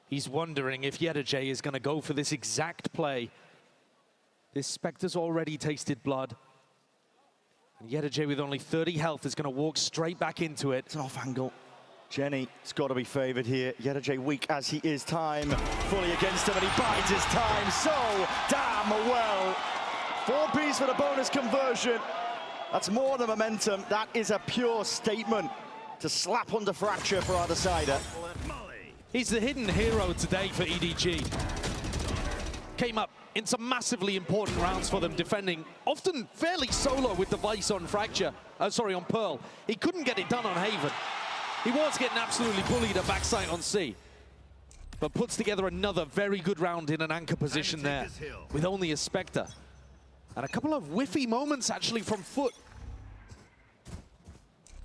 S21: He's wondering if Yedajay is going to go for this exact play. This Spectre's already tasted blood. And Yedajay with only 30 health is going to walk straight back into it.
S20: It's an off angle. Jenny's got to be favored here. Yedajay weak as he is. Time fully against him, and he bides his time so damn well. 4-piece for the bonus conversion. That's more than momentum. That is a pure statement to slap under Fracture for either sider.
S21: He's the hidden hero today for EDG. Came up in some massively important rounds for them, defending often fairly solo with the Vice on Fracture. On Pearl. He couldn't get it done on Haven. He was getting absolutely bullied at backside on C, but puts together another very good round in an anchor position there, with only a Spectre. And a couple of whiffy moments actually from Foot.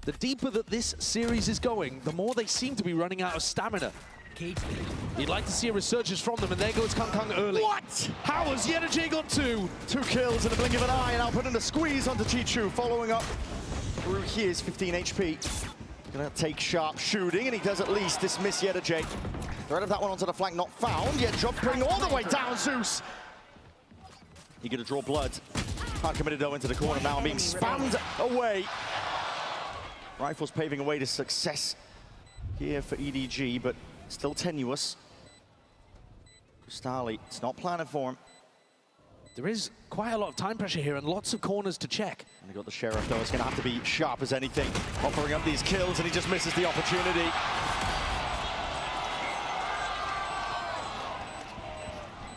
S21: The deeper that this series is going, the more they seem to be running out of stamina. You'd like to see a resurgence from them, and there goes Kangkang early.
S20: What?
S21: How has Yedajay got two?
S20: 2 kills in the blink of an eye, and I'll put in a squeeze onto Chichu, following up through his 15 HP. Gonna take sharp shooting, and he does at least dismiss Yedajay. Threat of that one onto the flank, not found, yet jumping all the way down, Zeus. You're gonna draw blood. Can't commit it though into the corner now, being spammed away. Rifles paving a way to success here for EDG, but still tenuous. Cristali, it's not planning for him.
S21: There is quite a lot of time pressure here and lots of corners to check.
S20: And they got the Sheriff though, it's gonna have to be sharp as anything, offering up these kills, and he just misses the opportunity.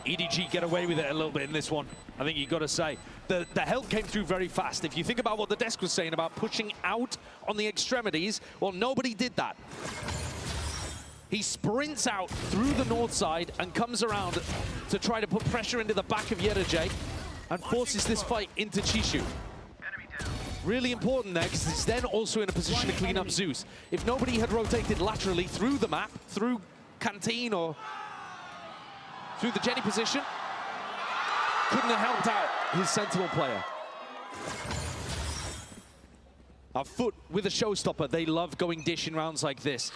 S21: EDG get away with it a little bit in this one, I think you've got to say. The health came through very fast. If you think about what the desk was saying about pushing out on the extremities, well, nobody did that. He sprints out through the north side and comes around to try to put pressure into the back of Yedajay and forces this fight into Chishu. Really important there, because he's then also in a position to clean up Zeus. If nobody had rotated laterally through the map, through Canteen or through the Jenny position, couldn't have helped out his Sentinel player. Our Foot with a showstopper. They love going dish in rounds like this.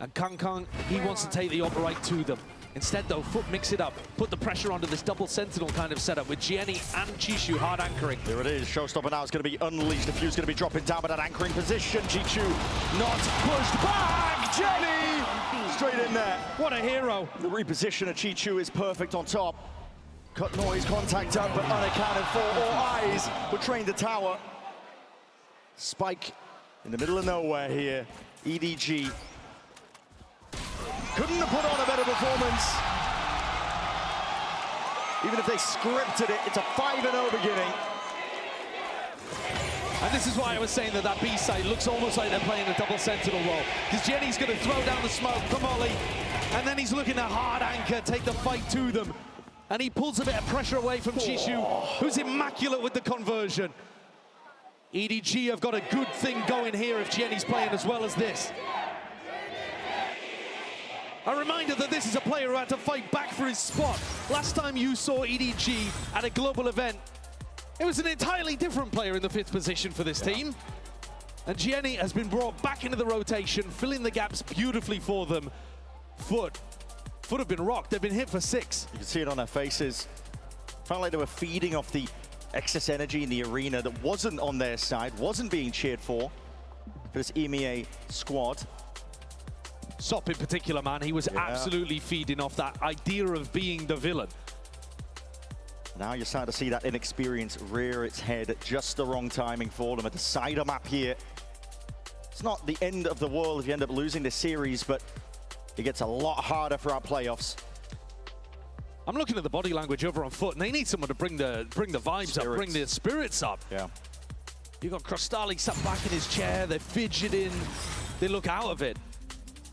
S21: And Kangkang, he wants to take the op right to them. Instead, though, Foot mix it up, put the pressure onto this double Sentinel kind of setup with Jenny and Chishu hard anchoring.
S20: There it is, showstopper now is going to be unleashed. The Fuse going to be dropping down by that anchoring position. Chishu not pushed back. Jenny straight in there.
S21: What a hero.
S20: The reposition of Chichu is perfect on top. Cut noise, contact up, but unaccounted for. All eyes were trained to tower. Spike in the middle of nowhere here. EDG couldn't have put on a better performance. Even if they scripted it, it's a 5-0 beginning.
S21: And this is why I was saying that that B side looks almost like they're playing a double Sentinel role. Because Jenny's going to throw down the smoke, come Ollie, and then he's looking to hard anchor, take the fight to them. And he pulls a bit of pressure away from Chishu, who's immaculate with the conversion. EDG have got a good thing going here if Jenny's playing as well as this. A reminder that this is a player who had to fight back for his spot. Last time you saw EDG at a global event, it was an entirely different player in the 5th position for this team. And Jenny has been brought back into the rotation, filling the gaps beautifully for them. Foot have been rocked. They've been hit for 6.
S20: You can see it on their faces. Felt like they were feeding off the excess energy in the arena that wasn't on their side, wasn't being cheered for. for this EMEA squad.
S21: Sop in particular, man, he was absolutely feeding off that idea of being the villain.
S20: Now you're starting to see that inexperience rear its head at just the wrong timing for them. A decider map here. It's not the end of the world if you end up losing this series, but it gets a lot harder for our playoffs.
S21: I'm looking at the body language over on Foot, and they need someone to bring the vibes up, bring the spirits up.
S20: Yeah.
S21: You got Krostalik sat back in his chair, they're fidgeting, they look out of it.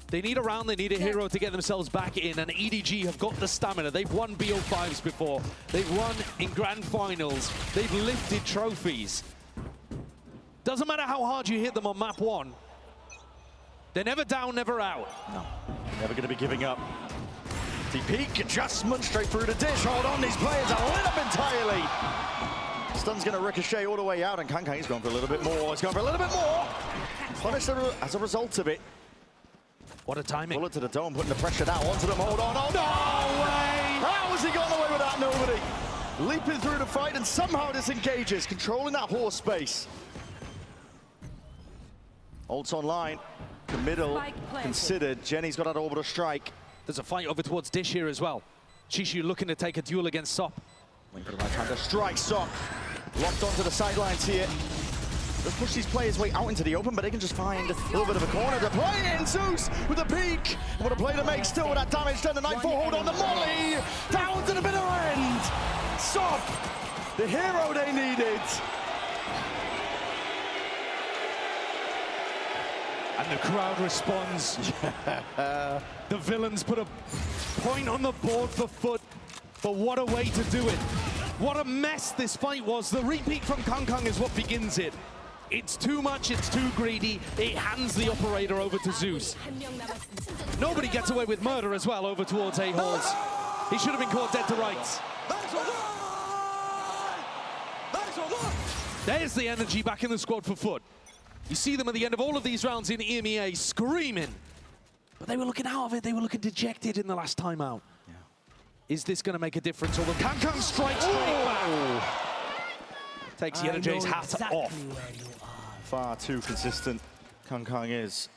S21: They need a round, they need a hero to get themselves back in, and EDG have got the stamina. They've won BO5s before, they've won in grand finals, they've lifted trophies. Doesn't matter how hard you hit them on map 1, they're never down, never out.
S20: No, never going to be giving up. The peak adjustment straight through the dish. Hold on, these players are lit up entirely. Stun's going to ricochet all the way out, and Kang is going for a little bit more. He's going for a little bit more. Punished as a result of it.
S21: What a timing.
S20: Bullet to the dome, putting the pressure down onto them. Hold on. Oh, no way! How has he gone away with that? Nobody. Leaping through the fight and somehow disengages, controlling that horse space. Ults online. Middle considered. Jenny's got that orbital strike.
S21: There's a fight over towards Dish here as well. Chishu looking to take a duel against Sop.
S20: Waiting for the right time to strike. Sop locked onto the sidelines here. Let's push these players way out into the open, but they can just find a little bit of a corner to play in. Zeus with a peek. What a play to make still with that damage done. The Nightfall hold on the Molly. Down to the bitter end. Sop, the hero they needed.
S21: And the crowd responds. The villains put a point on the board for Foot, but what a way to do it. What a mess this fight was. The repeat from Kang is what begins it. It's too much, it's too greedy. It hands the operator over to Zeus. Nobody gets away with murder as well over towards A-Halls. He should have been caught dead to rights. There's the energy back in the squad for Foot. You see them at the end of all of these rounds in EMEA screaming. But they were looking out of it. They were looking dejected in the last time out. Yeah. Is this going to make a difference? Or will Kang strike straight back? Takes Yenajay's hat off.
S20: Far too consistent, Kang is.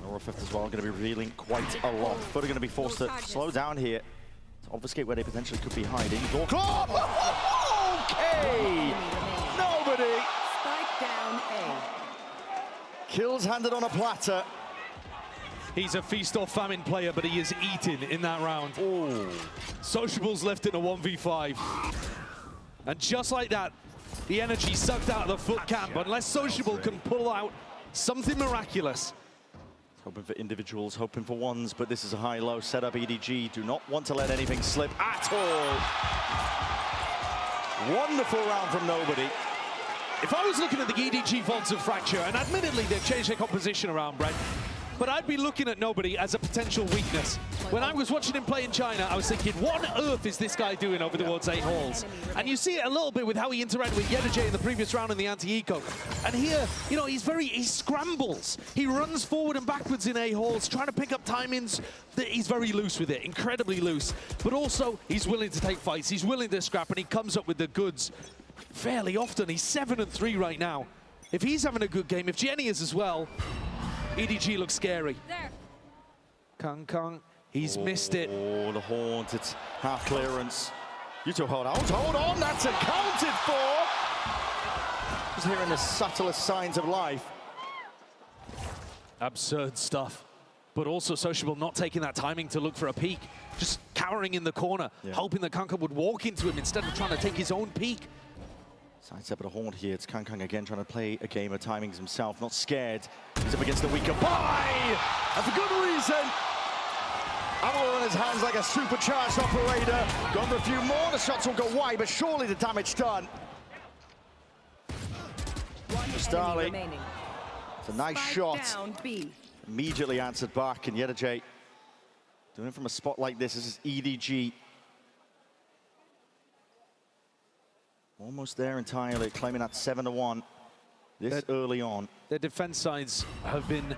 S20: Aura Fifth as well, going to be revealing quite a lot. Foot are going to be forced to slow down here to obfuscate where they potentially could be hiding. Okay! Nobody!
S24: Spike down A.
S20: Kills handed on a platter.
S21: He's a feast or famine player, but he is eating in that round. Oh. Sociable's left in a 1v5. And just like that, the energy sucked out of the Foot camp. Unless Sociable can pull out something miraculous.
S20: Hoping for individuals, hoping for ones, but this is a high-low setup. EDG do not want to let anything slip at all. Wonderful round from Nobody.
S21: If I was looking at the EDG Vaults of Fracture, and admittedly they've changed their composition around, Brent, but I'd be looking at Nobody as a potential weakness. When I was watching him play in China, I was thinking, what on earth is this guy doing over towards A-Halls? And you see it a little bit with how he interacted with Yenajay in the previous round in the anti-eco. And here, you know, he scrambles. He runs forward and backwards in A-Halls, trying to pick up timings. He's very loose with it, incredibly loose. But also, he's willing to take fights. He's willing to scrap, and he comes up with the goods fairly often. He's 7-3 right now. If he's having a good game, if Jenny is as well, EDG looks scary.
S8: There.
S21: Kang, he's missed it.
S20: Oh, the haunt, it's half clearance. You two hold on, that's accounted for! Just hearing the subtlest signs of life.
S21: Absurd stuff. But also Sociable not taking that timing to look for a peek. Just cowering in the corner, hoping that Kang would walk into him instead of trying to take his own peek.
S20: Sidestep at a haunt here. It's Kang again trying to play a game of timings himself, not scared. He's up against the weaker buy! And for good reason! Ammo in his hands like a supercharged operator. Going for a few more, the shots will go wide, but surely the damage done. Starley. It's a nice shot.
S24: Down B.
S20: Immediately answered back, and Yenajay doing it from a spot like this. This is EDG. Almost there entirely, claiming that 7-1 this early on.
S21: Their defense sides have been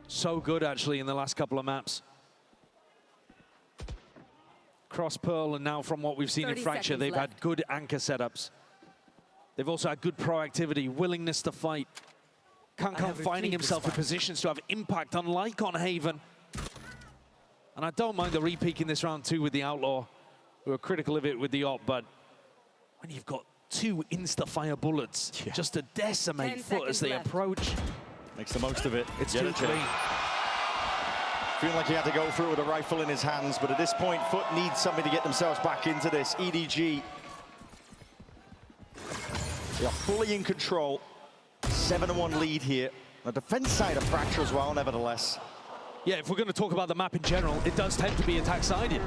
S21: so good, actually, in the last couple of maps. Cross Pearl, and now from what we've seen in Fracture, they've had good anchor setups. They've also had good proactivity, willingness to fight. Kankan finding himself in positions to have impact, unlike on Haven. And I don't mind the re-peak in this round too with the Outlaw, who are critical of it with the op, but when you've got 2 insta-fire bullets just to decimate Foot as they approach.
S20: Makes the most of it.
S21: It's too clean.
S20: Feeling like he had to go through with a rifle in his hands, but at this point, Foot needs something to get themselves back into this. EDG, they are fully in control. 7-1 lead here. The defense side of Fracture as well, nevertheless.
S21: Yeah, if we're going to talk about the map in general, it does tend to be attack-sided.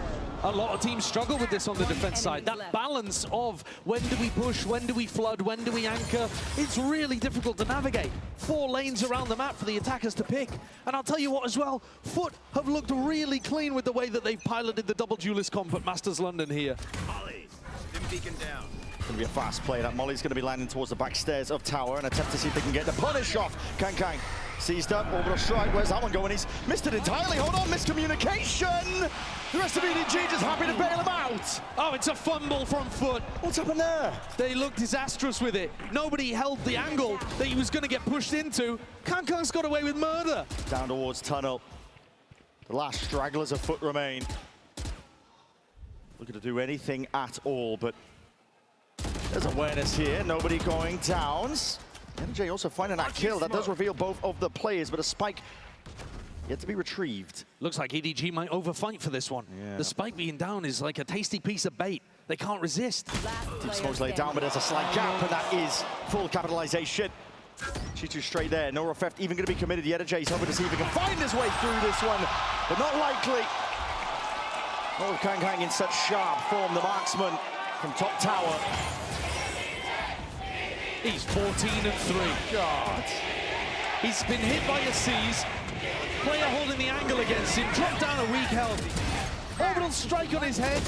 S21: A lot of teams struggle with this on the defense side. That balance of when do we push, when do we flood, when do we anchor, it's really difficult to navigate. 4 lanes around the map for the attackers to pick. And I'll tell you what as well, Foot have looked really clean with the way that they've piloted the double duelist comp at Masters London here.
S10: Molly, them beacon down.
S20: Going to be a fast play. That Molly's going to be landing towards the back stairs of Tower and attempt to see if they can get the punish off. Kang seized up, orbital strike. Where's that one going? He's missed it entirely. Hold on, miscommunication. The rest of EDG just happy to bail him out.
S21: Oh, it's a fumble from Foot.
S20: What's happened there?
S21: They looked disastrous with it. Nobody held the angle that he was going to get pushed into. Kang's got away with murder.
S20: Down towards Tunnel. The last stragglers of Foot remain. Looking to do anything at all, but there's awareness here. Nobody going downs. MJ also finding that kill. That does reveal both of the players, but a spike yet to be retrieved.
S21: Looks like EDG might overfight for this one.
S20: Yeah.
S21: The spike being down is like a tasty piece of bait. They can't resist.
S20: Deep smoke's laid down, but there's a slight gap, and that is full capitalization. G2 straight there. No Refeft even going to be committed. Yedajay's hoping to see if he can find his way through this one, but not likely. Not with Kang in such sharp form, the marksman from top tower.
S21: He's 14-3.
S20: God.
S21: He's been hit by a seize. Player holding the angle against him. Dropped down a weak health. Orbital strike on his head.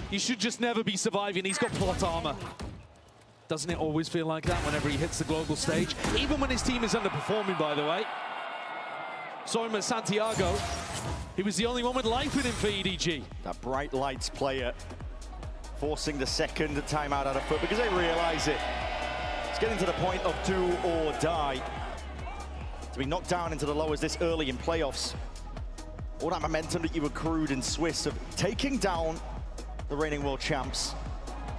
S21: He should just never be surviving. He's got plot armor. Doesn't it always feel like that whenever he hits the global stage? Even when his team is underperforming, by the way. Saw him at Santiago. He was the only one with life in him for EDG.
S20: That bright lights player forcing the second timeout out of Foot because they realize it. It's getting to the point of do or die. To be knocked down into the lowers this early in playoffs. All that momentum that you accrued in Swiss of taking down the reigning world champs,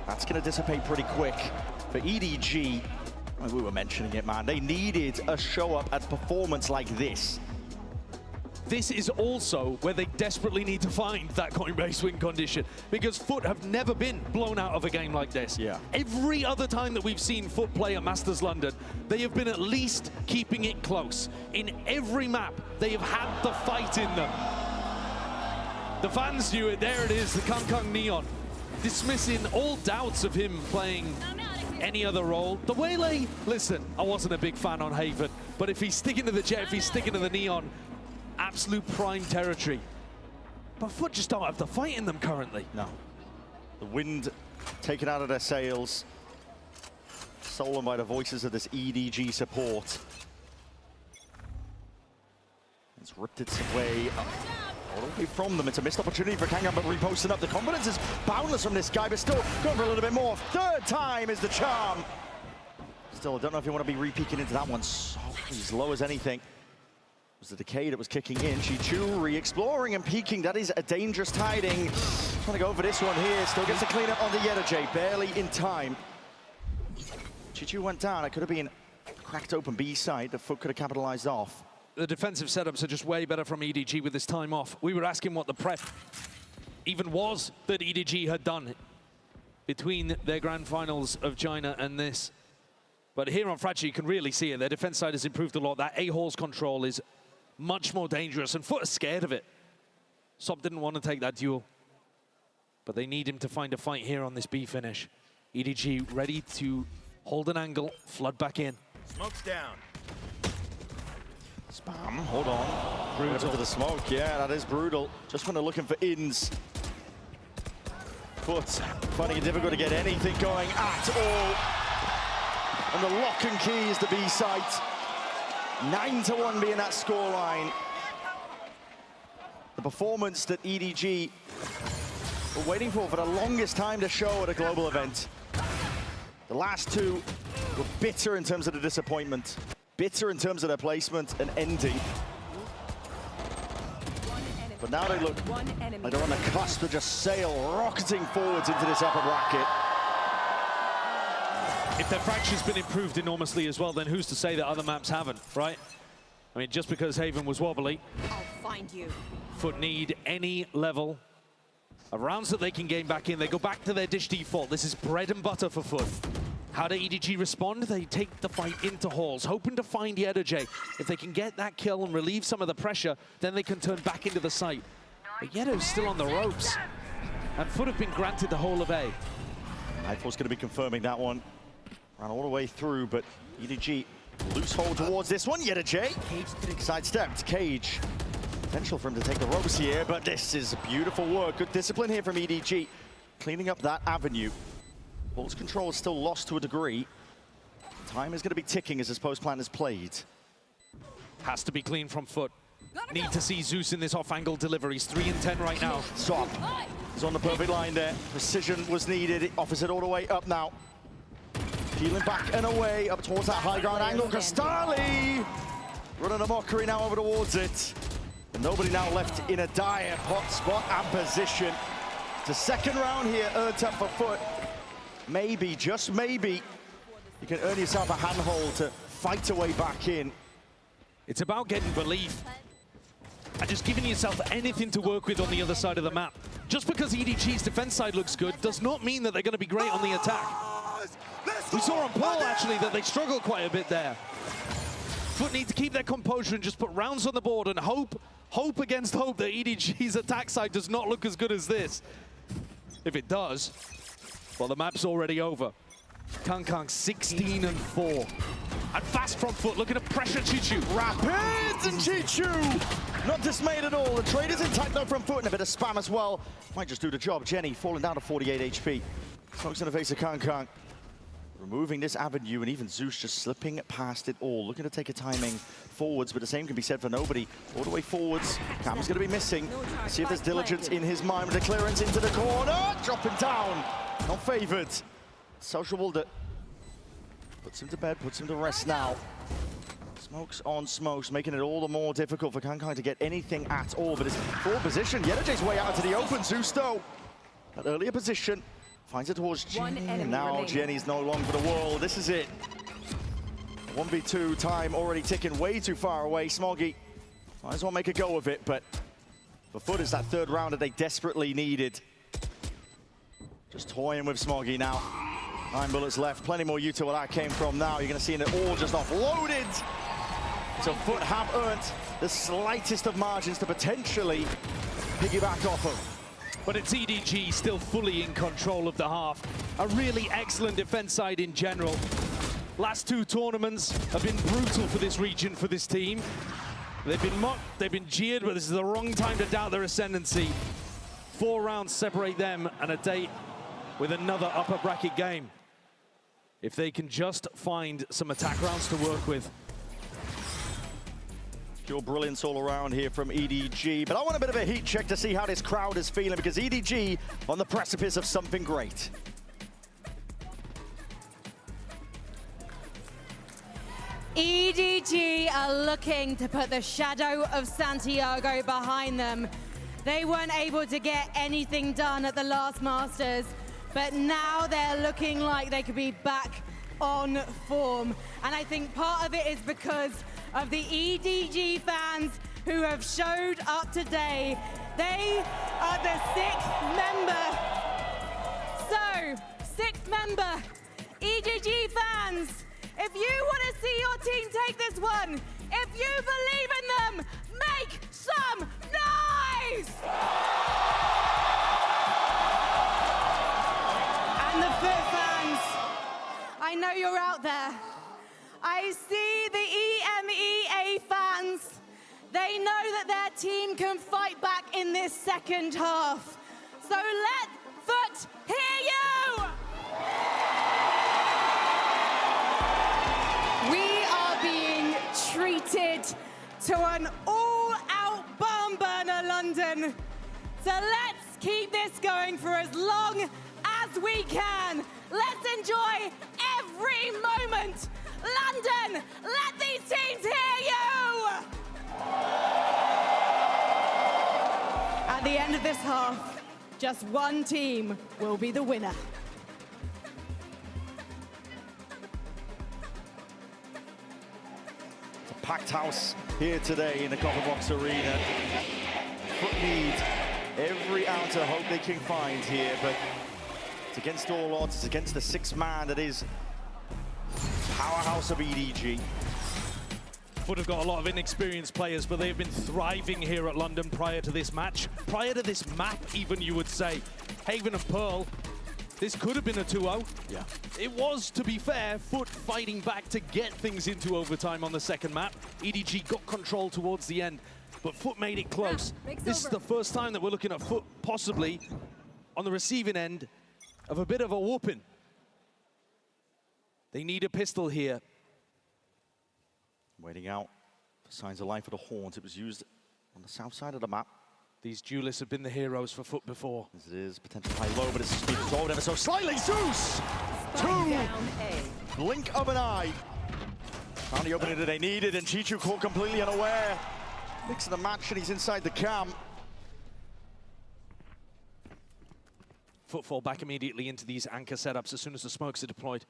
S20: that's going to dissipate pretty quick. For EDG, I mean, we were mentioning it, man. They needed a show up at performance like this.
S21: This is also where they desperately need to find that Coinbase win condition, because Foot have never been blown out of a game like this.
S20: Yeah.
S21: Every other time that we've seen Foot play at Masters London, they have been at least keeping it close. In every map, they have had the fight in them. The fans knew it. There it is, the Kang Neon, dismissing all doubts of him playing any other role. The Waylay, listen, I wasn't a big fan on Haven, but if he's sticking to the Jet, if he's sticking to the Neon, absolute prime territory. But Foot just don't have the fight in them currently.
S20: No. The wind taken out of their sails, stolen by the voices of this EDG support. It's ripped its way all the way from them. It's a missed opportunity for Kangan, but reposting up. The confidence is boundless from this guy, but still going for a little bit more. Third time is the charm. Still, I don't know if you want to be re-peeking into that one. So as low as anything. It was the Decay that was kicking in. Chichu re-exploring and peeking. That is a dangerous tiding. Trying to go for this one here. Still gets a clean up on the Yedajay. Barely in time. Chichu went down. It could have been a cracked open B side. The Foot could have capitalized off.
S21: The defensive setups are just way better from EDG with this time off. We were asking what the prep even was that EDG had done between their grand finals of China and this. But here on Fracture, you can really see it. Their defense side has improved a lot. That A-Hall's control is much more dangerous, and Foot are scared of it. Sop didn't want to take that duel, but they need him to find a fight here on this B finish. EDG ready to hold an angle, flood back in.
S10: Smoke's down.
S20: Spam, hold on. Brutal to the smoke, yeah, that is brutal. Just when they're looking for ins. Foot finding it difficult to get anything going at all. And the lock and key is the B site. 9-1 being that scoreline. The performance that EDG were waiting for the longest time to show at a global event. The The last two were bitter in terms of the disappointment, bitter in terms of their placement and ending. But now they look like they're on the cusp to just sail rocketing forwards into this upper bracket.
S21: If their fracture's been improved enormously as well, then who's to say that other maps haven't, right? I mean, just because Haven was wobbly,
S4: I'll find you.
S21: Foot need any level of rounds that they can gain back in. They go back to their dish default. This is bread and butter for Foot. How do EDG respond? They take the fight into halls, hoping to find Yedoj. If they can get that kill and relieve some of the pressure, then they can turn back into the site. But Yedoj's still on the ropes, and Foot have been granted the whole of A.
S20: Nightfall's going to be confirming that one. Ran all the way through, but EDG loose hold towards this one. Yedoj sidestepped. Cage. Potential for him to take the ropes here, but this is beautiful work. Good discipline here from EDG. Cleaning up that avenue. Ball's control is still lost to a degree. Time is going to be ticking as this post plan is played.
S21: Has to be clean from Foot. Need to see Zeus in this off-angle delivery. He's 3 and 10 right now.
S20: Swap. He's on the perfect line there. Precision was needed. It offers it all the way up now. Peeling back and away, up towards that high ground angle. Castali running a mockery now over towards it. And nobody now left in a dire hot spot and position. It's a second round here, earned up for Foot. Maybe, just maybe, you can earn yourself a handhold to fight a way back in.
S21: It's about getting belief and just giving yourself anything to work with on the other side of the map. Just because EDG's defense side looks good does not mean that they're going to be great on the attack. We saw on Pearl, actually, that they struggle quite a bit there. Foot need to keep their composure and just put rounds on the board and hope against hope that EDG's attack side does not look as good as this. If it does, well, the map's already over. Kang 16 and 4. And fast from Foot, looking to pressure Chichu.
S20: Rapids and Chichu! Not dismayed at all. The trade is intact though from Foot, and a bit of spam as well. Might just do the job. Jenny falling down to 48 HP. Smokes in the face of Kang. Removing this avenue, and even Zeus just slipping past it all. Looking to take a timing forwards, but the same can be said for nobody. All the way forwards. Cam's going to be missing. See if there's diligence in his mind with the clearance into the corner. Dropping down. Not favored. Sociable that puts him to bed, puts him to rest now. Smokes on smokes, making it all the more difficult for Kang to get anything at all. But it's full position. Yedoj's way out into the open. Zeus though, that earlier position. Finds it towards Jenny, and now remaining. Jenny's no longer for the world. This is it. 1v2 time already ticking way too far away. Smoggy might as well make a go of it, but for Foot is that third round that they desperately needed. Just toying with Smoggy now. 9 bullets left, plenty more Utah where that came from now. You're going to see it all just offloaded. So Foot have earned the slightest of margins to potentially piggyback off of.
S21: But it's EDG still fully in control of the half. A really excellent defense side in general. Last 2 tournaments have been brutal for this region, for this team. They've been mocked, they've been jeered, but this is the wrong time to doubt their ascendancy. 4 rounds separate them and a date with another upper bracket game. If they can just find some attack rounds to work with.
S20: Pure brilliance all around here from EDG, but I want a bit of a heat check to see how this crowd is feeling, because EDG on the precipice of something great.
S3: EDG are looking to put the shadow of Santiago behind them. They weren't able to get anything done at the last Masters, but now they're looking like they could be back on form. And I think part of it is because of the EDG fans who have showed up today. They are the 6th member. So, 6th member, EDG fans, if you want to see your team take this one, if you believe in them, make some noise! And the Foot fans, I know you're out there. I see the EMEA fans. They know that their team can fight back in this second half. So let Foot hear you! We are being treated to an all-out barn burner, London. So let's keep this going for as long as as we can. Let's enjoy every moment. London, let these teams hear you! At the end of this half, just one team will be the winner.
S20: It's a packed house here today in the Copper Box Arena. Foot need every ounce of hope they can find here, but it's against all odds. It's against the sixth man that is powerhouse of EDG.
S21: Foot have got a lot of inexperienced players, but they've been thriving here at London prior to this match. Prior to this map, even, you would say. Haven and Pearl, this could have been a 2-0.
S20: Yeah.
S21: It was, to be fair, Foot fighting back to get things into overtime on the second map. EDG got control towards the end, but Foot made it close. This is the first time that we're looking at Foot possibly on the receiving end of a bit of a whooping. They need a pistol here.
S20: Waiting out for signs of life for the Horns. It was used on the south side of the map.
S21: These duelists have been the heroes for Foot before.
S20: As it is, potential high-low, but it's been resolved ever so slightly. Zeus! Two! Blink of an eye. Found the opening that they needed, and Chichu caught completely unaware. Mix of the match, and he's inside the cam.
S21: Foot fall back immediately into these anchor setups as soon as the smokes are deployed.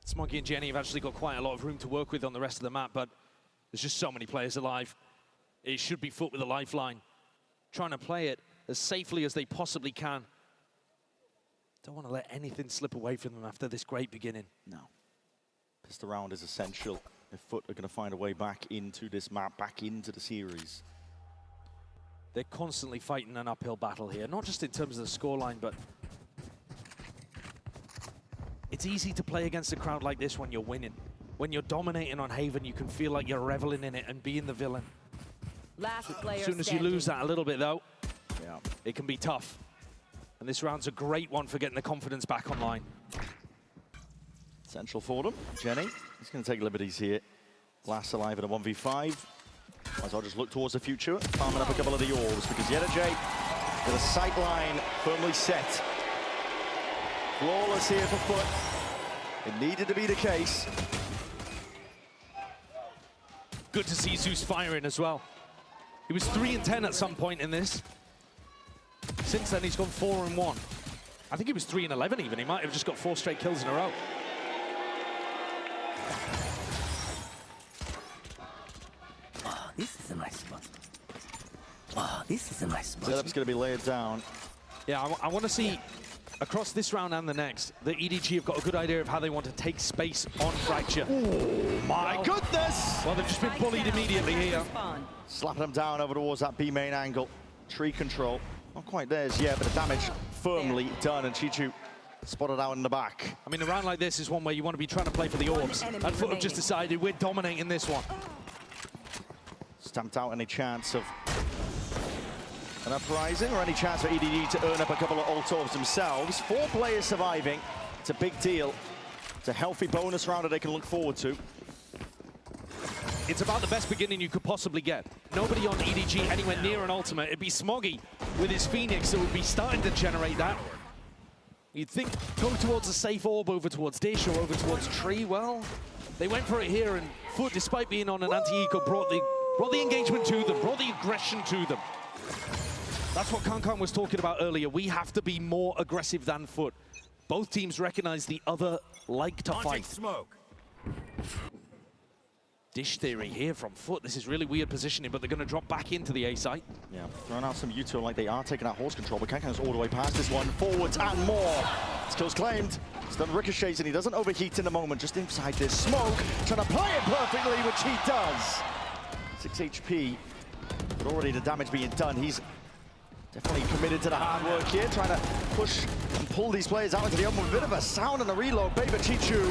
S21: Smoggy and Jenny have actually got quite a lot of room to work with on the rest of the map, but there's just so many players alive. It should be Foot with a lifeline, trying to play it as safely as they possibly can. Don't want to let anything slip away from them after this great beginning.
S20: No. Pistol round is essential if Foot are going to find a way back into this map, back into the series.
S21: They're constantly fighting an uphill battle here, not just in terms of the scoreline, but it's easy to play against a crowd like this when you're winning. When you're dominating on Haven, you can feel like you're reveling in it and being the villain.
S4: Last player
S21: As soon as you lose that a little bit, though, yeah, it can be tough. And this round's a great one for getting the confidence back online.
S20: Essential for them. Jenny, he's going to take liberties here. Last alive in a 1v5. Might as well just look towards the future, farming up a couple of the orbs, because Yetta J with a sight line firmly set. Flawless here for Foot. It needed to be the case.
S21: Good to see Zeus firing as well. He was 3-10 at some point in this. Since then, he's gone 4-1. I think he was 3-11 even. He might have just got 4 straight kills in a row.
S2: Oh, this is a nice spot. Oh, this is a nice spot.
S20: Setup's going to be laid down.
S21: Yeah, I want to see, across this round and the next, the EDG have got a good idea of how they want to take space on Fracture.
S20: Oh, my goodness!
S21: Well, they've just been bullied immediately here.
S20: Slapping them down over towards that B main angle. Tree control. Not quite theirs yet, but the damage firmly done, and Chichu spotted out in the back.
S21: I mean, a round like this is one where you want to be trying to play for the orbs. And Foot have just decided we're dominating this one.
S20: Stamped out any chance of an uprising or any chance for EDG to earn up a couple of ult orbs themselves. 4 players surviving. It's a big deal. It's a healthy bonus round that they can look forward to.
S21: It's about the best beginning you could possibly get. Nobody on EDG anywhere near an ultimate. It'd be Smoggy with his Phoenix that would be starting to generate that. You'd think go towards a safe orb over towards Dish or over towards Tree. Well, they went for it here, and Foot, despite being on an anti-eco, brought the engagement to them, brought the aggression to them. That's what Kankan was talking about earlier. We have to be more aggressive than Foot. Both teams recognize the other like to fight.
S2: Smoke.
S21: Dish theory here from Foot. This is really weird positioning, but they're going to drop back into the A site.
S20: Yeah, throwing out some U-turn like they are taking out horse control, but Kankan's all the way past this one. Forwards and more. Skills claimed. It's done ricochets, and he doesn't overheat in the moment, just inside this smoke. Trying to play it perfectly, which he does. 6 HP, but already the damage being done. He's definitely committed to the hard work here, trying to push and pull these players out into the open with a bit of a sound and a reload. Baby Chichu,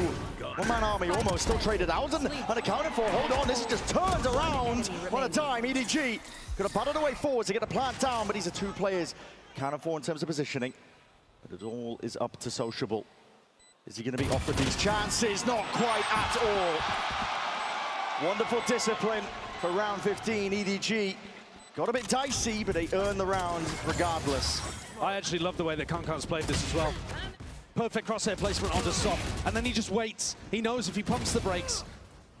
S20: one-man army almost still traded out and unaccounted for. Hold on, this is just turned around on a dime. EDG could have batted away forwards to get the plant down, but these are 2 players counted for in terms of positioning. But it all is up to Sociable. Is he going to be offered these chances? Not quite at all. Wonderful discipline for round 15, EDG. Got a bit dicey, but they earned the round regardless.
S21: I actually love the way that Kankan's played this as well. Perfect crosshair placement onto Sop, and then he just waits. He knows if he pumps the brakes,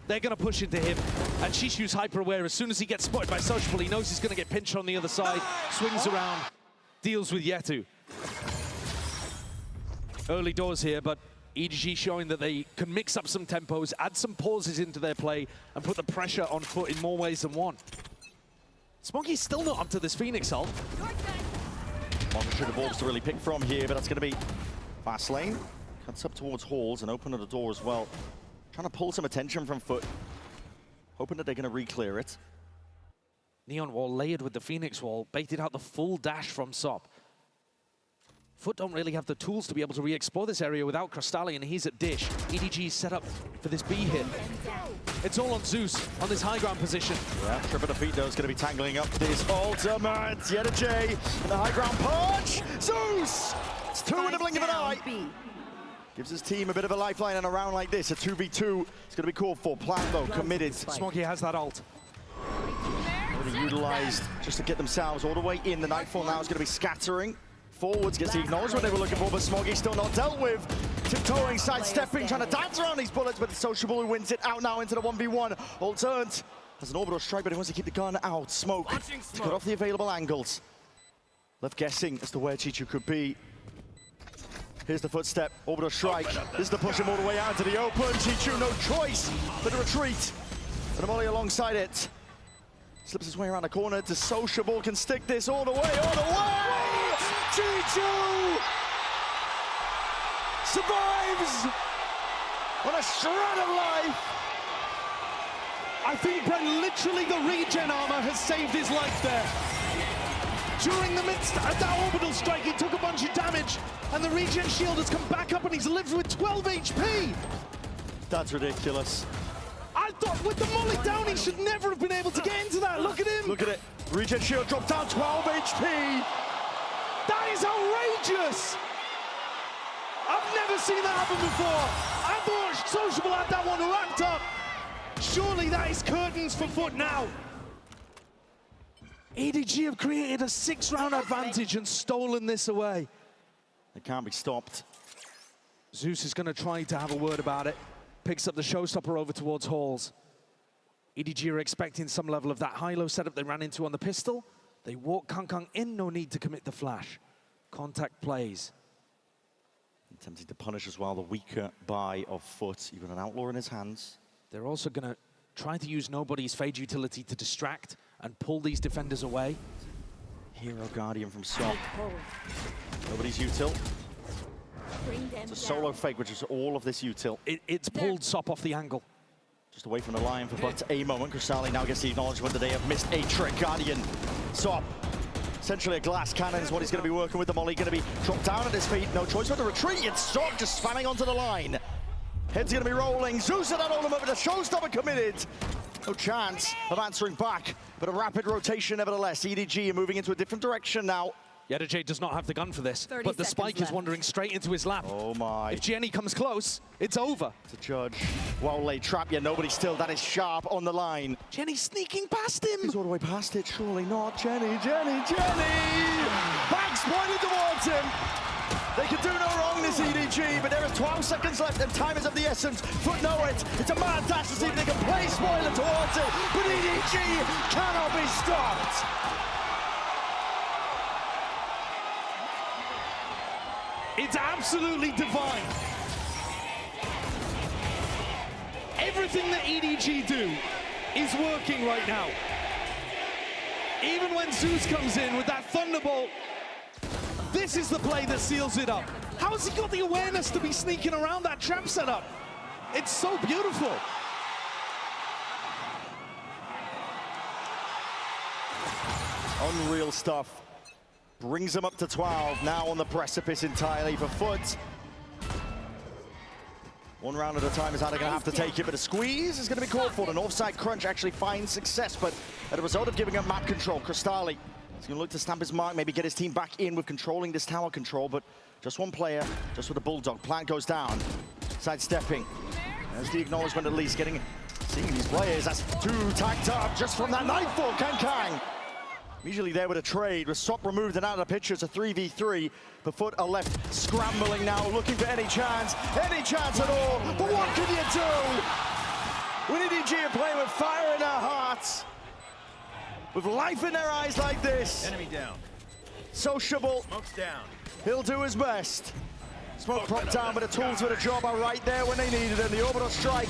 S21: they're going to push into him. And Shishu's hyper aware. As soon as he gets spotted by Sociable, he knows he's going to get pinched on the other side. Swings around, deals with Yetu. Early doors here, but EDG showing that they can mix up some tempos, add some pauses into their play, and put the pressure on Foot in more ways than one. Smoggy's still not up to this Phoenix ult.
S20: One should have balls to really pick from here, but that's going to be fast lane. Cuts up towards Halls and open at the door as well. Trying to pull some attention from Foot. Hoping that they're going to re-clear it.
S21: Neon wall layered with the Phoenix wall, baited out the full dash from Sop. Foot don't really have the tools to be able to re-explore this area without Crystalli, and he's at Dish. EDG set up for this B hit. It's all on Zeus, on this high ground position.
S20: Yeah, Trip of the Feet though is going to be tangling up this ultimate. Yet a J, and the high ground punch. Zeus! It's two in the blink of an eye. Gives his team a bit of a lifeline in a round like this. A 2v2 is going to be called for. Plan though, committed.
S21: Smoggy has that ult.
S20: Going to be utilized just to get themselves all the way in. The Nightfall now is going to be scattering. Forwards gets the acknowledgement they were looking for, but Smoggy still not dealt with. Tiptoeing, sidestepping, trying to dance around these bullets, but it's Sociable who wins it out now into the 1v1. All turns. Has an orbital strike, but he wants to keep the gun out. Smoke to cut off the available angles. Left guessing as to where Chichu could be. Here's the footstep, orbital strike. This is to push him all the way out into the open. Chichu, no choice but to retreat. And Molly alongside it. Slips his way around the corner to Sociable, can stick this all the way, all the way! Chichu survives on a shred of life.
S21: I think, Brent, literally the regen armor has saved his life there. During the midst of that orbital strike, he took a bunch of damage, and the regen shield has come back up, and he's lived with 12 HP.
S20: That's ridiculous.
S21: I thought with the molly down, he should never have been able to get into that. Look at him.
S20: Look at it. Regen shield dropped down 12 HP.
S21: That is outrageous. I've never seen that happen before. I thought Sociable had that one wrapped up. Surely that is curtains for Foot now. EDG have created a 6-round advantage and stolen this away.
S20: It can't be stopped.
S21: Zeus is going to try to have a word about it. Picks up the showstopper over towards Halls. EDG are expecting some level of that high-low setup they ran into on the pistol. They walk Kankang in, no need to commit the flash. Contact plays.
S20: Attempting to punish as well the weaker buy of Foot. You've got an outlaw in his hands.
S21: They're also going to try to use Nobody's Fade utility to distract and pull these defenders away.
S20: Hero Guardian from Sop. Nobody's util. It's a solo fake, which is all of this util.
S21: It's pulled Sop off the angle.
S20: Just away from the line for but a moment. Crystalli now gets the acknowledgement that they have missed a trick. Guardian. Sop. Essentially a glass cannon is what he's going to be working with. The Molly going to be dropped down at his feet. No choice but to retreat. It's Sop just spamming onto the line. Head's going to be rolling. Zeus at that ultimate, but the showstopper committed. No chance of answering back, but a rapid rotation nevertheless. EDG are moving into a different direction now.
S21: Yedajay does not have the gun for this, but the spike is wandering straight into his lap.
S20: Oh my.
S21: If Jenny comes close, it's over.
S20: To judge. Well laid trap, yet nobody still. That is sharp on the line.
S21: Jenny sneaking past him.
S20: He's all the way past it, surely not. Jenny! Banks pointed towards him. They can do no wrong, this EDG, but there is 12 seconds left and time is of the essence. Foot know it. It's a mad dash to see if they can play spoiler towards it, but EDG cannot be stopped.
S21: It's absolutely divine. Everything that EDG do is working right now. Even when Zeus comes in with that Thunderbolt, this is the play that seals it up. How has he got the awareness to be sneaking around that trap setup? It's so beautiful.
S20: Unreal stuff. Brings them up to 12, now on the precipice entirely for Foot. One round at a time is how they're going to have to take it, but a squeeze is going to be called for. An offside crunch actually finds success, but as a result of giving up map control, Crystalli is going to look to stamp his mark, maybe get his team back in with controlling this tower control, but just one player, just with a Bulldog. Plant goes down, sidestepping. There's the acknowledgement at least, seeing these players. That's two tagged up just from that Nightfall, Kang. Usually there with a trade, with Sop removed and out of the picture, it's a 3v3. But Foot are left scrambling now, looking for any chance at all. But what can you do? When EDG are playing with fire in their hearts, with life in their eyes like this.
S10: Enemy down.
S20: Sociable.
S10: Smoke's down.
S20: He'll do his best. Smoke propped down, but the tools for the job are right there when they needed them. The orbital strike.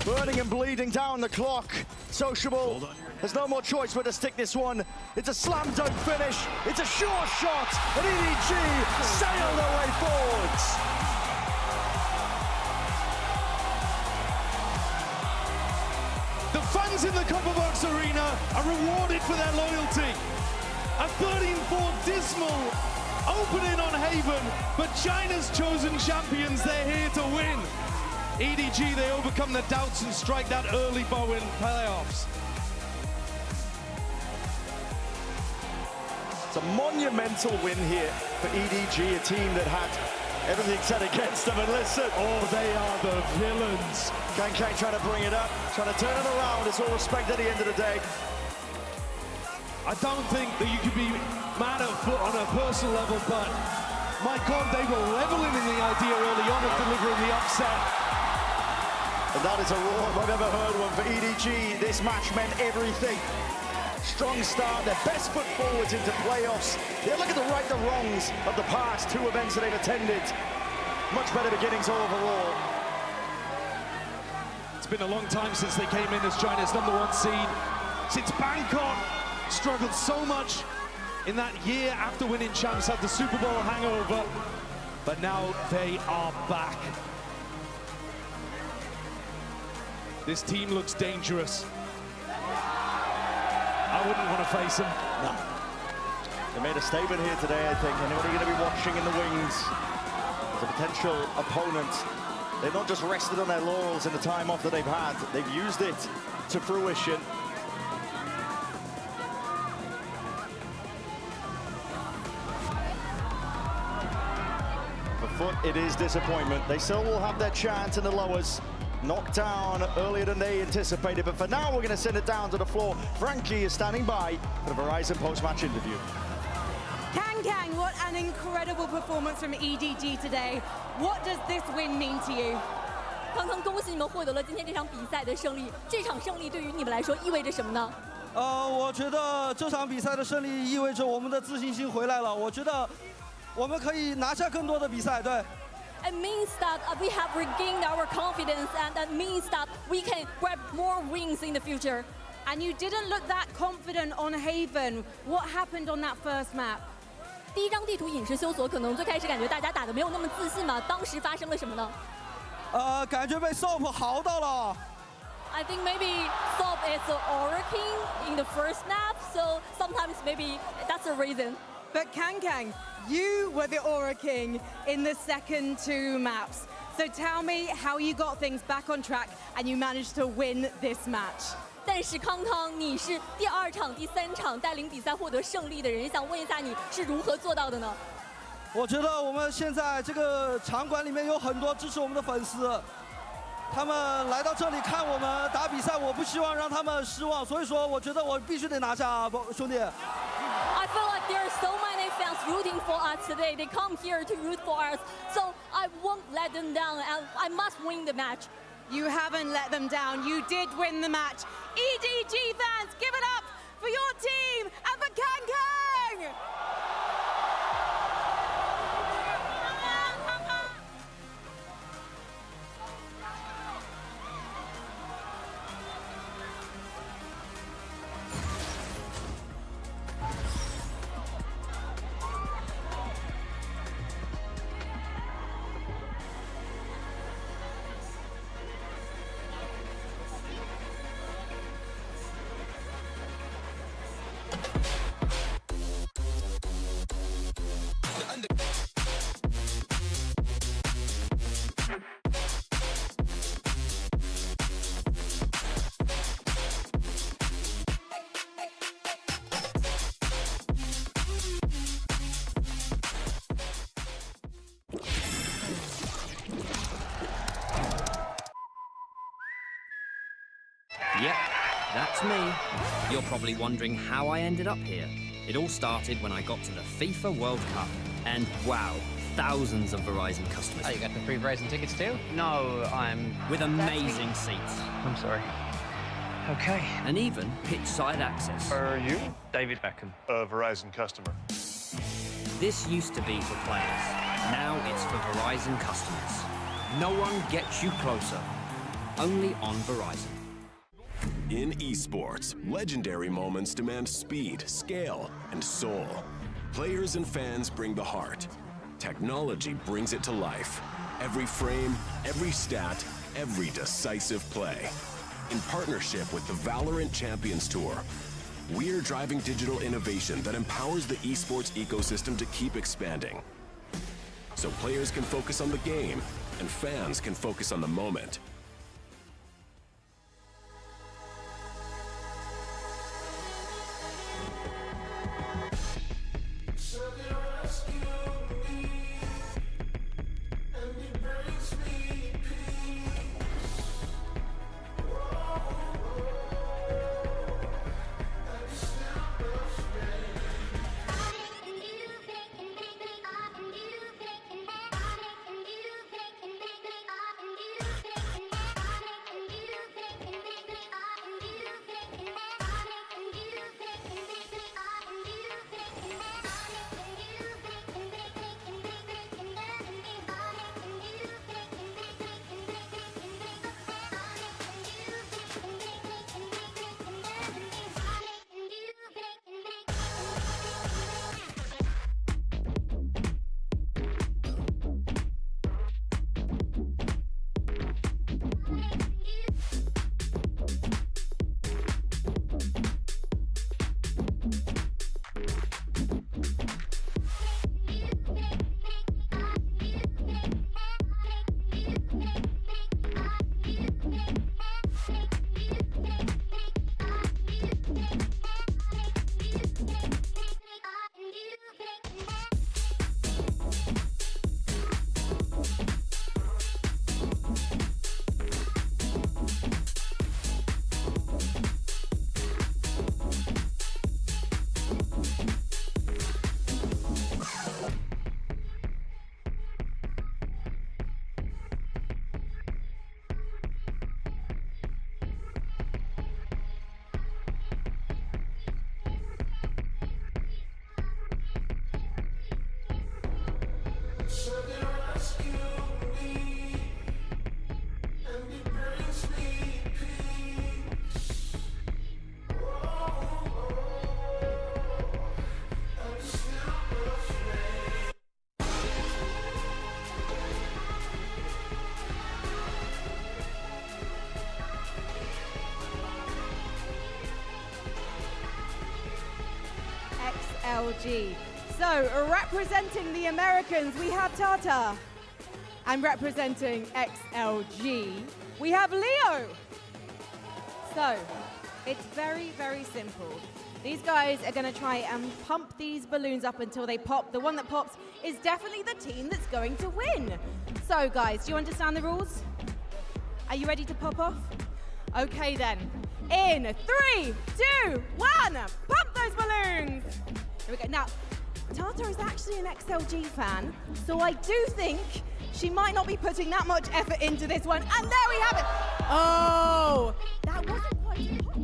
S20: Burning and bleeding down the clock. Sociable has no more choice but to stick this one. It's a slam dunk finish. It's a sure shot. And EDG sail their way forwards.
S21: The fans in the Copperbox Arena are rewarded for their loyalty. A 13-4 dismal opening on Haven, but China's chosen champions, they're here to win. EDG, they overcome their doubts and strike that early bow in playoffs.
S20: It's a monumental win here for EDG, a team that had everything said against them. And listen,
S21: oh, they are the villains.
S20: Kang trying to bring it up, trying to turn it around. It's all respect at the end of the day.
S21: I don't think that you could be mad at Foot on a personal level, but my God, they were reveling in the idea early on of delivering the upset.
S20: And that is a roar if I've ever heard one for EDG. This match meant everything. Strong start, their best foot forwards into playoffs. They look at the right, the wrongs of the past two events that they've attended. Much better beginnings overall.
S21: It's been a long time since they came in as China's #1 seed. Since Bangkok struggled so much in that year after winning champs, had the Super Bowl hangover, but now they are back. This team looks dangerous. I wouldn't want to face them.
S20: No. They made a statement here today, I think. Anybody going to be watching in the wings as a potential opponent? They've not just rested on their laurels in the time off that they've had. They've used it to fruition. For Foot, it is disappointment. They still will have their chance in the lowers. Knocked down earlier than they anticipated, but for now we're going to send it down to the floor. Frankie is standing by for the Verizon post-match interview.
S3: Kang, what an incredible performance from EDG today. What does this win mean to you?
S14: 康康，恭喜你们获得了今天这场比赛的胜利。这场胜利对于你们来说意味着什么呢？
S5: 我觉得这场比赛的胜利意味着我们的自信心回来了。我觉得我们可以拿下更多的比赛，对。
S14: It means that we have regained our confidence, and that means that we can grab more wins in the future.
S3: And you didn't look that confident on Haven. What happened on that first map?
S14: 第一张地图隐士修索，可能最开始感觉大家打得没有那么自信嘛，当时发生了什么呢？
S5: 感觉被 Sop 豪到了。
S14: I think maybe Sop is Aura King in the first map, so sometimes maybe that's the reason.
S3: But Kang, you were the Aura King in the second two maps. So tell me how you got things back on track and you managed to win this match.
S14: 但是康康，你是第2场、第3场带领比赛获得胜利的人，想问一下你是如何做到的呢？
S5: 我觉得我们现在这个场馆里面有很多支持我们的粉丝，他们来到这里看我们打比赛，我不希望让他们失望，所以说我觉得我必须得拿下，兄弟。
S14: I feel like there are so many fans rooting for us today. They come here to root for us, so I won't let them down, and I must win the match.
S3: You haven't let them down. You did win the match. EDG fans, give it up for your team and for Kang!
S11: That's me. You're probably wondering how I ended up here. It all started when I got to the FIFA World Cup. And wow, thousands of Verizon customers.
S19: Oh, you got the free Verizon tickets too?
S11: No, I'm with amazing seats.
S19: I'm sorry. Okay.
S11: And even pitch-side access.
S19: Are you? David Beckham.
S22: A Verizon customer.
S11: This used to be for players. Now it's for Verizon customers. No one gets you closer. Only on Verizon.
S23: In esports, legendary moments demand speed, scale, and soul. Players and fans bring the heart. Technology brings it to life. Every frame, every stat, every decisive play. In partnership with the VALORANT Champions Tour, we're driving digital innovation that empowers the esports ecosystem to keep expanding. So players can focus on the game, and fans can focus on the moment.
S3: XLG. So, representing the Americans, we have Tata. And representing XLG, we have Leo. So, it's very, very simple. These guys are going to try and pump these balloons up until they pop. The one that pops is definitely the team that's going to win. So, guys, do you understand the rules? Are you ready to pop off? Okay, then. In 3, 2, 1, pump those balloons! Here we go. Now, Tata is actually an XLG fan, so I do think she might not be putting that much effort into this one. And there we have it. Oh, that wasn't quite a pop.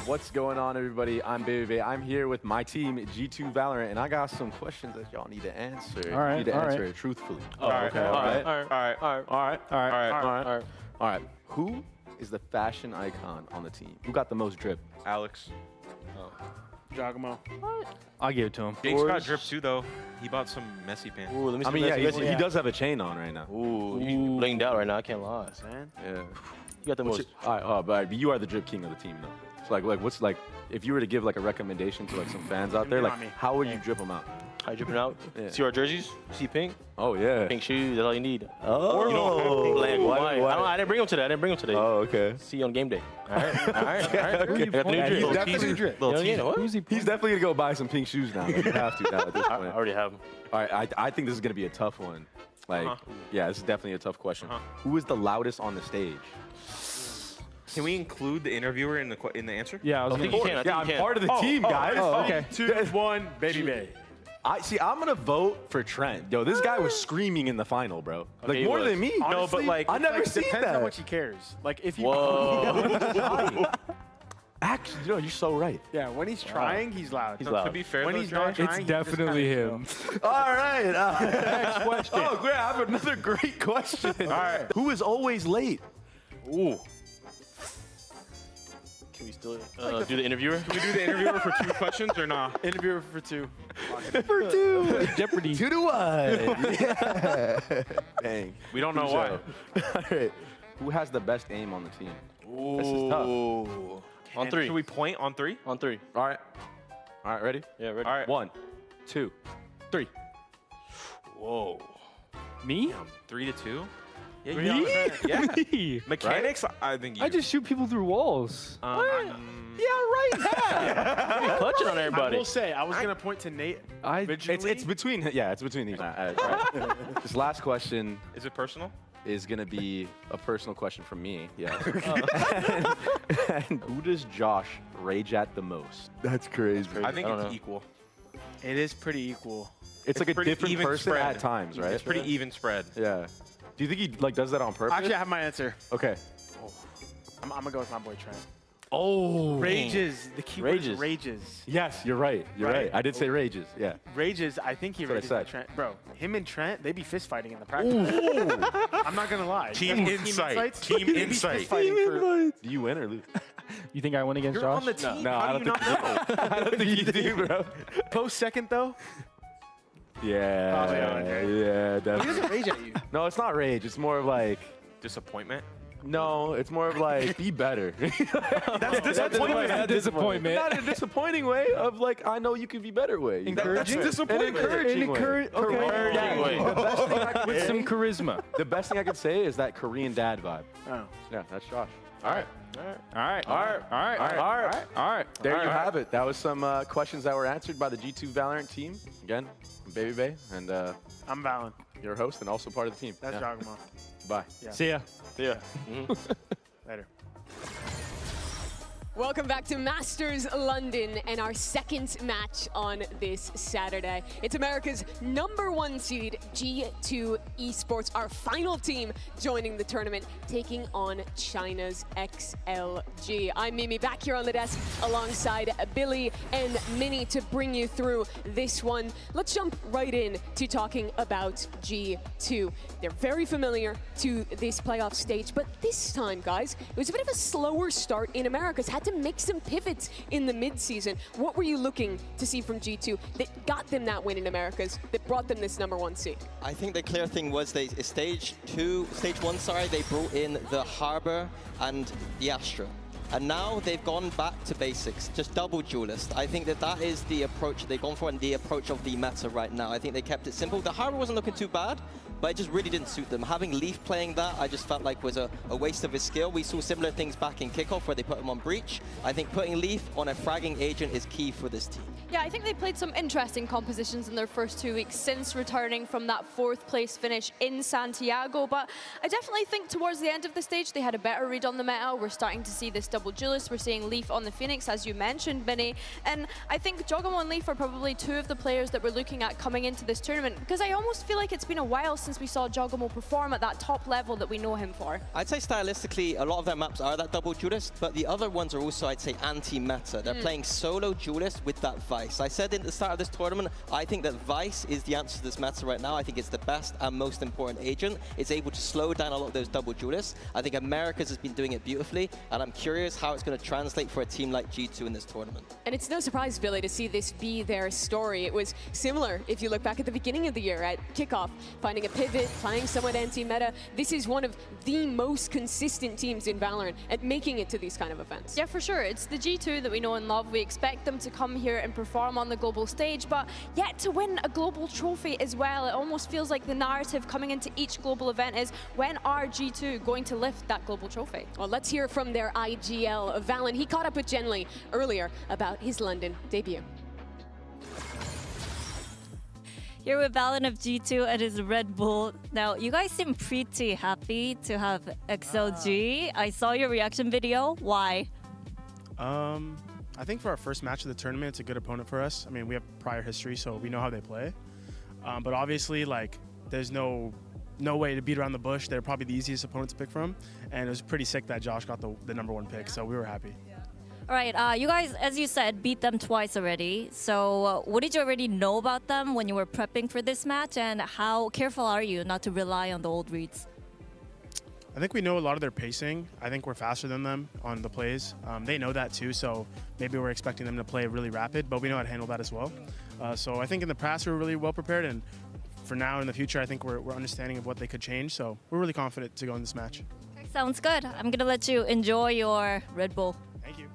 S25: What's going on, everybody? I'm Baby. I'm here with my team, G2 Valorant, and I got some questions that y'all need to answer.
S21: All right,
S25: you need to answer it truthfully. All right. Who is the fashion icon on the team? Who got the most drip?
S26: Alex.
S25: Oh.
S26: Giacomo.
S13: I'll give it to him.
S26: Jake's got drip too, though. He bought some messy pants.
S25: Ooh, let me see. I mean, yeah, he does have a chain on right now.
S7: Ooh, you blinged out right now. I can't lie.
S25: Man. Yeah.
S1: got the most.
S25: All right, but you are the drip king of the team, though. So like, what's like, if you were to give like a recommendation to like some fans out there, like, how would you drip them out?
S1: How you dripping out? See our jerseys? See pink?
S25: Oh yeah.
S1: Pink shoes. That's all you need.
S25: Oh.
S1: You don't have pink, black, white. I didn't bring them today. Oh,
S25: okay.
S1: See you on game day. All right.
S25: Okay.
S1: I got the new
S25: He's
S1: drip.
S25: definitely drip. He's definitely gonna go buy some pink shoes now. Like, you have to now at this point.
S1: I already have them.
S25: All right, I think this is gonna be a tough one. Like, yeah, this is definitely a tough question. Who is the loudest on the stage?
S26: Can we include the interviewer in the answer?
S1: Yeah, I think you can.
S25: I'm part of the team, guys.
S1: Okay.
S12: 2, 1, Baby Bay.
S25: I'm gonna vote for Trent. Yo, this guy was screaming in the final, bro. Like more than me.
S12: Honestly,
S1: No, but like,
S25: I never seen
S12: depends
S25: that.
S12: how much he cares. Like if you.
S1: Whoa.
S25: Actually, you're so right.
S12: Yeah, when he's trying, he's loud.
S1: He's loud.
S26: To be fair,
S12: When
S26: though,
S12: he's not trying,
S15: It's
S12: he's
S15: definitely him.
S25: All right.
S12: Next question.
S25: Oh, great. I have another great question. All right. Who is always late?
S1: Ooh. Can we still do the interviewer?
S26: Can we do the interviewer for 2 questions or not?
S12: Interviewer for 2.
S25: For 2.
S15: Jeopardy.
S25: 2 to 1. Yeah. Dang.
S26: We don't know why.
S25: All right. Who has the best aim on the team? This is tough.
S1: Ooh. On 3.
S26: Should we point on 3?
S1: On 3.
S25: All right. All right, ready?
S1: Yeah, ready.
S26: All right.
S25: 1, 2, 3.
S1: Whoa.
S15: Me?
S26: 3 to 2. Yeah,
S15: Me?
S26: yeah.
S15: Me?
S26: Mechanics, I think you.
S15: I just shoot people through walls.
S25: Yeah, right.
S1: Clutching on everybody.
S12: I will say, I was gonna point to Nate.
S25: It's between. Yeah, it's between these. Right. This last question
S26: Is it personal?
S25: is gonna be a personal question from me. Yeah. And who does Josh rage at the most? That's crazy.
S26: I think it's equal.
S12: It is pretty equal.
S25: It's like a
S26: pretty
S25: different
S26: even
S25: person
S26: spread.
S25: at times, right?
S26: It's pretty even spread.
S25: Yeah. Do you think he like does that on purpose?
S12: Actually, I have my answer.
S25: Okay.
S12: I'm gonna go with my boy Trent.
S25: Oh.
S12: Rages. The key word is rages.
S25: Yes, you're right. You're right. I did say rages. Yeah.
S12: Rages. I think he
S25: That's what I
S12: rages with
S25: said.
S12: Trent. Bro, him and Trent, they be fist fighting in the practice. I'm not gonna lie.
S26: Team insight. Team
S12: They be
S26: insight.
S12: fist fighting for.
S25: Do you win or lose?
S15: You think I win against
S26: You're
S15: Josh?
S26: on the team.
S25: No,
S26: How
S25: I
S26: do
S25: don't
S26: you
S25: think
S26: not know?
S25: I don't think you do, bro.
S12: Post second though.
S25: Yeah.
S12: Probably on
S25: Yeah,
S12: He
S25: definitely.
S12: doesn't rage at you.
S25: No, it's not rage. It's more of like.
S26: Disappointment.
S25: No, it's more of like be better.
S12: That's disappointment.
S15: Disappointment.
S25: Not in a disappointing way of like I know you can be better way.
S12: Encouraging?
S25: That's disappointment. An encouraging way.
S15: Encouraging way.
S25: The best thing I
S15: With some charisma.
S25: The best thing I could say is that Korean dad vibe.
S12: Oh.
S25: Yeah, that's Josh.
S15: All right.
S25: There you have it. That was some questions that were answered by the G2 Valorant team. Again, I'm Baby Bay, and
S12: I'm Valen.
S25: your host and also part of the team.
S12: That's Jagamo.
S25: Bye.
S12: Yeah.
S15: See ya.
S1: Yeah.
S12: Later.
S6: Welcome back to Masters London and our second match on this Saturday. It's America's #1 seed, G2 Esports, our final team joining the tournament, taking on China's XLG. I'm Mimi, back here on the desk alongside Billy and Minnie to bring you through this one. Let's jump right in to talking about G2. They're very familiar to this playoff stage, but this time, guys, it was a bit of a slower start in Americas. Had to make some pivots in the mid-season. What were you looking to see from G2 that got them that win in Americas, that brought them this #1 seed?
S7: I think the clear thing was stage one, they brought in the Harbor and the Astra. And now they've gone back to basics, just double duelist. I think that is the approach they've gone for and the approach of the meta right now. I think they kept it simple. The Harbor wasn't looking too bad, but it just really didn't suit them. Having Leaf playing that, I just felt like was a waste of his skill. We saw similar things back in Kickoff where they put him on Breach. I think putting Leaf on a fragging agent is key for this team.
S8: Yeah, I think they played some interesting compositions in their first 2 weeks since returning from that 4th place finish in Santiago, but I definitely think towards the end of the stage they had a better read on the meta. We're starting to see this double duelist. We're seeing Leaf on the Phoenix, as you mentioned, Minnie, and I think Jogamo and Leaf are probably 2 of the players that we're looking at coming into this tournament, because I almost feel like it's been a while since we saw Jogamo perform at that top level that we know him for.
S7: I'd say stylistically, a lot of their maps are that double duelist, but the other ones are also, I'd say, anti-meta. They're playing solo duelist with that Vice. I said at the start of this tournament, I think that Vice is the answer to this meta right now. I think it's the best and most important agent. It's able to slow down a lot of those double duelists. I think Americas has been doing it beautifully, and I'm curious curious how it's going to translate for a team like G2 in this tournament.
S6: And it's no surprise, Billy, to see this be their story. It was similar if you look back at the beginning of the year at kickoff, finding a pivot, playing somewhat anti-meta. This is one of the most consistent teams in Valorant at making it to these kind of events.
S8: Yeah, for sure. It's the G2 that we know and love. We expect them to come here and perform on the global stage, but yet to win a global trophy as well. It almost feels like the narrative coming into each global event is, when are G2 going to lift that global trophy?
S6: Well, let's hear from their IGL, Valen. He caught up with Genly earlier about his London debut.
S14: Here with Valen of G2 and his Red Bull. Now, you guys seem pretty happy to have XLG. I saw your reaction video. Why?
S9: I think for our first match of the tournament, it's a good opponent for us. I mean, we have prior history, so we know how they play. But obviously, like, there's no way to beat around the bush. They're probably the easiest opponent to pick from. And it was pretty sick that Josh got the #1 pick, so we were happy.
S14: All right, you guys, as you said, beat them twice already. So what did you already know about them when you were prepping for this match? And how careful are you not to rely on the old reads?
S9: I think we know a lot of their pacing. I think we're faster than them on the plays. They know that too, so maybe we're expecting them to play really rapid, but we know how to handle that as well. So I think in the past we were really well prepared, and for now in the future, I think we're understanding of what they could change. So we're really confident to go in this match.
S14: Okay, sounds good. I'm going to let you enjoy your Red Bull.
S9: Thank you.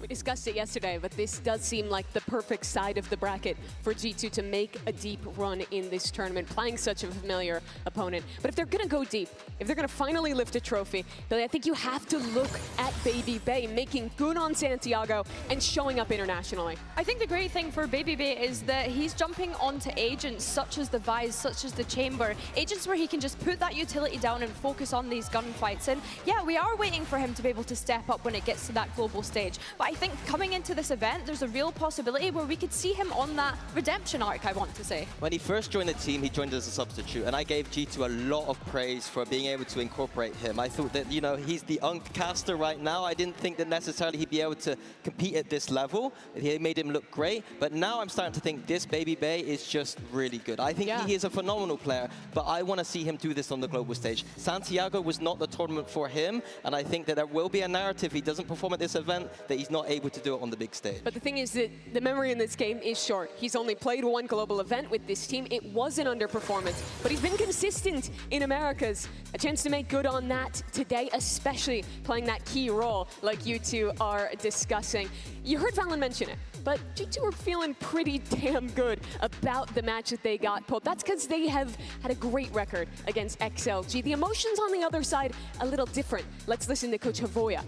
S6: We discussed it yesterday, but this does seem like the perfect side of the bracket for G2 to make a deep run in this tournament, playing such a familiar opponent. But if they're going to go deep, if they're going to finally lift a trophy, Billy, I think you have to look at Baby Bay making good on Santiago and showing up internationally.
S8: I think the great thing for Baby Bay is that he's jumping onto agents such as the Vise, such as the Chamber, agents where he can just put that utility down and focus on these gunfights. And yeah, we are waiting for him to be able to step up when it gets to that global stage. But I think coming into this event, there's a real possibility where we could see him on that redemption arc, I want to say.
S7: When he first joined the team, he joined as a substitute, and I gave G2 a lot of praise for being able to incorporate him. I thought that, you know, he's the caster right now. I didn't think that necessarily he'd be able to compete at this level. He made him look great, but now I'm starting to think this Baby Bay is just really good. I think he is a phenomenal player, but I want to see him do this on the global stage. Santiago was not the tournament for him, and I think that there will be a narrative, he doesn't perform at this event, that he's not able to do it on the big stage.
S6: But the thing is that the memory in this game is short. He's only played one global event with this team. It was an underperformance, but he's been consistent in Americas. A chance to make good on that today, especially playing that key role like you two are discussing. You heard Valen mention it, but G2 are feeling pretty damn good about the match that they got pulled. That's because they have had a great record against XLG. The emotions on the other side, a little different. Let's listen to Coach Havoya.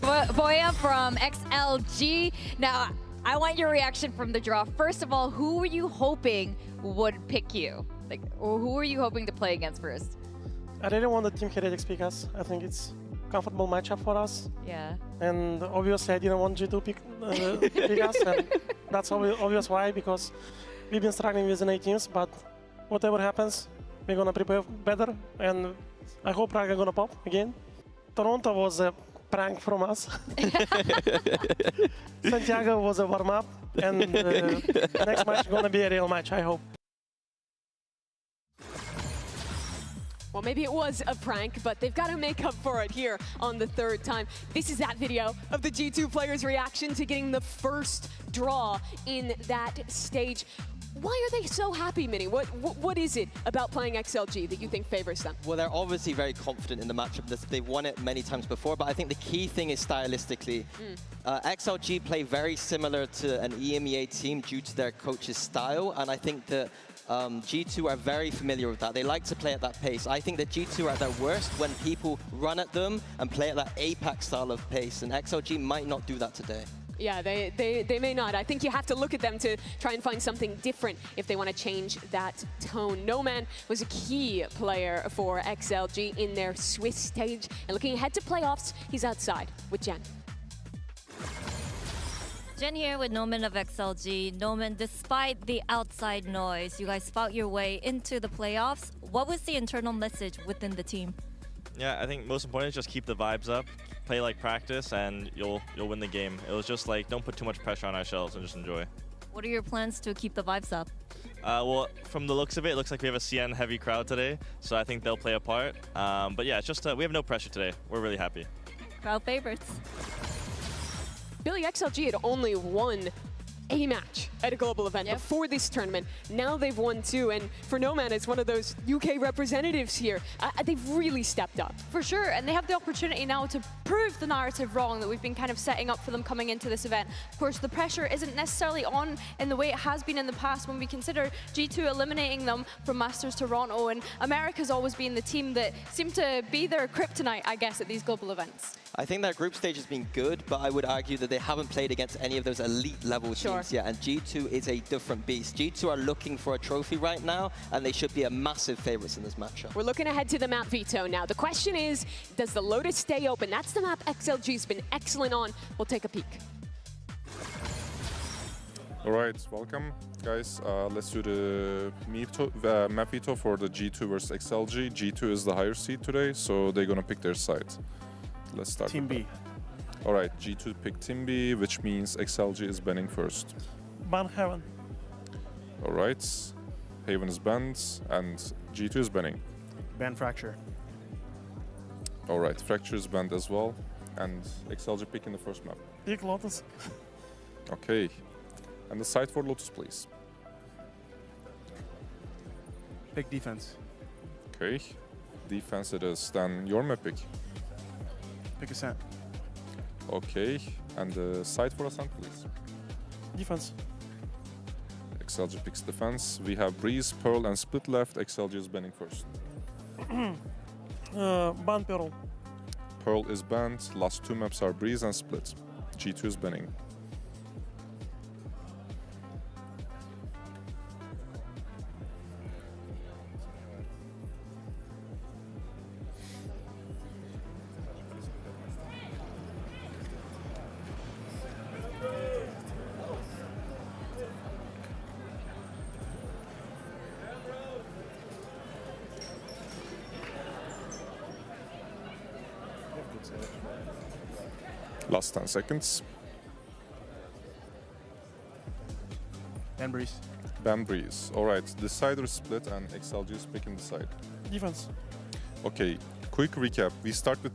S16: Voya from XLG. Now, I want your reaction from the draw. First of all, who were you hoping would pick you? Like, or who were you hoping to play against first?
S17: I really want the Team HyperX pick us. I think it's a comfortable matchup for us.
S16: Yeah.
S17: And obviously, I didn't want G2 pick us. And that's obvious why, because we've been struggling with the 8 teams, but whatever happens, we're going to prepare better. And I hope Prague are going to pop again. Toronto was a prank from us. Santiago was a warm-up, and next match is going to be a real match, I hope.
S6: Well, maybe it was a prank, but they've got to make up for it here on the third time. This is that video of the G2 players' reaction to getting the first draw in that stage. Why are they so happy, Minnie? What is it about playing XLG that you think favors them?
S7: Well, they're obviously very confident in the matchup. They've won it many times before, but I think the key thing is stylistically. XLG play very similar to an EMEA team due to their coach's style, and I think that G2 are very familiar with that. They like to play at that pace. I think that G2 are at their worst when people run at them and play at that APAC style of pace, and XLG might not do that today.
S6: Yeah, they may not. I think you have to look at them to try and find something different if they want to change that tone. OMEN was a key player for XLG in their Swiss stage. And looking ahead to playoffs, he's outside with Jen.
S14: Jen here with OMEN of XLG. OMEN, despite the outside noise, you guys fought your way into the playoffs. What was the internal message within the team?
S18: Yeah, I think most important is just keep the vibes up, play like practice, and you'll win the game. It was just like, don't put too much pressure on ourselves and just enjoy.
S14: What are your plans to keep the vibes up?
S18: Well, from the looks of it, it looks like we have a CN heavy crowd today, so I think they'll play a part. But yeah, it's just we have no pressure today. We're really happy.
S14: Crowd favorites.
S6: Billy, XLG had only won a match at a global event before this tournament. Now they've won 2, and for OMEN, it's one of those UK representatives here. They've really stepped up.
S8: For sure, and they have the opportunity now to prove the narrative wrong that we've been kind of setting up for them coming into this event. Of course, the pressure isn't necessarily on in the way it has been in the past when we consider G2 eliminating them from Masters Toronto, and America's always been the team that seemed to be their kryptonite, I guess, at these global events.
S7: I think their group stage has been good, but I would argue that they haven't played against any of those elite level teams yet, and G2 is a different beast. G2 are looking for a trophy right now, and they should be a massive favorites in this matchup.
S6: We're looking ahead to the map, Vito. Now, the question is, does the Lotus stay open? That's the map XLG's been excellent on. We'll take a peek.
S2: All right, welcome, guys. Let's do the map veto for the G2 versus XLG. G2 is the higher seed today, so they're going to pick their side. Let's start.
S9: Team B.
S2: All right, G2 picked Team B, which means XLG is banning first.
S17: Ban Heaven.
S2: All right, Haven is banned, and G2 is banning.
S9: Ban Fracture.
S2: All right, Fracture is banned as well, and XLG picking the first map.
S17: Pick Lotus.
S2: Okay, and the side for Lotus, please.
S9: Pick Defense.
S2: Okay, Defense it is. Then your map pick.
S9: Pick Ascent.
S2: Okay, and the side for Ascent, please.
S17: Defense.
S2: XLG picks defense. We have Breeze, Pearl, and Split left. XLG is banning first.
S17: Ban Pearl.
S2: Pearl is banned. Last 2 maps are Breeze and Split. G2 is banning. Last 10 seconds.
S9: Ban Breeze.
S2: Ban Breeze. All right, the side is Split and XLG is picking the side.
S17: Defense.
S2: Okay, quick recap. We start with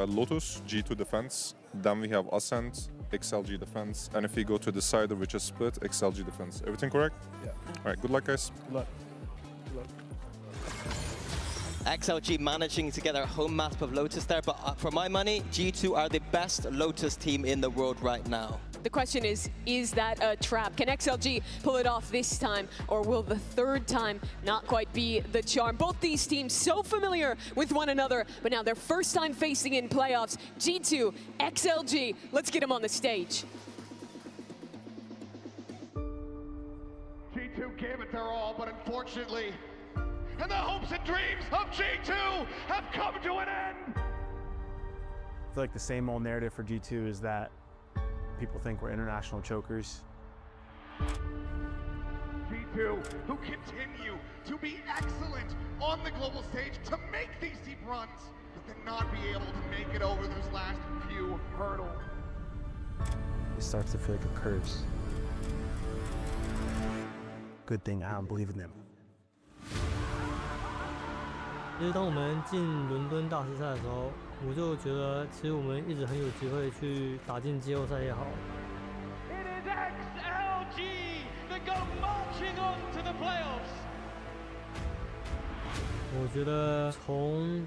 S2: Lotus, G2 defense. Then we have Ascent, XLG defense. And if we go to the side, which is Split, XLG defense. Everything correct?
S9: Yeah.
S2: All right, good luck, guys.
S9: Good luck. Good luck.
S7: XLG managing to get their home map of Lotus there, but for my money, G2 are the best Lotus team in the world right now.
S6: The question is that a trap? Can XLG pull it off this time, or will the third time not quite be the charm? Both these teams so familiar with one another, but now their first time facing in playoffs. G2, XLG, let's get them on the stage.
S4: G2 gave it their all, but unfortunately, and the hopes and dreams of G2 have come to an end!
S9: I feel like the same old narrative for G2 is that people think we're international chokers.
S4: G2, who continue to be excellent on the global stage to make these deep runs, but then not be able to make it over those last few hurdles.
S9: It starts to feel like a curse. Good thing I don't believe in them.
S10: 其实当我们进伦敦大师赛的时候，我就觉得其实我们一直很有机会去打进季后赛也好。
S4: It is XLG that go marching on to the playoffs.
S10: 我觉得从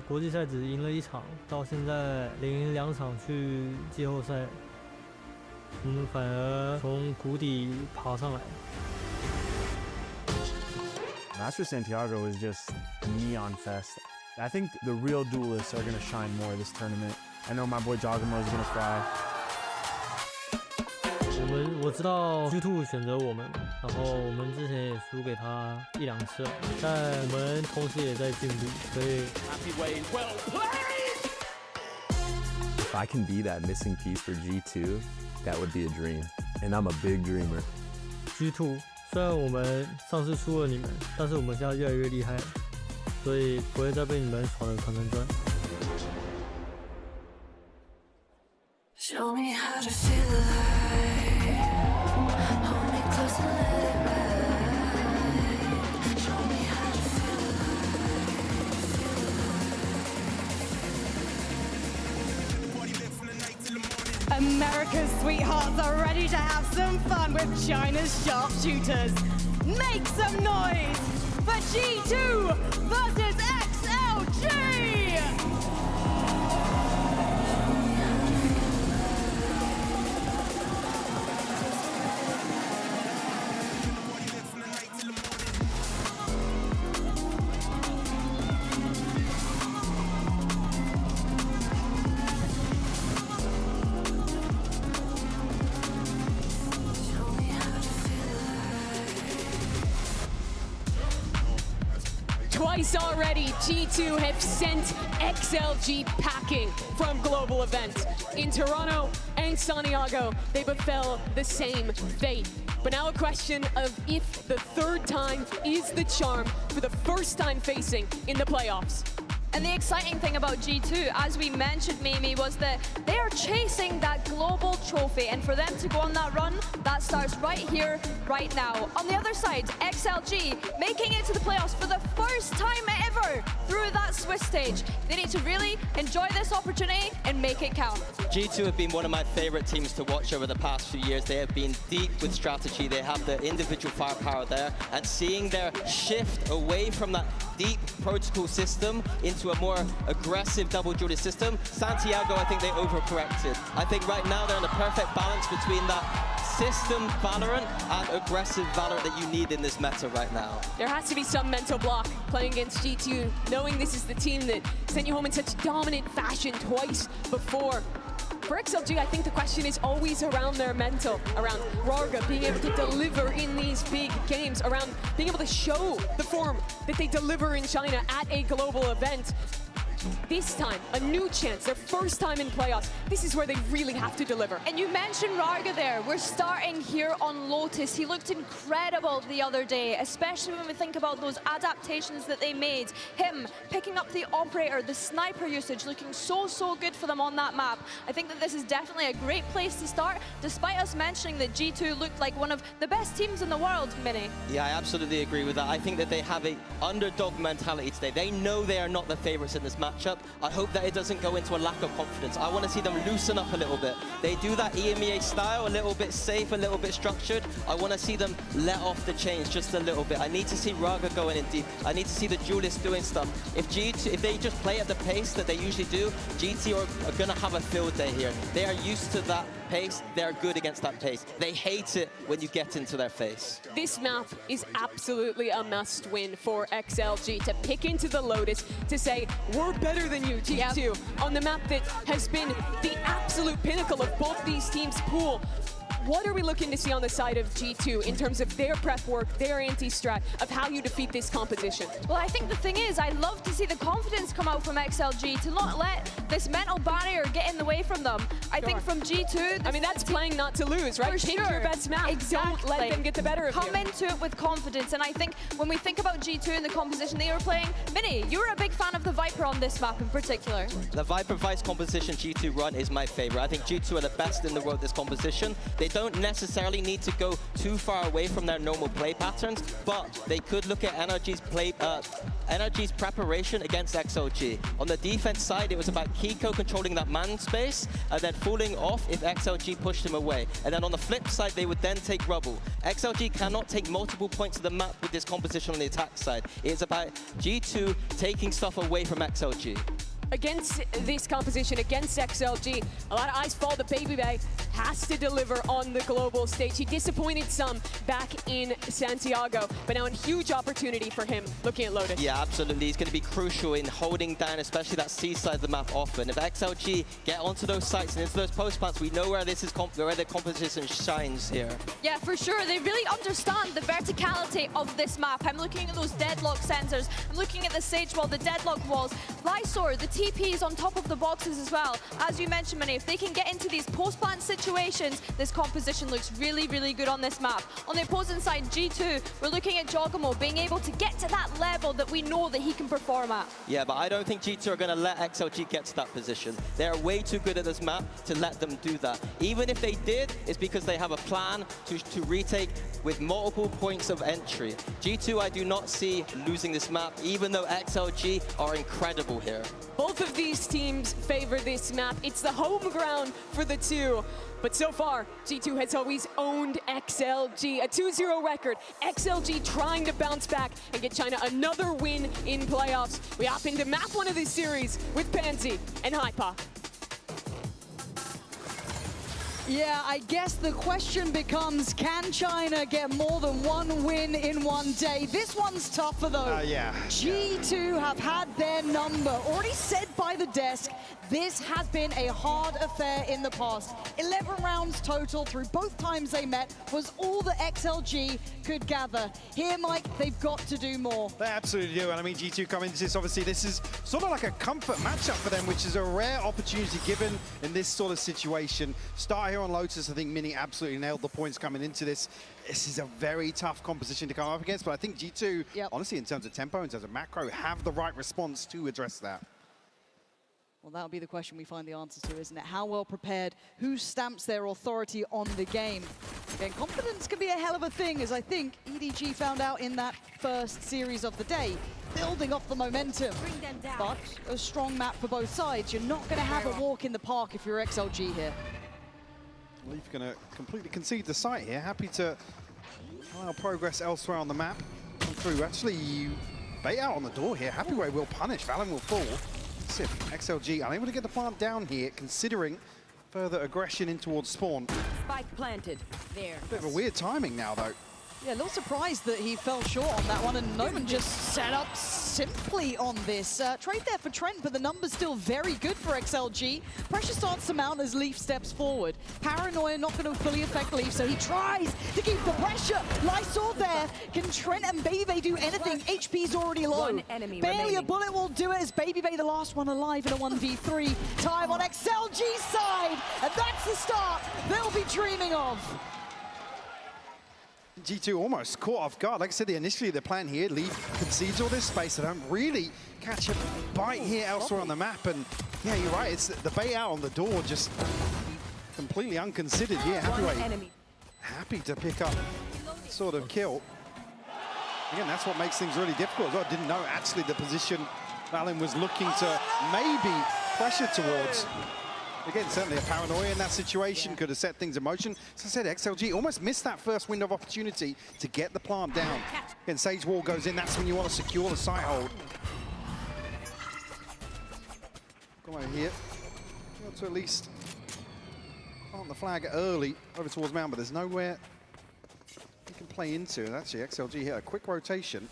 S10: 国际赛只赢了1场，到现在连赢2场去季后赛，我们反而从谷底爬上来。
S9: Master Santiago is just a neon fest. I think the real duelists are going to shine more this tournament. I know my boy Jogamo is going to fly.
S10: 我知道 G2 选择我们，然后我们之前也输给他1、2次了，但我们同时也在进步，所以。
S25: If I can be that missing piece for G2, that would be a dream, and I'm a big dreamer.
S10: G2 虽然我们上次输了你们，但是我们现在越来越厉害，所以不会再被你们耍得团团转。
S20: Show me how to feel alive. Hold me close and let it ride.
S3: America's sweethearts are ready to have some fun with China's sharpshooters. Make some noise for G2 versus XLG!
S6: Twice already, G2 have sent XLG packing from global events. In Toronto and Santiago, they befell the same fate. But now a question of if the third time is the charm for the first time facing in the playoffs.
S8: And the exciting thing about G2, as we mentioned, Mimi, was that they are chasing that global trophy. And for them to go on that run, that starts right here, right now. On the other side, XLG making it to the playoffs for the first time ever through that Swiss stage. They need to really enjoy this opportunity and make it count.
S7: G2 have been one of my favorite teams to watch over the past few years. They have been deep with strategy. They have the individual firepower there. And seeing their shift away from that deep protocol system into a more aggressive double duty system, Santiago, I think they overcorrected. I think right now they're in a perfect balance between that system Valorant and aggressive Valorant that you need in this meta right now.
S6: There has to be some mental block playing against G2, knowing this is the team that sent you home in such dominant fashion twice before. For XLG, I think the question is always around their mental, around Rarga being able to deliver in these big games, around being able to show the form that they deliver in China at a global event. This time, a new chance, their first time in playoffs. This is where they really have to deliver.
S8: And you mentioned Rarga there. We're starting here on Lotus. He looked incredible the other day, especially when we think about those adaptations that they made. Him picking up the operator, the sniper usage, looking so good for them on that map. I think that this is definitely a great place to start, despite us mentioning that G2 looked like one of the best teams in the world, Minnie.
S7: Yeah, I absolutely agree with that. I think that they have a underdog mentality today. They know they are not the favorites in this matchup. I hope that it doesn't go into a lack of confidence. I want to see them loosen up a little bit. They do that EMEA style, a little bit safe, a little bit structured. I want to see them let off the chains just a little bit. I need to see Rarga going in deep. I need to see the duelists doing stuff. If they just play at the pace that they usually do, GT are going to have a field day here. They are used to that pace. They're good against that pace. They hate it when you get into their face.
S6: This map is absolutely a must-win for XLG to pick into the Lotus, to say, we're better than you, G2, on the map that has been the absolute pinnacle of both these teams' pool. What are we looking to see on the side of G2 in terms of their prep work, their anti-strat, of how you defeat this competition?
S8: Well, I think the thing is, I love to see the confidence come out from XLG, to not let this mental barrier get in the way from them. I think from G2...
S6: I mean, that's playing not to lose, right? Pick your best map.
S8: Exactly.
S6: Don't let them get the better of you.
S8: Come into it with confidence, and I think when we think about G2 and the composition they were playing, Minnie, you were a big fan of the Viper on this map in particular.
S7: The Viper Vice composition G2 run is my favorite. I think G2 are the best in the world this composition. They don't necessarily need to go too far away from their normal play patterns, but they could look at Energy's preparation against XLG. On the defense side, it was about Kiko controlling that man space and then falling off if XLG pushed him away. And then on the flip side, they would then take rubble. XLG cannot take multiple points of the map with this composition on the attack side. It is about G2 taking stuff away from XLG.
S6: Against this composition, against XLG, a lot of eyes fall. The Baby Bay has to deliver on the global stage. He disappointed some back in Santiago, but now a huge opportunity for him looking at Lotus.
S7: Yeah, absolutely. He's going to be crucial in holding down, especially that C side of the map often. If XLG get onto those sites and into those post plants, we know where this is where the composition shines here.
S8: Yeah, for sure. They really understand the verticality of this map. I'm looking at those deadlock sensors. I'm looking at the sage wall, the deadlock walls. Lysor, the TPs on top of the boxes as well. As you mentioned, Minnie, if they can get into these post-plant situations, this composition looks really good on this map. On the opposing side, G2, we're looking at Jogamo being able to get to that level that we know that he can perform at.
S7: Yeah, but I don't think G2 are going to let XLG get to that position. They're way too good at this map to let them do that. Even if they did, it's because they have a plan to retake with multiple points of entry. G2, I do not see losing this map, even though XLG are incredible here.
S6: Both of these teams favor this map. It's the home ground for the two. But so far, G2 has always owned XLG. A 2-0 record. XLG trying to bounce back and get China another win in playoffs. We hop into map 1 of this series with Pansy and Hyper.
S5: Yeah, I guess the question becomes, can China get more than one win in one day? This one's tougher though.
S11: Yeah.
S5: G2 have had their number. Already said by the desk, this has been a hard affair in the past. 11 rounds total through both times they met was all that XLG could gather. Here, Mike, they've got to do more.
S11: They absolutely do, and I mean, G2 come into this, obviously, this is sort of like a comfort matchup for them, which is a rare opportunity given in this sort of situation. Start here on Lotus, I think Mini absolutely nailed the points coming into this. This is a very tough composition to come up against, but I think G2, honestly, in terms of tempo, in terms of macro, have the right response to address that.
S5: Well, that'll be the question we find the answers to, isn't it? How well prepared? Who stamps their authority on the game? Again, confidence can be a hell of a thing, as I think EDG found out in that first series of the day. Building off the momentum. But a strong map for both sides. You're not going to have a walk in the park if you're XLG here.
S11: Leaf going to completely concede the site here. Happy to allow progress elsewhere on the map. Come through. Actually, you bait out on the door here. Happy Way will punish. Valen will fall. Sif, XLG unable to get the plant down here, considering further aggression in towards spawn.
S19: Spike planted. There.
S11: Bit of a weird timing now, though.
S5: Yeah, a little surprised that he fell short on that one, and OMEN just set up simply on this. Trade there for Trent, but the number's still very good for XLG. Pressure starts to mount as Leaf steps forward. Paranoia not going to fully affect Leaf, so he tries to keep the pressure. Lysor there. Can Trent and Baby do anything? HP's already low.
S19: One enemy
S5: Barely
S19: remaining.
S5: a bullet will do it as Baby, the last one alive in a 1v3. Time on XLG's side, and that's the start they'll be dreaming of.
S11: G2 almost caught off guard. Like I said, initially the plan here, Leaf concedes all this space. They don't really catch a bite here elsewhere on the map. And yeah, you're right. It's the bait out on the door, just completely unconsidered. Yeah, happy to pick up sort of kill. Again, that's what makes things really difficult as well. I didn't know actually the position Valen was looking to maybe pressure towards. Again, certainly a paranoia in that situation could have set things in motion. As I said, XLG almost missed that first window of opportunity to get the plant down. Again, Sage Wall goes in, that's when you want to secure the site hold. Come over here. Got to at least plant the flag early over towards Mount, but there's nowhere you can play into. And actually, XLG hit a quick rotation.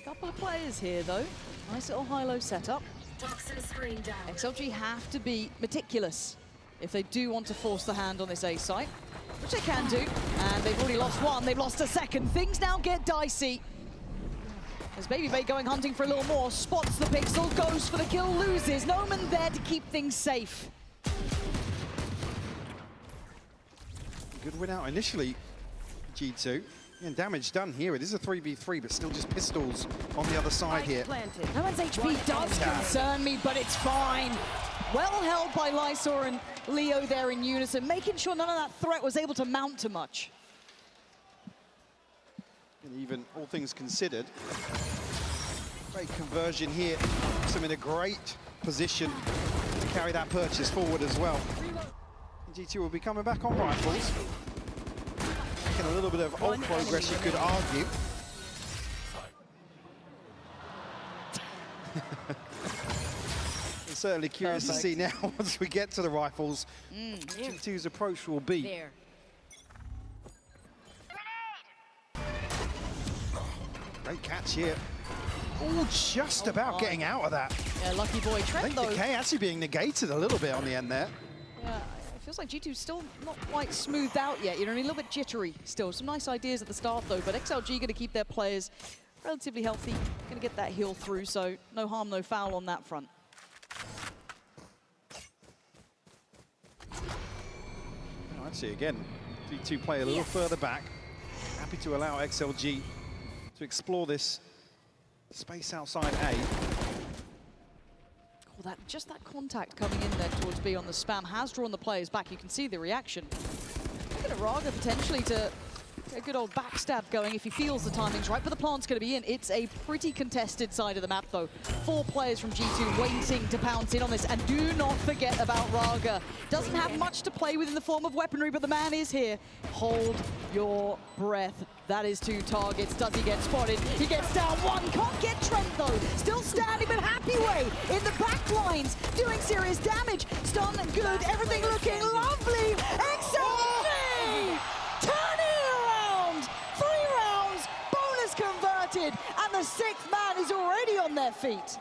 S5: Couple of players here, though. Nice little high-low setup. XLG have to be meticulous if they do want to force the hand on this A site, which they can do. And they've already lost one, they've lost a second. Things now get dicey. As Baby Bay going hunting for a little more, spots the pixel, goes for the kill, loses. OMEN there to keep things safe.
S11: Good win out initially, G2. And damage done here. It is a 3v3, but still just pistols on the other side here.
S5: OMEN's HP does concern me, but it's fine. Well held by Lysor and Leo there in unison, making sure none of that threat was able to mount to much.
S11: And even all things considered, great conversion here. Puts them in a great position to carry that purchase forward as well. G2 will be coming back on rifles. Making a little bit of old progress, you could argue. I'm certainly curious to see now, once we get to the rifles, G2's approach will be.
S19: There.
S11: Great catch here. Oh, just about getting out of that.
S5: Yeah, lucky boy Trent,
S11: I think
S5: though.
S11: decay actually being negated a little bit on the end there.
S5: Yeah, it feels like G2's still not quite smoothed out yet. You know, a little bit jittery still. Some nice ideas at the start, though, but XLG going to keep their players relatively healthy. Going to get that heal through, so no harm, no foul on that front.
S11: Actually, again, G2 play a little further back. Happy to allow XLG to explore this space outside A.
S5: Oh, just that contact coming in there towards B on the spam has drawn the players back. You can see the reaction. Look at Araga potentially to a good old backstab going if he feels the timing's right, but the plant's going to be in. It's a pretty contested side of the map, though. 4 players from G2 waiting to pounce in on this, and do not forget about Raga. Doesn't have much to play with in the form of weaponry, but the man is here. Hold your breath. That is 2 targets. Does he get spotted? He gets down 1. Can't get Trent, though. Still standing, but Happyway in the back lines, doing serious damage. Stun good, everything looking lovely. XLG! Turning it around! 3 rounds, bonus converted, and the 6th man is already on their feet.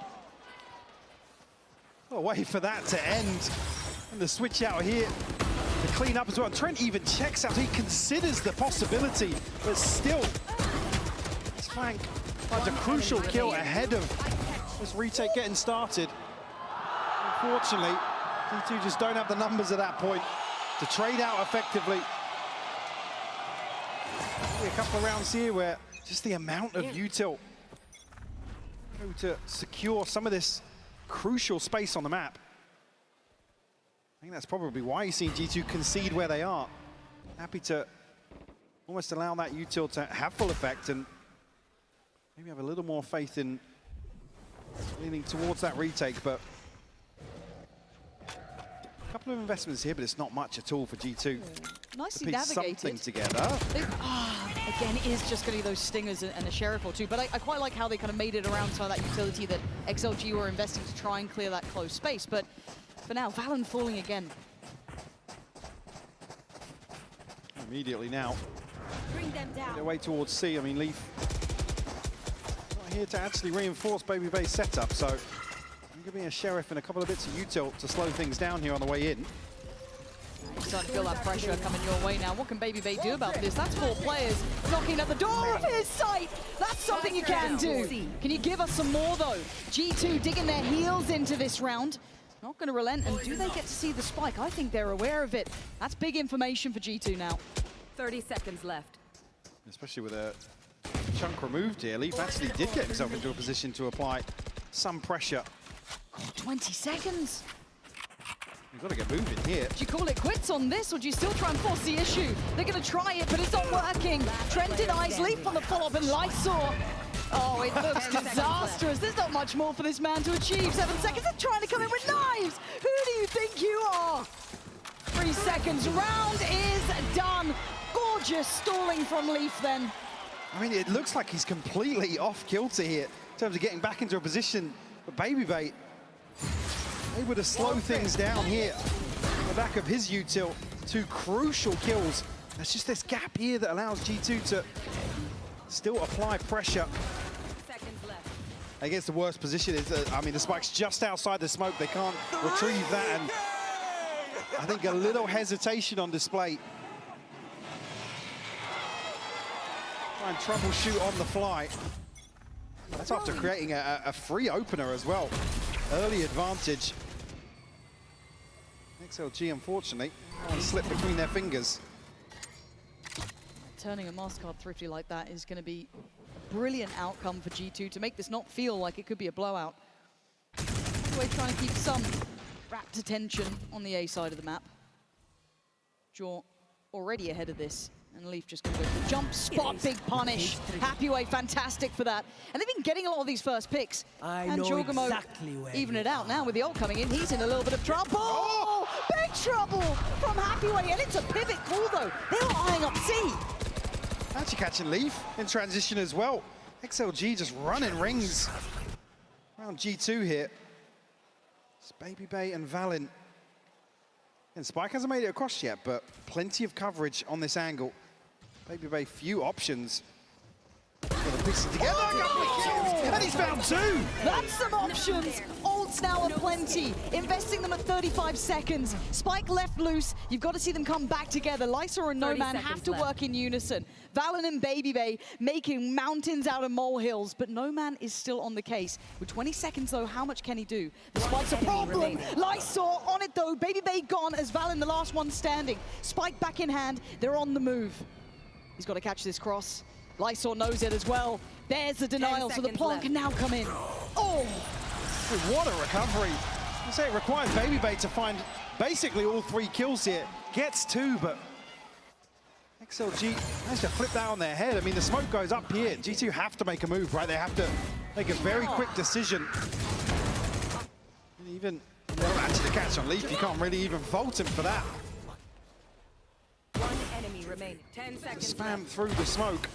S11: What a way for that to end. And the switch out here. The clean up as well. Trent even checks out. He considers the possibility, but still, this flank finds a crucial kill ahead of this retake getting started. Unfortunately, G2 just don't have the numbers at that point to trade out effectively. A couple of rounds here where just the amount of util to secure some of this crucial space on the map. I think that's probably why you've seen G2 concede where they are. Happy to almost allow that util to have full effect and maybe have a little more faith in leaning towards that retake, but a couple of investments here, but it's not much at all for G2.
S5: Nicely
S11: to piece
S5: navigated.
S11: something together.
S5: Again, it is just going to be those stingers and a sheriff or 2, but I quite like how they kind of made it around some of that utility that XLG were investing to try and clear that close space, but for now, Valen falling again.
S11: Immediately now.
S3: Bring them down.
S11: Their way towards C. I mean, Leaf not here to actually reinforce Baby Bay's setup, so I'm giving a sheriff and a couple of bits of util to slow things down here on the way in.
S5: You're starting to feel that pressure coming your way now. What can Baby Bay do about this? That's 4 players knocking at the door of his sight. That's something you can do. Can you give us some more, though? G2 digging their heels into this round. Not going to relent, and do they get to see the spike? I think they're aware of it. That's big information for G2 now.
S19: 30 seconds left.
S11: Especially with a chunk removed here, Leaf actually did get himself into a position to apply some pressure.
S5: Oh, 20 seconds.
S11: You've got to get moving here.
S5: Do you call it quits on this, or do you still try and force the issue? They're going to try it, but it's not working. Trent denies Leaf on the follow-up, and Lysor. Oh, it looks disastrous. There's not much more for this man to achieve. 7 seconds. They're trying to come in with knives. Who do you think you are? 3 seconds. Round is done. Gorgeous stalling from Leaf then.
S11: I mean, it looks like he's completely off kilter here in terms of getting back into a position. But Baby Bay able to slow things down here on the back of his util. 2 crucial kills. There's just this gap here that allows G2 to still apply pressure. I guess the worst position is, I mean, the spike's just outside the smoke. They can't retrieve that, and I think a little hesitation on display. Try and troubleshoot on the fly. That's after creating a free opener as well. Early advantage. XLG, unfortunately, slipped between their fingers.
S5: Turning a Mastercard thrifty like that is going to be a brilliant outcome for G2 to make this not feel like it could be a blowout. We're trying to keep some rapt attention on the A side of the map. Jaw already ahead of this, and Leaf just going to go for the jump spot, big punish. Happyway, fantastic for that. And they've been getting a lot of these first picks. And Jorgamo even it out now with the ult coming in. He's in a little bit of trouble. Oh! Big trouble from Happyway, and it's a pivot call though. They're eyeing up C.
S11: Actually catching Leaf in transition as well. XLG just running rings around G2 here. It's Baby Bay and Valen. And Spike hasn't made it across yet, but plenty of coverage on this angle. Baby Bay, few options. Got to piece it together, and he's found 2!
S5: That's some options. Ults now are plenty. Investing them at 35 seconds. Spike left loose. You've got to see them come back together. Lysor and No-Man have to work in unison. Valen and Baby Bay making mountains out of molehills, but No-Man is still on the case. With 20 seconds though, how much can he do? The Spike's a problem. Lysor on it though. Baby Bay gone as Valen the last one standing. Spike back in hand. They're on the move. He's got to catch this cross. Lysor knows it as well. There's the denial, so the plant can now come in. Oh!
S11: What a recovery. I say it requires Baby Bay to find basically all 3 kills here. Gets 2, but XLG managed to flip that on their head. I mean, the smoke goes up here. G2 have to make a move, right? They have to make a very quick decision. And even actually the catch on Leaf, you can't really even fault him for that.
S19: One enemy remaining. 10 seconds.
S11: Spam through the smoke.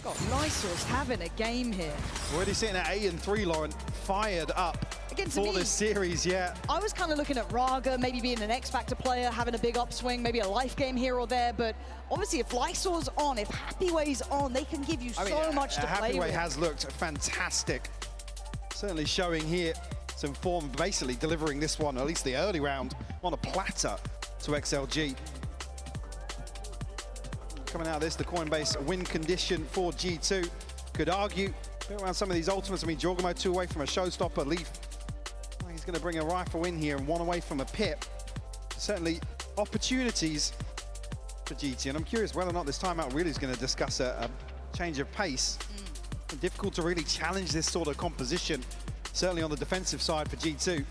S5: God, Lysor's having a game here.
S11: Already sitting at 8 and 3, Lauren. Fired up
S5: Again, to
S11: for
S5: me,
S11: this series, yeah.
S5: I was kind of looking at Raga, maybe being an X-Factor player, having a big upswing, maybe a life game here or there, but obviously if Lysor's on, if Happyway's on, they can give you so much to play
S11: Happyway
S5: with.
S11: has looked fantastic. Certainly showing here some form, basically delivering this one, at least the early round, on a platter to XLG. Coming out of this, the Coinbase win condition for G2. Could argue a bit around some of these ultimates. I mean, Jorgamo 2 away from a showstopper. Leaf, he's going to bring a rifle in here and 1 away from a pit. Certainly opportunities for GT, and I'm curious whether or not this timeout really is going to discuss a change of pace. Difficult to really challenge this sort of composition, certainly on the defensive side for G2.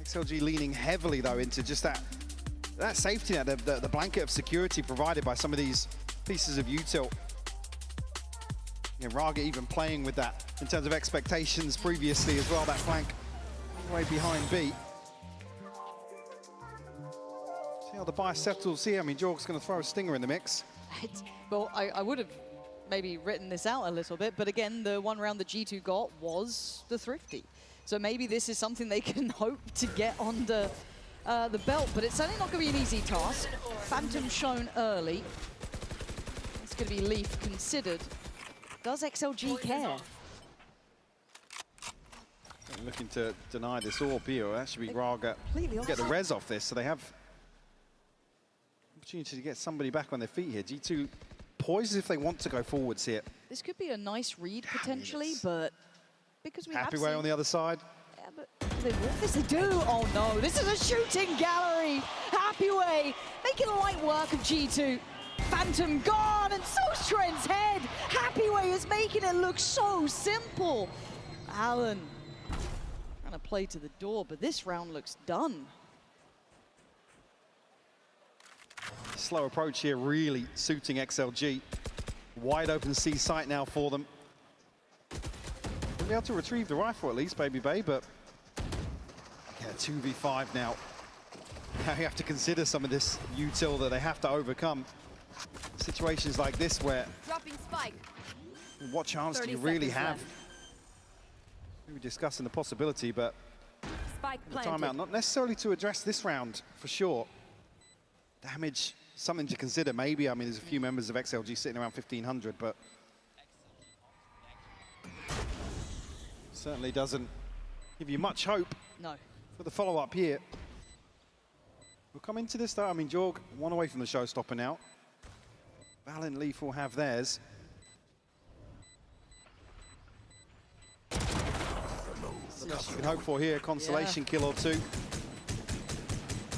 S11: XLG leaning heavily, though, into just that safety net, the blanket of security provided by some of these pieces of util. Yeah, Raga even playing with that in terms of expectations previously as well, that flank way behind B. See how the buy settles here. I mean, Jorg's going to throw a stinger in the mix.
S5: Well, I would have maybe written this out a little bit, but again, the one round that G2 got was the Thrifty. So maybe this is something they can hope to get under the belt, but it's certainly not going to be an easy task. Phantom shown early. It's going to be Leaf considered. Does XLG care?
S11: Looking to deny this orb here. That should be Raga. Get the res off this, so they have opportunity to get somebody back on their feet here. G2 poised if they want to go forwards here.
S5: This could be a nice read potentially, but because we
S11: Happyway on the other side.
S5: Yeah, but they want this, they do. Oh no, this is a shooting gallery. Happyway making light work of G2. Phantom gone, and so's Trent's head. Happyway is making it look so simple. Alan trying to play to the door, but this round looks done.
S11: Slow approach here, really suiting XLG. Wide open C site now for them. They'll be able to retrieve the rifle at least, Baby Bay, but yeah, 2v5 now. Now you have to consider some of this util that they have to overcome. Situations like this where
S19: Dropping spike.
S11: what chance do you really have? We were discussing the possibility, but
S19: Spike
S11: the timeout,
S19: planted.
S11: not necessarily to address this round for sure. Damage, something to consider maybe. I mean, there's a few members of XLG sitting around 1,500, but certainly doesn't give you much hope.
S5: No.
S11: For the follow-up here. We'll come into this though. I mean, Jorg, 1 away from the showstopper now. Val and Leaf will have theirs. You can hope for here, consolation kill or 2.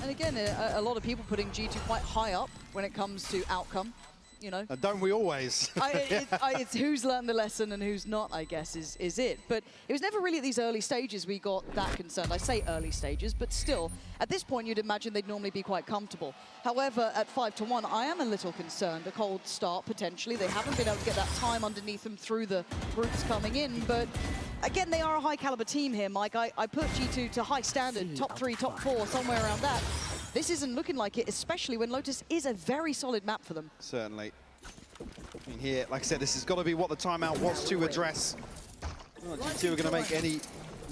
S5: And again, a lot of people putting G2 quite high up when it comes to outcome, you know.
S11: Don't we always?
S5: It's who's learned the lesson and who's not, I guess, is it. But it was never really at these early stages we got that concerned. I say early stages, but still, at this point, you'd imagine they'd normally be quite comfortable. However, at 5-1, I am a little concerned. A cold start, potentially. They haven't been able to get that time underneath them through the groups coming in, but again, they are a high-caliber team here, Mike. I put G2 to high standard, top 3, top 4, somewhere around that. This isn't looking like it, especially when Lotus is a very solid map for them.
S11: Certainly. I mean, here, like I said, this has got to be what the timeout wants to address. G2 are going to make any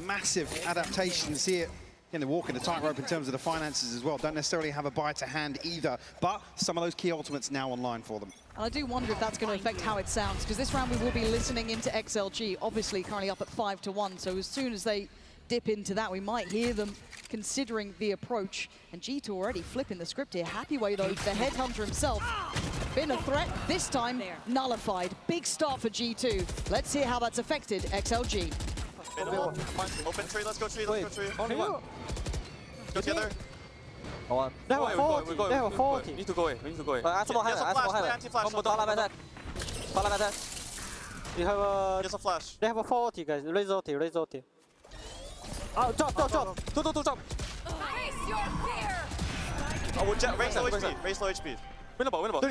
S11: massive adaptations here. Again, they're walking the tightrope in terms of the finances as well. Don't necessarily have a buy to hand either, but some of those key ultimates now online for them.
S5: And I do wonder if that's going to affect how it sounds, because this round we will be listening into XLG, obviously currently up at 5-1, so as soon as they dip into that, we might hear them considering the approach. And G2 already flipping the script here. Happyway, though, the headhunter himself, been a threat, this time nullified. Big start for G2. Let's hear how that's affected XLG.
S7: Open tree, let's go tree, let's go tree.
S13: Only one.
S7: Let's go together.
S13: They have 40, they have 40.
S7: Need to go away, we need to go away.
S13: I have
S7: Anti-flash.
S13: You have
S7: There's a flash.
S13: They have a 40, guys. Raise ulti. Oh, drop.
S7: Two, drop.
S19: Face your fear.
S18: Oh, we're Jet, raise low HP. Raise low HP. Win the ball, win the ball.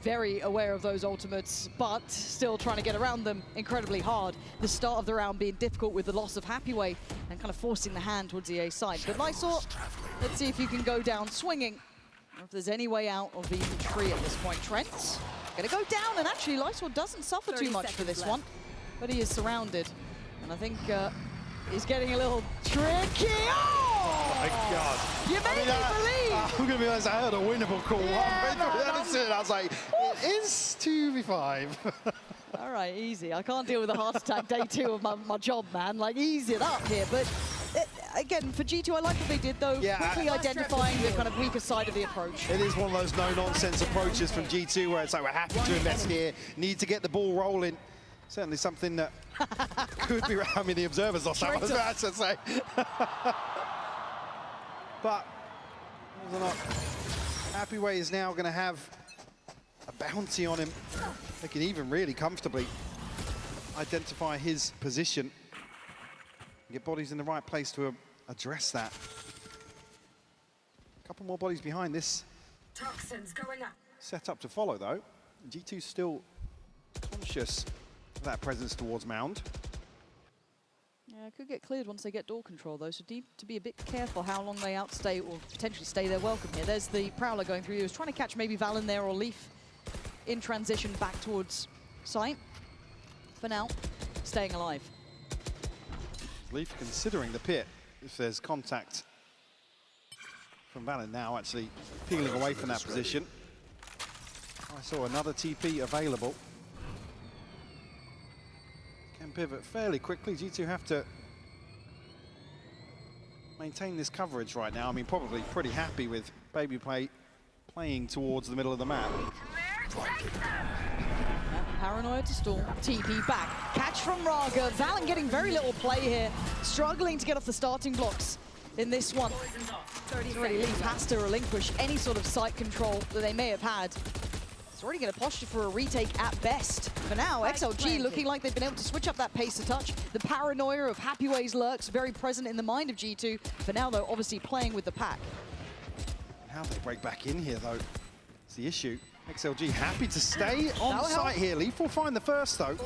S5: Very aware of those ultimates, but still trying to get around them incredibly hard. The start of the round being difficult with the loss of Happyway and kind of forcing the hand towards the A side. But Lysor, let's see if you can go down swinging, or if there's any way out of the tree at this point. Trent, gonna go down, and actually Lysor doesn't suffer too much for this one, but he is surrounded. And I think he's getting a little tricky. Oh!
S11: My God.
S5: You made me believe.
S11: I'm going to be honest, I heard a winnable call.
S5: Yeah,
S11: I was like, it is 2v5.
S5: All right, easy. I can't deal with a heart attack day 2 of my job, man. Like, easy it up here. But again, for G2, I like what they did, though.
S11: Yeah,
S5: quickly identifying the kind of weaker side of the approach.
S11: It is one of those no-nonsense approaches from G2 where it's like, we're happy to invest here, need to get the ball rolling. Certainly something that could be, I mean, the observers lost that one, I should say. But, Happyway is now going to have a bounty on him. They can even really comfortably identify his position and get bodies in the right place to address that. A couple more bodies behind this.
S20: Toxins going up.
S11: Set up to follow, though. G2 still conscious of that presence towards Mound.
S5: Yeah, it could get cleared once they get door control, though, so need to be a bit careful how long they outstay or potentially stay their welcome here. There's the Prowler going through. He was trying to catch maybe Val in there or Leaf in transition back towards site. For now, staying alive.
S11: Leaf considering the pit if there's contact from Valen now, actually peeling away from that position. I saw another TP available. Can pivot fairly quickly. G2 have to maintain this coverage right now. I mean, probably pretty happy with Babyplay playing towards the middle of the map.
S5: Paranoia to stall, TP back. Catch from Raga. Valen getting very little play here. Struggling to get off the starting blocks in this one. Already Leaf has to relinquish any sort of site control that they may have had. It's already going to posture for a retake at best. For now, XLG looking like they've been able to switch up that pace to touch. The paranoia of Happyway's lurks very present in the mind of G2. For now, though, obviously playing with the pack.
S11: How they break back in here, though, is the issue. XLG happy to stay on site here. Leaf will find the first, though.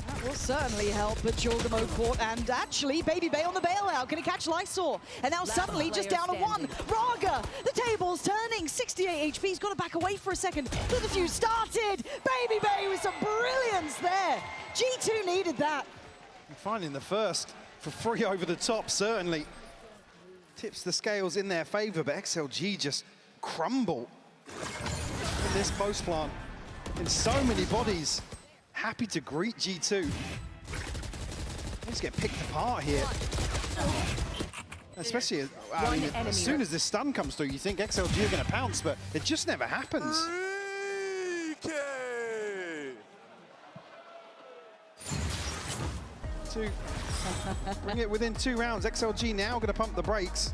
S5: That will certainly help, but Jorgamo caught, and actually, Baby Bay on the bailout. Can he catch Lysor? And now suddenly just down to 1. Raga, the table's turning. 68 HP, he's got to back away for a second. The defuse started. Baby Bay with some brilliance there. G2 needed that.
S11: And finding the first for free over the top, certainly tips the scales in their favor, but XLG just crumble in this post plant. In so many bodies, happy to greet G2. Let's get picked apart here. Especially, I mean, as soon as this stun comes through, you think XLG are going to pounce, but it just never happens. To bring it within 2 rounds. XLG now going to pump the brakes.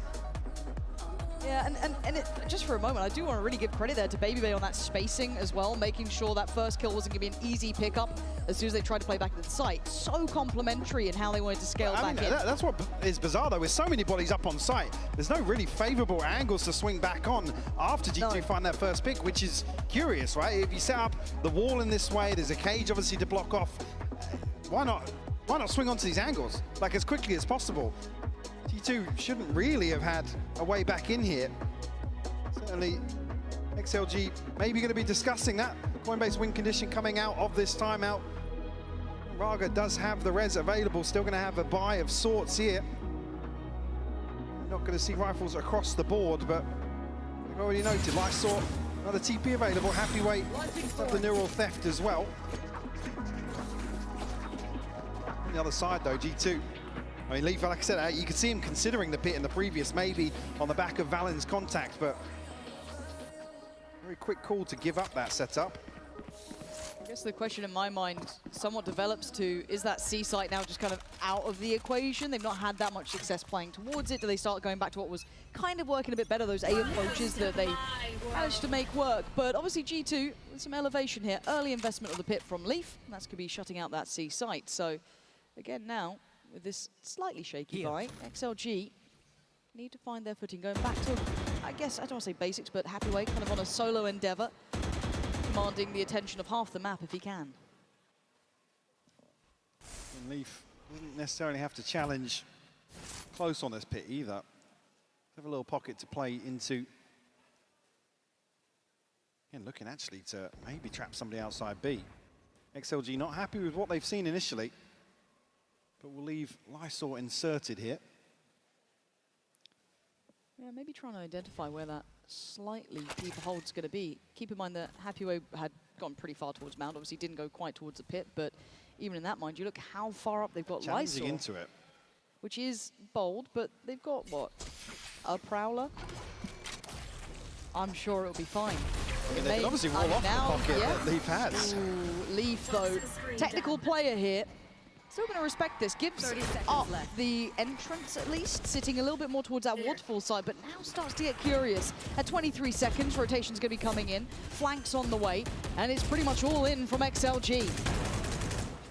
S5: Yeah, and just for a moment, I do want to really give credit there to Baby Bay on that spacing as well, making sure that first kill wasn't going to be an easy pickup as soon as they tried to play back to the site. So complimentary in how they wanted to scale back in.
S11: That's what is bizarre, though, with so many bodies up on site. There's no really favorable angles to swing back on after G2 find that first pick, which is curious, right? If you set up the wall in this way, there's a cage, obviously, to block off. Why not swing onto these angles, like, as quickly as possible? G2 shouldn't really have had a way back in here. Certainly, XLG maybe going to be discussing that. Coinbase win condition coming out of this timeout. Raga does have the res available, still going to have a buy of sorts here. Not going to see rifles across the board, but we've already noted, Lysor, another TP available. Happyway of the neural theft as well. On the other side, though, G2. I mean, Leaf, like I said, you could see him considering the pit in the previous, maybe on the back of Valen's contact, but very quick call to give up that setup.
S5: guess the question in my mind somewhat develops to, is that C site now just kind of out of the equation? They've not had that much success playing towards it. Do they start going back to what was kind of working a bit better, those A approaches that they managed to make work? But obviously G2 with some elevation here. Early investment of the pit from Leaf. And that's going to be shutting out that C site. So again now, with this slightly shaky buy, XLG need to find their footing. Going back to, I guess, I don't want to say basics, but Happyway kind of on a solo endeavor. Commanding the attention of half the map if he can.
S11: And Leaf doesn't necessarily have to challenge close on this pit either. Have a little pocket to play into. And looking actually to maybe trap somebody outside B. XLG not happy with what they've seen initially, but will leave Lysor inserted here.
S5: Yeah, maybe trying to identify where that slightly deeper hold's going to be. Keep in mind that Happyway had gone pretty far towards Mount. Obviously didn't go quite towards the pit, but even in that mind, you look how far up they've got
S11: Challenging
S5: Lysor,
S11: into it.
S5: which is bold, but they've got, what, a Prowler? I'm sure it'll be fine.
S11: I mean, they can obviously roll off
S5: now,
S11: the pocket that Leaf has.
S5: Ooh, Leaf, though, technical player here. Still going to respect this. Gives up the entrance, at least, sitting a little bit more towards that waterfall side, but now starts to get curious. At 23 seconds, rotation's going to be coming in. Flanks on the way, and it's pretty much all in from XLG.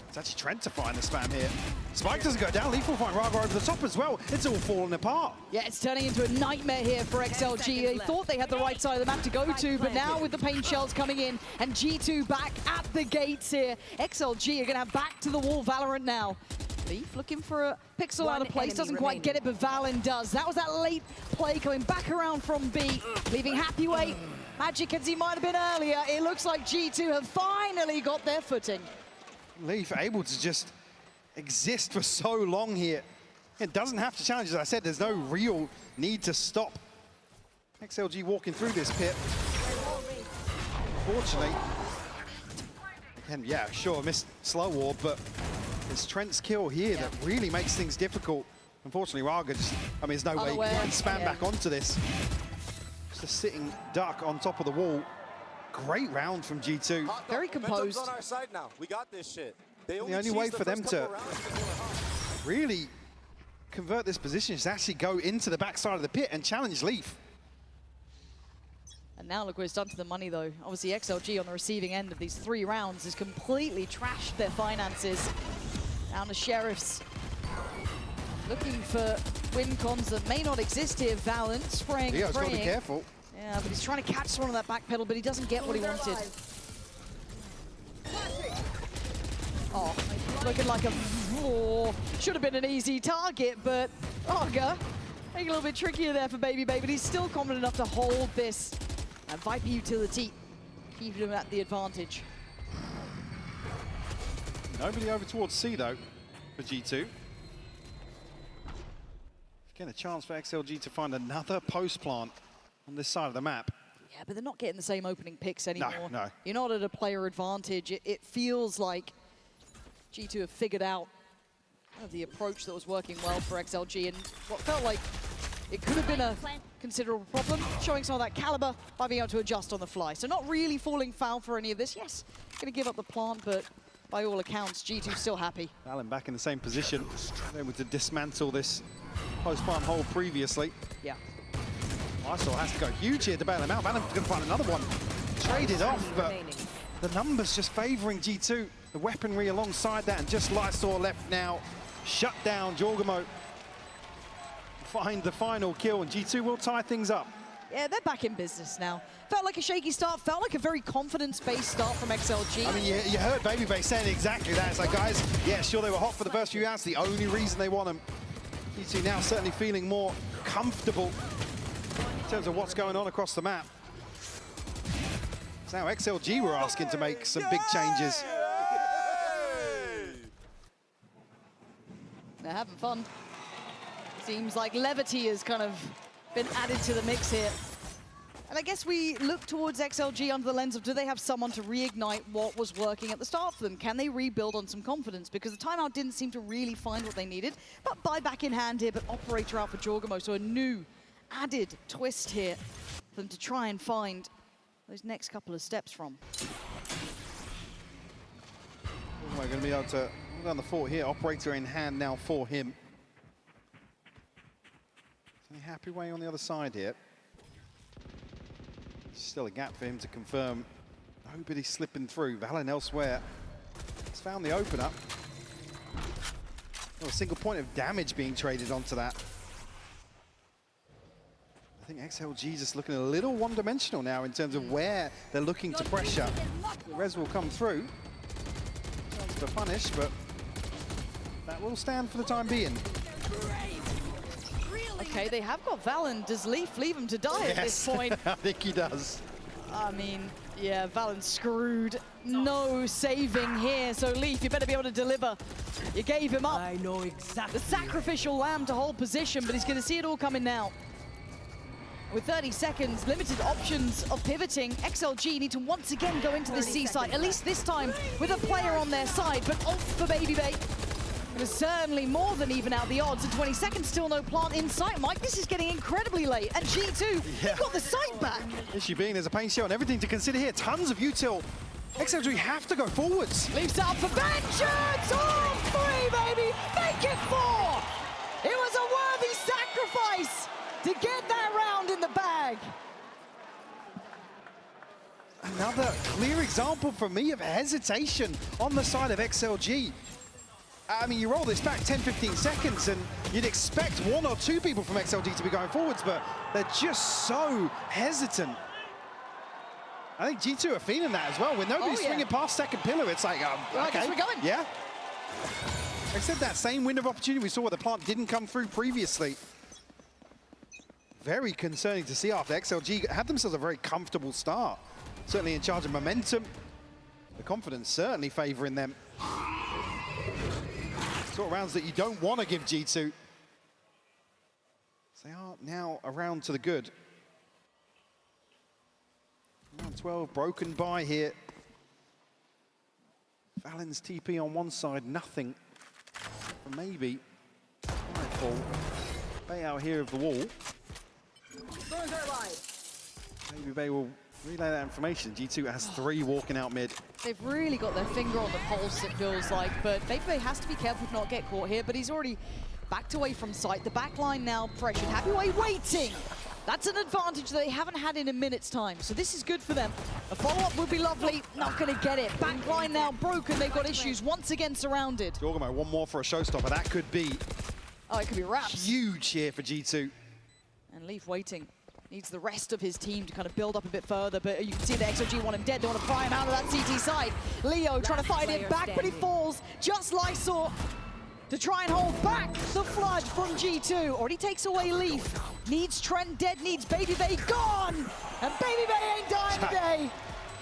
S11: It's actually Trent to find the spam here. Spike doesn't go down. Leaf will find Raga over the top as well. It's all falling apart.
S5: Yeah, it's turning into a nightmare here for XLG. They thought they had the right side of the map to go to, but now with the paint shells coming in and G2 back at the gates here, XLG are going to have back to the wall Valorant now. Leaf looking for a pixel out of place, doesn't quite get it, but Valen does. That was that late play coming back around from B, leaving Happyway. Magic as he might have been earlier. It looks like G2 have finally got their footing.
S11: Leaf able to just exist for so long here. It doesn't have to challenge, as I said, there's no real need to stop XLG walking through this pit. Fortunately, again, yeah, sure, missed slow ward, but it's Trent's kill here that really makes things difficult. Unfortunately, Raga just, I mean, there's no way he can spam back onto this. Just a sitting duck on top of the wall. Great round from G2.
S5: Very composed.
S15: on our side now. We got this shit.
S11: The only way for them to really convert this position is to actually go into the backside of the pit and challenge Leaf.
S5: And now look what it's done to the money, though. Obviously, XLG on the receiving end of these 3 rounds has completely trashed their finances. Down to Sheriffs. Looking for win cons that may not exist here. Valen spraying and
S11: Leo's got to be
S5: praying.
S11: careful.
S5: Yeah, but he's trying to catch someone on that back pedal, but he doesn't get what he wanted. Oh, looking like a... Oh, should have been an easy target, but Raga making a little bit trickier there for Baby Bay, but he's still confident enough to hold this. And Viper utility, keeping him at the advantage.
S11: Nobody over towards C, though, for G2. Again, a chance for XLG to find another post plant on this side of the map.
S5: Yeah, but they're not getting the same opening picks anymore.
S11: No.
S5: You're not at a player advantage. It feels like G2 have figured out the approach that was working well for XLG, and what felt like it could have been a considerable problem, showing some of that caliber by being able to adjust on the fly. So not really falling foul for any of this. Yes, going to give up the plant, but by all accounts, G2 still happy.
S11: Valen back in the same position, able to dismantle this post-plant hole previously.
S5: Yeah.
S11: Lysor has to go huge here to bail him out. Valen's going to find another one. Traded off, but the numbers just favouring G2. The weaponry alongside that, and just Lysor left now. Shut down Jorgamo. Find the final kill, and G2 will tie things up.
S5: Yeah, they're back in business now. Felt like a shaky start, felt like a very confidence-based start from XLG.
S11: I mean, you heard Baby Bay saying exactly that. It's like, guys, yeah, sure, they were hot for the first few rounds. The only reason they won them. G2 now certainly feeling more comfortable in terms of what's going on across the map. So now XLG were asking to make some big changes.
S5: They're having fun. Seems like levity has kind of been added to the mix here. And I guess we look towards XLG under the lens of, do they have someone to reignite what was working at the start for them? Can they rebuild on some confidence? Because the timeout didn't seem to really find what they needed. But buyback in hand here, but operator out for Jorgamo. So a new added twist here for them to try and find those next couple of steps from.
S11: We're going to be able to hold down the fort here. Operator in hand now for him. Is he happy way on the other side here? Still a gap for him to confirm. Nobody slipping through. Valen elsewhere. He's found the opener. Oh, a single point of damage being traded onto that. I think XLG just looking a little one-dimensional now in terms of where they're looking to pressure. The res will come through. Chance to punish, but that will stand for the time being.
S5: Okay, they have got Valen. Does Leaf leave him to die at this point?
S11: I think he does.
S5: I mean, yeah, Valen's screwed. No saving here, so Leaf, you better be able to deliver. You gave him up.
S1: I know exactly.
S5: The sacrificial lamb to hold position, but he's going to see it all coming now. With 30 seconds, limited options of pivoting, XLG need to once again go into the C site, at least this time with a player on their side, but ult for Baby Bay. It was certainly more than even out the odds, and 20 seconds, still no plant in sight. Mike, this is getting incredibly late, and G2, you've got the site back.
S11: Issue being there's a pain shell and everything to consider here. Tons of util. XLG have to go forwards.
S5: Leaves out for vengeance! All three, baby! Make it 4! It was a worthy sacrifice to get that round in the bag.
S11: Another clear example for me of hesitation on the side of XLG. I mean, you roll this back 10, 15 seconds and you'd expect one or two people from XLG to be going forwards, but they're just so hesitant. I think G2 are feeling that as well. When nobody's swinging past second pillar, it's like,
S5: I
S11: okay,
S5: guess we're going.
S11: Yeah. Except that same window of opportunity we saw where the plant didn't come through previously. Very concerning to see after XLG had themselves a very comfortable start. Certainly in charge of momentum. The confidence certainly favouring them. Sort of rounds that you don't want to give G2. They are now around to the good. Round 12 broken by here. Valen's TP on one side, nothing. Maybe. Fall. Bay out here of the wall. Maybe Bay will relay that information. G2 has 3 walking out mid.
S5: They've really got their finger on the pulse, it feels like, but Baby Bay has to be careful to not get caught here, but he's already backed away from sight. The back line now pressured. Happy Way waiting! That's an advantage that they haven't had in a minute's time, so this is good for them. A follow-up would be lovely, not going to get it. Back line now broken, they've got issues, once again surrounded.
S11: Jorgamo, one more for a showstopper. That could be...
S5: Oh, it could be wraps.
S11: Huge here for G2.
S5: And Leaf waiting. Needs the rest of his team to kind of build up a bit further, but you can see that XOG want him dead. They want to pry him out of that CT side. Leo trying to fight him back, but he falls. Just Lysor to try and hold back the flood from G2. Already takes away Leaf. Needs Trent dead, needs Baby Bay gone. And Baby Bay ain't dying today.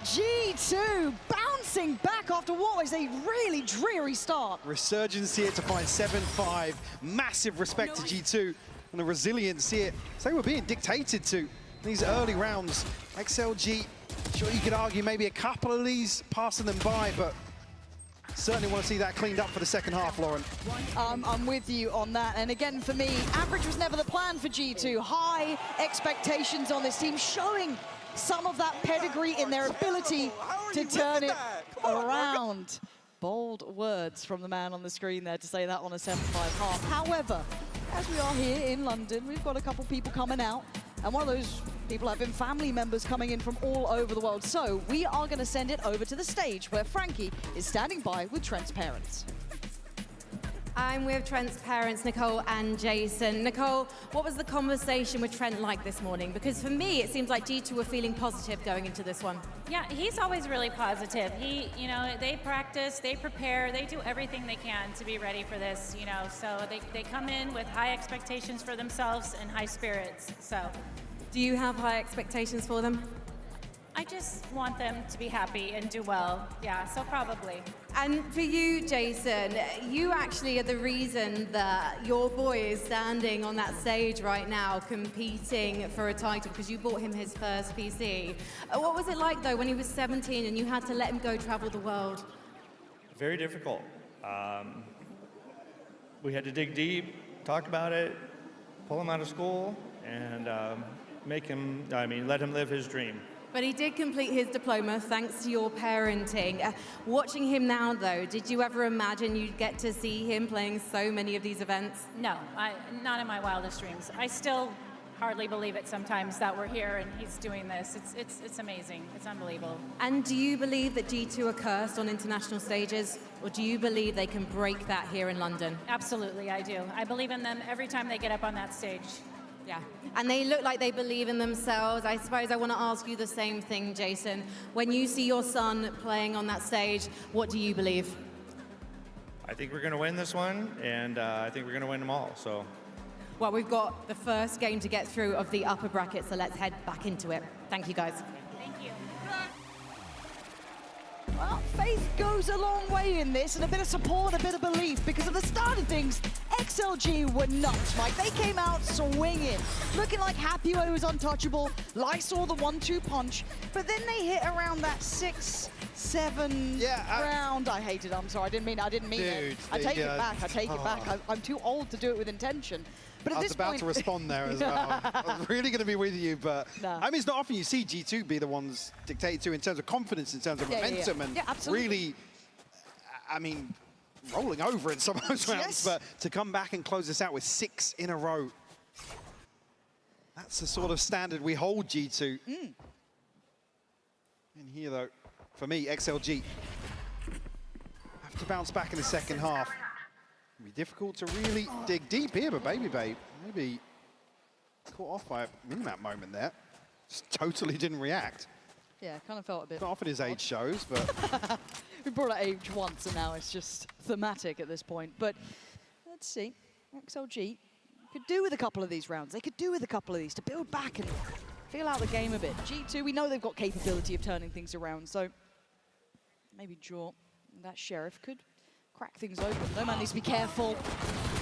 S5: G2 bouncing back after what was a really dreary start.
S11: Resurgence here to find 7-5. Massive respect to G2. And the resilience here. So we're being dictated to these early rounds. XLG, sure you could argue maybe a couple of these passing them by, but certainly want to see that cleaned up for the second half, Lauren.
S5: I'm with you on that. And again, for me, average was never the plan for G2. High expectations on this team, showing some of that pedigree in their ability to turn it around. Bold words from the man on the screen there to say that on a 7-5 half. However, as we are here in London, we've got a couple people coming out, and one of those people have been family members coming in from all over the world. So we are going to send it over to the stage where Frankie is standing by with Trent's parents.
S3: I'm with Trent's parents, Nicole and Jason. Nicole, what was the conversation with Trent like this morning? Because for me, it seems like G2 were feeling positive going into this one.
S21: Yeah, he's always really positive. They practice, they prepare, they do everything they can to be ready for this, so they come in with high expectations for themselves and high spirits, so.
S3: Do you have high expectations for them?
S21: I just want them to be happy and do well, yeah, so probably.
S3: And for you, Jason, you actually are the reason that your boy is standing on that stage right now competing for a title because you bought him his first PC. What was it like, though, when he was 17 and you had to let him go travel the world?
S22: Very difficult. We had to dig deep, talk about it, pull him out of school, and let him live his dream.
S3: But he did complete his diploma thanks to your parenting. Watching him now, though, did you ever imagine you'd get to see him playing so many of these events?
S21: No, not in my wildest dreams. I still hardly believe it sometimes that we're here and he's doing this. It's amazing. It's unbelievable.
S3: And do you believe that G2 are cursed on international stages, or do you believe they can break that here in London?
S21: Absolutely, I do. I believe in them every time they get up on that stage.
S3: Yeah, and they look like they believe in themselves. I suppose I want to ask you the same thing, Jason. When you see your son playing on that stage, what do you believe?
S1: I think we're going to win this one, and I think we're going to win them all. So.
S3: Well, we've got the first game to get through of the upper bracket, so let's head back into it. Thank you, guys.
S21: Thank you.
S5: Well, faith goes a long way in this, and a bit of support, a bit of belief, because at the start of things, XLG were nuts, Mike. They came out swinging, looking like Happyway was untouchable. Lai saw the 1-2 punch, but then they hit around that 6-7 round. I hated it. I'm sorry. I didn't mean it. I take it back. I take it back. I'm too old to do it with intention. But at
S11: I was
S5: this
S11: about
S5: point...
S11: to respond there as well. I was really going to be with you, but I mean, it's not often you see G2 be the ones dictated to in terms of confidence, in terms of momentum, and really, I mean, rolling over in some of those rounds. But to come back and close this out with 6 in a row, that's the sort of standard we hold G2. In here, though, for me, XLG have to bounce back in the second half. It'll be difficult to really dig deep here, but Baby Babe maybe caught off by a minimap moment there. Just totally didn't react.
S5: Yeah, kind of felt a bit...
S11: Not often his age shows, but...
S5: We brought up age once, and now it's just thematic at this point. But let's see. XLG could do with a couple of these rounds. They could do with a couple of these to build back and feel out the game a bit. G2, we know they've got capability of turning things around, so maybe Jaw, that Sheriff, could crack things open. No man needs to be careful.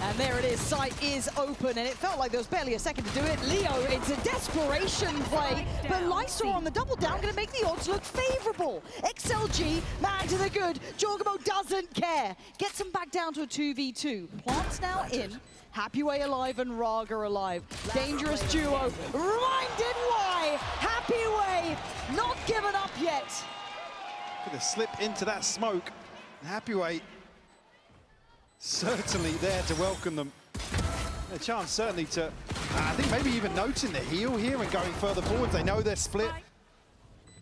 S5: And there it is, sight is open, and it felt like there was barely a second to do it. Leo, it's a desperation play, but Lysor on the double down, gonna make the odds look favorable. XLG, man to the good. Jorgamo doesn't care. Gets him back down to a 2v2. Plants now in. Happyway alive and Raga alive. Dangerous duo. Reminded why. Happyway not given up yet.
S11: Gonna slip into that smoke. Happyway certainly there to welcome them. A chance certainly to, I think maybe even noting the heel here and going further forwards. They know they're split.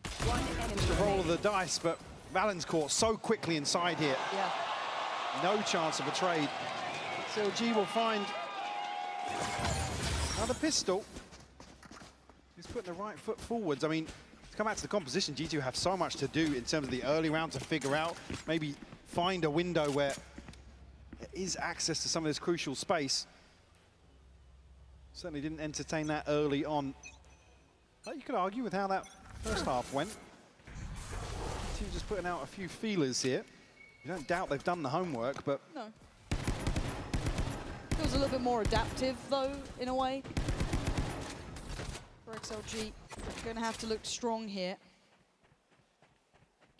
S11: Just a roll of the dice, but Valen's caught so quickly inside here.
S5: Yeah.
S11: No chance of a trade. XLG will find another pistol. He's putting the right foot forwards. I mean, to come back to the composition, G2 have so much to do in terms of the early round to figure out, maybe find a window where there is access to some of this crucial space. Certainly didn't entertain that early on. But you could argue with how that first half went. G2 just putting out a few feelers here. You don't doubt they've done the homework, but...
S5: No. Feels a little bit more adaptive, though, in a way. For XLG, going to have to look strong here.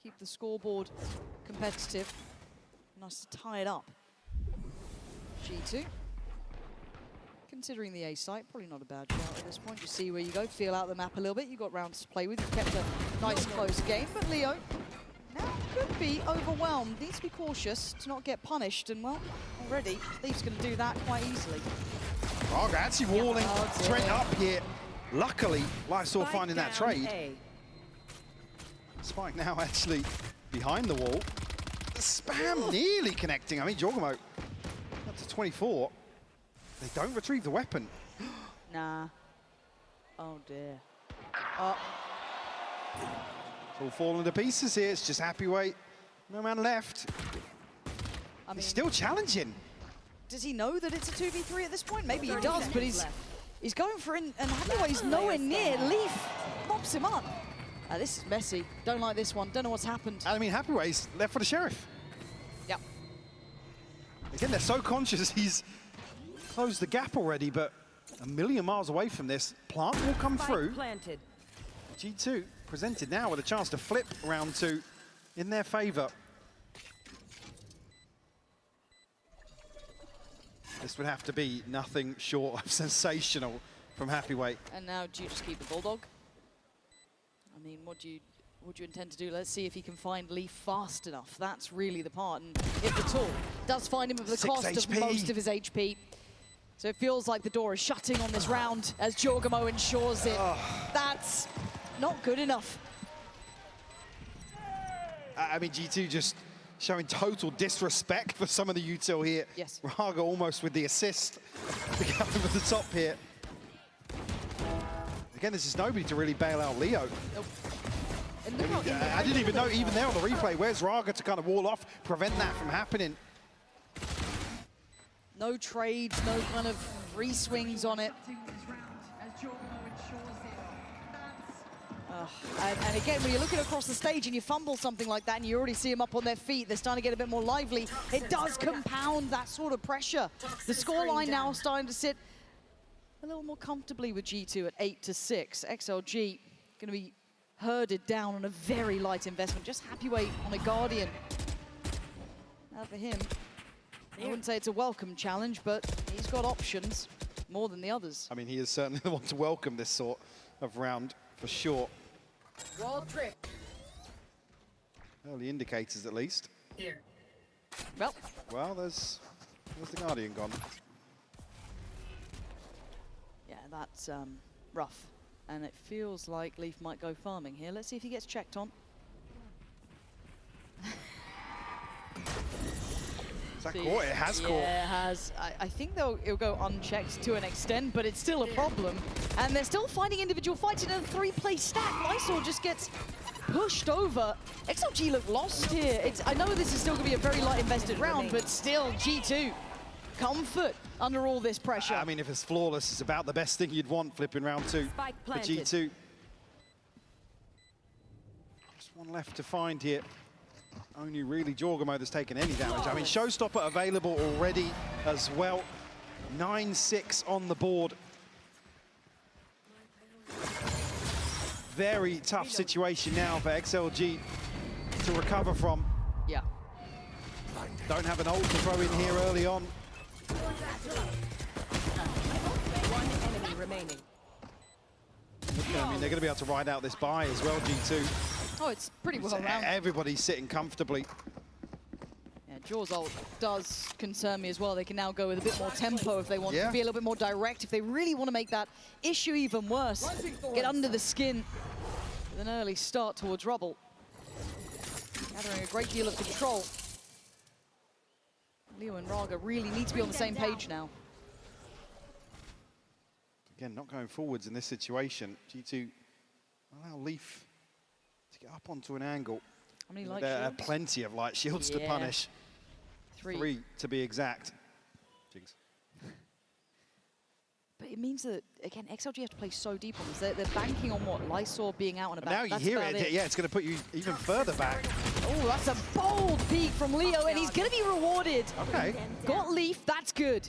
S5: Keep the scoreboard competitive. Nice to tie it up. G2. Considering the A site, probably not a bad shout at this point. Just see where you go, feel out the map a little bit. You've got rounds to play with. You've kept a nice close game, but Leo now could be overwhelmed. Needs to be cautious to not get punished, and well, already Leaf's going to do that quite easily.
S11: Raga actually walling Trent up here. Luckily, Lysor finding that trade. Spike now actually behind the wall. The spam nearly connecting. I mean, Jorgamo up to 24. They don't retrieve the weapon.
S5: Nah. Oh dear. Oh.
S11: It's all falling to pieces here. It's just Happyway. No man left.
S5: I mean,
S11: he's still challenging.
S5: Does he know that it's a 2v3 at this point? Maybe he does, but he's going for it, and Happyway's nowhere near. Leaf mops him up. This is messy. Don't like this one. Don't know what's happened.
S11: I mean, Happyway's left for the Sheriff.
S5: Yep.
S11: Again, they're so conscious he's closed the gap already, but a million miles away from this. Plant will come through.
S19: Planted.
S11: G2 presented now with a chance to flip round 2 in their favor. This would have to be nothing short of sensational from Happyway.
S5: And now do you just keep the Bulldog? I mean, what do you intend to do? Let's see if he can find Leaf fast enough. That's really the part, and if at all, does find him at the
S11: 6
S5: cost
S11: HP.
S5: of most of his HP. So it feels like the door is shutting on this round as Jorgamo ensures it. That's not good enough.
S11: I mean, G2 just showing total disrespect for some of the util here.
S5: Yes.
S11: Raga almost with the assist to get over the top here. Again, this is nobody to really bail out Leo.
S5: Nope. And look how
S11: I didn't even know, even there on the replay, where's Raga to kind of wall off, prevent that from happening?
S5: no trades, no kind of free swings on it. And again, when you're looking across the stage and you fumble something like that and you already see them up on their feet, they're starting to get a bit more lively. It does compound that sort of pressure. The scoreline now starting to sit a little more comfortably with G2 at 8-6. XLG going to be herded down on a very light investment. Just happy weight on a Guardian. Now for him, I wouldn't say it's a welcome challenge, but he's got options more than the others.
S11: I mean, he is certainly the one to welcome this sort of round for sure.
S19: Roll trick.
S11: Early indicators, at least.
S19: Here.
S11: Well, there's the Guardian gone.
S5: Yeah, that's rough. And it feels like Leaf might go farming here. Let's see if he gets checked on.
S11: Is that caught? It has caught.
S5: Yeah, it has. I think it'll go unchecked to an extent, but it's still a problem. And they're still finding individual fights in a three-play stack. Lysol just gets pushed over. XLG look lost here. I know this is still going to be a very light invested round, but still, G2, comfort under all this pressure.
S11: I mean, if it's flawless, it's about the best thing you'd want flipping round two for G2. Just one left to find here. Only really Jorgamo that's taken any damage. I mean, Showstopper available already as well. 9-6 on the board. Very tough situation now for XLG to recover from.
S5: Yeah.
S11: Don't have an ult to throw in here early on.
S19: One enemy remaining.
S11: I mean, they're going to be able to ride out this bye as well, G2.
S5: Oh, it's pretty well rounded.
S11: Everybody's sitting comfortably.
S5: Yeah, Jaws ult does concern me as well. They can now go with a bit more tempo if they want to be a little bit more direct. If they really want to make that issue even worse, get under the skin with an early start towards Rubble. Gathering a great deal of control. Leo and Raga really need to be on the same page now.
S11: Again, not going forwards in this situation. G2 allow Leaf to get up onto an angle.
S5: How many light
S11: there are
S5: shields?
S11: plenty of light shields to punish. Three to be exact. Jinx.
S5: But it means that, again, XLG have to play so deep on this. They're banking on what? Lysor being out and about.
S11: Now you hear it. Yeah, it's going to put you even further back.
S5: Oh, that's a bold peek from Leo, and he's going to be rewarded.
S11: Okay.
S5: Got Leaf, that's good.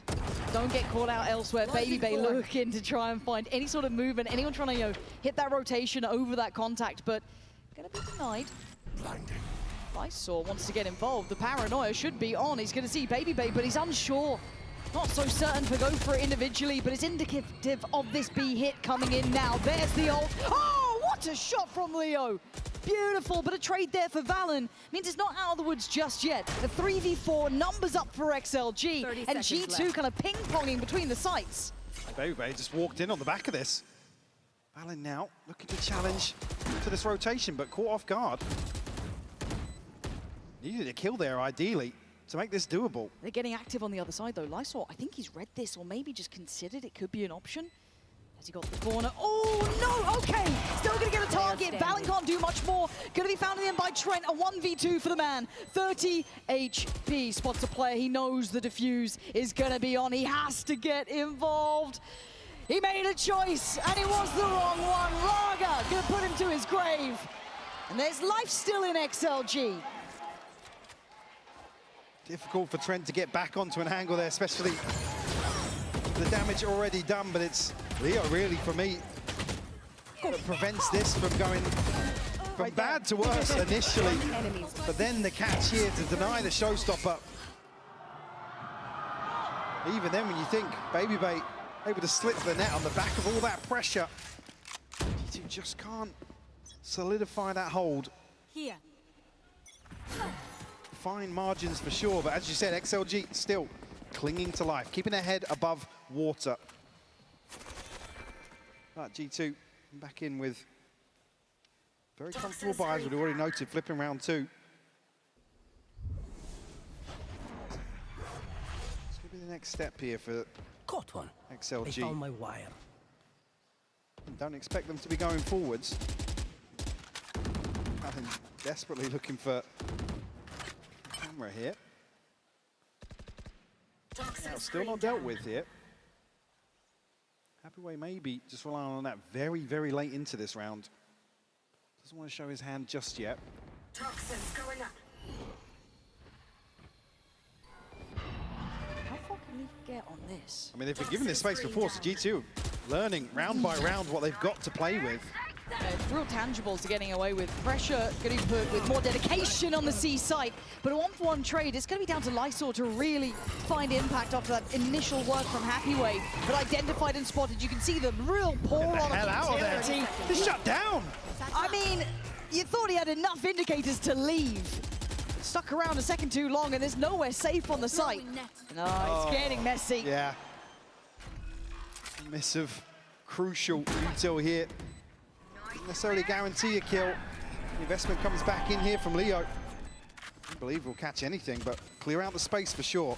S5: Don't get caught out elsewhere. Baby Bay looking to try and find any sort of movement. Anyone trying to, hit that rotation over that contact, but going to be denied. Lysor wants to get involved. The paranoia should be on. He's going to see Baby Bay, but he's unsure. Not so certain to go for it individually, but it's indicative of this B hit coming in now. There's the ult. Oh, what a shot from Leo. Beautiful, but a trade there for Valen means it's not out of the woods just yet. The 3v4 numbers up for XLG, and G2 kind of ping-ponging between the sites.
S11: Baby just walked in on the back of this. Valen now looking to challenge to this rotation, but caught off guard. Needed a kill there, ideally, to make this doable.
S5: They're getting active on the other side, though. Lysor, I think he's read this, or maybe just considered it could be an option. Has he got the corner? Oh, no! Okay! Still going to get a target. Valen can't do much more. Going to be found in the end by Trent. A 1v2 for the man. 30 HP. Spots a player. He knows the defuse is going to be on. He has to get involved. He made a choice, and it was the wrong one. Raga going to put him to his grave. And there's life still in XLG.
S11: Difficult for Trent to get back onto an angle there, especially the damage already done, but it's Leo really, for me, that prevents this from going from bad to worse initially. But then the catch here to deny the showstopper. Even then, when you think Baby Bay able to slip the net on the back of all that pressure, G2 just can't solidify that hold.
S19: Here.
S11: Fine margins for sure, but as you said, XLG still clinging to life, keeping their head above water. But G2 back in with very comfortable buys, we'd already noted, flipping round 2. This could be the next step here for
S12: Caught one.
S11: XLG.
S12: I found my wire.
S11: Don't expect them to be going forwards. Alan desperately looking for a camera here. Now, still not dealt with here. Happyway maybe just relying on that very, very late into this round. Doesn't want to show his hand just yet.
S20: Toxins going up.
S5: How far can he get on this?
S11: I mean, they've been given this space before, so G2 learning round by round what they've got to play with.
S5: It's real tangible to getting away with pressure, getting put with more dedication on the C site. But a one-for-one trade, it's going to be down to Lysor to really find impact after that initial work from Happyway. But identified and spotted, you can see the real pour on
S11: Get the hell out of there. He's shut down.
S5: I mean, you thought he had enough indicators to leave. Stuck around a second too long, and there's nowhere safe on the site. No, it's getting messy.
S11: Yeah. Miss of crucial util here. Doesn't necessarily guarantee a kill. The investment comes back in here from Leo. I don't believe we'll catch anything, but clear out the space for sure.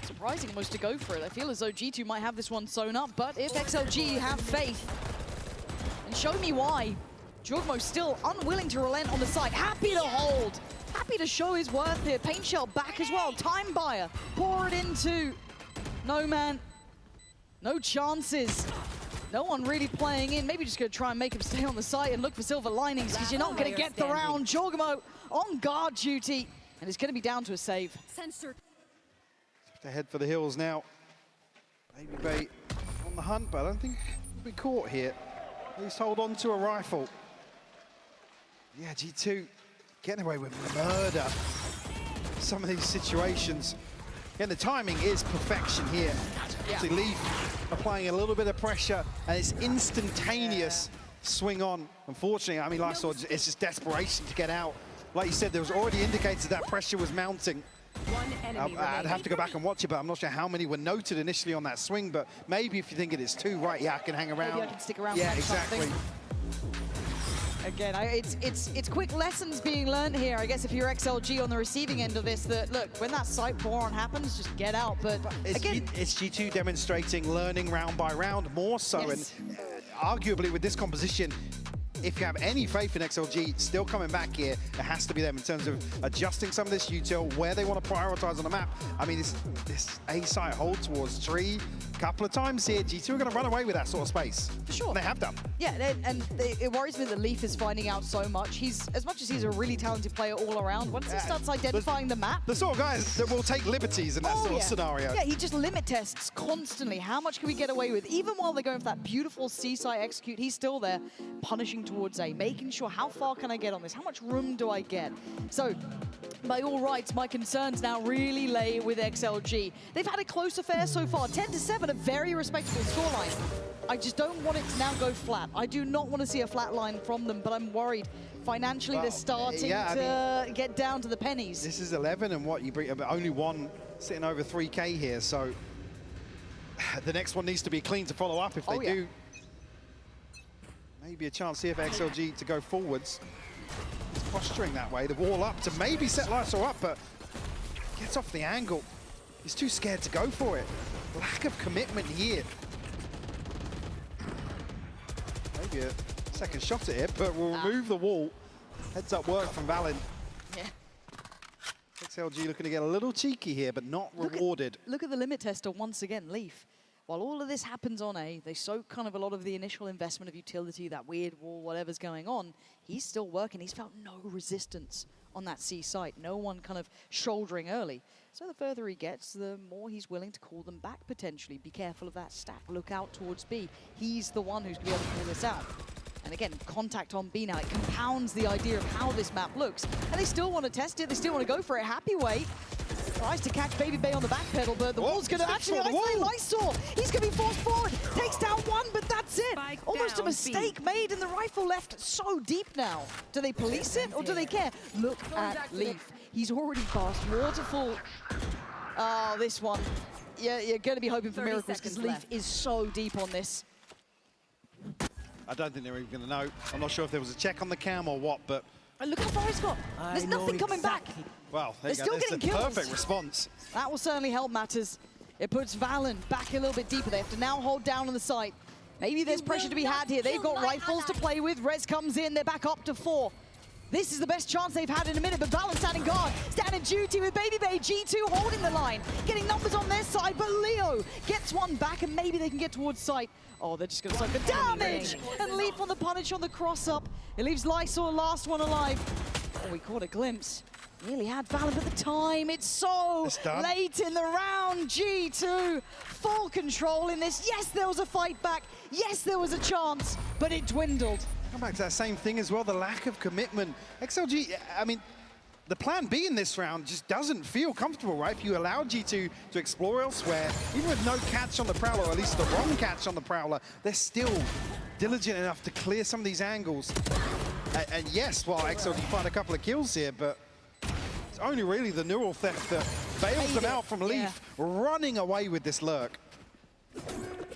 S5: Surprising almost to go for it. I feel as though G2 might have this one sewn up, but if XLG have faith, and show me why. Jogmo still unwilling to relent on the side. Happy to hold. Happy to show his worth here. Paint Shell back as well. Time buyer. Pour it into No Man. No chances. No one really playing in. Maybe just going to try and make him stay on the site and look for silver linings because you're not going to get the round. Jogmo on guard duty. And it's going to be down to a save.
S19: Sensor.
S11: To head for the hills now. Baby Bay on the hunt, but I don't think he'll be caught here. At least hold on to a rifle. Yeah, G2 getting away with murder. Some of these situations. Again, the timing is perfection here. Obviously, Leaf applying a little bit of pressure, and it's instantaneous swing on. Unfortunately, I mean, Lysor, it's just desperation to get out. Like you said, there was already indicators that pressure was mounting.
S19: One enemy
S11: I'd have to go back and watch it, but I'm not sure how many were noted initially on that swing, but maybe if you think it is 2, right, yeah, I can hang around.
S5: Maybe I can stick around.
S11: Yeah, exactly.
S5: Again, it's quick lessons being learned here. I guess if you're XLG on the receiving end of this, that look, when that site pour on happens, just get out. But again,
S11: it's G2 demonstrating learning round by round more so,
S5: yes.
S11: And arguably with this composition, if you have any faith in XLG still coming back here, it has to be them in terms of adjusting some of this util, where they want to prioritize on the map. I mean, this A site hold towards tree, a couple of times here, G2 are going to run away with that sort of space.
S5: For sure.
S11: And they have done.
S5: Yeah, it worries me that Leaf is finding out so much. As much as he's a really talented player all around, once he starts identifying the map.
S11: The sort of guys that will take liberties in that sort of scenario.
S5: Yeah, he just limit tests constantly. How much can we get away with? Even while they're going for that beautiful C-site execute, he's still there, punishing towards A, making sure how far can I get on this? How much room do I get? So, by all rights, my concerns now really lay with XLG. They've had a close affair so far, 10-7, a very respectable scoreline. I just don't want it to now go flat. I do not want to see a flat line from them, but I'm worried. Financially, they're starting to get down to the pennies.
S11: This is 11, and what you bring, only one sitting over 3K here, so the next one needs to be clean to follow up if they do. Maybe a chance here for XLG to go forwards. He's posturing that way, the wall up to maybe set Lysor up, but gets off the angle. He's too scared to go for it. Lack of commitment here. Maybe a second shot at it, but we'll remove the wall. Heads up work from Valen.
S5: Yeah.
S11: XLG looking to get a little cheeky here, but not rewarded.
S5: Look at the limit tester once again, Leaf. While all of this happens on A, they soak kind of a lot of the initial investment of utility, that weird wall, whatever's going on. He's still working. He's felt no resistance on that C site. No one kind of shouldering early. So the further he gets, the more he's willing to call them back potentially. Be careful of that stack. Look out towards B. He's the one who's going to be able to pull this out. And again, contact on B now. It compounds the idea of how this map looks. And they still want to test it. They still want to go for it. Happyway tries to catch Baby Bay on the back pedal, but the wall's going to actually isolate Lysor. He's going to be forced forward. Takes down one, but that's it. Almost a mistake made, and the rifle left so deep now. Do they police it, or do they care? Look at Leaf. He's already passed Waterfall. Oh, this one. Yeah, you're going to be hoping for miracles, because Leaf is so deep on this.
S11: I don't think they're even going to know. I'm not sure if there was a check on the cam or what, but...
S5: And look how far he's got. There's nothing coming back.
S11: Well,
S5: they're still getting kills.
S11: Perfect response.
S5: That will certainly help matters. It puts Valen back a little bit deeper. They have to now hold down on the site. Maybe there's pressure to be had here. They've got rifles to play with. Rez comes in. They're back up to 4. This is the best chance they've had in a minute, but Valen standing guard, standing duty with Baby Bay. G2 holding the line, getting numbers on their side, but Leo gets one back, and maybe they can get towards site. Oh, they're just going to suck the damage! And Leaf on the punish on the cross-up. It leaves Lysor last one alive. Oh, we caught a glimpse. Nearly had Valen, but the time, it's so late in the round. G2, full control in this. Yes, there was a fight back. Yes, there was a chance, but it dwindled.
S11: Come back to that same thing as well, the lack of commitment. XLG, I mean, the plan B in this round just doesn't feel comfortable, right? If you allow G2 to explore elsewhere, even with no catch on the Prowler, or at least the wrong catch on the Prowler, they're still diligent enough to clear some of these angles. And yes, well, XLG find a couple of kills here, but it's only really the neural theft that bails them out from Leaf, running away with this lurk.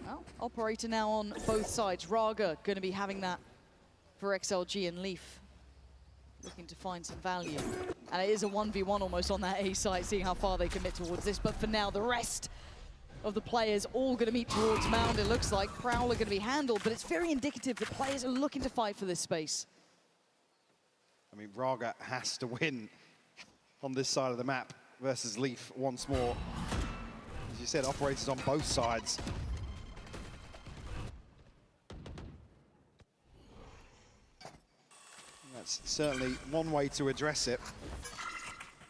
S5: Well, operator now on both sides. Raga going to be having that for XLG, and Leaf looking to find some value. And it is a 1v1 almost on that A site, seeing how far they commit towards this. But for now, the rest of the players all going to meet towards Mound. It looks like Prowler going to be handled, but it's very indicative that players are looking to fight for this space.
S11: I mean, Raga has to win on this side of the map versus Leaf once more. As you said, operators on both sides. That's certainly one way to address it.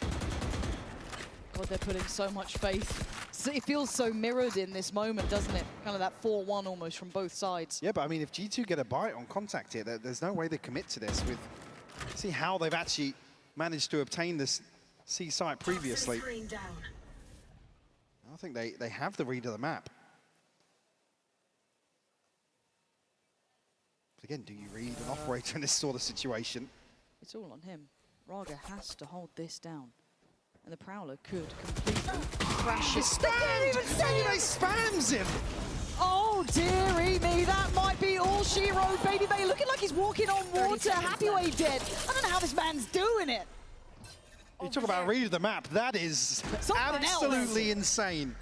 S5: God, they're putting so much faith. It feels so mirrored in this moment, doesn't it? Kind of that 4-1 almost from both sides.
S11: Yeah, but I mean, if G2 get a bite on contact here, there's no way they commit to this. With see how they've actually managed to obtain this C site previously. I think they have the read of the map. But again, do you read an operator in this sort of situation?
S5: It's all on him. Raga has to hold this down. And the Prowler could completely crash it.
S11: They spams him!
S5: Oh, dearie me, that might be all she wrote. Baby Bay looking like he's walking on water. Happyway dead. I don't know how this man's doing it.
S11: You talk about read of the map. That is absolutely insane.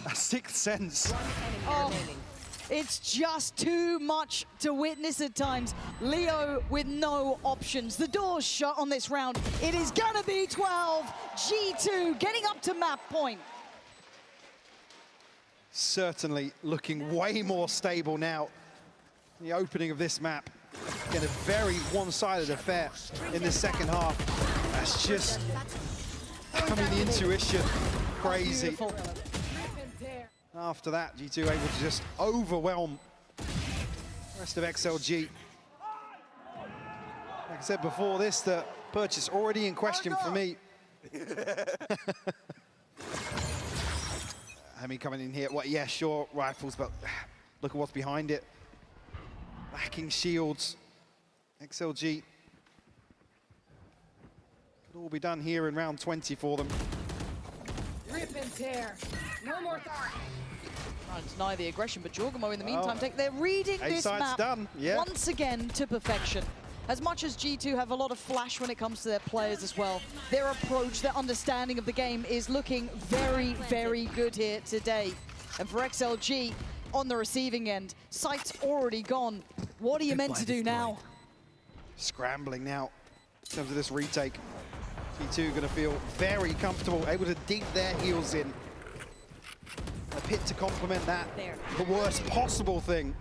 S11: A sixth sense.
S5: Oh, it's just too much to witness at times. Leo with no options. The door's shut on this round. It is gonna be 12. G2 getting up to map point.
S11: Certainly looking way more stable now. The opening of this map. Again, a very one-sided affair in the second half. That's just, I mean, the intuition, crazy. After that, G2 able to just overwhelm the rest of XLG. Like I said before this, the purchase already in question for me. Hemi coming in here, yeah, sure, rifles, but look at what's behind it. Lacking shields. XLG could all be done here in round 20 for them.
S19: Rip and tear. No more thought.
S5: Trying to deny the aggression, but Jorgamo in the meantime, they're reading this map once again to perfection. As much as G2 have a lot of flash when it comes to their players as well, their approach, their understanding of the game is looking very, very good here today. And for XLG, on the receiving end, sight's already gone. What are you meant to do now?
S11: Scrambling now in terms of this retake. G2 going to feel very comfortable, able to dig their heels in. A pit to complement that, the worst possible thing.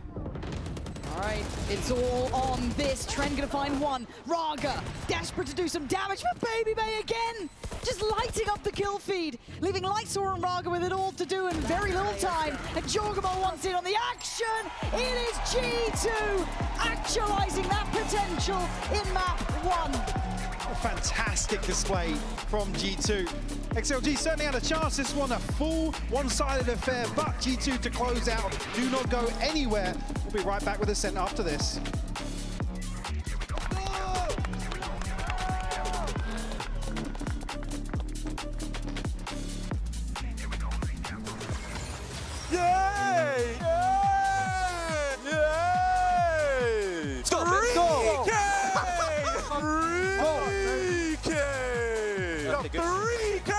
S5: All right, it's all on this. Trend gonna find one. Raga, desperate to do some damage, but Baby Bay again, just lighting up the kill feed, leaving Lysor and Raga with it all to do in very little time. And Jorgamo wants in on the action. It is G2 actualizing that potential in map 1.
S11: fantastic display from G2. XLG certainly had a chance. This one a full one-sided affair, but G2 to close out. Do not go anywhere. We'll be right back with a center after this.
S25: Yay! Yay! Yay! Let's go, man. Go! 3K! 3K!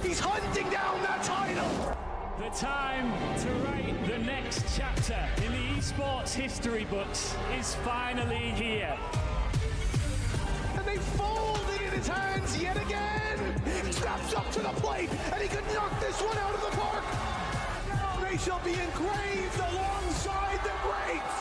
S4: He's hunting down that title!
S12: The time to write the next chapter in the esports history books is finally here.
S4: And they fold it in his hands yet again! He steps up to the plate, and he could knock this one out of the park! Now they shall be engraved alongside the greats!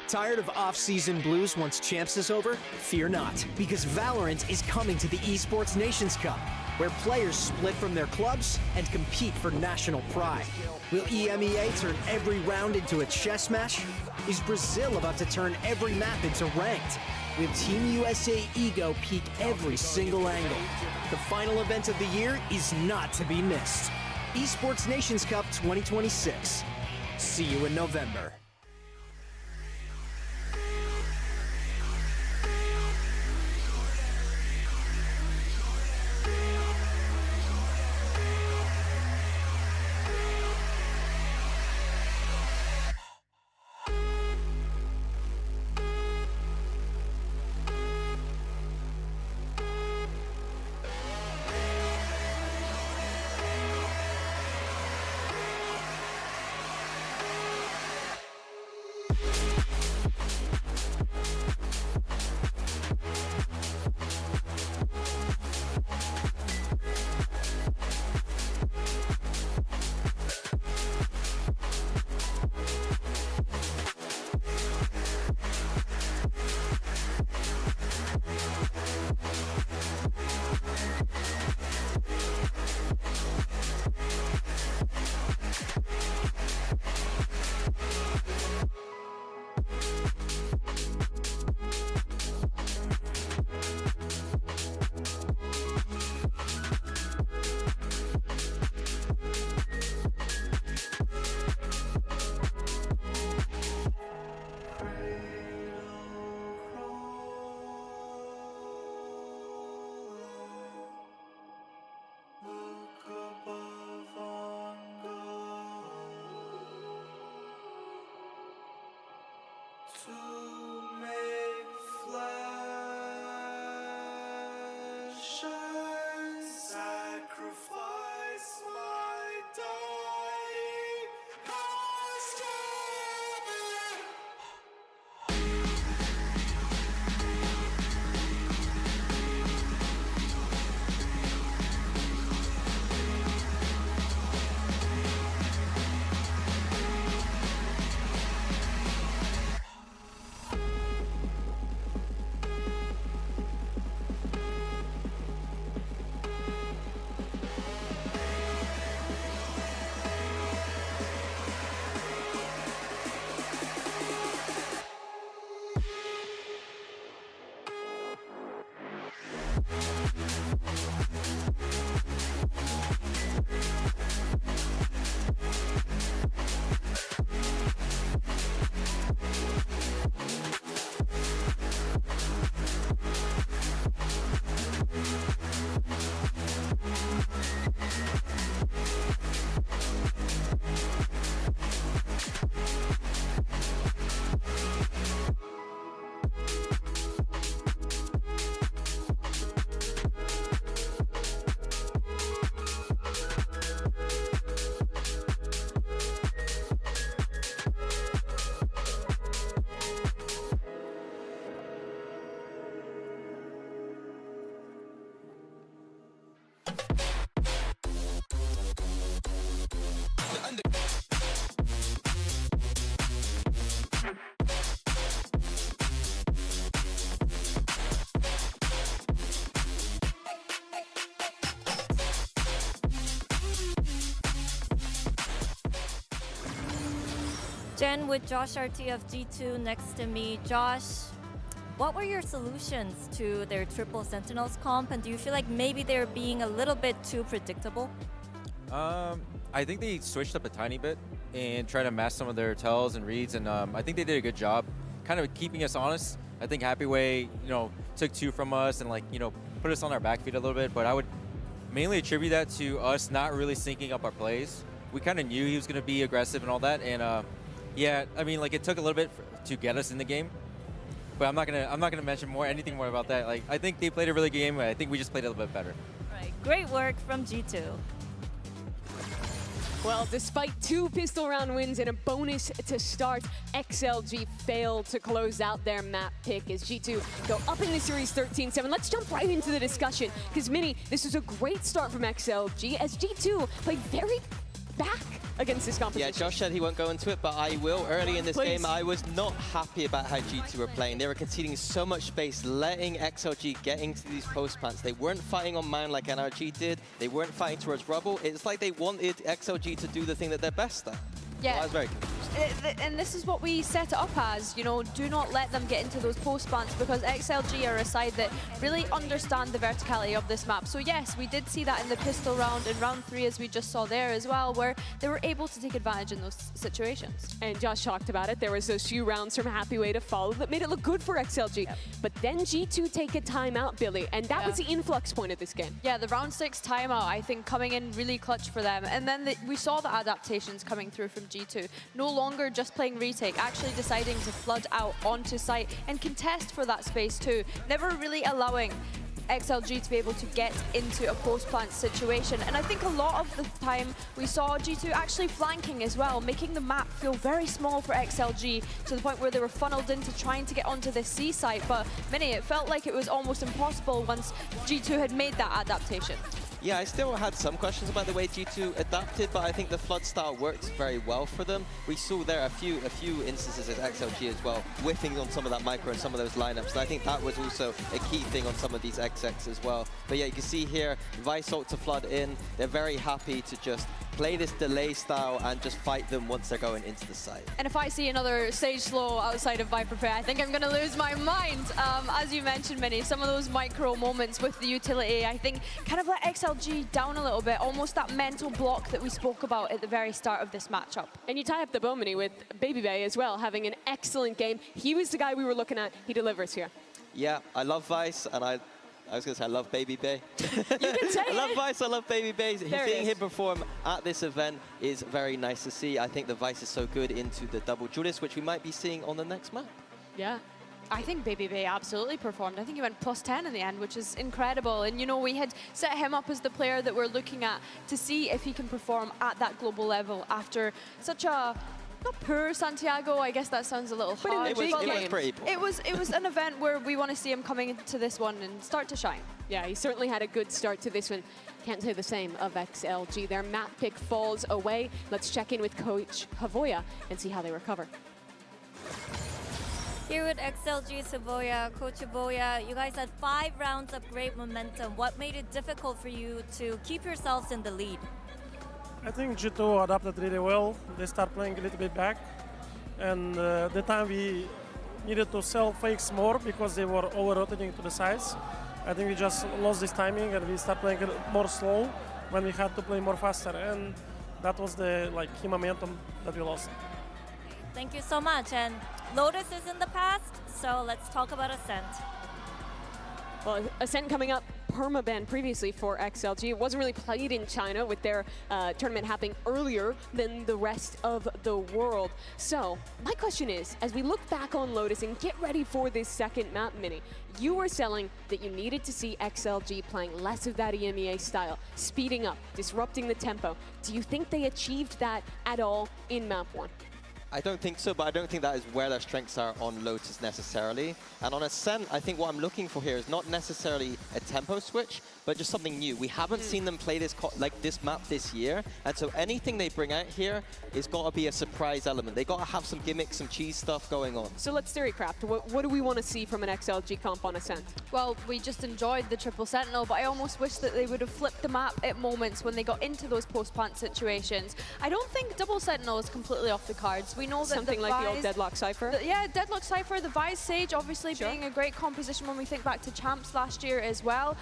S14: Tired of off-season blues once Champs is over? Fear not, because Valorant is coming to the Esports Nations Cup, where players split from their clubs and compete for national pride. Will EMEA turn every round into a chess match? Is Brazil about to turn every map into ranked? Will Team USA ego peak every single angle? The final event of the year is not to be missed. Esports Nations Cup 2026. See you in November.
S2: Jen with Josh RT of G2 next to me. Josh, what were your solutions to their triple Sentinels comp, and do you feel like maybe they're being a little bit too predictable?
S16: I think they switched up a tiny bit and tried to mask some of their tells and reads, and I think they did a good job kind of keeping us honest. I think Happy Way, took 2 from us and put us on our back feet a little bit, but I would mainly attribute that to us not really syncing up our plays. We kind of knew he was going to be aggressive and all that, and yeah, I mean, it took a little bit to get us in the game, but I'm not gonna mention anything more about that. I think they played a really good game. I think we just played a little bit better.
S2: Right, great work from G2.
S6: Well, despite 2 pistol round wins and a bonus to start, XLG failed to close out their map pick as G2 go up in the series 13-7. Let's jump right into the discussion, because Minnie, this was a great start from XLG as G2 played very back against this competition.
S7: Yeah, Josh said he won't go into it, but I will. Early in this game, I was not happy about how G2 were playing. They were conceding so much space, letting XLG get into these post plants. They weren't fighting on man like NRG did. They weren't fighting towards rubble. It's like they wanted XLG to do the thing that they're best at.
S8: Yeah.
S7: So I was very confused.
S8: And this is what we set it up as, do not let them get into those post plants, because XLG are a side that really understand the verticality of this map. So yes, we did see that in the pistol round, in round 3 as we just saw there as well, where they were able to take advantage in those situations.
S6: And Josh talked about it, there was those few rounds from Happy Way to follow that made it look good for XLG. Yep. But then G2 take a timeout, Billy, and that was the influx point of this game.
S8: Yeah, the round 6 timeout, I think, coming in really clutch for them. And then we saw the adaptations coming through from G2. No longer just playing retake, actually deciding to flood out onto site and contest for that space too. Never really allowing XLG to be able to get into a post-plant situation. And I think a lot of the time we saw G2 actually flanking as well, making the map feel very small for XLG to the point where they were funneled into trying to get onto this C site. But Minnie, it felt like it was almost impossible once G2 had made that adaptation.
S7: Yeah, I still had some questions about the way G2 adapted, but I think the flood style worked very well for them. We saw there a few instances as XLG as well, whiffing on some of that micro and some of those lineups. And I think that was also a key thing on some of these XX as well. But yeah, you can see here, Vice ult to flood in. They're very happy to just play this delay style and just fight them once they're going into the site.
S8: And if I see another stage slow outside of Viper Pay, I think I'm going to lose my mind. As you mentioned, Minnie, some of those micro moments with the utility, I think kind of let XLG down a little bit, almost that mental block that we spoke about at the very start of this matchup.
S6: And you tie up the bow, Minnie, with Baby Bay as well, having an excellent game. He was the guy we were looking at. He delivers here.
S7: Yeah, I love Vice, and I was going to say I love Baby Bay.
S6: You can say
S7: I love Vice, I love Baby Bay.
S6: There
S7: Seeing him perform at this event is very nice to see. I think the Vice is so good into the double Judas, which we might be seeing on the next map.
S8: Yeah. I think Baby Bay absolutely performed. I think he went +10 in the end, which is incredible. And, we had set him up as the player that we're looking at to see if he can perform at that global level after such a... not poor Santiago, I guess that sounds a little hard.
S7: It was pretty poor.
S8: It was an event where we want to see him coming into this one and start to shine.
S6: Yeah, he certainly had a good start to this one. Can't say the same of XLG. Their map pick falls away. Let's check in with Coach Havoya and see how they recover.
S2: Here with XLG Savoya, Coach Savoya, you guys had 5 rounds of great momentum. What made it difficult for you to keep yourselves in the lead?
S17: I think G2 adapted really well. They start playing a little bit back. And the time we needed to sell fakes more because they were over-rotating to the sides. I think we just lost this timing and we start playing more slow when we had to play more faster. And that was the key momentum that we lost.
S2: Thank you so much. And Lotus is in the past, so let's talk about Ascent.
S6: Well, Ascent coming up, permaban previously for XLG. It wasn't really played in China with their tournament happening earlier than the rest of the world. So my question is, as we look back on Lotus and get ready for this second map, Minnie, you were selling that you needed to see XLG playing less of that EMEA style, speeding up, disrupting the tempo. Do you think they achieved that at all in map 1?
S7: I don't think so, but I don't think that is where their strengths are on Lotus necessarily. And on Ascent, I think what I'm looking for here is not necessarily a tempo switch, but just something new. We haven't seen them play this this map this year, and so anything they bring out here is got to be a surprise element. They got to have some gimmicks, some cheese stuff going on.
S6: So let's theorycraft. What do we want to see from an XLG comp on Ascent?
S8: Well, we just enjoyed the triple Sentinel, but I almost wish that they would have flipped the map at moments when they got into those post-plant situations. I don't think double Sentinel is completely off the cards. We know that
S6: something like the old Deadlock Cypher.
S8: Yeah, Deadlock Cypher, the Vise Sage, obviously being a great composition when we think back to Champs last year as well.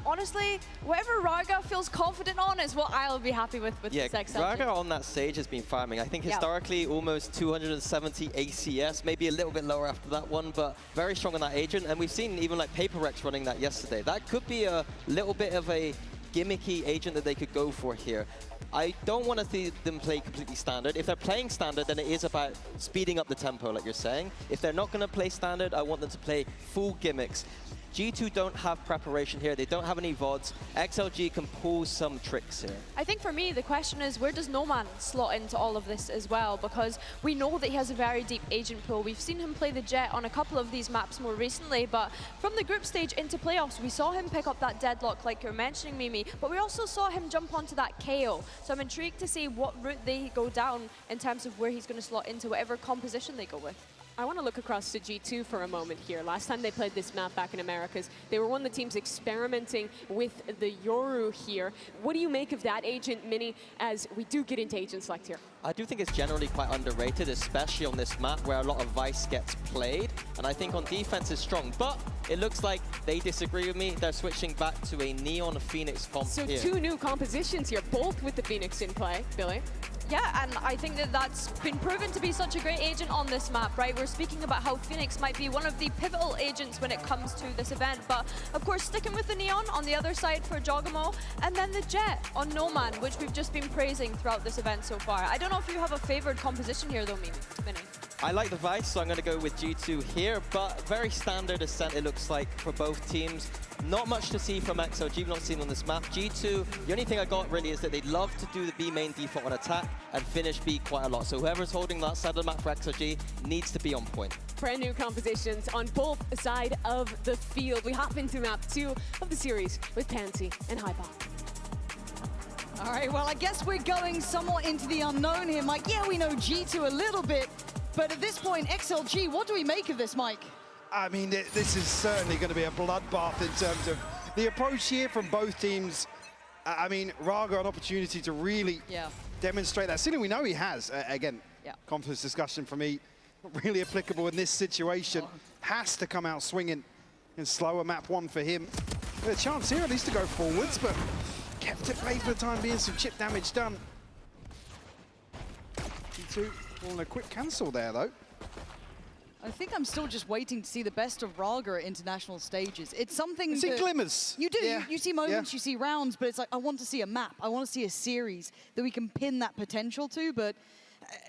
S8: Honestly, whatever Raga feels confident on is what I'll be happy with this XLG.
S7: Raga on that Sage has been farming. I think historically almost 270 ACS, maybe a little bit lower after that one, but very strong on that agent. And we've seen even like HyperX running that yesterday. That could be a little bit of a gimmicky agent that they could go for here. I don't want to see them play completely standard. If they're playing standard, then it is about speeding up the tempo, like you're saying. If they're not going to play standard, I want them to play full gimmicks. G2 don't have preparation here. They don't have any VODs. XLG can pull some tricks here.
S8: I think for me, the question is, where does OMEN slot into all of this as well? Because we know that he has a very deep agent pool. We've seen him play the Jet on a couple of these maps more recently, but from the group stage into playoffs, we saw him pick up that Deadlock like you're mentioning, Mimi, but we also saw him jump onto that KO. So I'm intrigued to see what route they go down in terms of where he's going to slot into whatever composition they go with.
S6: I want to look across to G2 for a moment here. Last time they played this map back in Americas, they were one of the teams experimenting with the Yoru here. What do you make of that agent, Mini, as we do get into agent select here?
S7: I do think it's generally quite underrated, especially on this map where a lot of Vice gets played. And I think on defense is strong, but it looks like they disagree with me. They're switching back to a Neon Phoenix comp
S6: So
S7: here.
S6: 2 new compositions here, both with the Phoenix in play. Billy?
S8: Yeah, and I think that that's been proven to be such a great agent on this map, right? We're speaking about how Phoenix might be one of the pivotal agents when it comes to this event, but of course sticking with the Neon on the other side for Jogamo, and then the Jet on OMEN, which we've just been praising throughout this event so far. I don't know if you have a favored composition here though, Mini.
S7: I like the Vice, so I'm going to go with G2 here, but very standard ascent it looks like for both teams. Not much to see from XLG, we've not seen on this map. G2, the only thing I got really is that they love to do the B main default on attack and finish B quite a lot. So whoever's holding that side of the map for XLG needs to be on point.
S6: Brand new compositions on both sides of the field. We hop into map 2 of the series with Pansy and Hyper.
S5: All right, well, I guess we're going somewhat into the unknown here, Mike. Yeah, we know G2 a little bit, but at this point, XLG, what do we make of this, Mike?
S11: I mean, this is certainly going to be a bloodbath in terms of the approach here from both teams. I mean, Raga an opportunity to really demonstrate that. Something we know he has. Again, confidence discussion for me, not really applicable in this situation. Has to come out swinging in slower map 1 for him. A chance here at least to go forwards, but kept it played for the time being, some chip damage done. G2 on a quick cancel there, though.
S5: I think I'm still just waiting to see the best of Raga at international stages. It's something
S11: You see glimmers.
S5: You do. You see moments, you see rounds, but it's like, I want to see a map. I want to see a series that we can pin that potential to, but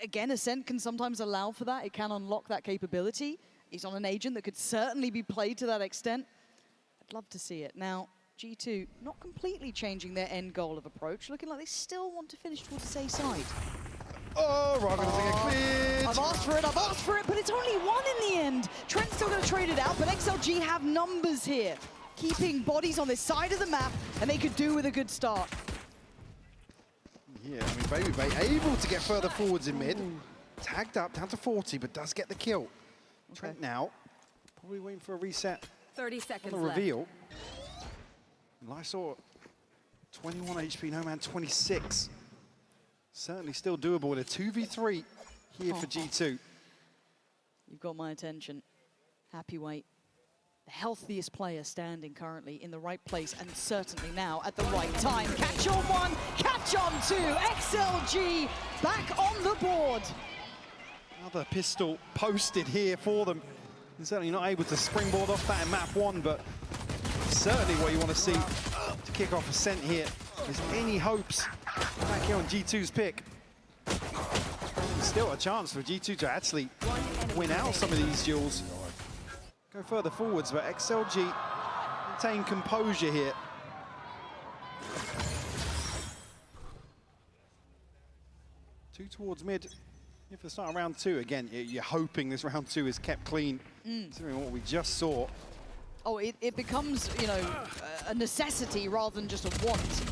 S5: again, Ascent can sometimes allow for that. It can unlock that capability. He's on an agent that could certainly be played to that extent. I'd love to see it. Now, G2 not completely changing their end goal of approach, looking like they still want to finish towards the A side.
S11: Oh, Raga doesn't get cleared.
S5: I've asked for it, but it's only 1 in the end. Trent's still going to trade it out, but XLG have numbers here, keeping bodies on this side of the map, and they could do with a good start.
S11: Yeah, I mean, Baby able to get further forwards in mid. Tagged up, down to 40, but does get the kill. Trent now, probably waiting for a reset.
S3: 30 seconds
S11: on the reveal. Lysor, 21 HP, OMEN 26. Certainly still doable with a 2v3 here for G2.
S5: You've got my attention. Happy Weight, the healthiest player standing currently in the right place, and certainly now at the right time. Catch on 1, catch on 2. XLG back on the board.
S11: Another pistol posted here for them. They're certainly not able to springboard off that in map 1, but certainly what you want to see to kick off Ascent here. Is any hopes back here on G2's pick? Still a chance for G2 to actually win out some of these duels. Go further forwards, but XLG retain composure here. Two towards mid. If they start round 2, again, you're hoping this round 2 is kept clean, considering what we just saw.
S5: Oh, it becomes, you know, a necessity rather than just a want.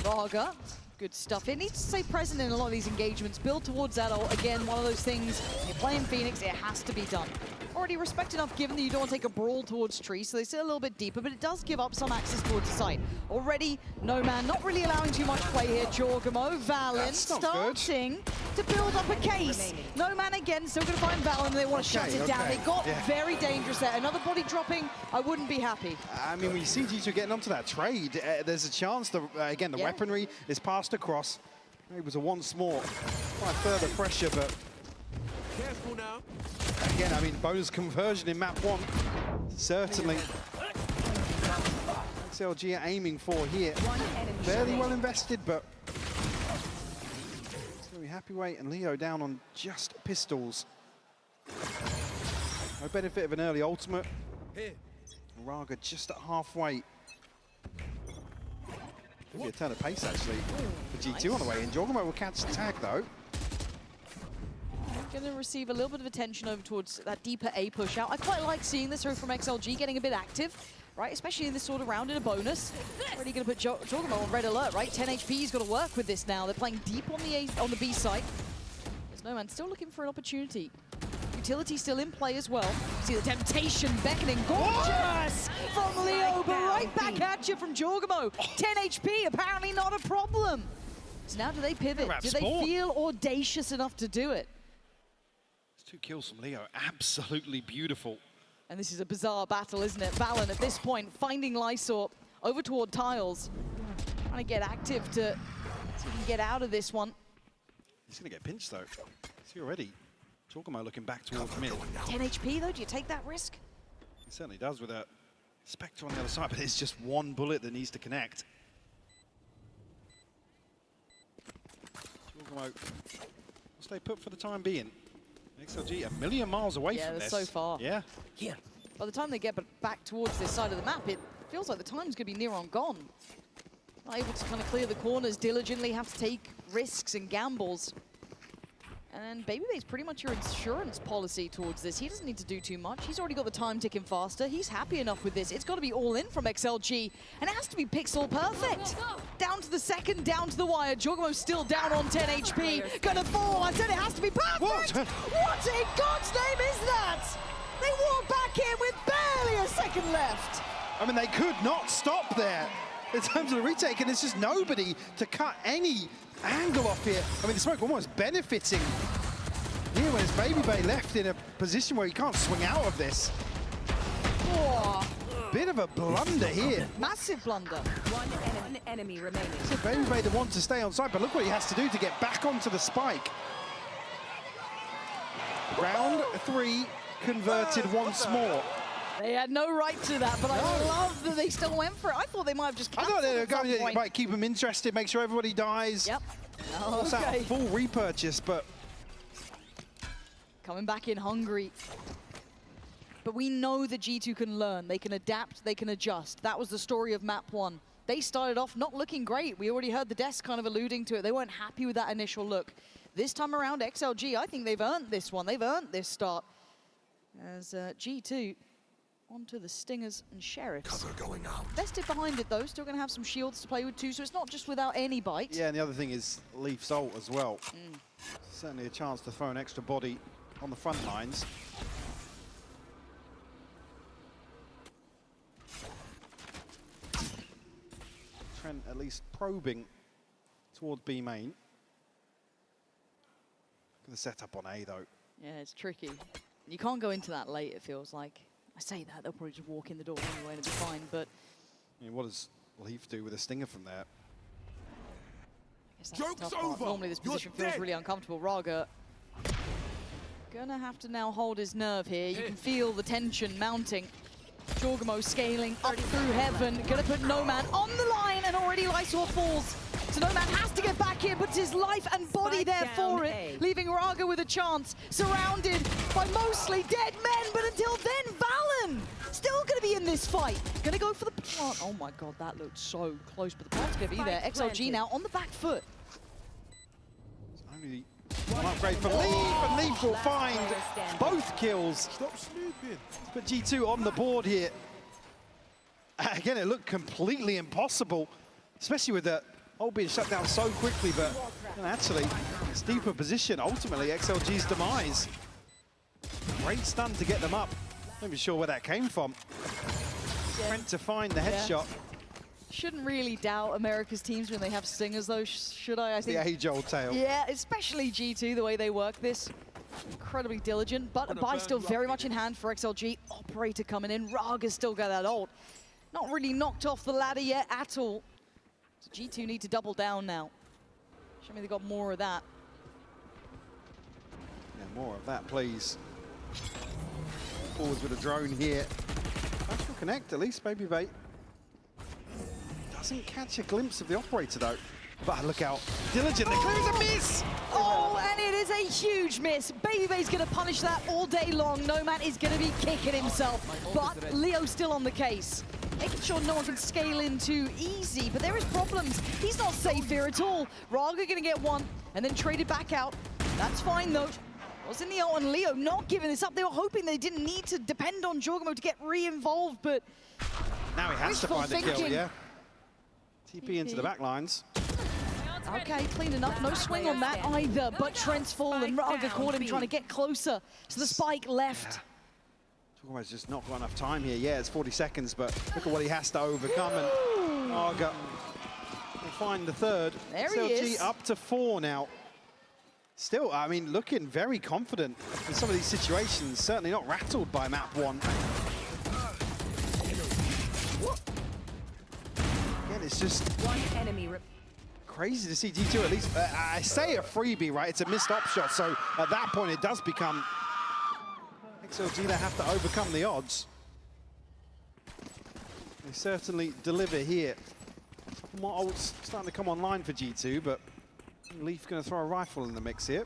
S5: Raga, good stuff. It needs to stay present in a lot of these engagements. Build towards that. Again, one of those things, you're playing Phoenix, it has to be done. Already respect enough given that you don't want to take a brawl towards Tree, so they sit a little bit deeper, but it does give up some access towards the site. Already, OMEN not really allowing too much play here. Jogamo, Valen starting to build up a case. No man again, still going to find Valorant, and they want to shut it down. It got very dangerous there. Another body dropping, I wouldn't be happy.
S11: I mean, when you see G2 getting onto that trade, there's a chance, again, the weaponry is passed across. It was a once more, quite further pressure, but...
S4: Careful now.
S11: Again, I mean, bonus conversion in map 1, certainly. XLG are aiming for here. Fairly well invested, but... It's going to be Happyweight and Leo down on just pistols. No benefit of an early ultimate. Raga just at halfway. Could be a turn of pace, actually, for G2 on the way in. Jorgamo will catch the tag, though.
S5: Going to receive a little bit of attention over towards that deeper A push out. I quite like seeing this from XLG getting a bit active, right? Especially in this sort of round in a bonus. Already going to put Jorgamo on red alert, right? 10 HP, he's got to work with this now. They're playing deep on the B site. There's no man still looking for an opportunity. Utility still in play as well. See the temptation beckoning. Gorgeous from Leo, but right back at you from Jorgamo. 10 HP, apparently not a problem. So now do they pivot? Do they feel audacious enough to do it?
S11: 2 kills from Leo, absolutely beautiful.
S5: And this is a bizarre battle, isn't it? Valen at this point finding Lysor over toward Tiles. Trying to get active to see if he can get out of this one.
S11: He's going to get pinched though. See already. Jorgamo looking back towards mid.
S5: 10 HP though, do you take that risk?
S11: He certainly does with a Spectre on the other side, but it's just one bullet that needs to connect. Jorgamo will stay put for the time being. XLG a million miles away from this.
S5: Yeah, so far.
S11: Yeah.
S5: By the time they get back towards this side of the map, it feels like the time's going to be near on gone. Not able to kind of clear the corners diligently, have to take risks and gambles. And Babyface pretty much your insurance policy towards this. He doesn't need to do too much. He's already got the time ticking faster. He's happy enough with this. It's got to be all in from XLG. And it has to be pixel perfect. Down to the second, down to the wire. Jorgamo's still down on 10 HP. Gonna fall. I said it has to be perfect. What in God's name is that? They walk back in with barely a second left.
S11: I mean, they could not stop there in terms of the retake, and there's just nobody to cut any angle off here. I mean, the smoke almost benefiting here when it's Babybay left in a position where he can't swing out of this.
S5: Oh.
S11: Bit of a blunder here.
S5: Massive blunder.
S9: One enemy remaining.
S11: So Babybay the one to stay on side, but look what he has to do to get back onto the spike. Round 3 converted once more.
S5: They had no right to that, but I love that they still went for it. I thought they might have just cancelled.
S11: I thought they were going to keep them interested, make sure everybody dies.
S5: Yep.
S11: Force out a full repurchase, but
S5: coming back in hungry. But we know that G2 can learn. They can adapt, they can adjust. That was the story of map 1. They started off not looking great. We already heard the desk kind of alluding to it. They weren't happy with that initial look. This time around, XLG, I think they've earned this one. They've earned this start. As G2 onto the Stingers and Sheriffs.
S4: Cover going out.
S5: Vested behind it though, still going to have some shields to play with too, so it's not just without any bite.
S11: yeah, and the other thing is Leaf's ult as well. Certainly a chance to throw an extra body on the front lines. Trent at least probing toward B main. The setup on A though.
S5: Yeah, it's tricky. You can't go into that late, it feels like. I say that, they'll probably just walk in the door anyway and it'll be fine, but...
S11: I mean, what does Leaf do with a stinger from there?
S5: I guess that's the tough part. Normally this position feels really uncomfortable. Raga gonna have to now hold his nerve here. You can feel the tension mounting. Jorgamo scaling up through heaven. Gonna put No Man on the line, and already Lysor falls. So No Man has to get back here, puts his life and body there for it, leaving Raga with a chance, surrounded by mostly dead men, but until then, Valen still gonna be in this fight. Gonna go for the plant. Oh my God, that looked so close, but the plant's gonna be there. XLG now on the back foot.
S11: Only one upgrade for Leaf, and Leaf will find both kills.
S4: Stop snooping.
S11: But G2 on the board here. Again, it looked completely impossible, especially with the ult being shut down so quickly, but actually, it's deeper position, ultimately, XLG's demise. Great stun to get them up. Not even sure where that came from. Trent to find the headshot.
S5: Shouldn't really doubt America's teams when they have singers, though, should I? I think
S11: the age-old tale.
S5: Yeah, especially G2, the way they work this. Incredibly diligent, but the buy still very much in hand for XLG. Operator coming in. Raga's still got that ult. Not really knocked off the ladder yet at all. So G2 need to double down now. Show me they got more of that.
S11: Yeah, more of that, please. Forwards with a drone here. Natural connect, at least, Baby Bait. Doesn't catch a glimpse of the operator, though. But look out. Diligent, the clear is a miss!
S5: Oh, and it is a huge miss. Baby's going to punish that all day long. Nomad is going to be kicking himself. But Leo's still on the case. Making sure no one can scale in too easy, but there is problems. He's not safe here at all. Raga going to get one and then traded back out. That's fine, though. Was in the ult, and Leo not giving this up. They were hoping they didn't need to depend on Jorgamo to get re-involved, but
S11: now he has to find the kill, yeah. TP into the back lines.
S5: Okay, clean enough. No swing on that either, but Trent's fallen. Raga caught him trying to get closer. So the spike left.
S11: Jorgamo's just not got enough time here. Yeah, it's 40 seconds, but look at what he has to overcome. And Raga will find the third.
S5: There he
S11: XLG
S5: is.
S11: up to 4 now. Still, I mean, looking very confident in some of these situations. Certainly not rattled by map 1. Again, it's just
S9: one enemy.
S11: Crazy to see G2 at least. I say a freebie, right? It's a missed op shot, so at that point it does become XLG that have to overcome the odds. They certainly deliver here. More ults starting to come online for G2, but Leaf going to throw a rifle in the mix here.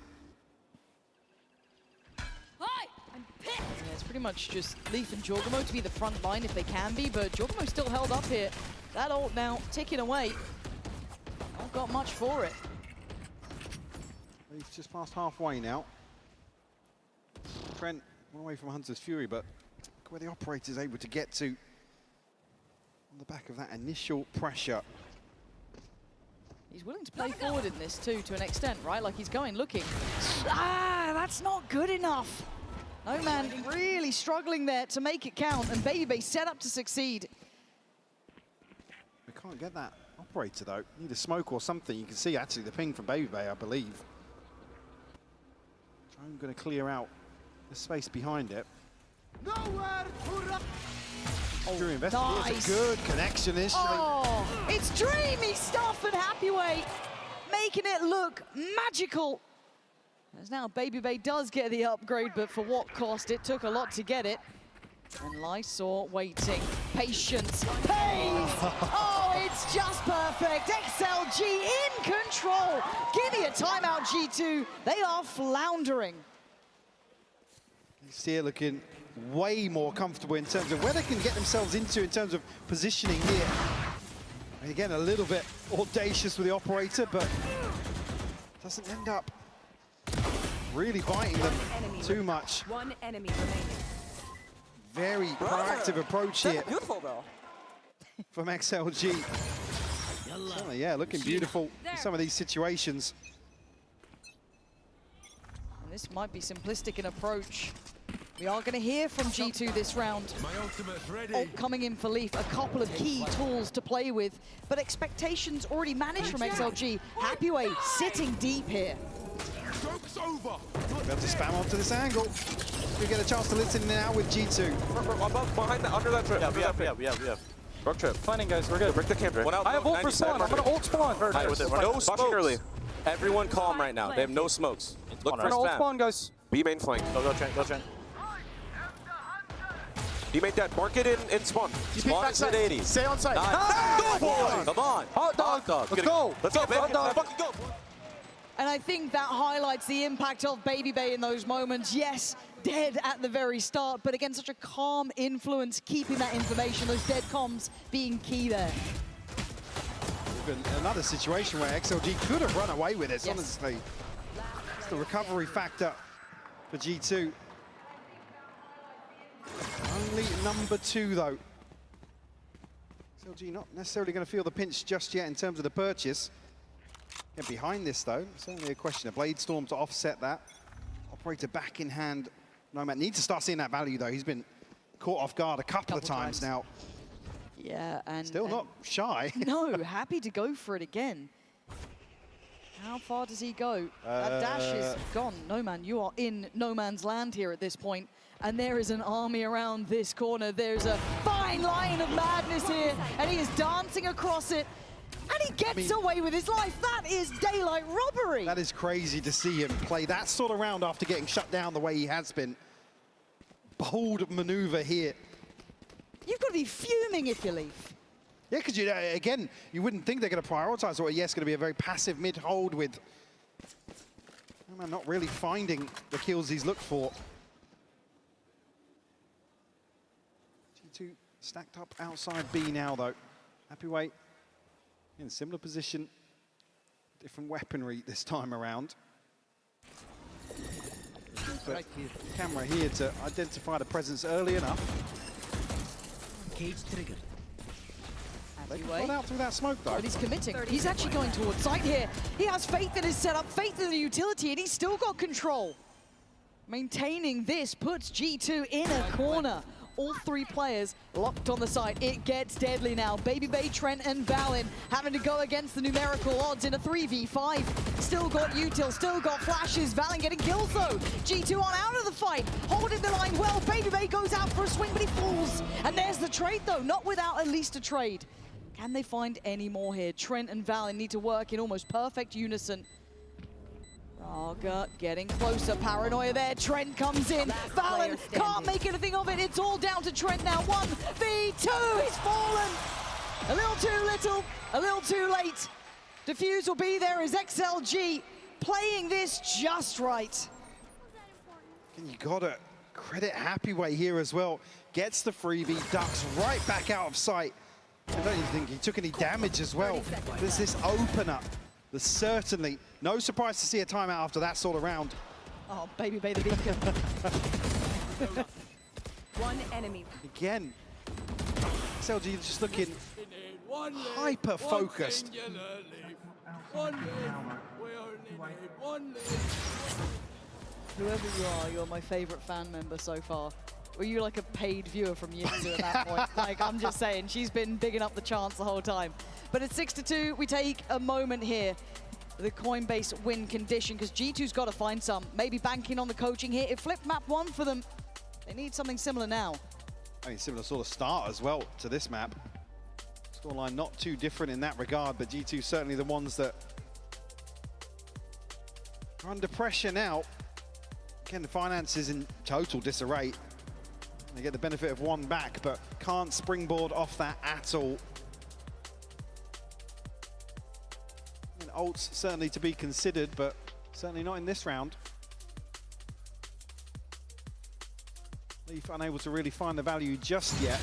S5: Yeah, it's pretty much just Leaf and Jorgamo to be the front line if they can be, but Jorgamo's still held up here. That ult now ticking away. Not got much for it.
S11: Leaf just past halfway now. Trent one away from Hunter's Fury, but look where the operator's able to get to on the back of that initial pressure.
S5: He's willing to play forward in this too, to an extent, right? Like he's going, looking. Ah, that's not good enough. No man really struggling there to make it count, and Baby set up to succeed.
S11: We can't get that operator though. Need a smoke or something. You can see actually the ping from Baby, I believe. I'm going to clear out the space behind it.
S4: Nowhere to run.
S11: Drew investigates
S5: nice.
S11: a good connection initially.
S5: Oh, it's dreamy stuff, and Happyway making it look magical. As now Baby does get the upgrade, but for what cost? It took a lot to get it. And Lysor waiting. Patience pays. Oh, it's just perfect. XLG in control. Give me a timeout, G2. They are floundering.
S11: He's here looking way more comfortable in terms of where they can get themselves into in terms of positioning here. And again, a little bit audacious with the operator, but doesn't end up really biting them too much.
S9: One enemy remaining.
S11: Very proactive approach here
S7: Beautiful, though.
S11: from XLG. Certainly, yeah, looking beautiful in some of these situations.
S5: And this might be simplistic in approach. We are going to hear from G2 this round.
S4: My ultimate's ready.
S5: Ult coming in for Leaf, a couple of key tools to play with, but expectations already managed from XLG. Happyway sitting deep here.
S4: Joke's over.
S11: Able to spam onto this angle. We get a chance to listen now with G2.
S15: Above, behind that, under that trip. Yeah, we have. Rock trip.
S10: Planning, guys, we're good.
S15: Break the camp. One out.
S10: I have ult for spawn. I'm gonna ult spawn.
S15: No smokes. Early. Everyone calm right now. They have no smokes. Look for
S10: I'm gonna ult
S15: spam.
S10: spawn, guys.
S15: B main flank. Go, Trent. B main dead. Mark it in spawn. Spawn is at 80.
S10: Stay on site.
S15: Nice. Go, boy. Come on.
S10: Hot dog. Let's go.
S15: Let's go, man.
S10: Hot dog.
S15: Fucking go.
S5: And I think that highlights the impact of Baby in those moments. Yes, dead at the very start, but again, such a calm influence, keeping that information, those dead comms being key there.
S11: Even another situation where XLG could have run away with this, honestly. It's the recovery factor for G2. Only number 2, though. XLG not necessarily going to feel the pinch just yet in terms of the purchase. Get behind this, though. It's only a question of Blade Storm to offset that. Operator back in hand. Nomad needs to start seeing that value, though. He's been caught off guard a couple of times now.
S5: Yeah, and...
S11: Still not shy.
S5: No, happy to go for it again. How far does he go? That dash is gone. No Man, you are in no man's land here at this point. And there is an army around this corner. There's a fine line of madness here. And he is dancing across it. And he gets away with his life. That is daylight robbery.
S11: That is crazy to see him play that sort of round after getting shut down the way he has been. Bold maneuver here.
S5: You've got to be fuming if you leave.
S11: Yeah, because again, you wouldn't think they're going to prioritize, or yes, going to be a very passive mid-hold with not really finding the kills he's looked for. G2 stacked up outside B now, though. Happyway in a similar position, different weaponry this time around. But camera here to identify the presence early enough.
S14: Cage triggered.
S11: They can pull out through that smoke, though.
S5: But he's committing. He's actually going towards site here. He has faith in his setup, faith in the utility, and he's still got control. Maintaining this puts G2 in a corner. All three players locked on the site. It gets deadly now. Baby Bay, Trent, and Valin having to go against the numerical odds in a 3v5. Still got util, still got flashes. Valin getting kills, though. G2 on out of the fight, holding the line well. Baby Bay goes out for a swing, but he falls. And there's the trade, though, not without at least a trade. Can they find any more here? Trent and Valin need to work in almost perfect unison. Raga getting closer, paranoia there. Trent comes in. Valin can't make anything of it. It's all down to Trent now. 1v2, he's fallen. A little too little, a little too late. Defuse will be there as XLG playing this just right.
S11: And you gotta credit Happyway here as well. Gets the freebie, ducks right back out of sight. I don't even think he took any damage as well. There's this opener. There's certainly no surprise to see a timeout after that sort of round.
S5: Oh, Baby Bay the beacon.
S9: One enemy.
S11: Again, XLG just looking hyper-focused.
S5: Whoever you are, you're my favorite fan member so far. Were you like a paid viewer from Yinzu at that point? Like, I'm just saying, she's been bigging up the chance the whole time. But at 6-2, we take a moment here. The Coinbase win condition, because G2's got to find some. Maybe banking on the coaching here. It flipped map 1 for them. They need something similar now.
S11: I mean, similar sort of start as well to this map. Scoreline not too different in that regard, but G2 certainly the ones that are under pressure now. Again, the finances in total disarray. They get the benefit of one back, but can't springboard off that at all. And ults certainly to be considered, but certainly not in this round. Leaf unable to really find the value just yet,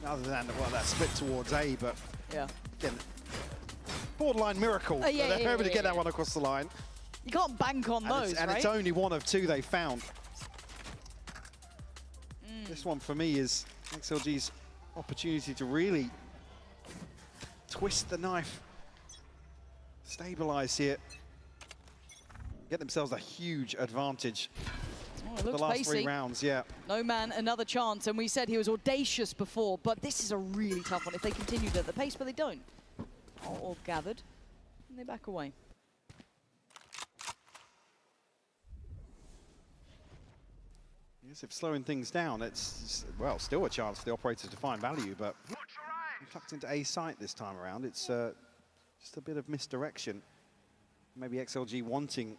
S11: other than, well, that split towards A, but
S5: yeah,
S11: again, borderline miracle that they're able to get that one across the line.
S5: You can't bank on those,
S11: and
S5: right?
S11: it's only one of two they found. This one for me is XLG's opportunity to really twist the knife, stabilize here, get themselves a huge advantage.
S5: Oh, it looks
S11: the last
S5: pacey.
S11: 3 rounds, yeah.
S5: No Man, another chance, and we said he was audacious before, but this is a really tough one if they continued at the pace, but they don't. All gathered, and they back away.
S11: Yes, if slowing things down, it's, well, still a chance for the operators to find value, but tucked into A site this time around. It's just a bit of misdirection. Maybe XLG wanting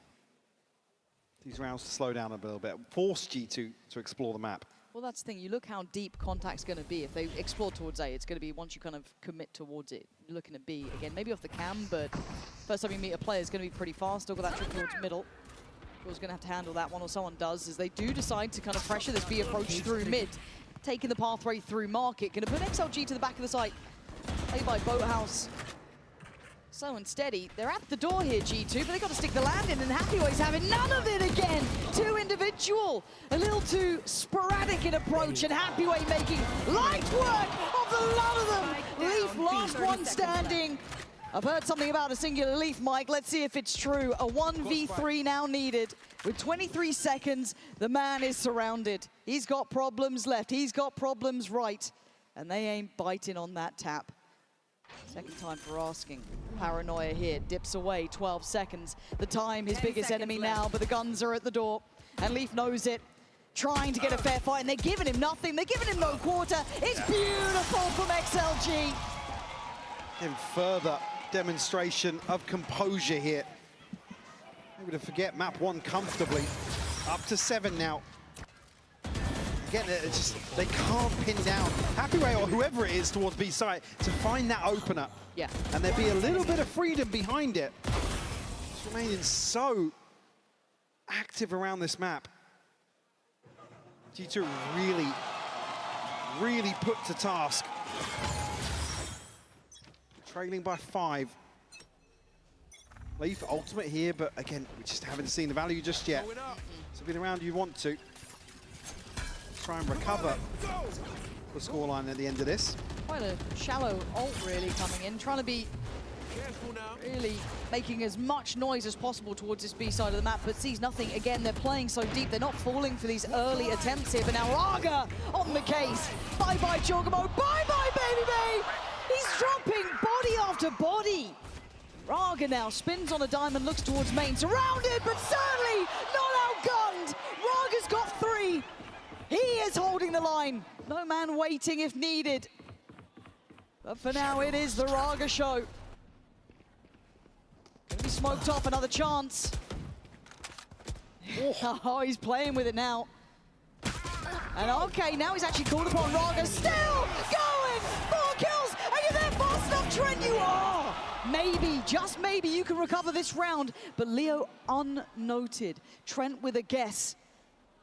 S11: these rounds to slow down a little bit, force G2 to explore the map.
S5: Well, that's the thing. You look how deep contact's going to be. If they explore towards A, it's going to be once you kind of commit towards it. You're looking at B again, maybe off the cam, but first time you meet a player is going to be pretty fast. Still got that trip towards middle. Who's going to have to handle that one, or someone does, as they do decide to kind of pressure this B approach through mid, taking the pathway through market. Going to put XLG to the back of the site. Played by Boathouse. Slow and steady. They're at the door here, G2, but they've got to stick the land in, and Happyway's having none of it again. Too individual. A little too sporadic in approach, and Happyway making light work of the lot of them. Leaf, last one standing. I've heard something about a singular Leaf, Mike. Let's see if it's true. A 1v3 now needed. With 23 seconds, the man is surrounded. He's got problems left. He's got problems right. and they ain't biting on that tap. Second time for asking. Paranoia here, dips away, 12 seconds. The time, his biggest enemy now, but the guns are at the door. And Leaf knows it, trying to get a fair fight, and they're giving him nothing. They're giving him no quarter. It's beautiful from XLG.
S11: And further demonstration of composure here. Able to forget map 1 comfortably. Up to 7 now. Again, it's just, they can't pin down HyperX or whoever it is towards B side to find that opener.
S5: Yeah.
S11: And there'd be a little bit of freedom behind it. Just remaining so active around this map. G2 really put to task. Trailing by 5. Leaf ultimate here, but again, we just haven't seen the value just yet. So be the round you want to. Try and recover the scoreline at the end of this.
S5: Quite a shallow ult really coming in, trying to be really making as much noise as possible towards this B side of the map, but sees nothing. Again, they're playing so deep, they're not falling for these early attempts here, but now Raga on the case. Bye-bye, Jorgamo, bye-bye, baby! He's dropping body after body. Raga now spins on a diamond, looks towards main, surrounded, but certainly not outgunned. Raga's got 3. He is holding the line. No man waiting if needed. But for now, it is the Raga show. Gonna be smoked off, another chance. Oh, he's playing with it now. And okay, now he's actually called upon. Raga still going! 4 kills! Are you there fast enough, Trent? You are! Maybe, just maybe, you can recover this round. But Leo unnoted. Trent with a guess.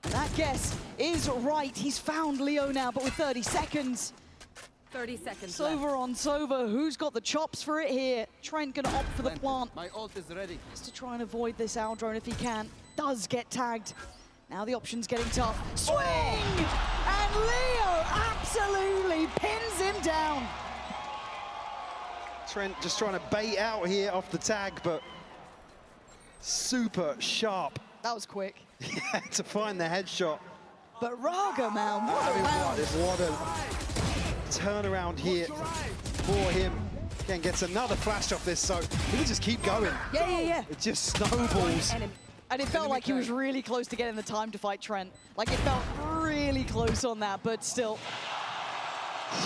S5: And that guess is right. He's found Leo now, but with 30 seconds.
S9: 30 seconds
S5: Sova on Sova. Who's got the chops for it here? Trent gonna opt for the plant.
S10: My ult is ready.
S5: Has to try and avoid this Owl drone if he can. Does get tagged. Now the option's getting tough. Swing! And Leo absolutely pins him down.
S11: Trent just trying to bait out here off the tag, but super sharp.
S5: That was quick.
S11: Yeah, to find the headshot.
S5: But Raga, man, what a round.
S11: What a turnaround here for him. Again, gets another flash off this, so he can just keep going.
S5: Yeah.
S11: It just snowballs.
S5: And it felt like he was really close to getting the time to fight Trent. Like, it felt really close on that, but still.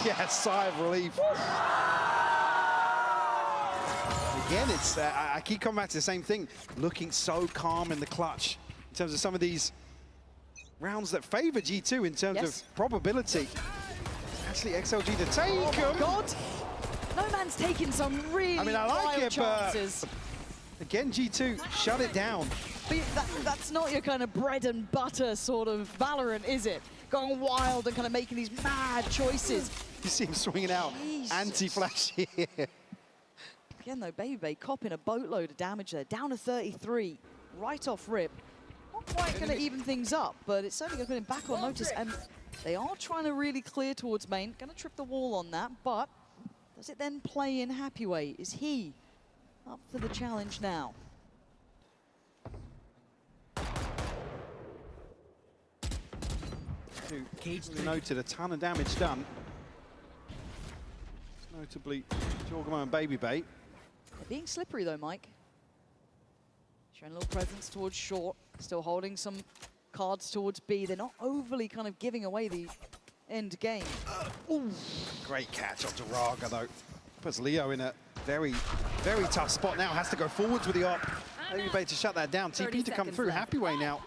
S11: Yeah, sigh of relief. Again, it's I keep coming back to the same thing. Looking so calm in the clutch in terms of some of these rounds that favor G2 in terms of probability. Actually, XLG to take him.
S5: God, no man's taking some really
S11: I like
S5: wild
S11: it,
S5: chances.
S11: But again, G2 shut it down.
S5: But that's not your kind of bread and butter sort of Valorant, is it? Going wild and kind of making these mad choices.
S11: You see him swinging out anti-flash here.
S5: Again, though, Baby copping a boatload of damage there. Down to 33, right off rip. Not quite going to even things up, but it's certainly going to put him back on notice. And they are trying to really clear towards main. Going to trip the wall on that, but does it then play in HyperX? Is he up for the challenge now?
S11: Noted a ton of damage done. Notably, Jorgamo and Baby.
S5: They're being slippery though, Mike. Showing a little presence towards short, still holding some cards towards B. They're not overly kind of giving away the end game.
S11: Ooh. Great catch onto Raga though. Puts Leo in a very, very tough spot now. Has to go forwards with the op. Baby to shut that down. TP to come through. HyperX now.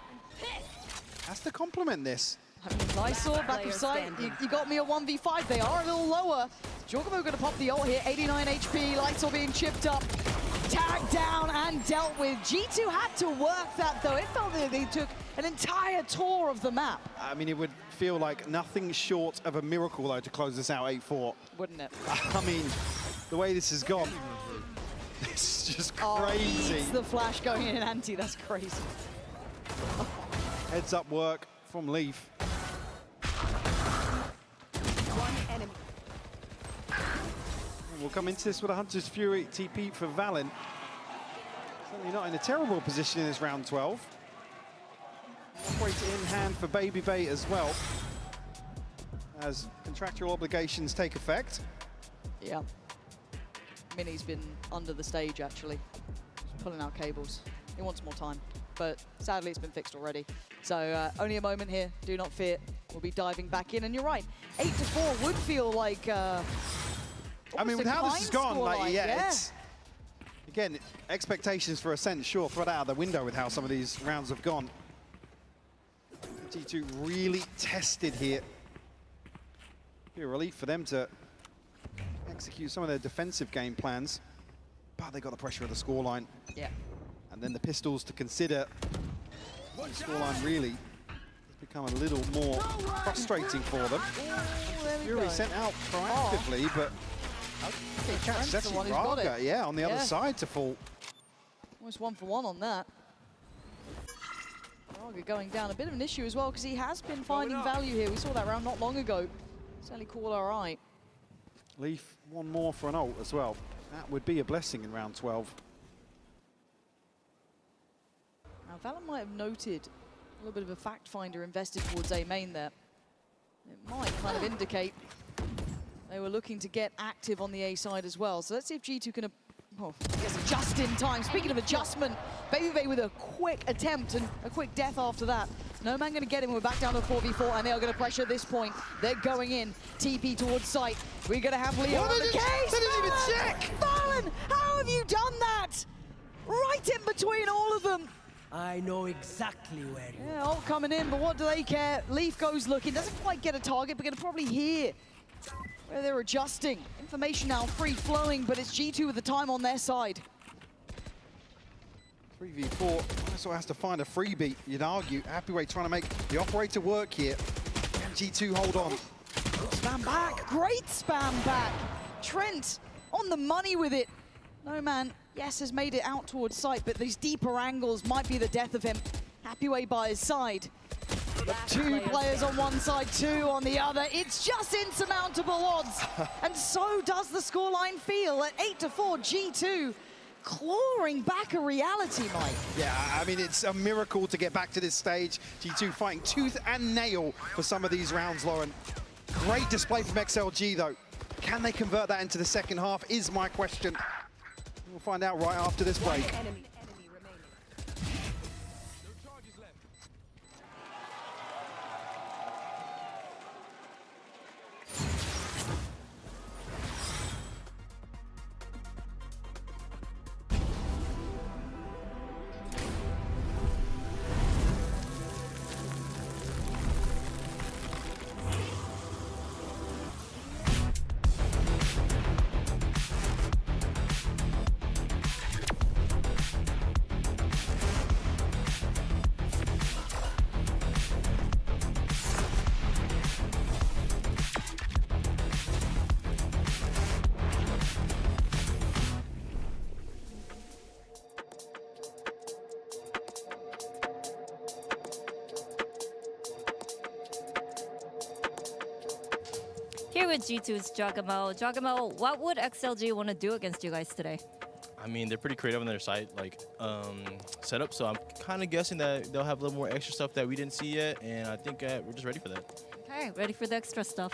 S11: Has to complement this.
S5: Nice back of sight. You got me a 1v5. They are a little lower. Jorgamo going to pop the ult here. 89 HP. Lights all being chipped up. Tagged down and dealt with. G2 had to work that though. It felt that they took an entire tour of the map.
S11: I mean, it would feel like nothing short of a miracle though to close this out 8-4.
S5: Wouldn't it?
S11: I mean, the way this has gone, this is just crazy.
S5: It's the flash going in anti. That's crazy.
S11: Heads up work from Leaf. We'll come into this with a Hunter's Fury TP for Valen. Certainly not in a terrible position in this round 12. Operator in hand for Baby as well. as contractual obligations take effect.
S5: Yeah. Mini's been under the stage, actually. Just pulling out cables. He wants more time, but sadly it's been fixed already. So only a moment here, do not fear. We'll be diving back in, and you're right, 8-4 would feel like
S11: I mean, with how this has gone, like, yeah, it's, again, expectations for Ascent, sure, thrown out of the window with how some of these rounds have gone. G2 really tested here. Be a relief for them to execute some of their defensive game plans, but they got the pressure of the scoreline.
S5: Yeah.
S11: And then the pistols to consider. The scoreline really has become a little more frustrating for them. Fury sent out proactively, but
S5: Trent's the one who's got it.
S11: Yeah, on the other side to fall.
S5: Almost 1 for 1 on that. Raga going down, a bit of an issue as well, because he has been finding value here. We saw that round not long ago. Certainly caught our eye.
S11: Leaf, one more for an ult as well. That would be a blessing in round 12.
S5: Now, Valor might have noted a little bit of a fact finder invested towards A main there. It might kind of indicate they were looking to get active on the A side as well. So let's see if G2 can, I guess, adjust in time. Speaking of adjustment, Baby with a quick attempt and a quick death after that. No man going to get him. We're back down to 4v4, and they are going to pressure at this point. They're going in. TP towards site. We're going to have Leo on the case.
S11: They didn't even check.
S5: Valen, how have you done that? Right in between all of them.
S14: I know exactly where you
S5: are. Yeah, ult coming in, but what do they care? Leaf goes looking, doesn't quite get a target, but going to probably hear where they're adjusting. Information now free-flowing, but it's G2 with the time on their side.
S11: 3v4, also has to find a freebie, you'd argue. HyperX trying to make the operator work here. Can G2 hold on?
S5: Spam back, great spam back. Trent on the money with it. No man, yes, has made it out towards site, but these deeper angles might be the death of him. HyperX by his side. But 2 players on one side, 2 on the other. It's just insurmountable odds. And so does the scoreline feel at 8-4, G2 clawing back a reality, Mike.
S11: Yeah, I mean, it's a miracle to get back to this stage. G2 fighting tooth and nail for some of these rounds, Lauren. Great display from XLG, though. Can they convert that into the second half is my question. We'll find out right after this break.
S2: Here with G2's Giacomo. Giacomo, what would XLG want to do against you guys today?
S13: I mean, they're pretty creative on their side, like setup. So I'm kind of guessing that they'll have a little more extra stuff that we didn't see yet, and I think we're just ready for that.
S2: Okay, ready for the extra stuff.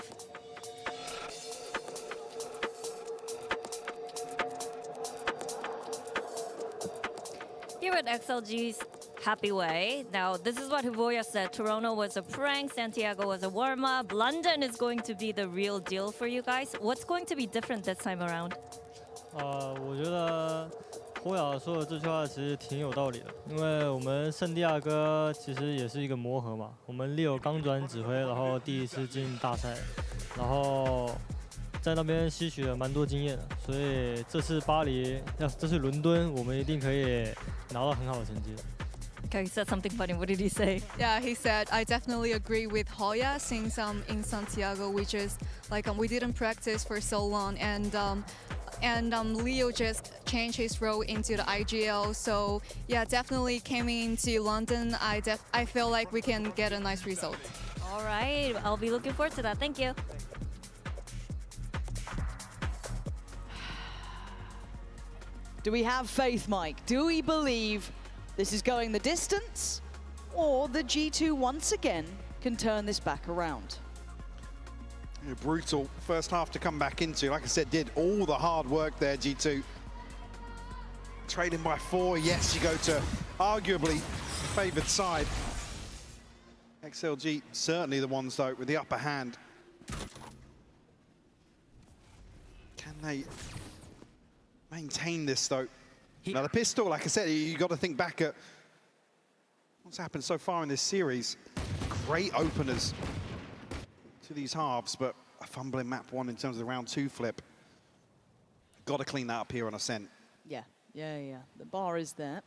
S2: Here at XLG's Happy Way. Now, this is what Hiboya said. Toronto was a prank, Santiago was a warm-up. London is going to be the real deal for you guys. What's going to be different this time around?
S18: 我觉得霍雅说的这句话其实挺有道理的，因为我们圣地亚哥其实也是一个磨合嘛。我们Leo刚转指挥，然后第一次进大赛，然后在那边吸取了蛮多经验的，所以这次巴黎，这次伦敦，我们一定可以拿到很好的成绩。
S2: Okay, he said something funny. What did he say?
S22: Yeah, he said, I definitely agree with Hoya since in Santiago, which is like we didn't practice for so long, and Leo just changed his role into the IGL. So yeah, definitely coming into London, I feel like we can get a nice result.
S2: All right, I'll be looking forward to that. Thank you.
S5: Do we have faith, Mike? Do we believe this is going the distance, or the G2 once again can turn this back around?
S11: Brutal first half to come back into. Like I said, did all the hard work there, G2. Trading by 4, yes, you go to arguably favoured side. XLG certainly the ones, though, with the upper hand. Can they maintain this, though? Now, the pistol, like I said, you got to think back at what's happened so far in this series. Great openers to these halves, but a fumble in map 1 in terms of the round 2 flip. Got to clean that up here on Ascent.
S5: Yeah. The bar is there.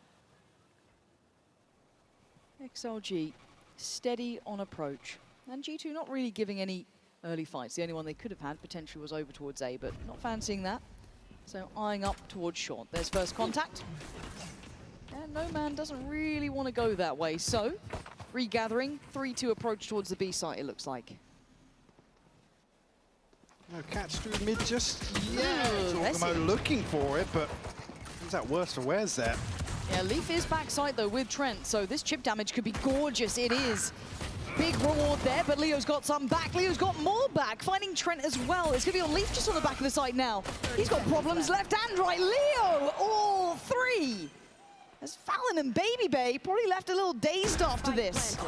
S5: XLG steady on approach. And G2 not really giving any early fights. The only one they could have had potentially was over towards A, but not fancying that. So eyeing up towards short. There's first contact. And No Man doesn't really want to go that way. So regathering, 3-2 approach towards the B site, it looks like.
S11: No catch through mid just yet. Torgamo looking for it, but is that worse for wears there?
S5: Yeah, Leaf is backside though with Trent, so this chip damage could be gorgeous. It is. Big reward there, but Leo's got some back. Leo's got more back, finding Trent as well. It's gonna be on Leaf just on the back of the site now. He's got problems left and right. Leo, all 3. As Fallon and Baby Bay probably left a little dazed after this.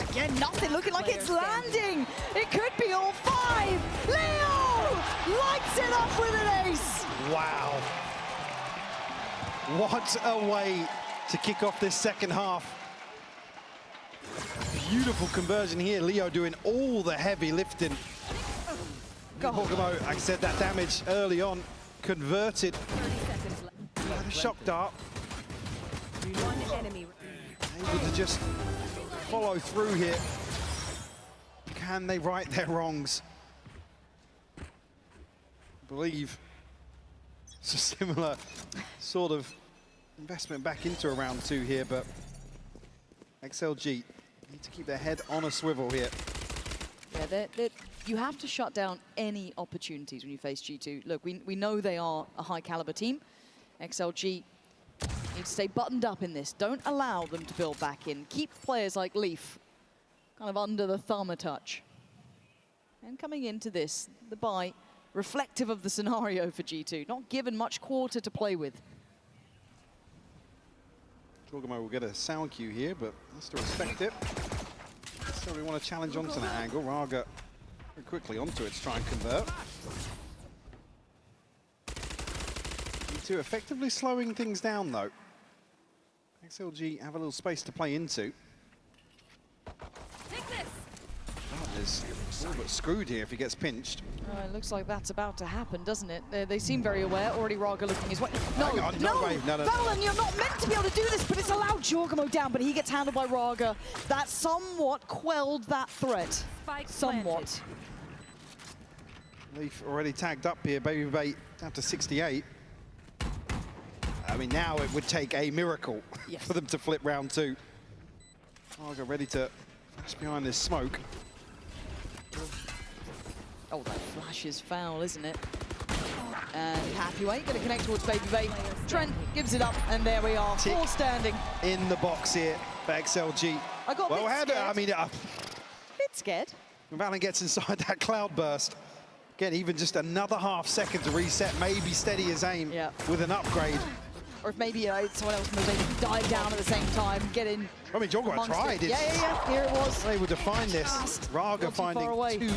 S5: Again, nothing looking like it's landing. It could be all 5. Leo lights it up with an ace.
S11: Wow. What a way to kick off this second half. Beautiful conversion here. Leo doing all the heavy lifting. Torgamo, like I said, that damage early on converted. The shock dart. Able to just follow through here. Can they right their wrongs? I believe it's a similar sort of investment back into a round 2 here, but XLG need to keep their head on a swivel here.
S5: Yeah, you have to shut down any opportunities when you face G2. Look, we know they are a high caliber team. XLG need to stay buttoned up in this. Don't allow them to build back in. Keep players like Leaf kind of under the thumb a touch. And coming into this, the bye, reflective of the scenario for G2. Not given much quarter to play with.
S11: Torgamo will get a sound cue here, but has to respect it. So we want to challenge onto that angle. Raga very quickly onto it to try and convert. G2 effectively slowing things down, though. XLG have a little space to play into. Is all but screwed here if he gets pinched.
S5: It looks like that's about to happen, doesn't it? They seem very aware. Already Raga looking his way. No,
S11: no.
S5: Valen, you're not meant to be able to do this, but it's allowed Torgamo down, but he gets handled by Raga. That somewhat quelled that threat. Somewhat.
S11: Leaf already tagged up here. Baby Bay down to 68. I mean, now it would take a miracle for them to flip round 2. Raga ready to flash behind this smoke.
S5: Oh, that flash is foul, isn't it? And Happy Way, going to connect towards Baby Bay. Trent gives it up, and there we are, all standing.
S11: In the box here for XLG.
S5: I got a bit scared.
S11: I mean,
S5: bit scared.
S11: Valen gets inside that cloud burst. Again, even just another half second to reset, maybe steady his aim with an upgrade.
S5: Or if maybe someone else was able to dive down at the same time, get in.
S11: I mean, Jogger tried.
S5: Yeah, here it was.
S11: Able to find this. Raga finding 2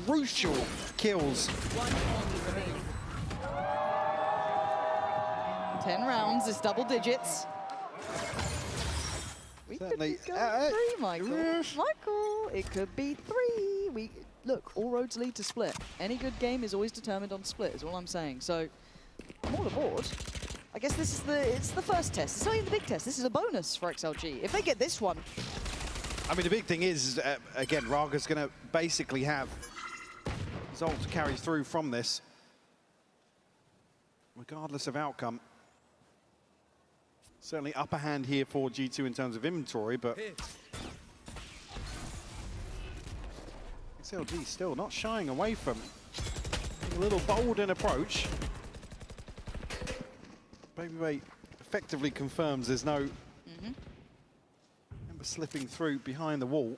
S11: crucial kills.
S5: 10 rounds is double digits. We could be going 3, Michael. Michael, it could be 3. Look, all roads lead to split. Any good game is always determined on split, is all I'm saying. So, I'm all aboard. I guess this is it's the first test. It's not even the big test. This is a bonus for XLG. If they get this one.
S11: I mean, the big thing is, again, Raga's going to basically have his ult to carry through from this, regardless of outcome. Certainly upper hand here for G2 in terms of inventory, but XLG still not shying away from a little bold in approach. Baby Bay effectively confirms there's no member slipping through behind the wall.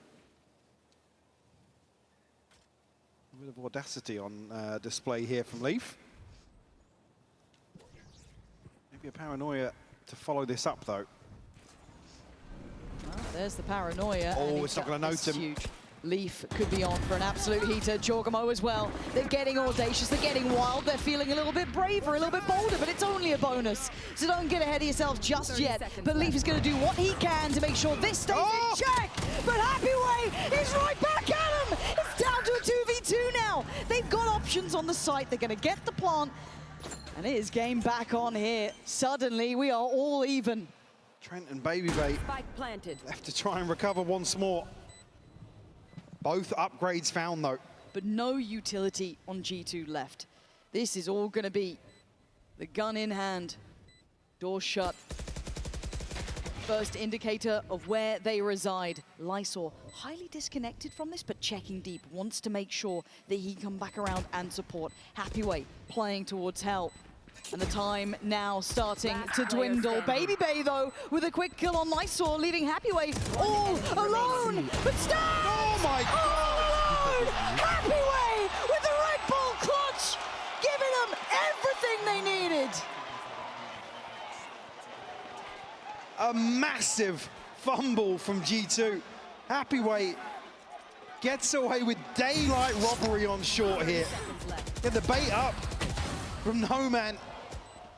S11: A bit of audacity on display here from Leaf. Maybe a paranoia to follow this up, though.
S5: Well, there's the paranoia.
S11: Oh, it's not going to note him.
S5: Huge. Leaf could be on for an absolute heater. Jorgamo as well. They're getting audacious, they're getting wild, they're feeling a little bit braver, a little bit bolder, but it's only a bonus. So don't get ahead of yourselves just yet. But Leaf is going to do what he can to make sure this stays in check. But Happyway is right back at him. It's down to a 2v2 now. They've got options on the site. They're going to get the plant. And it is game back on here. Suddenly, we are all even.
S11: Trent and Babybay left to try and recover once more. Both upgrades found, though.
S5: But no utility on G2 left. This is all going to be the gun in hand, door shut. First indicator of where they reside. Lysor, highly disconnected from this, but checking deep, wants to make sure that he can come back around and support. Happyway playing towards Hell. And the time now starting to dwindle. Babybay, though, with a quick kill on Lysor, leaving Happyway all alone. But Stan!
S11: Oh my God!
S5: All alone! Happyway with the Red Bull clutch, giving them everything they needed.
S11: A massive fumble from G2. Happyway gets away with daylight robbery on short here. Get the bait up from OMEN.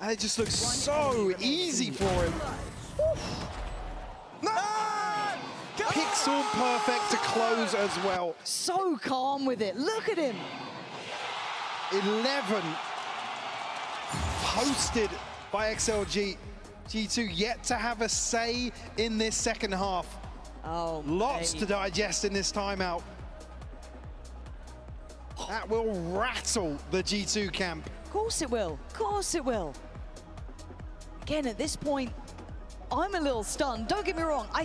S11: And it just looks so easy for him. No! Pixel perfect to close as well.
S5: So calm with it. Look at him.
S11: 11 posted by XLG. G2 yet to have a say in this second half.
S5: Oh,
S11: lots to digest in this timeout. That will rattle the G2 camp.
S5: Of course it will. Of course it will. Again, at this point, I'm a little stunned. Don't get me wrong. I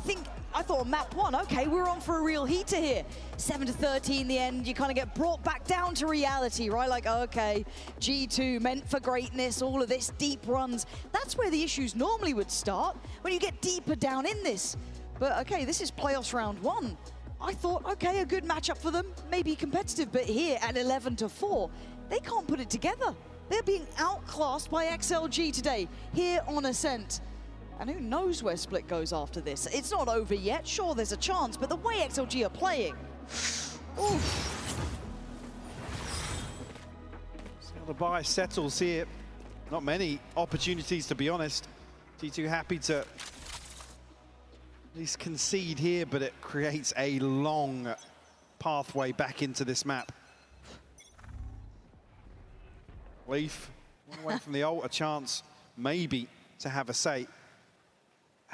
S5: thought map one, okay, we're on for a real heater here. 7-13 in the end, you kind of get brought back down to reality, right? Like, okay, G2 meant for greatness, all of this, deep runs. That's where the issues normally would start, when you get deeper down in this. But okay, this is playoffs round one. I thought, okay, a good matchup for them, maybe competitive, but here at 11-4, they can't put it together. They're being outclassed by XLG today, here on Ascent. And who knows where Split goes after this? It's not over yet. Sure, there's a chance, but the way XLG are playing, oof.
S11: So the buy settles here. Not many opportunities, to be honest. G2 happy to at least concede here, but it creates a long pathway back into this map. Leaf, one away from the ult, a chance maybe to have a say.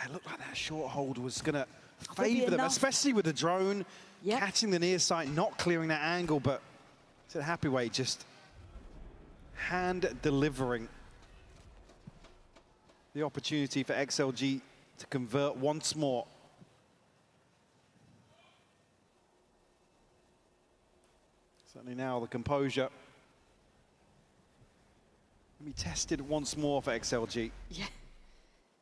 S11: It looked like that short hold was going to favour them, especially with the drone, catching the near sight, not clearing that angle, but it's a Happyway just hand-delivering the opportunity for XLG to convert once more. Certainly now the composure can be tested once more for XLG.
S5: Yeah.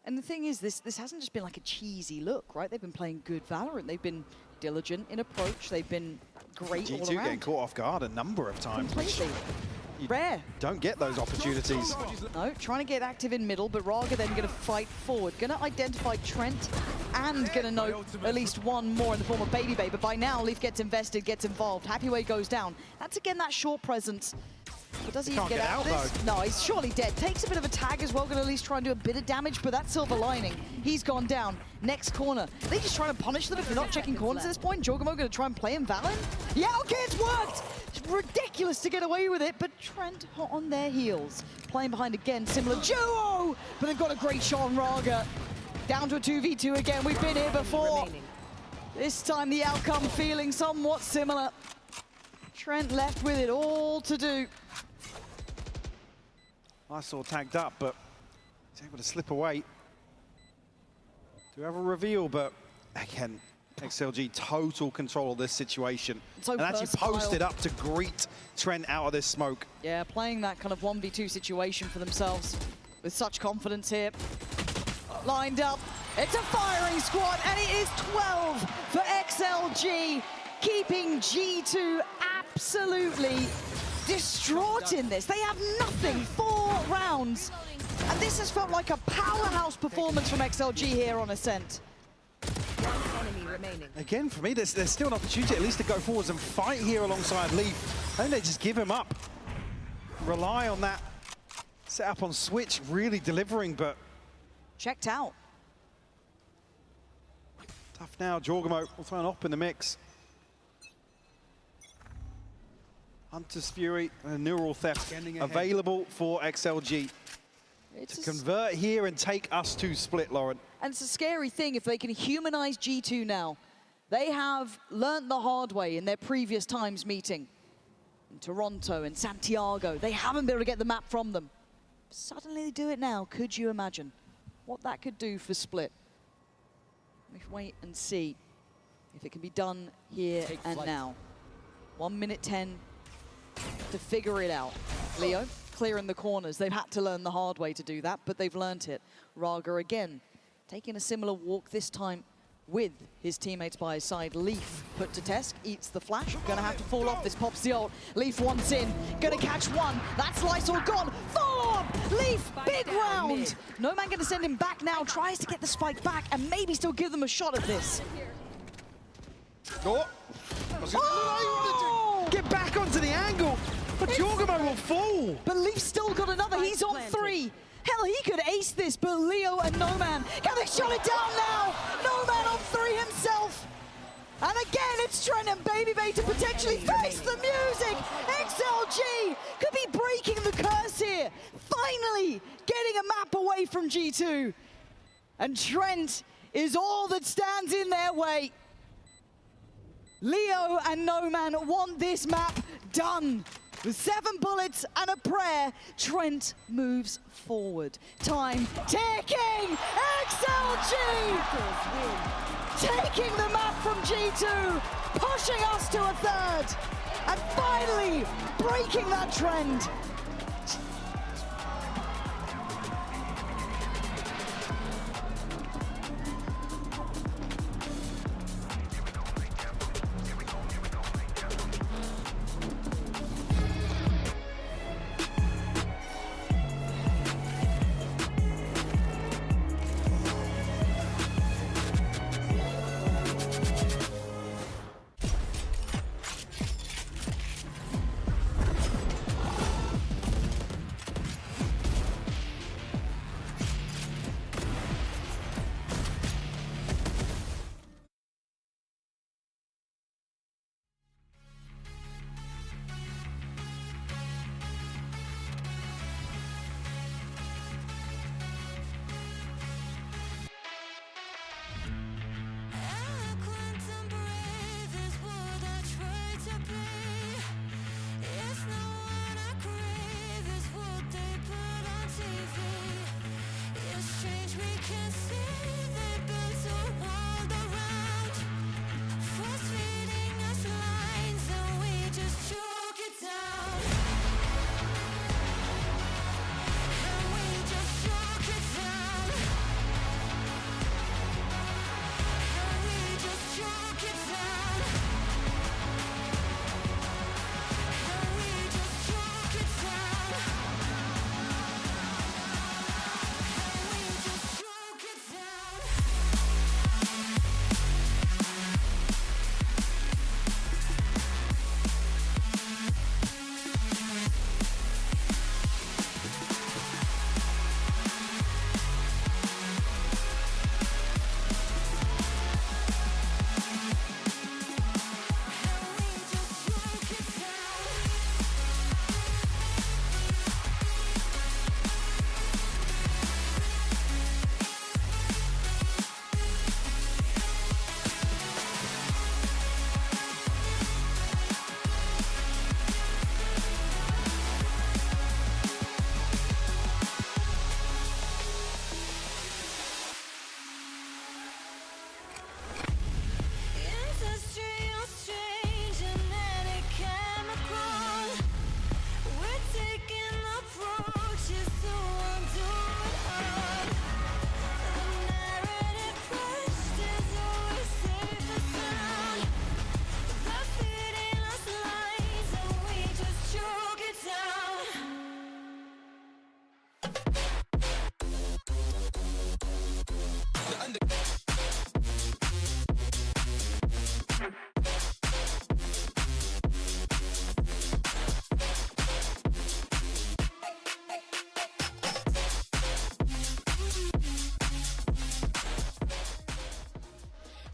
S5: And the thing is, this hasn't just been like a cheesy look, right? They've been playing good Valorant. They've been diligent in approach. They've been great all
S11: G2
S5: around.
S11: getting caught off guard a number of times.
S5: Completely. Rare.
S11: Don't get those opportunities.
S5: No, trying to get active in middle, but Raga then going to fight forward. Going to identify Trent and going to note at least one more in the form of Babybay. But by now, Leaf gets invested, gets involved. Happyway goes down. That's again that short presence. But does he even get out of this? No, he's surely dead. Takes a bit of a tag as well, going to at least try and do a bit of damage, but that's silver lining. He's gone down. Next corner. Are they just trying to punish them if they're not checking corners at this point? Jorgamo going to try and play him Valen? Yeah, okay, it's worked! It's ridiculous to get away with it, but Trent hot on their heels. Playing behind again, similar duo! But they've got a great shot on Raga. Down to a 2v2 again. We've been here before. This time the outcome feeling somewhat similar. Trent left with it all to do.
S11: I saw tagged up, but he's able to slip away. Do have a reveal, but again, XLG total control of this situation.
S5: So
S11: and actually posted up to greet Trent out of this smoke.
S5: Yeah, playing that kind of 1v2 situation for themselves with such confidence here. Lined up. It's a firing squad, and it is 12 for XLG, keeping G2 absolutely distraught in this. They have nothing. 4 rounds. And this has felt like a powerhouse performance from XLG here on Ascent.
S11: Again, for me, there's still an opportunity at least to go forwards and fight here alongside Leaf. I think they just give him up. Rely on that setup on Switch, really delivering, but...
S5: checked out.
S11: Tough now, Jorgamo will throw an op in the mix. Hunter's Fury and Neural Theft available for XLG. To convert here and take us to split, Lauren.
S5: And it's a scary thing if they can humanize G2 now. They have learnt the hard way in their previous times meeting. In Toronto and Santiago, they haven't been able to get the map from them. Suddenly they do it now. Could you imagine what that could do for Split? We wait and see if it can be done here and now. 1 minute 10 to figure it out. Leo clearing the corners. They've had to learn the hard way to do that, but they've learnt it. Raga again, taking a similar walk this time with his teammates by his side. Leaf put to test, eats the flash. Gonna have to fall off, this pops the ult. Leaf once in, gonna catch one. That's Lysol gone, follow up! Leaf, big round! No Man gonna send him back now, tries to get the spike back and maybe still give them a shot at this.
S11: Oh! Get back onto the angle, but Jorgamo will fall.
S5: But Leaf's still got another, he's on 3. Hell, he could ace this, but Leo and No Man, can they shut it down now? No Man on 3 himself. And again, it's Trent and Babybay to potentially face the music. XLG could be breaking the curse here. Finally getting a map away from G2. And Trent is all that stands in their way. Leo and No Man want this map done. With 7 bullets and a prayer, Trent moves forward. Time ticking! XLG! Taking the map from G2, pushing us to a 3rd, and finally breaking that trend.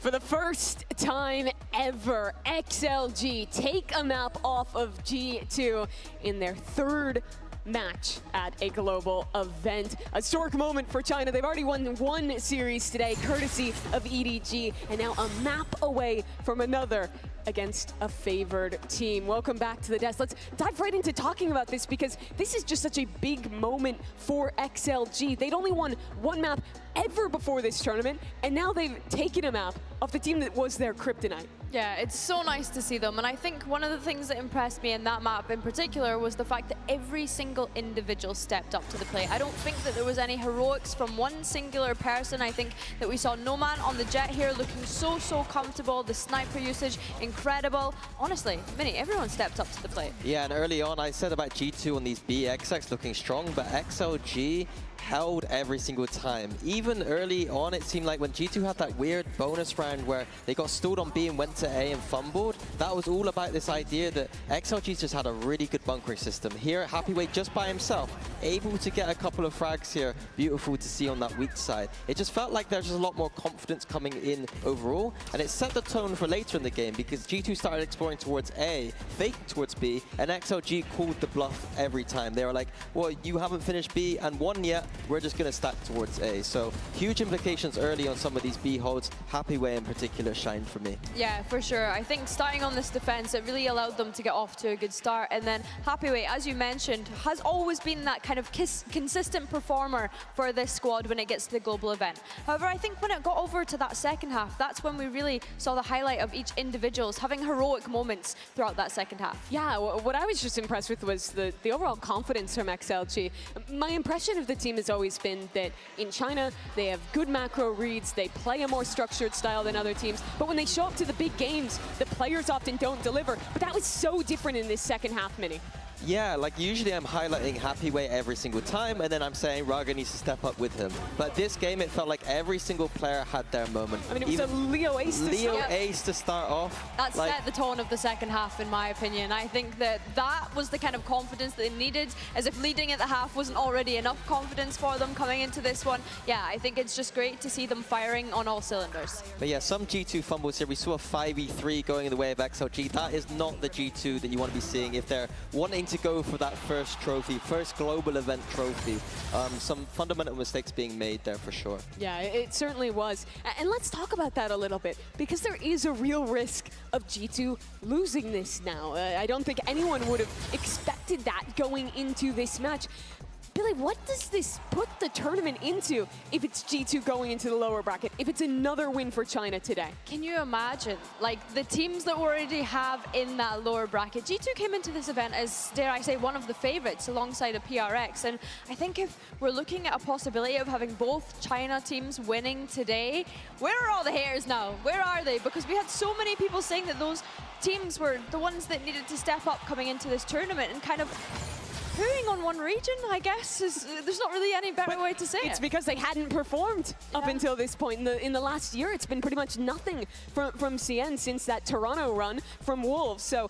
S6: For the first time ever, XLG take a map off of G2 in their third match at a global event. A historic moment for China. They've already won one series today, courtesy of EDG, and now a map away from another against a favored team. Welcome back to the desk. Let's dive right into talking about this, because this is just such a big moment for XLG. They'd only won one map ever before this tournament, and now they've taken a map off the team that was their kryptonite.
S8: Yeah, it's so nice to see them. And I think one of the things that impressed me in that map in particular was the fact that every single individual stepped up to the plate. I don't think that there was any heroics from one singular person. I think that we saw OMEN on the jet here looking so comfortable. The sniper usage, incredible. Honestly, Minnie, everyone stepped up to the plate.
S7: Yeah, and early on I said about G2 on these BXX looking strong, but XLG held every single time. Even early on, it seemed like when G2 had that weird bonus round where they got stalled on B and went to A and fumbled, that was all about this idea that XLG's just had a really good bunkering system. Here at Happyway, just by himself, able to get a couple of frags here. Beautiful to see on that weak side. It just felt like there's just a lot more confidence coming in overall, and it set the tone for later in the game, because G2 started exploring towards A, faked towards B, and XLG called the bluff every time. They were like, well, you haven't finished B and won yet, we're just going to stack towards A. So huge implications early on some of these B holds. Happyway in particular shined for me.
S8: Yeah, for sure. I think starting on this defense, it really allowed them to get off to a good start. And then Happyway, as you mentioned, has always been that kind of consistent performer for this squad when it gets to the global event. However, I think when it got over to that second half, that's when we really saw the highlight of each individuals having heroic moments throughout that second half.
S6: Yeah, what I was just impressed with was the overall confidence from XLG. My impression of the team has always been that in China, they have good macro reads, they play a more structured style than other teams, but when they show up to the big games, the players often don't deliver. But that was so different in this second half, Minnie.
S7: Yeah, like usually I'm highlighting Happyway every single time, and then I'm saying Raga needs to step up with him. But this game, it felt like every single player had their moment.
S6: I mean, it was a Leo ace to start.
S7: Leo ace to start off.
S8: That set the tone of the second half, in my opinion. I think that that was the kind of confidence that they needed, as if leading at the half wasn't already enough confidence for them coming into this one. Yeah, I think it's just great to see them firing on all cylinders.
S7: But yeah, some G2 fumbles here. We saw a 5v3 going in the way of XLG. That is not the G2 that you want to be seeing if they're wanting to go for that first trophy, first global event trophy. Some fundamental mistakes being made there for sure.
S6: Yeah, it certainly was. And let's talk about that a little bit, because there is a real risk of G2 losing this now. I don't think anyone would have expected that going into this match. Billy, what does this put the tournament into if it's G2 going into the lower bracket, if it's another win for China today?
S8: Can you imagine, like, the teams that we already have in that lower bracket? G2 came into this event as, dare I say, one of the favorites alongside a PRX. And I think if we're looking at a possibility of having both China teams winning today, where are all the haters now? Where are they? Because we had so many people saying that those teams were the ones that needed to step up coming into this tournament, and kind of pooing on one region, I guess, there's not really any better way to say it.
S6: It's because they hadn't performed up until this point. In the last year, it's been pretty much nothing from CN since that Toronto run from Wolves. So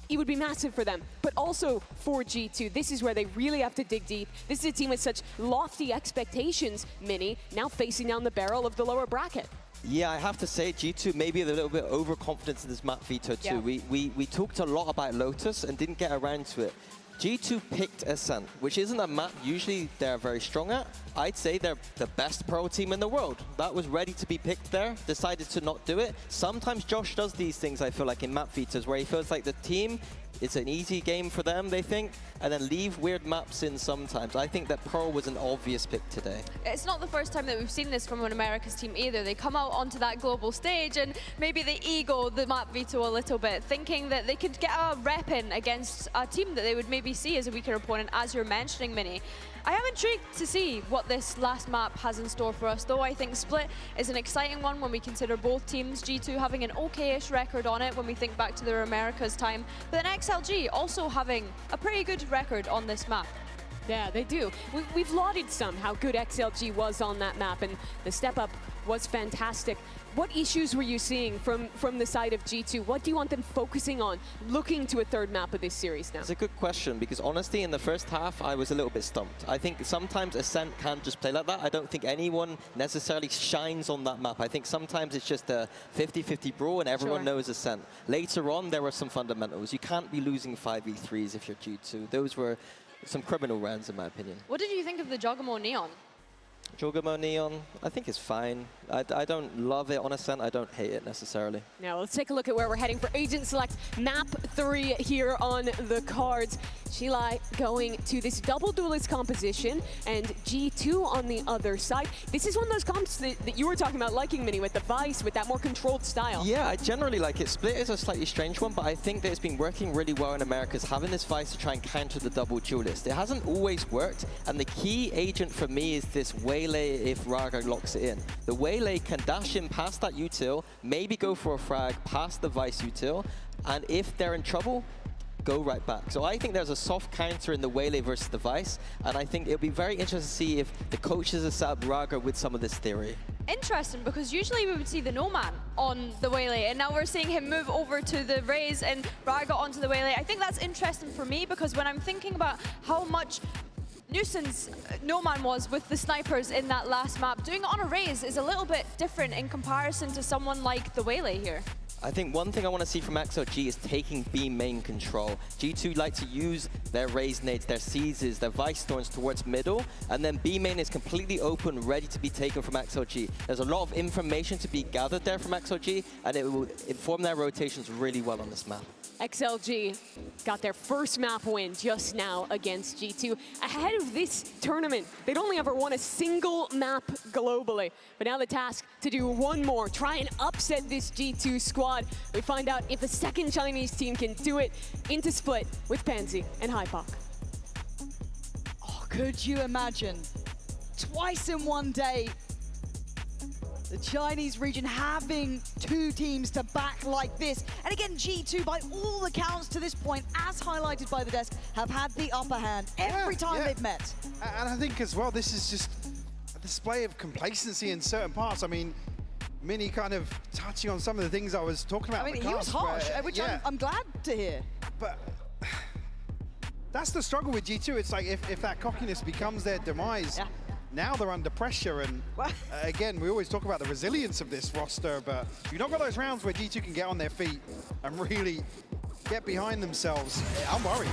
S6: it would be massive for them, but also for G2. This is where they really have to dig deep. This is a team with such lofty expectations, Minnie, now facing down the barrel of the lower bracket.
S7: Yeah, I have to say, G2 maybe a little bit overconfident in this map veto too. Yeah. We talked a lot about Lotus and didn't get around to it. G2 picked Ascent, which isn't a map usually they're very strong at. I'd say they're the best pro team in the world. That was ready to be picked there, decided to not do it. Sometimes Josh does these things, I feel like, in map vetoes, where he feels like the team, it's an easy game for them, they think, and then leave weird maps in sometimes. I think that Pro was an obvious pick today.
S8: It's not the first time that we've seen this from an America's team either. They come out onto that global stage and maybe they ego the map veto a little bit, thinking that they could get a rep in against a team that they would maybe see as a weaker opponent, as you're mentioning, Minnie. I am intrigued to see what this last map has in store for us, though. I think Split is an exciting one when we consider both teams, G2 having an okay-ish record on it when we think back to their Americas time, but then XLG also having a pretty good record on this map.
S6: Yeah, they do. We've lauded some how good XLG was on that map, and the step up was fantastic. What issues were you seeing from the side of G2? What do you want them focusing on, looking to a third map of this series now?
S7: It's a good question, because honestly, in the first half, I was a little bit stumped. I think sometimes Ascent can't just play like that. I don't think anyone necessarily shines on that map. I think sometimes it's just a 50-50 brawl and everyone knows Ascent. Later on, there were some fundamentals. You can't be losing 5v3s if you're G2. Those were some criminal rounds, in my opinion.
S8: What did you think of the Jogamo Neon?
S7: Jogamo Neon, I think is fine. I don't love it on Ascent. I don't hate it necessarily.
S6: Now let's take a look at where we're heading for Agent Select Map 3 here on the cards. Sheila going to this double duelist composition and G2 on the other side. This is one of those comps that you were talking about liking, Minnie, with the Vice, with that more controlled style.
S7: Yeah, I generally like it. Split is a slightly strange one, but I think that it's been working really well in America, is having this Vice to try and counter the double duelist. It hasn't always worked, and the key agent for me is this Waylay if Raga locks it in. The Waylay can dash in past that util, maybe go for a frag past the Vice util, and if they're in trouble, go right back. So I think there's a soft counter in the Waylay versus the Vice, and I think it'll be very interesting to see if the coaches have set up Raga with some of this theory.
S8: Interesting, because usually we would see the No-Man on the Waylay, and now we're seeing him move over to the Raze and Raga onto the Waylay. I think that's interesting for me, because when I'm thinking about how much nuisance No-Man was with the snipers in that last map, doing it on a Raze is a little bit different in comparison to someone like the Waylay here.
S7: I think one thing I want to see from XLG is taking B main control. G2 like to use their Raze nades, their seizes, their Vice Thorns towards middle, and then B main is completely open, ready to be taken from XLG. There's a lot of information to be gathered there from XLG, and it will inform their rotations really well on this map.
S6: XLG got their first map win just now against G2. Ahead of this tournament, they'd only ever won a single map globally. But now the task to do one more, try and upset this G2 squad. We find out if the second Chinese team can do it into split with Pansy and HyperX.
S5: Oh, could you imagine? Twice in one day, the Chinese region having two teams to back like this. And again, G2, by all accounts to this point, as highlighted by the desk, have had the upper hand every time they've met.
S11: And I think as well, this is just a display of complacency in certain parts. I mean, Minnie kind of touching on some of the things I was talking about.
S5: I mean, he was harsh, which I'm glad to hear.
S11: But that's the struggle with G2. It's like if that cockiness becomes their demise, now they're under pressure. And again, we always talk about the resilience of this roster, but you've not got those rounds where G2 can get on their feet and really get behind themselves. I'm worried.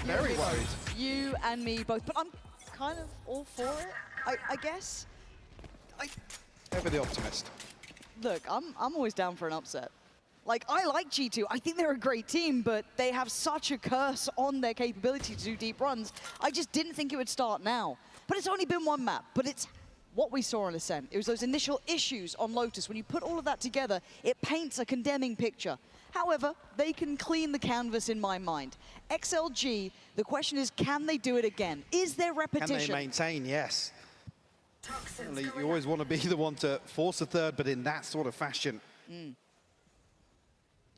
S11: Very worried.
S5: You and me both, but I'm kind of all for it, I guess.
S11: Ever the optimist.
S5: Look, I'm always down for an upset. Like, I like G2. I think they're a great team, but they have such a curse on their capability to do deep runs. I just didn't think it would start now. But it's only been one map, but it's what we saw on Ascent. It was those initial issues on Lotus. When you put all of that together, it paints a condemning picture. However, they can clean the canvas in my mind. XLG, the question is, can they do it again? Is there repetition?
S11: Can they maintain? Yes. You always want to be the one to force a third, but in that sort of fashion.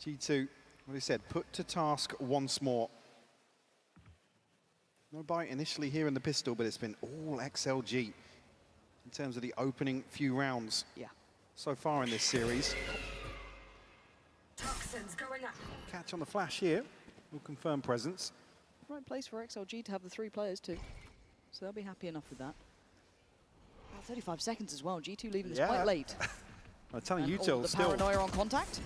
S11: G2, what he said, put to task once more. No bite initially here in the pistol, but it's been all XLG in terms of the opening few rounds so far in this series. Catch on the flash here will confirm presence.
S5: Right place for XLG to have the 3 players too. So they'll be happy enough with that. 35 seconds as well. G2 leaving this quite late.
S11: I'm telling you,
S5: the paranoia on contact.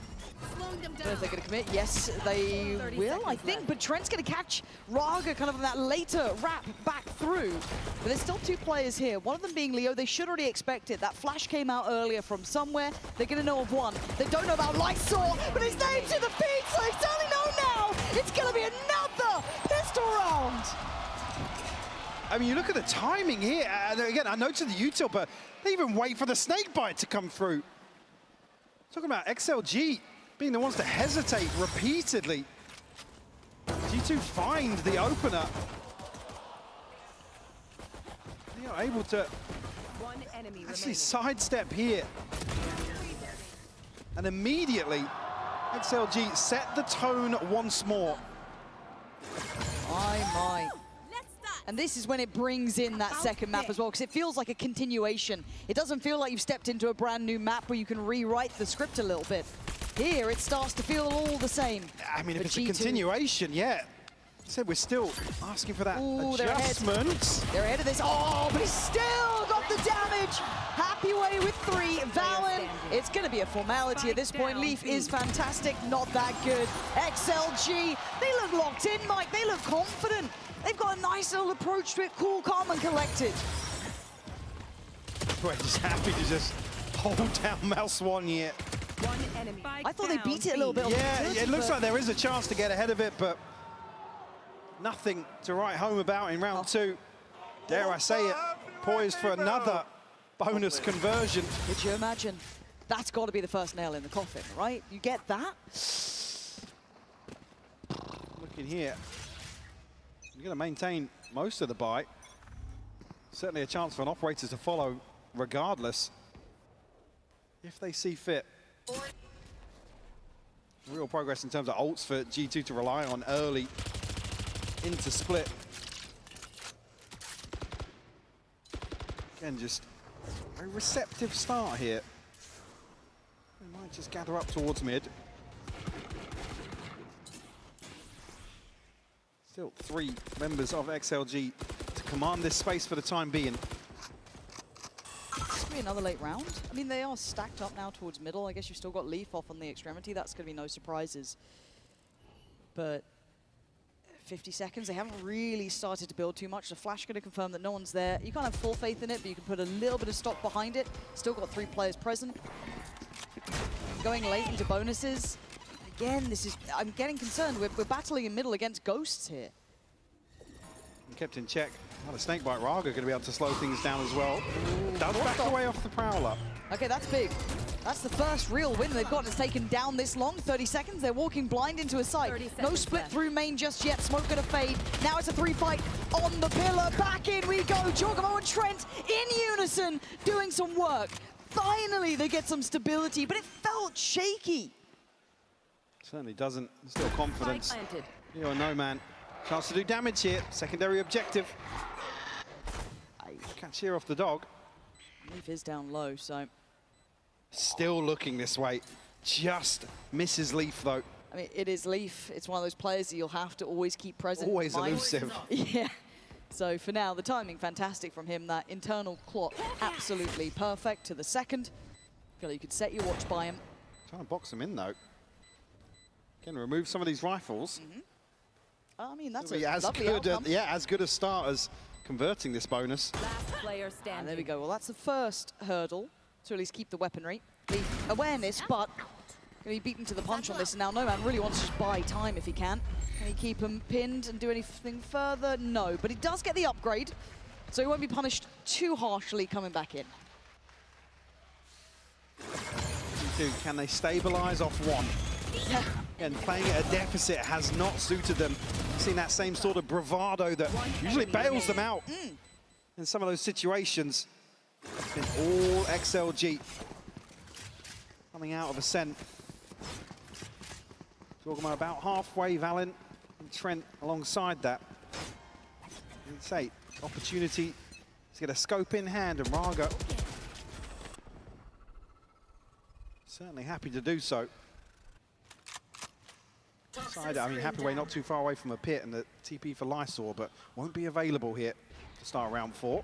S5: I don't know if they're going to commit. Yes, they will, I think. But Trent's going to catch Raga kind of on that later wrap back through. But there's still 2 players here. One of them being Leo. They should already expect it. That flash came out earlier from somewhere. They're going to know of one. They don't know about Lysor, but his name's in the feed, so they certainly know now. It's going to be another pistol round.
S11: I mean, you look at the timing here. And again, I noted the util, but they even wait for the snake bite to come through. Talking about XLG being the ones to hesitate repeatedly. G2 find the opener. They are able to actually sidestep here. And immediately, XLG set the tone once more.
S5: My. And this is when it brings in that second map as well, because it feels like a continuation. It doesn't feel like you've stepped into a brand new map where you can rewrite the script a little bit. Here, it starts to feel all the same.
S11: I mean, if it's
S5: G2.
S11: a continuation, yeah. Said we're still asking for that adjustment.
S5: They're ahead of this. Oh, but he's still got the damage. Happy way with 3. Valen, it's going to be a formality at this point. Leaf is fantastic, not that good. XLG, they look locked in, Mike. They look confident. They've got a nice little approach to it, cool, calm, and collected.
S11: We're just happy to just hold down Mouse1 here.
S9: One enemy.
S5: I thought they beat it a little bit.
S11: Yeah, it looks like there is a chance to get ahead of it, but nothing to write home about in round 2. Dare I say it, poised for another bonus conversion.
S5: Could you imagine? That's got to be the first nail in the coffin, right? You get that?
S11: Looking here, you're going to maintain most of the bite. Certainly a chance for an operator to follow regardless, if they see fit. Real progress in terms of ults for G2 to rely on early into split. Again, just a receptive start here. They might just gather up towards mid. Still 3 members of XLG to command this space for the time being.
S5: This could be another late round. I mean, they are stacked up now towards middle. I guess you've still got Leaf off on the extremity. That's going to be no surprises. But 50 seconds, they haven't really started to build too much. The flash going to confirm that no one's there. You can't have full faith in it, but you can put a little bit of stock behind it. Still got 3 players present. Going late into bonuses. Again, this is, I'm getting concerned. We're battling in middle against ghosts here.
S11: Kept in check. Well, the Snakebite Raga going to be able to slow things down as well. Does back away off the Prowler.
S5: Okay, that's big. That's the first real win they've got. It's taken down this long, 30 seconds. They're walking blind into a site. No split through main just yet. Smoke gonna fade. Now it's a 3 fight on the pillar. Back in we go. Jorgamo and Trent in unison doing some work. Finally, they get some stability, but it felt shaky.
S11: Certainly doesn't instill confidence. You're no man. Chance to do damage here. Secondary objective. Catch here off the dog.
S5: Leaf is down low, so.
S11: Still looking this way. Just misses Leaf, though.
S5: I mean, it is Leaf. It's one of those players that you'll have to always keep present.
S11: Always elusive.
S5: Yeah. So for now, the timing fantastic from him. That internal clock absolutely perfect to the second. Feel like you could set your watch by him.
S11: Trying to box him in, though. Can remove some of these rifles.
S5: I mean, that's
S11: as
S5: lovely
S11: good.
S5: outcome.
S11: As good a start as converting this bonus.
S9: Last player standing.
S5: And there we go. Well, that's the first hurdle to at least keep the weaponry. Leaf awareness, but going to be beaten to the punch on this. And now No Man really wants to just buy time if he can. Can he keep him pinned and do anything further? No, but he does get the upgrade, so he won't be punished too harshly coming back in.
S11: Can they stabilize off 1?
S5: Yeah.
S11: And playing at a deficit has not suited them. Seen that same sort of bravado that usually bails them out in some of those situations. It's been all XLG coming out of Ascent. Talking about halfway, Valen and Trent alongside that. I'd say opportunity to get a scope in hand, and Raga certainly happy to do so. Side, I mean, Happyway not too far away from a pit and the TP for Lysor, but won't be available here to start round 4.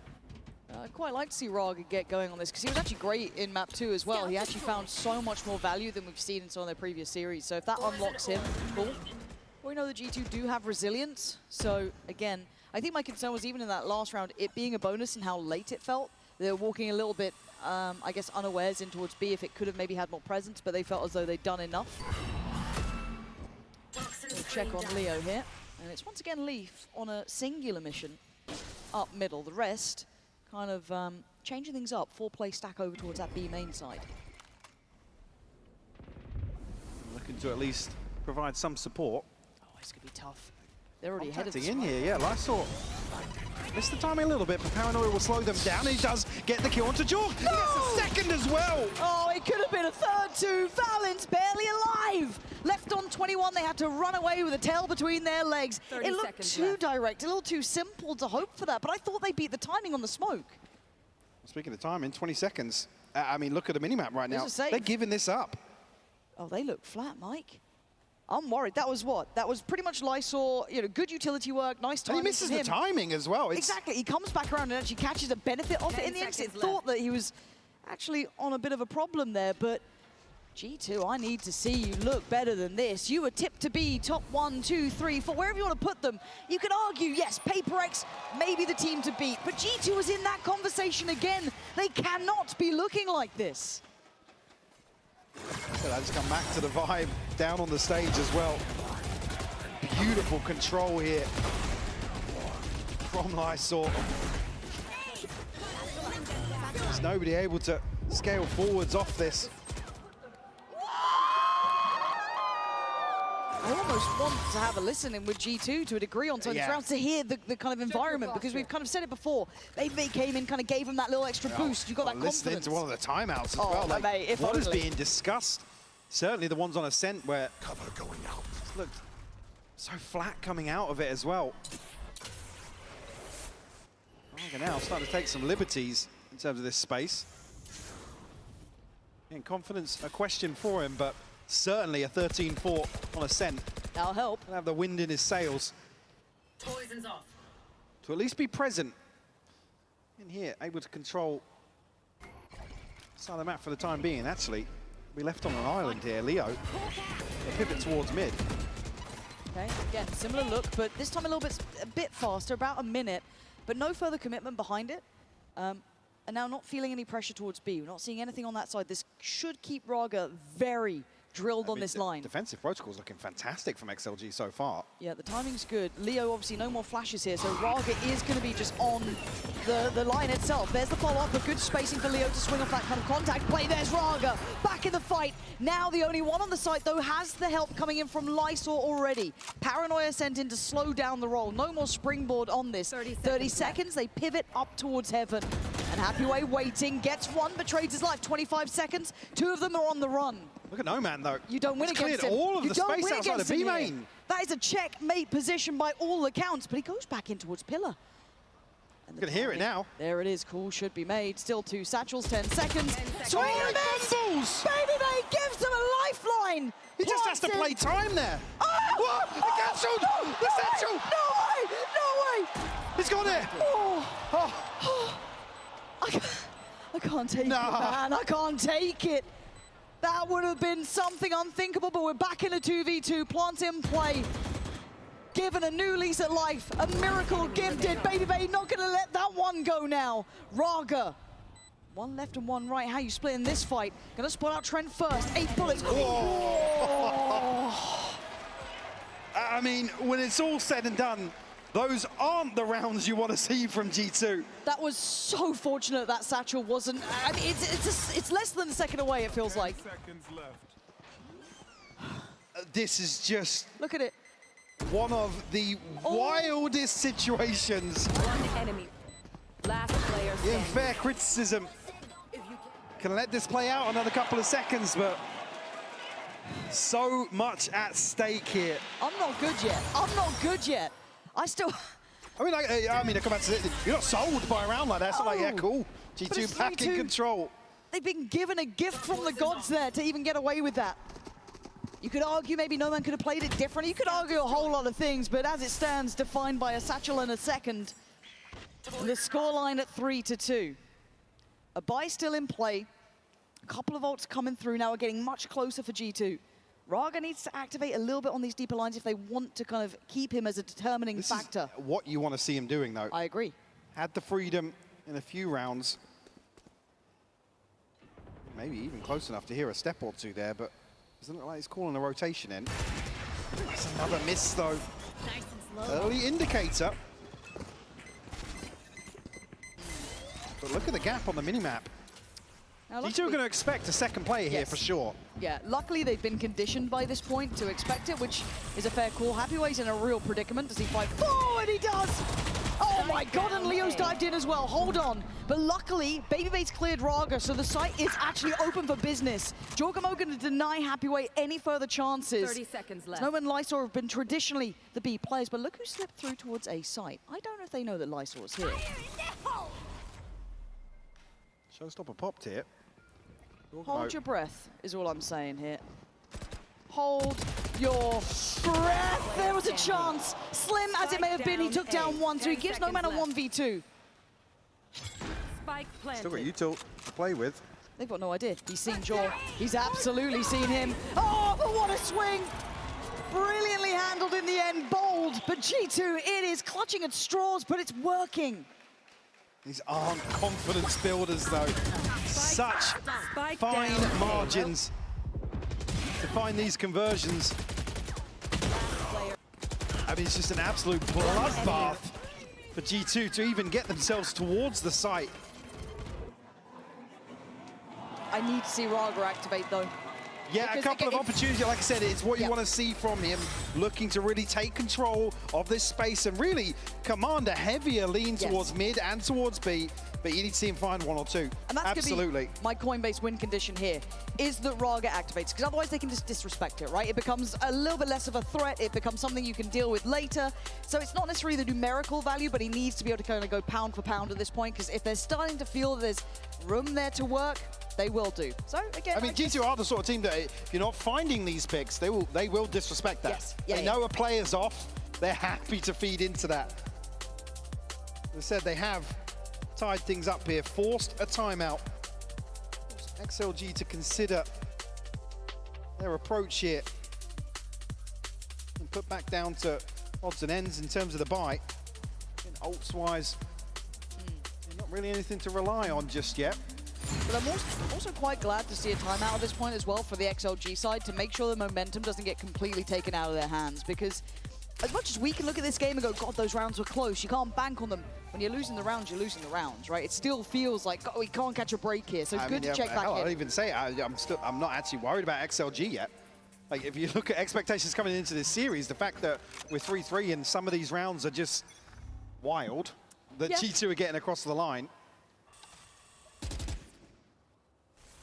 S5: I'd quite like to see Raga get going on this, because he was actually great in map 2 as well. He actually found so much more value than we've seen in some of their previous series. So if that unlocks him, cool. We know the G2 do have resilience. So again, I think my concern was even in that last round, it being a bonus and how late it felt. They were walking a little bit, I guess, unawares in towards B. If it could have maybe had more presence, but they felt as though they'd done enough. We'll check on Leo here. And it's once again Leaf on a singular mission up middle. The rest kind of changing things up. 4-play stack over towards that B main side.
S11: Looking to at least provide some support.
S5: Oh, it's going to be tough. They're already ahead of
S11: in here, yeah, Lysor Missed the timing a little bit, but Paranoia will slow them down. He does get the kill onto Jorg. He gets a second as well.
S5: Oh, it could have been a third too. Valent's barely alive. Left on 21, they had to run away with a tail between their legs. It looked too direct, a little too simple to hope for that, but I thought they beat the timing on the smoke.
S11: Speaking of timing, 20 seconds. I mean, look at the minimap right now. They're giving this up.
S5: Oh, they look flat, Mike. I'm worried. That was what? That was pretty much Lysor, you know, good utility work, nice timing.
S11: And he misses the timing as well.
S5: Exactly. He comes back around and actually catches a benefit off it in the end. It thought that he was actually on a bit of a problem there, but G2, I need to see you look better than this. You were tipped to be top 1, 2, 3, 4, wherever you want to put them. You can argue, yes, HyperX may be the team to beat, but G2 was in that conversation again. They cannot be looking like this.
S11: So let's come back to the vibe down on the stage as well. Beautiful control here from Lysor. There's nobody able to scale forwards off this.
S5: I almost want to have a listen in with G2 to a degree on Tony's rounds to hear the kind of environment, because we've kind of said it before. They came in, kind of gave him that little extra boost. You got that confidence.
S11: Listening to one of the timeouts as well. Like,
S5: mate,
S11: what is being discussed? Certainly the ones on Ascent where
S4: cover going out.
S11: Just looked so flat coming out of it as well. Raga now starting to take some liberties in terms of this space. And confidence, a question for him, but certainly a 13-4 on Ascent.
S5: That'll help.
S11: He'll have the wind in his sails.
S9: Poison's off.
S11: To at least be present in here, able to control side of the map for the time being. Actually, we left on an island here. Leo, a pivot towards mid.
S5: Okay, again, similar look, but this time a bit faster, about a minute, but no further commitment behind it. And now not feeling any pressure towards B. We're not seeing anything on that side. This should keep Raga very drilled on this line.
S11: Defensive protocol's looking fantastic from XLG so far.
S5: Yeah, the timing's good. Leo, obviously, no more flashes here, so Raga is going to be just on the line itself. There's the follow-up, but good spacing for Leo to swing off that kind of contact play. There's Raga, back in the fight. Now the only one on the site, though, has the help coming in from Lysor already. Paranoia sent in to slow down the roll. No more springboard on this. 30 seconds, they pivot up towards heaven. And Happyway waiting, gets one, but trades his life. 25 seconds, two of them are on the run.
S11: Look at OMEN, though.
S5: You don't win against him.
S11: Cleared all of
S5: you
S11: the
S5: don't
S11: space
S5: win
S11: outside of
S5: against him
S11: B
S5: here.
S11: main.
S5: That is a checkmate position by all accounts, but he goes back in towards Pillar.
S11: You can hear it now.
S5: There it is. Call should be made. Still 2 satchels, 10 seconds.
S11: Swing and miss!
S5: Baby Bay gives him a lifeline.
S11: He just has to play time there.
S5: Oh!
S11: What? He cancelled!
S5: No!
S11: The satchel!
S5: No way! No way!
S11: He's got it!
S5: Oh. I can't take it, man. I can't take it. That would have been something unthinkable, but we're back in a 2v2. Plant in play. Given a new lease at life. A miracle gifted. Baby Bay not going to let that one go now. Raga. One left and one right. How you split in this fight? Going to spot out Trent first. 8 bullets.
S11: I mean, when it's all said and done, those aren't the rounds you want to see from G2.
S5: That was so fortunate that satchel wasn't. I mean, it's less than a second away, it feels like.
S4: 10 seconds left.
S11: This is just...
S5: Look at it.
S11: One of the wildest situations.
S9: One enemy. Last player standing.
S11: Fair criticism. Can let this play out another couple of seconds, but so much at stake here.
S5: I'm not good yet. I'm not good yet. I still...
S11: I mean, I come back to it. You're not sold by a round like that. It's not like, yeah, cool. G2 back in control.
S5: They've been given a gift from the gods there to even get away with that. You could argue maybe no one could have played it differently. You could argue a whole lot of things, but as it stands, defined by a satchel and a second. And the scoreline at 3-2. A buy still in play. A couple of ults coming through now are getting much closer for G2. Raga needs to activate a little bit on these deeper lines if they want to kind of keep him as a determining factor.
S11: Is what you want to see him doing, though.
S5: I agree.
S11: Had the freedom in a few rounds. Maybe even close enough to hear a step or two there, but doesn't look like he's calling a rotation in. That's another miss, though.
S2: Nice and slow.
S11: Early indicator. But look at the gap on the minimap. G2 are going to expect a second player here for sure.
S5: Yeah, luckily they've been conditioned by this point to expect it, which is a fair call. Happyway's in a real predicament. Does he fight forward? He does! Oh my my god, and Leo's dived in as well. Hold on. But luckily, Babybase cleared Raga, so the site is actually open for business. Jorgamo going to deny Happyway any further chances.
S9: 30 seconds left.
S5: Snowman and Lysor have been traditionally the B players, but look who slipped through towards A site. I don't know if they know that Lysor is here.
S11: Showstopper popped here.
S5: Hold your breath, is all I'm saying here. Hold your breath. There was a chance. Slim as it may have been, he took down one, so he gives No Man a 1v2.
S9: Spike planted.
S11: Still got you two to play with.
S5: They've got no idea. He's seen Jaw. He's absolutely seen him. Oh, but what a swing! Brilliantly handled in the end. Bold, but G2, it is clutching at straws, but it's working.
S11: These aren't confidence builders, though. Such fine margins to find these conversions. I mean, it's just an absolute bloodbath for G2 to even get themselves towards the site.
S5: I need to see Raga activate, though.
S11: Yeah,
S5: because
S11: a couple of opportunities. Like I said, it's what you want to see from him, looking to really take control of this space and really command a heavier lean towards mid and towards B. But you need to see him find one or two.
S5: And that's
S11: absolutely
S5: gonna be my Coinbase win condition here, is that Raga activates, because otherwise they can just disrespect it, right? It becomes a little bit less of a threat. It becomes something you can deal with later. So it's not necessarily the numerical value, but he needs to be able to kind of go pound for pound at this point, because if they're starting to feel that there's room there to work, they will do. So again,
S11: I mean, G2 are the sort of team that if you're not finding these picks, they will disrespect that.
S5: Yes.
S11: They know a player's off. They're happy to feed into that. As I said, they have tied things up here, forced a timeout. XLG to consider their approach here and put back down to odds and ends in terms of the buy. And ults-wise, not really anything to rely on just yet.
S5: But I'm also quite glad to see a timeout at this point as well for the XLG side to make sure the momentum doesn't get completely taken out of their hands, because as much as we can look at this game and go, God, those rounds were close, you can't bank on them. When you're losing the rounds, you're losing the rounds, right? It still feels like, God, we can't catch a break here, so it's good to check back in.
S11: I'll even say I'm not actually worried about XLG yet. Like, if you look at expectations coming into this series, the fact that we're 3-3 and some of these rounds are just wild, that G2 are getting across the line.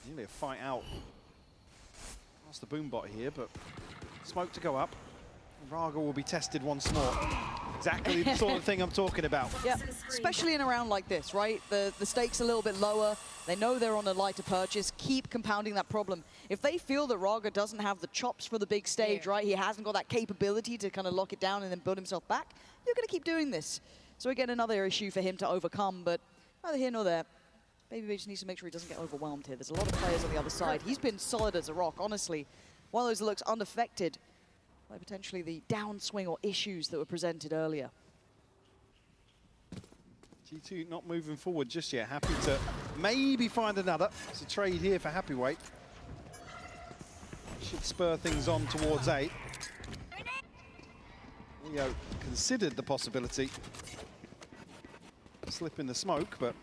S11: Nearly a fight out. That's the boom bot here, but smoke to go up. Raga will be tested once more. Exactly the sort of thing I'm talking about.
S5: Yeah, especially in a round like this, right? The stakes are a little bit lower. They know they're on a lighter purchase. Keep compounding that problem. If they feel that Raga doesn't have the chops for the big stage, right? He hasn't got that capability to kind of lock it down and then build himself back. You're going to keep doing this. So again, another issue for him to overcome, but neither here nor there. Baby just needs to make sure he doesn't get overwhelmed here. There's a lot of players on the other side. He's been solid as a rock, honestly. One of those that looks unaffected by potentially the downswing or issues that were presented earlier.
S11: G2 not moving forward just yet. Happy to maybe find another. It's a trade here for Happyway. Should spur things on towards 8. Leo considered the possibility. Slip in the smoke, but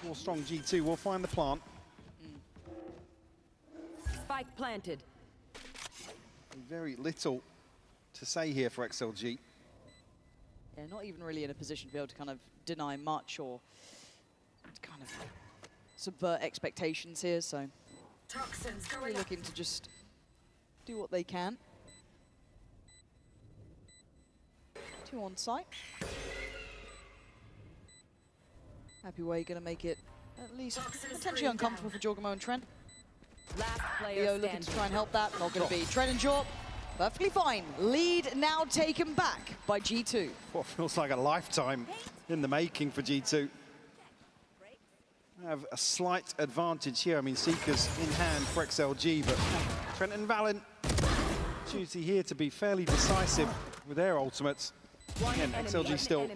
S11: more strong G2 will find the plant.
S9: Spike planted.
S11: Very little to say here for XLG.
S5: Yeah, not even really in a position to be able to kind of deny much or kind of subvert expectations here, so really looking to just do what they can. 2 on site. Happyway going to make it at least potentially uncomfortable for Jorgamo and Trent.
S9: Last player
S5: Leo looking to try and help that. Not going to be. Trent and Jorg, perfectly fine. Lead now taken back by G2.
S11: What feels like a lifetime in the making for G2. Have a slight advantage here. I mean, Seeker's in hand for XLG, but Trent and Valen opportunity here to be fairly decisive with their ultimates. Again, XLG still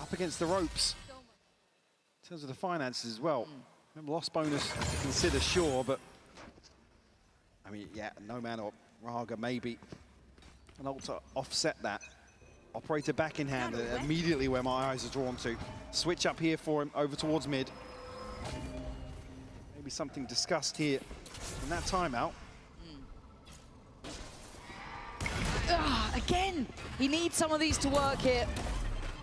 S11: up against the ropes in terms of the finances as well. Lost bonus to consider, sure, but I mean, yeah, No Man or Raga maybe an ult to offset that. Operator back in hand, immediately where my eyes are drawn to. Switch up here for him, over towards mid. Maybe something discussed here in that timeout.
S5: Again, he needs some of these to work here.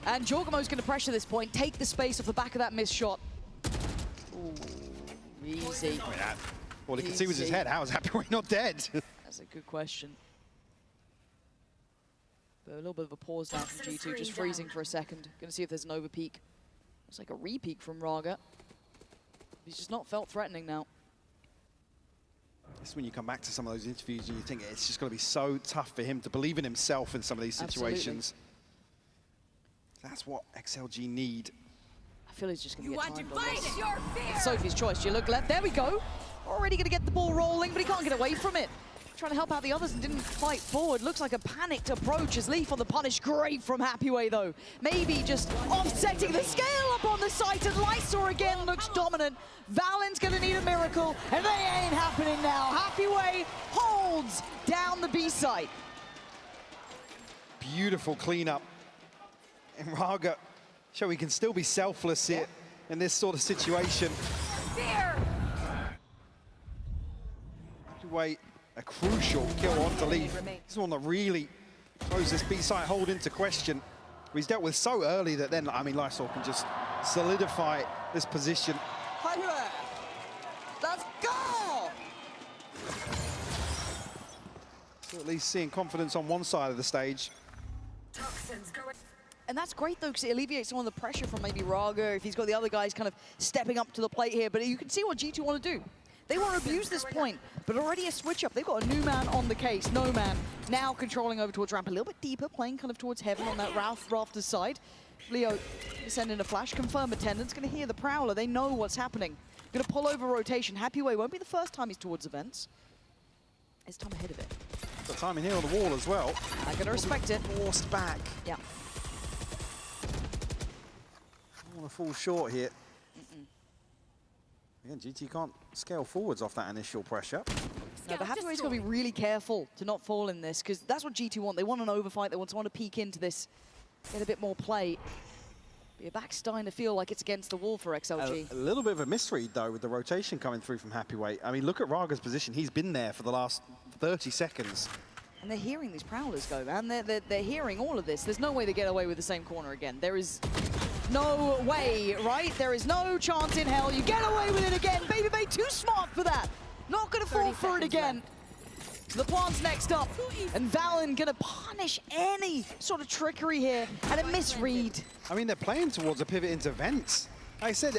S5: And Jorgamo's going to pressure this point, take the space off the back of that missed shot. Ooh, easy.
S11: All he could see was his head. How is HyperX not dead?
S5: That's a good question. But a little bit of a pause now from G2, just freezing for a second. Going to see if there's an overpeak. Looks like a re-peak from Raga. He's just not felt threatening now.
S11: It's when you come back to some of those interviews and you think it's just going to be so tough for him to believe in himself in some of these situations. Absolutely. That's what XLG need.
S5: I feel he's just going to get timed on this. Sophie's choice. You look left. There we go. Already going to get the ball rolling, but he can't get away from it. Trying to help out the others and didn't fight forward. Looks like a panicked approach as Leaf on the punish. Great from HyperX though. Maybe just offsetting the scale up on the site, and Lysor again looks dominant. Valen's gonna need a miracle, and they ain't happening now. HyperX holds down the B site.
S11: Beautiful cleanup. And Raga show he can still be selfless here in this sort of situation. Wait. A crucial kill onto Leaf. This is one that really throws this B-side hold into question. He's dealt with so early that then, I mean, Lysor can just solidify this position.
S5: Let's go!
S11: So at least seeing confidence on one side of the stage.
S5: And that's great though, because it alleviates some of the pressure from maybe Raga if he's got the other guys kind of stepping up to the plate here. But you can see what G2 want to do. They want to abuse this point, but already a switch up. They've got a new man on the case, No Man, now controlling over towards ramp a little bit deeper, playing kind of towards heaven on that Rafters side. Leo sending a flash, confirm attendance, going to hear the Prowler. They know what's happening. Going to pull over rotation. HyperX won't be the first time he's towards events. It's time ahead of it.
S11: Got timing here on the wall as well.
S5: I'm going to respect it.
S11: Forced back.
S5: Yeah.
S11: I want to fall short here. Again, GT can't scale forwards off that initial pressure.
S5: No, but HyperX's got to be really careful to not fall in this, because that's what G2 want. They want an overfight. They want someone to peek into this, get a bit more play. But your back's starting to feel like it's against the wall for XLG.
S11: A little bit of a misread, though, with the rotation coming through from HyperX. I mean, look at Raga's position. He's been there for the last 30 seconds.
S5: And they're hearing these Prowlers go, man. They're hearing all of this. There's no way they get away with the same corner again. There is no way, right? There is no chance in hell. You get away with it again. Baby Bay too smart for that. Not going to fall for it again. So the plant's next up. And Valen going to punish any sort of trickery here. And a misread.
S11: I mean, they're playing towards a pivot into vents. Like I said,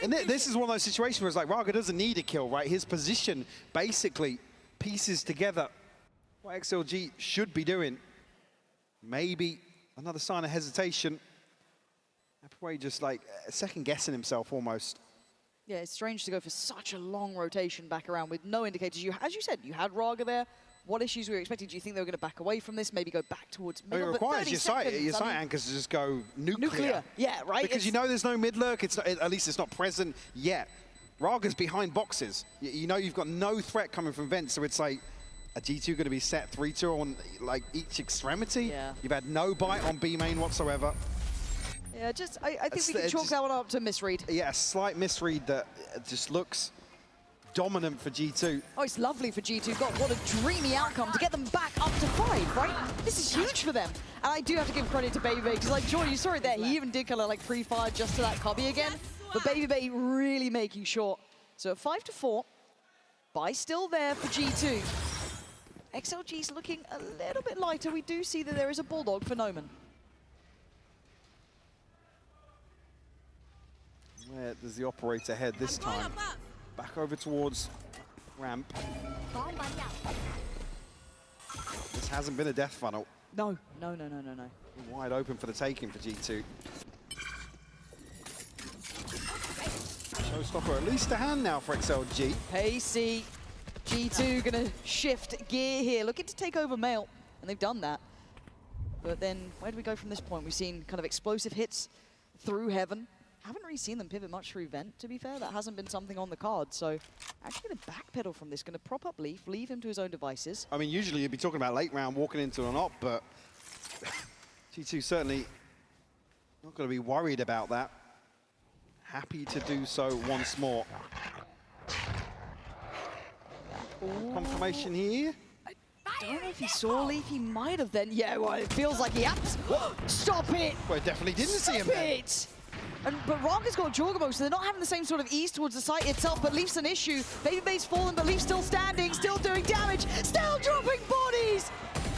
S11: and this is one of those situations where it's like Raga doesn't need a kill, right? His position basically pieces together what XLG should be doing. Maybe another sign of hesitation. HyperX just like second-guessing himself almost.
S5: Yeah, it's strange to go for such a long rotation back around with no indicators. As you said, you had Raga there. What issues were you expecting? Do you think they were going to back away from this, maybe go back towards middle?
S11: I mean, it requires your site anchors to just go nuclear.
S5: Yeah, right.
S11: Because you know there's no mid lurk. It's not, at least it's not present yet. Raga's behind boxes. You know you've got no threat coming from vents, so it's like, a G2 going to be set 3-2 on like each extremity.
S5: Yeah.
S11: You've had no bite on B main whatsoever.
S5: Yeah, I think we can chalk that one up to misread.
S11: Yeah, a slight misread that just looks dominant for G2.
S5: Oh, it's lovely for G2. God, what a dreamy outcome to get them back up to 5, right? This is huge for them. And I do have to give credit to Baby Bay, because like Jordan, you saw it there. He even did kind of like pre-fire just to that cubby again. But Baby Bay really making sure. So at 5-4, buy still there for G2. XLG's looking a little bit lighter. We do see that there is a Bulldog for OMEN.
S11: Where does the operator head this time? Back over towards ramp. This hasn't been a death funnel.
S5: No.
S11: Wide open for the taking for G2. Showstopper at least a hand now for XLG.
S5: Pacey. G2 gonna shift gear here, looking to take over Mail, and they've done that. But then, where do we go from this point? We've seen kind of explosive hits through Heaven. Haven't really seen them pivot much through Vent, to be fair. That hasn't been something on the card, so actually gonna backpedal from this, gonna prop up Leaf, leave him to his own devices.
S11: I mean, usually you'd be talking about late round walking into an op, but G2 certainly not gonna be worried about that. Happy to do so once more. Confirmation here.
S5: don't know if he saw Leaf. He might have then. Yeah, well, it feels like he has. Stop it!
S11: Well, definitely didn't see him then.
S5: But Raga's got Jorgamo, so they're not having the same sort of ease towards the site itself, but Leaf's an issue. Babybay's fallen, but Leaf's still standing, still doing damage, still dropping bodies!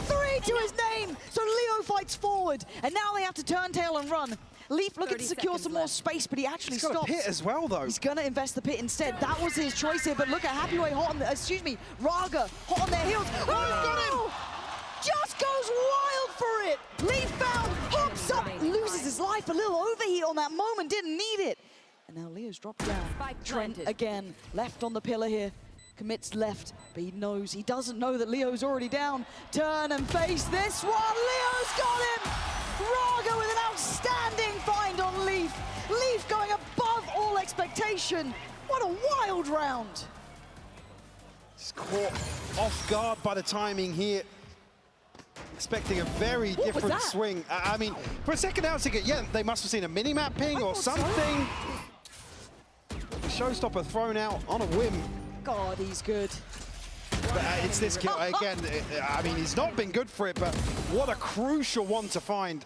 S5: 3 to his name! So Leo fights forward, and now they have to turn tail and run. Leaf looking to secure some more space, but he actually
S11: He's got
S5: stops.
S11: a pit as well, though.
S5: He's gonna invest the pit instead. That was his choice here, but look at Happyway hot on the, Raga hot on their heels. Oh, got him! Just goes wild for it. Leaf found, hops up, loses his life. A little overheat on that moment, didn't need it. And now Leo's dropped down. Trent again, left on the pillar here. Commits left, but he knows, he doesn't know that Leo's already down. Turn and face this one. Leo's got him. Raga with an outstanding find on Leaf. Leaf going above all expectation. What a wild round.
S11: He's caught off guard by the timing here. Expecting a very different swing. I mean, for a second I was thinking, yeah, they must have seen a mini-map ping or something. The showstopper thrown out on a whim.
S5: God, he's good.
S11: But it's this kill again. I mean, he's not been good for it, but what a crucial one to find.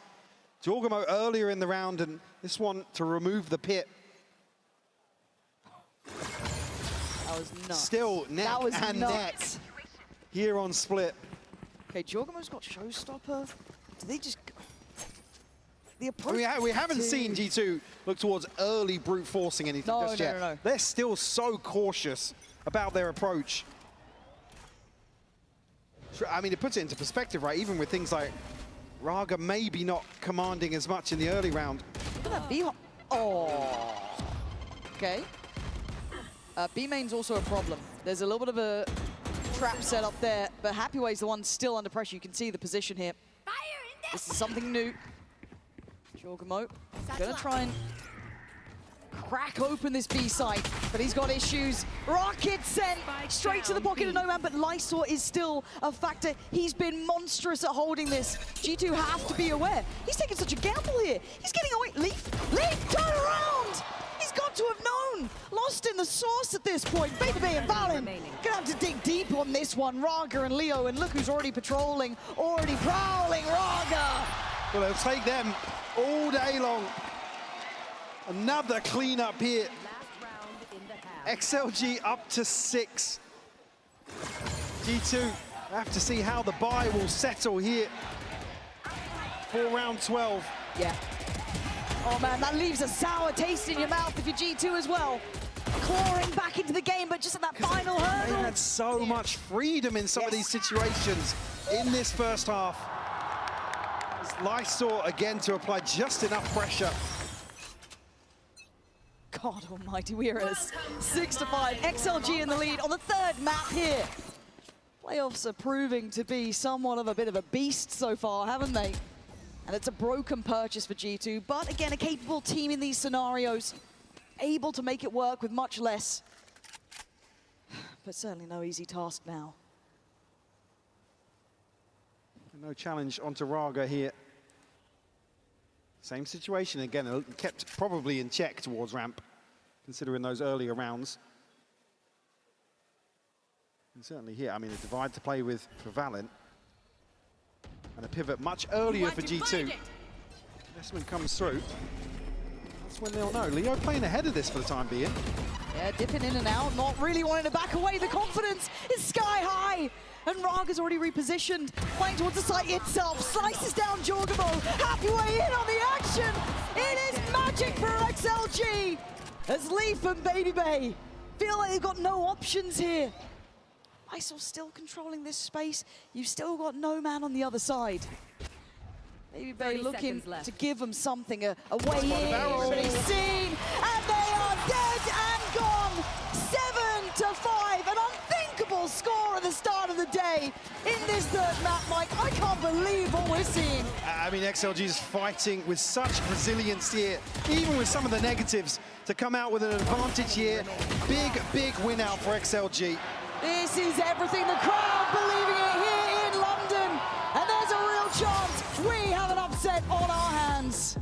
S11: Jorgamo earlier in the round, and this one to remove the pit.
S5: That was nuts.
S11: Still neck and neck here on Split.
S5: Okay, Jorgamo's got showstopper. Do they just... The approach...
S11: We haven't seen G2 look towards early brute forcing anything just yet.
S5: No.
S11: They're still so cautious about their approach. I mean, it puts it into perspective, right? Even with things like Raga maybe not commanding as much in the early round.
S5: Look at that B. Oh. Okay. B main's also a problem. There's a little bit of a trap set up there, but Happyway's the one still under pressure. You can see the position here. This is something new. Jorgamo gonna try and crack open this B site, but he's got issues. Rocket sent straight to the pocket of Noman, but Lysor is still a factor. He's been monstrous at holding this. G2 have to be aware. He's taking such a gamble here. He's getting away. Leaf, turn around! He's got to have known. Lost in the source at this point. Baby and Valen gonna have to dig deep on this one. Raga and Leo, and look who's already patrolling, already prowling. Raga!
S11: Well, they'll take them all day long. Another cleanup here. XLG up to 6. G2 have to see how the buy will settle here for round 12.
S5: Yeah. Oh man, that leaves a sour taste in your mouth if you're G2 as well. Clawing back into the game, but just at that final hurdle.
S11: They had so much freedom in some of these situations in this first half. Lysor again to apply just enough pressure.
S5: God almighty, we are at 6-5. XLG in the lead on the third map here. Playoffs are proving to be somewhat of a bit of a beast so far, haven't they? And it's a broken purchase for G2, but again, a capable team in these scenarios, able to make it work with much less. But certainly no easy task now.
S11: No challenge onto Raga here. Same situation again, kept probably in check towards ramp, considering those earlier rounds. And certainly here, I mean, a divide to play with for Valen. And a pivot much earlier for G2. Investment comes through. That's when they'll know. Leo playing ahead of this for the time being.
S5: Yeah, dipping in and out, not really wanting to back away. The confidence is sky high. And Raga's already repositioned, playing towards the site itself. Slices down Jorgamo. Happyway in on the action. It is magic for XLG. As Leaf and Babybay feel like they've got no options here. Lysor still controlling this space. You've still got no man on the other side. Babybay looking to give them something, a way in. Already seen, and they are dead and gone. 7-5, an unthinkable score at the start of the day in this third map, Mike. I can't believe what we're seeing.
S11: I mean, XLG is fighting with such resilience here, even with some of the negatives, to come out with an advantage here. Big win out for XLG.
S5: This is everything. The crowd believing it here in London. And there's a real chance we have an upset on our hands.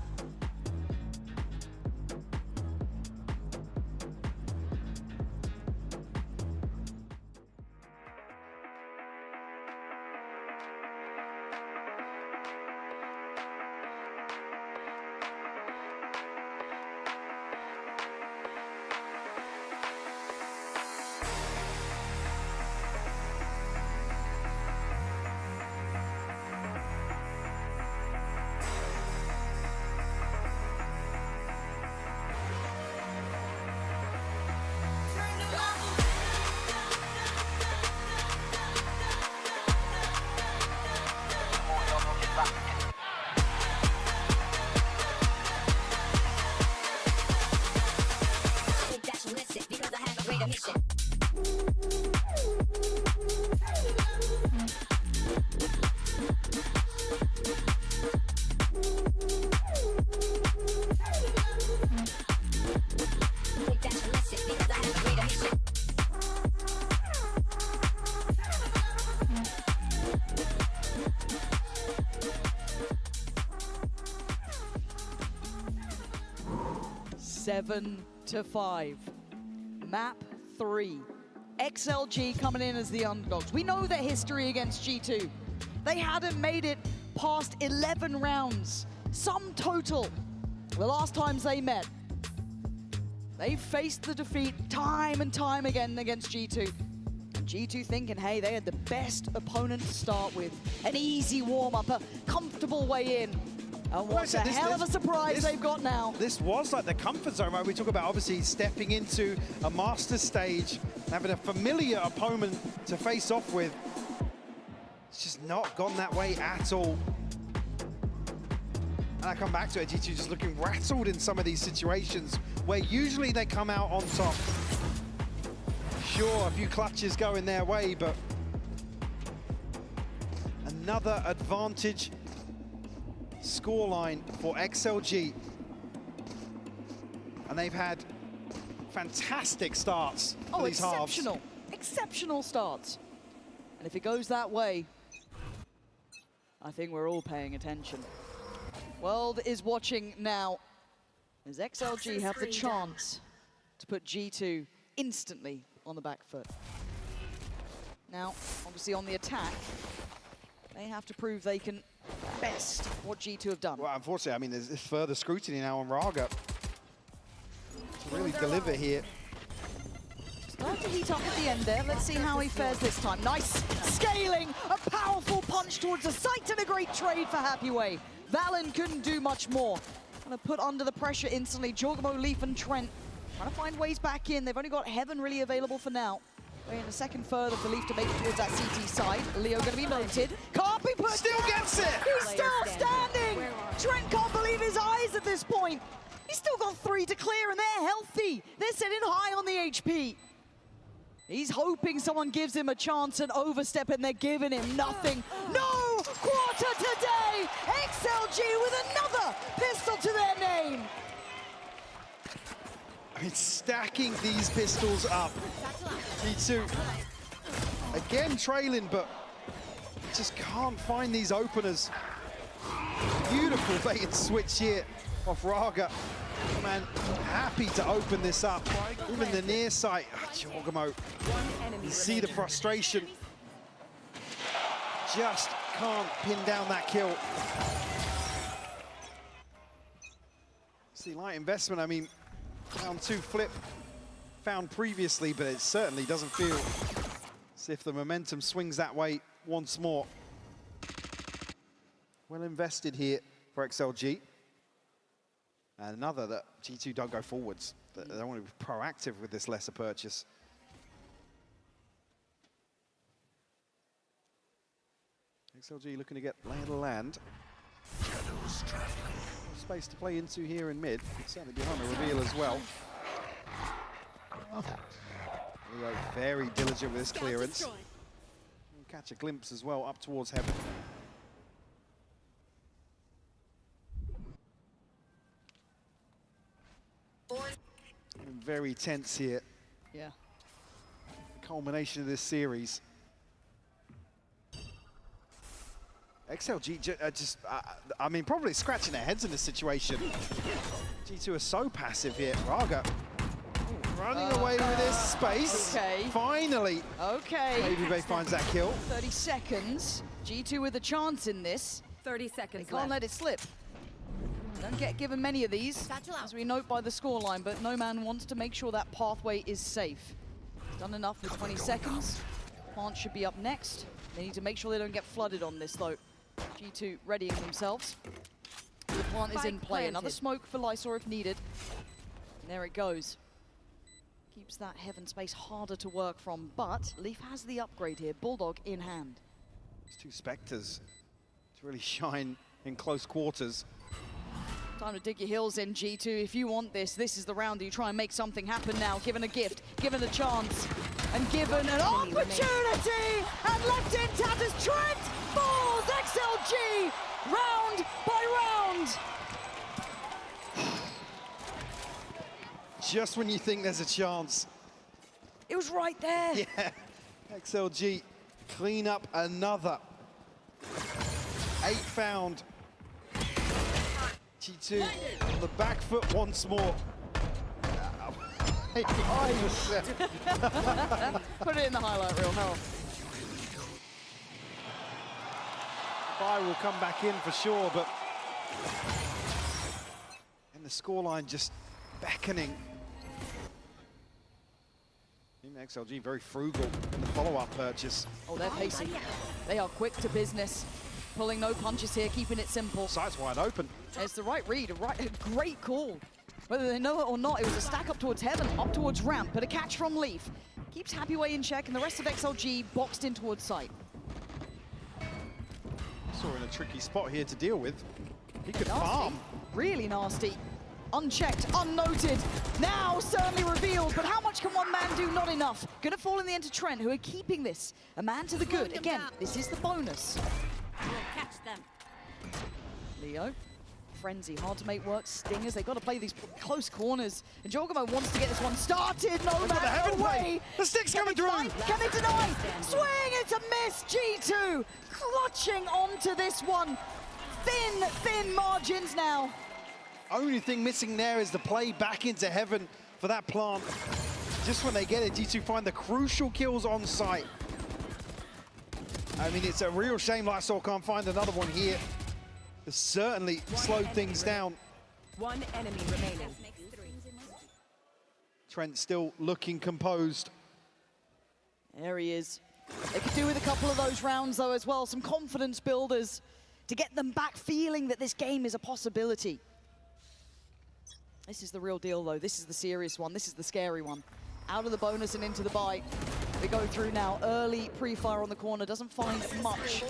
S5: 7-5. Map 3. XLG coming in as the underdogs. We know their history against G2. They hadn't made it past 11 rounds. Sum total, the last times they met. They faced the defeat time and time again against G2. And G2 thinking, hey, they had the best opponent to start with. An easy warm-up, a comfortable way in. And what a hell of a surprise they've got now.
S11: This was like the comfort zone, right? We talk about obviously stepping into a master stage, having a familiar opponent to face off with. It's just not gone that way at all. And I come back to it, G2 just looking rattled in some of these situations where usually they come out on top. Sure, a few clutches going their way, but another advantage scoreline for XLG. And they've had fantastic starts for these halves.
S5: Exceptional starts. And if it goes that way, I think we're all paying attention. World is watching now as XLG have the chance to put G2 instantly on the back foot. Now, obviously on the attack, they have to prove they can best what G2 have done.
S11: Well, unfortunately, I mean, there's further scrutiny now on Raga to really deliver here.
S5: Start to heat up at the end there. Let's see how he fares this time. Nice scaling, a powerful punch towards the site and a great trade for Happyway. Valen couldn't do much more. Gonna put under the pressure instantly. Jorgamo, Leaf and Trent trying to find ways back in. They've only got Heaven really available for now. Waiting a second further for Leaf to make it towards that CT side. Leo gonna be noted. Can't be put
S11: Still
S5: down.
S11: gets it!
S5: He's still standing! Trent can't believe his eyes at this point. He's still got 3 to clear and they're healthy. They're sitting high on the HP. He's hoping someone gives him a chance and overstep, and they're giving him nothing. No quarter today! XLG with another pistol to their name.
S11: I mean, stacking these pistols up. G2 again trailing, but just can't find these openers. Beautiful bait and switch here off Raga. Man, happy to open this up. Even the near sight. Jorgamo, you see the frustration. Just can't pin down that kill. See, light investment, I mean, round 2 flip found previously, but it certainly doesn't feel as if the momentum swings that way once more. Well invested here for XLG. And another that G2 don't go forwards. They don't want to be proactive with this lesser purchase. XLG looking to get lay of the land. Space to play into here in mid. Certainly behind the reveal as well. Leo very diligent with his clearance. Catch a glimpse as well up towards Heaven. Very tense here.
S5: Yeah.
S11: The culmination of this series. XLG I mean, probably scratching their heads in this situation. G2 are so passive here. Raga running away with this space.
S5: Okay.
S11: Finally.
S5: Okay.
S11: Baby finds that kill.
S5: 30 seconds. G2 with a chance in this.
S9: 30 seconds
S5: They can't let it slip. Don't get given many of these, as we note by the scoreline, but No Man wants to make sure that pathway is safe. He's done enough with 20 seconds. Plant should be up next. They need to make sure they don't get flooded on this, though. G2 readying themselves. The plant is in play. Another smoke for Lysor if needed. And there it goes. Keeps that Heaven space harder to work from, but Leaf has the upgrade here. Bulldog in hand.
S11: It's 2 Spectres to really shine in close quarters.
S5: Time to dig your heels in, G2. If you want this, this is the round that you try and make something happen now. Given a gift, given a chance, and given an opportunity! And left in tatters, Trent falls! XLG, round by round!
S11: Just when you think there's a chance.
S5: It was right there.
S11: Yeah, XLG clean up another. 8 found. G2 on the back foot once more.
S5: Put it in the highlight reel, hell.
S11: Buy will come back in for sure, but and the scoreline just beckoning. Team XLG very frugal in the follow-up purchase.
S5: Oh, they're pacey. They are quick to business. Pulling no punches here, keeping it simple.
S11: Sights wide open.
S5: It's the right read, a great call. Whether they know it or not, it was a stack up towards heaven, up towards ramp, but a catch from Leaf. Keeps Happyway in check, and the rest of XLG boxed in towards site.
S11: Saw in a tricky spot here to deal with. He could
S5: Nasty.
S11: farm.
S5: Really nasty. Unchecked, unnoted. Now certainly revealed, but how much can one man do? Not enough. Gonna fall in the end to Trent, who are keeping this. A man to the good. Again, this is the bonus.
S9: We'll catch them.
S5: Leo. Frenzy, hard to make work. Stingers, they've got to play these close corners. And Jorgamo wants to get this one started. No man, away.
S11: The stick's coming through.
S5: Can they deny? Swing, it's a miss. G2 clutching onto this one. Thin margins now.
S11: Only thing missing there is the play back into heaven for that plant. Just when they get it, G2 find the crucial kills on site. I mean, it's a real shame Lysol can't find another one here. It's certainly slowed things down.
S9: One enemy remaining.
S11: Trent still looking composed.
S5: There he is. They could do with a couple of those rounds, though, as well. Some confidence builders to get them back feeling that this game is a possibility. This is the real deal, though. This is the serious one. This is the scary one. Out of the bonus and into the buy. We go through now. Early pre-fire on the corner. Doesn't find much.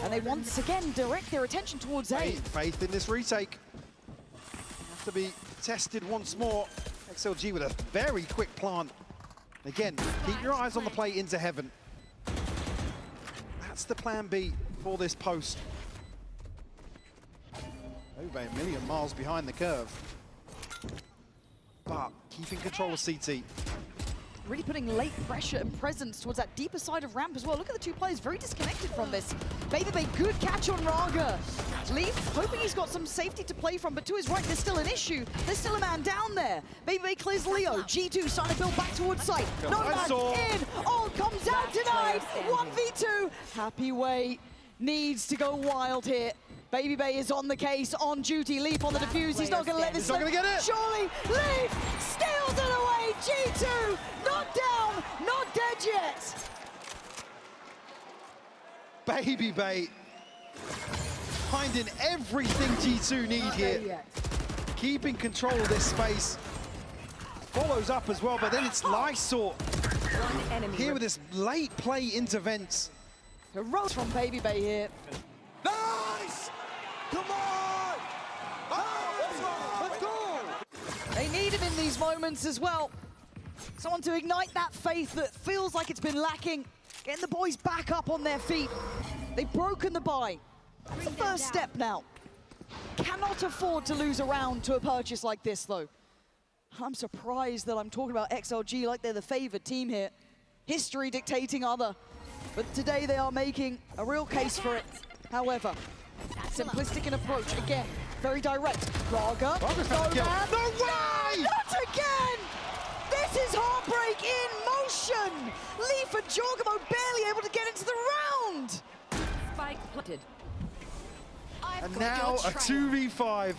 S5: And they once again direct their attention towards A.
S11: Faith in this retake. Have to be tested once more. XLG with a very quick plant. Again, keep your eyes on the play into heaven. That's the plan B for this post. Over a million miles behind the curve. But keeping control of CT.
S5: Really putting late pressure and presence towards that deeper side of ramp as well. Look at the two players very disconnected from this. Baby, good catch on Raga. Leaf hoping he's got some safety to play from, but to his right, there's still an issue. There's still a man down there. Baby clears Leo. G2 starting to build back towards site. No man in. All comes out tonight. 1v2. Happyway needs to go wild here. Baby Bay is on the case, on duty. Leaf on the defuse. He's not going to let this slip.
S11: He's not going to get it.
S5: Surely, Leaf steals it away. G2 not down, not dead yet.
S11: Baby Bay finding everything G2 need here. Keeping control of this space. Follows up as well, but then it's Lysol here with this late play into vents.
S5: Heroics from Baby Bay here.
S4: Nice! Come on! Let's go!
S5: They need him in these moments as well. Someone to ignite that faith that feels like it's been lacking. Getting the boys back up on their feet. They've broken the buy. That's the first step now. Cannot afford to lose a round to a purchase like this, though. I'm surprised that I'm talking about XLG like they're the favored team here. History dictating other. But today they are making a real case for it. However, simplistic in approach. Again, very direct. Raga.
S11: No way!
S5: Not again! This is heartbreak in motion! Leaf and Jorgamo barely able to get into the round!
S9: Spike planted.
S11: And now a 2v5.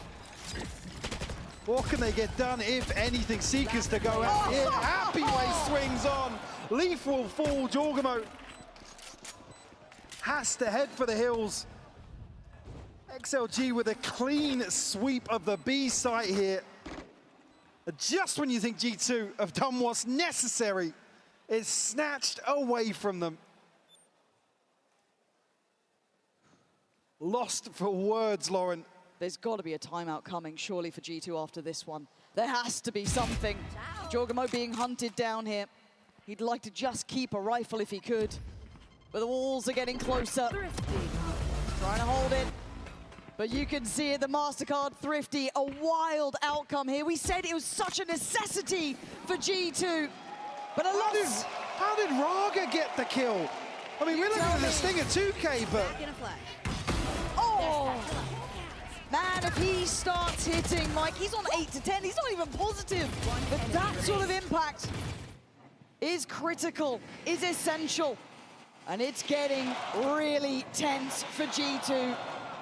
S11: What can they get done, if anything? Seekers to go out here. Happyway swings on. Leaf will fall. Jorgamo has to head for the hills. XLG with a clean sweep of the B site here. Just when you think G2 have done what's necessary, it's snatched away from them. Lost for words, Lauren.
S5: There's got to be a timeout coming, surely, for G2 after this one. There has to be something. Jorgamo being hunted down here. He'd like to just keep a rifle if he could. But the walls are getting closer. Trying to hold it. But you can see it, the Mastercard Thrifty, a wild outcome here. We said it was such a necessity for G2. But a loss.
S11: How did Raga get the kill? I mean, we're looking at this thing at 2K, but...
S5: Oh! Man, if he starts hitting, Mike, he's on 8 to 10. He's not even positive. But that sort of impact is critical, is essential. And it's getting really tense for G2.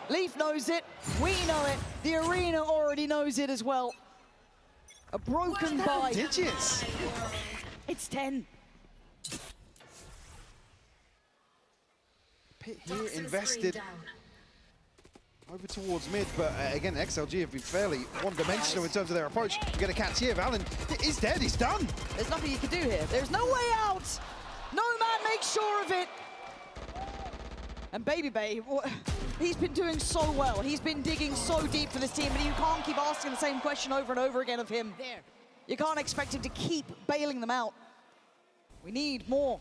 S5: Leaf knows it, we know it, the arena already knows it as well. A broken buy.
S11: Digits.
S5: It's 10.
S11: Pit here invested over towards mid, but again, XLG have been fairly one-dimensional in terms of their approach. We're going to catch here. Valen is dead, he's done.
S5: There's nothing you can do here. There's no way out. No man makes sure of it. And Baby Bay, he's been doing so well. He's been digging so deep for this team, and you can't keep asking the same question over and over again of him. You can't expect him to keep bailing them out. We need more.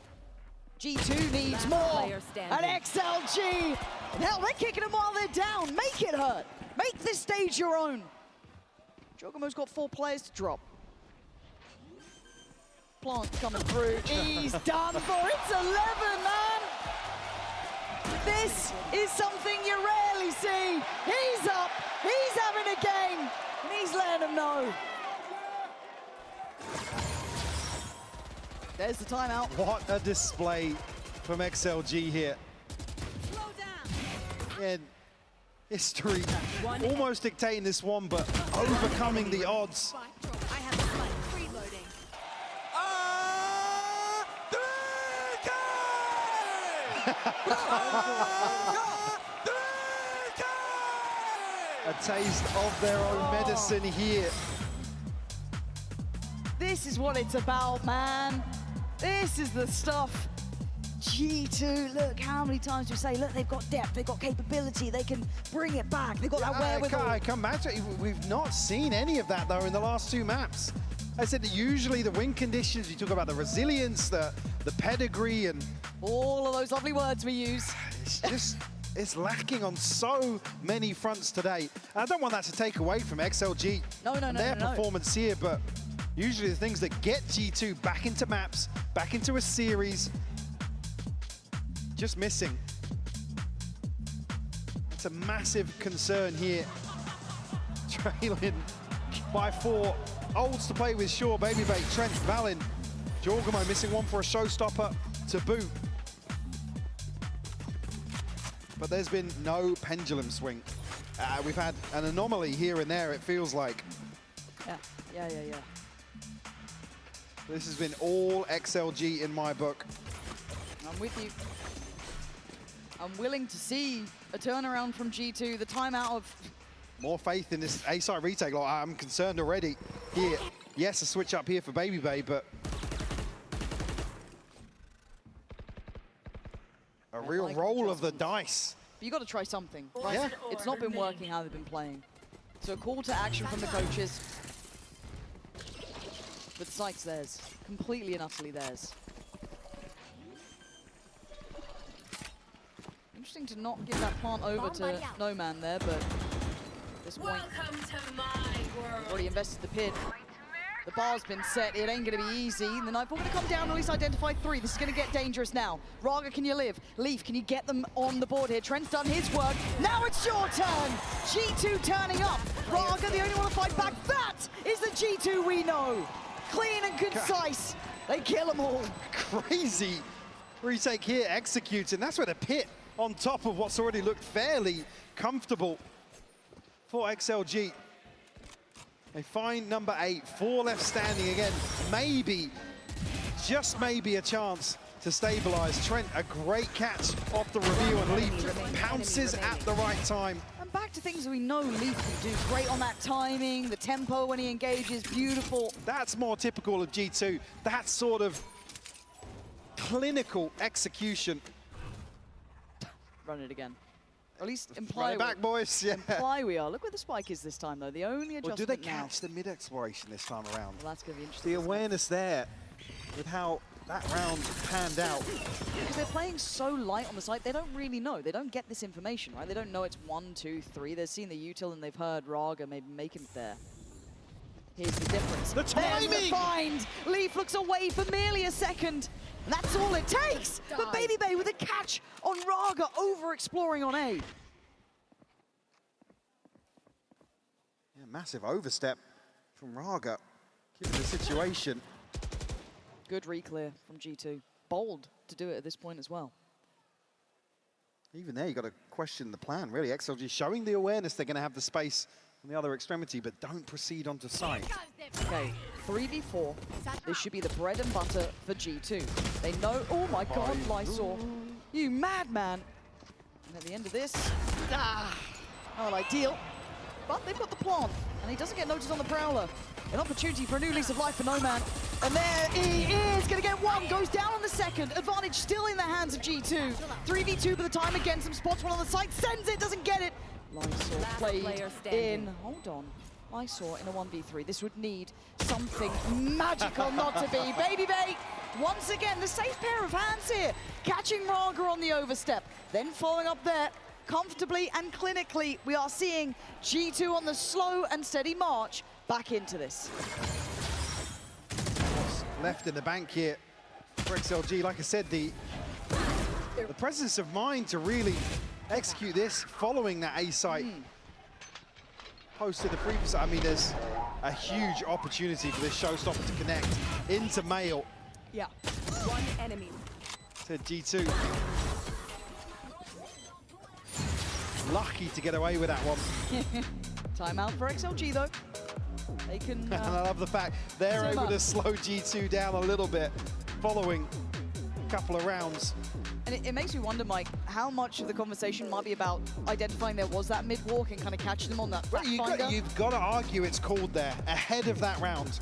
S5: G2 needs more. And XLG, hell, they're kicking them while they're down. Make it hurt. Make this stage your own. Jogamo's got 4 players to drop. Plant coming through. He's done for. It's 11, man. This is something you rarely see. He's up. He's having a game. And he's letting them know. There's the timeout.
S11: What a display from XLG here. And history almost dictating this one, but overcoming the odds. A taste of their own medicine here.
S5: This is what it's about, man. This is the stuff. G2, look, how many times do we say, look, they've got depth, they've got capability, they can bring it back, they've got that wherewithal.
S11: I come back to it. We've not seen any of that, though, in the last 2 maps. I said that usually the win conditions, you talk about the resilience, the pedigree, and
S5: all of those lovely words we use.
S11: It's just, it's lacking on so many fronts today. And I don't want that to take away from XLG and their performance here, but usually the things that get G2 back into maps, back into a series, just missing. It's a massive concern here. Trailing by 4. Olds to play with, sure. Baby Bay, Trent, Valen, Jorgamo missing one for a showstopper to boot. But there's been no pendulum swing. We've had an anomaly here and there, it feels like.
S5: Yeah.
S11: This has been all XLG in my book.
S5: I'm with you. I'm willing to see a turnaround from G2, the timeout of...
S11: More faith in this A-side retake. Like, I'm concerned already here. Yes, a switch up here for Baby Bay, but a real roll of the dice.
S5: But you got to try something. Right? Yeah. It's not been working how they've been playing. So a call to action from the coaches. But the site's theirs. Completely and utterly theirs. Interesting to not give that plant over to No Man there, but at this point, already invested the pit. The bar's been set, it ain't gonna be easy. The Nightfall gonna come down, at least identify 3. This is gonna get dangerous now. Raga, can you live? Leaf, can you get them on the board here? Trent's done his work. Now it's your turn. G2 turning up. Raga, the only one to fight back. That is the G2 we know. Clean and concise. They kill them all.
S11: Crazy retake here, executing. That's where the pit on top of what's already looked fairly comfortable for XLG. They find number 8, 4 left standing again. Maybe, just maybe a chance to stabilize. Trent, a great catch off the review, and Leaf pounces at the right time.
S5: And back to things we know Leaf can do. Great on that timing, the tempo when he engages, beautiful.
S11: That's more typical of G2. That sort of clinical execution.
S5: Run it again. Or at least imply
S11: Run it back, boys. Yeah.
S5: Imply we are. Look where the spike is this time, though. The only adjustment
S11: Well, do they
S5: now.
S11: catch the mid-exploration this time around?
S5: Well, that's going to be interesting.
S11: The awareness there with how that round panned out.
S5: Because they're playing so light on the site, they don't really know. They don't get this information, right? They don't know it's 1, 2, 3. They've seen the util and they've heard Raga maybe make him there. Here's the difference.
S11: The timing!
S5: There's the find! Leaf looks away for merely a second. And that's all it takes. But Baby Bay with a catch on Raga, over-exploring on A.
S11: Massive overstep from Raga, given the situation.
S5: Good re-clear from G2. Bold to do it at this point as well.
S11: Even there, you got to question the plan, really. XLG showing the awareness they're going to have the space on the other extremity, but don't proceed onto site.
S5: Okay, 3v4. This should be the bread and butter for G2. They know, oh my god, Lysor. You madman. And at the end of this, not ideal. But they've got the plant, and he doesn't get noticed on the Prowler. An opportunity for a new lease of life for Noman. And there he is, gonna get one, goes down on the second. Advantage still in the hands of G2. 3v2 by the time again, some spots, one on the site, sends it, doesn't get it. Lysor played in, hold on. Lysor in a 1v3. This would need something magical not to be. Baby bait, once again, the safe pair of hands here. Catching Raga on the overstep, then following up there. Comfortably and clinically, we are seeing G2 on the slow and steady march back into this.
S11: What's left in the bank here for XLG, like I said, the presence of mind to really execute this following that A site. Posted the previous, I mean, there's a huge opportunity for this showstopper to connect into Mail.
S5: Yeah.
S9: One enemy.
S11: To G2. Lucky to get away with that one.
S5: Timeout for XLG though. They can.
S11: And I love the fact they're able to slow G2 down a little bit following a couple of rounds.
S5: And it makes me wonder, Mike, how much of the conversation might be about identifying there was that mid-walk and kind of catching them on that
S11: Well, you've got to argue it's called there ahead of that round.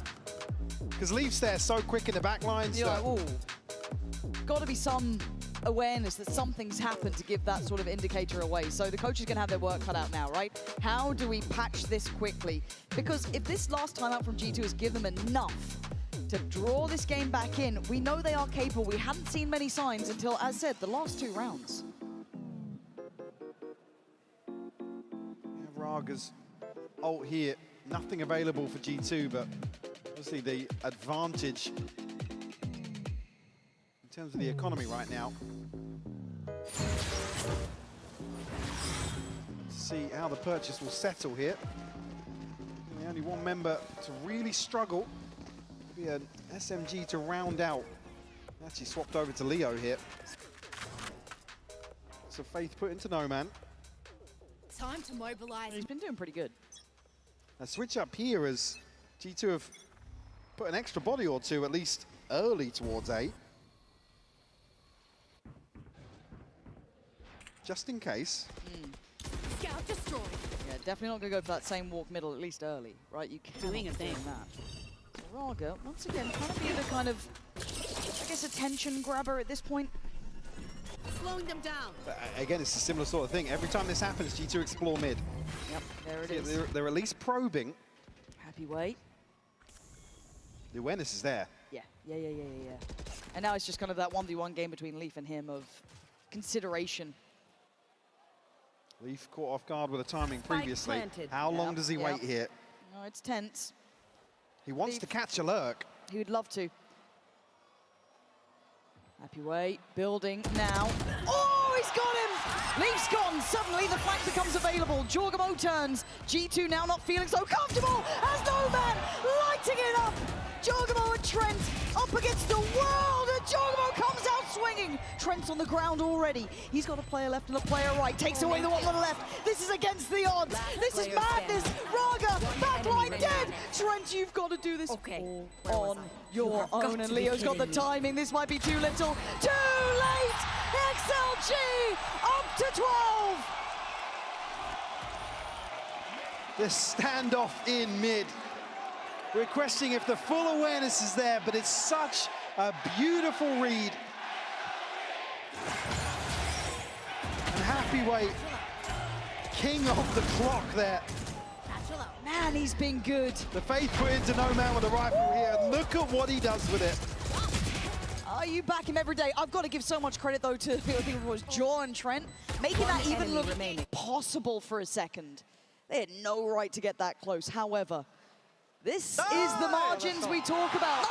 S11: Because Leaf's there so quick in the back lines.
S5: You're like, ooh. Got to be some awareness that something's happened to give that sort of indicator away. So the coach is going to have their work cut out now, right? How do we patch this quickly? Because if this last time out from G2 has given them enough to draw this game back in, we know they are capable. We hadn't seen many signs until, as said, the last 2 rounds.
S11: Yeah, Raga's ult here. Nothing available for G2, but obviously the advantage in terms of the economy right now. Let's see how the purchase will settle here. The only one member to really struggle will be an SMG to round out. Actually swapped over to Leo here. So Faith put into Noman.
S9: Time to mobilize.
S5: He's been doing pretty good.
S11: A switch up here as G2 have put an extra body or two at least early towards A. Just in case.
S9: Scout destroyed.
S5: Yeah, definitely not going to go for that same walk middle, at least early, right? You can't
S9: Doing a thing.
S5: that. So Raga, once again, trying to be the kind of, I guess, attention grabber at this point.
S9: Slowing them down.
S11: But again, it's a similar sort of thing. Every time this happens, G2 explore mid.
S5: Yep, there it
S11: See,
S5: is.
S11: they're at least probing.
S5: Happy way.
S11: The awareness is there.
S5: Yeah. And now it's just kind of that 1v1 game between Leaf and him of consideration.
S11: Leaf caught off guard with the timing
S9: Spike
S11: previously.
S9: planted.
S11: How long does he wait here?
S5: No, it's tense.
S11: He wants
S5: Leaf.
S11: to catch a lurk.
S5: He would love to. Happy way, building now. Oh, he's got him! Leaf's gone. Suddenly the flank becomes available. Jorgamo turns. G2 now not feeling so comfortable as Noman lighting it up. Jorgamo and Trent up against the world, and Jorgamo comes out swinging. Trent's on the ground already. He's got a player left and a player right. Takes away the one on the left. This is against the odds. This is madness. Raga, backline dead. Trent, you've got to do this all on your own. And Leo's got the timing. This might be too little. Too late! XLG up to 12.
S11: The standoff in mid. We're questioning if the full awareness is there, but it's such a beautiful read. And Happy Way, king of the clock there.
S5: Man, he's been good.
S11: The Faith put into Noman with a rifle here. Look at what he does with it.
S5: You back him every day. I've got to give so much credit, though, to I think it was Jaw and Trent, making that even look possible for a second. They had no right to get that close. However, this is the margins we talk about.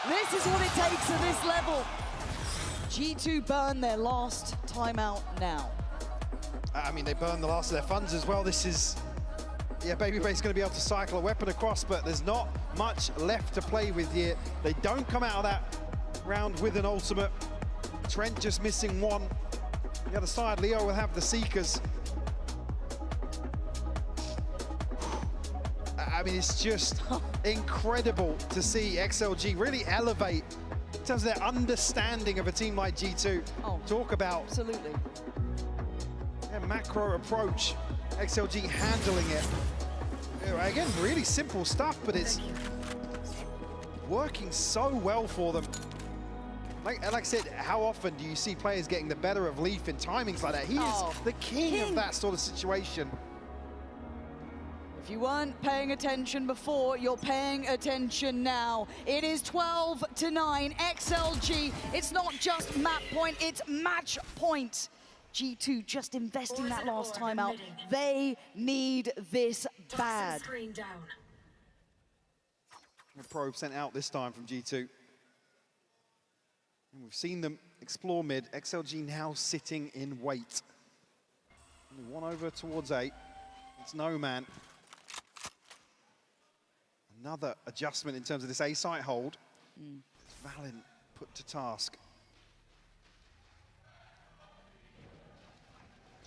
S5: This is what it takes at this level. G2 burn their last timeout now.
S11: I mean, they burned the last of their funds as well. This is Yeah, Babyface going to be able to cycle a weapon across, but there's not much left to play with here. They don't come out of that round with an ultimate. Trent just missing one. The other side, Leo will have the Seekers. I mean, it's just incredible to see XLG really elevate in terms of their understanding of a team like G2. Talk about
S5: absolutely
S11: their macro approach. XLG handling it. Again, really simple stuff, but it's working so well for them. Like I said, how often do you see players getting the better of Leaf in timings like that? He is the king of that sort of situation.
S5: If you weren't paying attention before, you're paying attention now. It is 12-9, XLG. It's not just map point, it's match point. G2 just investing that last time out. They need this bad.
S11: A probe sent out this time from G2. And we've seen them explore mid. XLG now sitting in wait. Only one over towards A. It's no man. Another adjustment in terms of this A site hold. Valin put to task.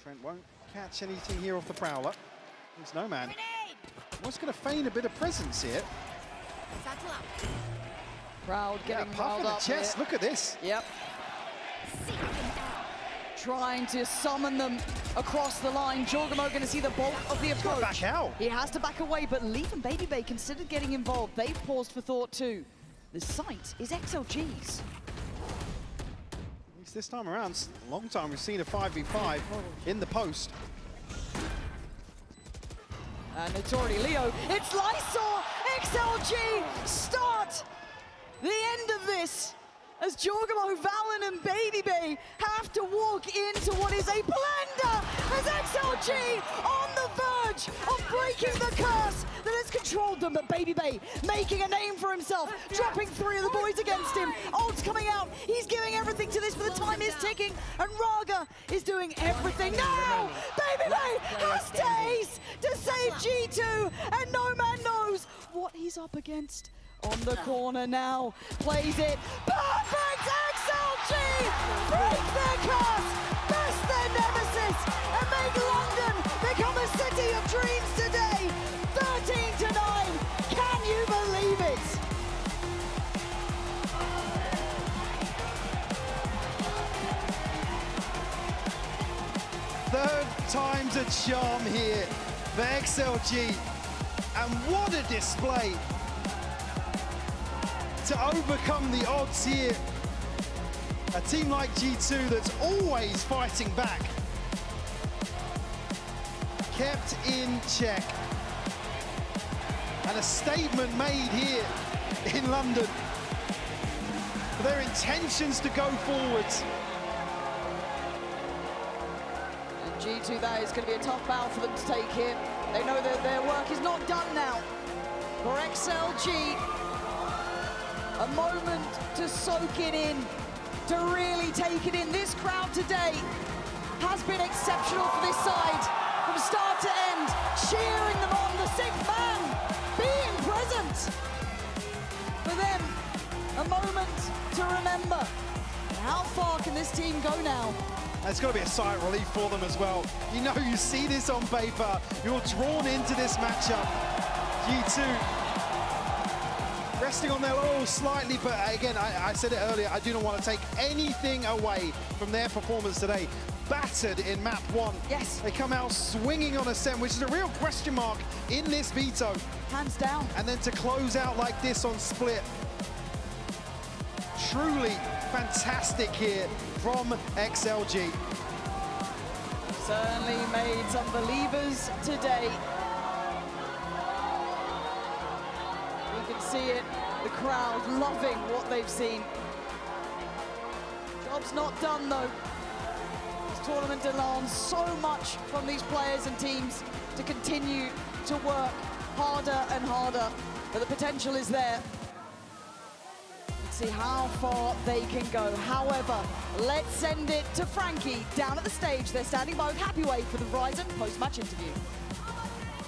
S11: Trent won't catch anything here off the Prowler. It's no man. What's going to feign a bit of presence here?
S5: Crowd getting
S11: puff in
S5: riled
S11: the
S5: up
S11: chest.
S5: here.
S11: Look at this.
S5: Yep. Trying to summon them across the line. Jorgamo going to see the bulk of the approach.
S11: Back out.
S5: He has to back away, but Leaf and Babybay considered getting involved. They've paused for thought too. The site is XLG's.
S11: At least this time around, a long time we've seen a 5v5 in the post.
S5: And it's already Leo. It's Lysor! XLG start the end of this as Jorgamo, Valin and Babybay have to walk into what is a blender as XLG on the verge of breaking the curse that has controlled them. But Babybay making a name for himself, dropping 3 of the boys against him. Ult's coming out. He's giving everything to this, but the time is ticking. And Raga is doing everything. Now, Babybay has to ace to save G2. And no man knows what he's up against. On the corner now, plays it. Perfect! XLG break their curse, best their nemesis, and make London become a city of dreams today. 13-9. Can you believe it?
S11: Third time's a charm here for XLG. And what a display to overcome the odds here. A team like G2 that's always fighting back. Kept in check. And a statement made here in London for their intentions to go forwards.
S5: And G2, that is going to be a tough battle for them to take here. They know that their work is not done now. For XLG, a moment to soak it in, to really take it in. This crowd today has been exceptional for this side, from start to end, cheering them on, the 6th man being present. For them, a moment to remember. How far can this team go now?
S11: It's got to be a sigh of relief for them as well. You know, you see this on paper, you're drawn into this matchup. G2 resting on their laurels slightly, but again, I said it earlier, I do not want to take anything away from their performance today. Battered in map 1.
S5: Yes.
S11: They come out swinging on Ascent, which is a real question mark in this veto.
S5: Hands down.
S11: And then to close out like this on Split. Truly fantastic here from XLG.
S5: Certainly made some believers today. You can see it, the crowd loving what they've seen. Job's not done though. This tournament demands so much from these players and teams to continue to work harder and harder, but the potential is there. Let's see how far they can go. However, let's send it to Frankie down at the stage. They're standing by with Happy Way for the Verizon post-match interview.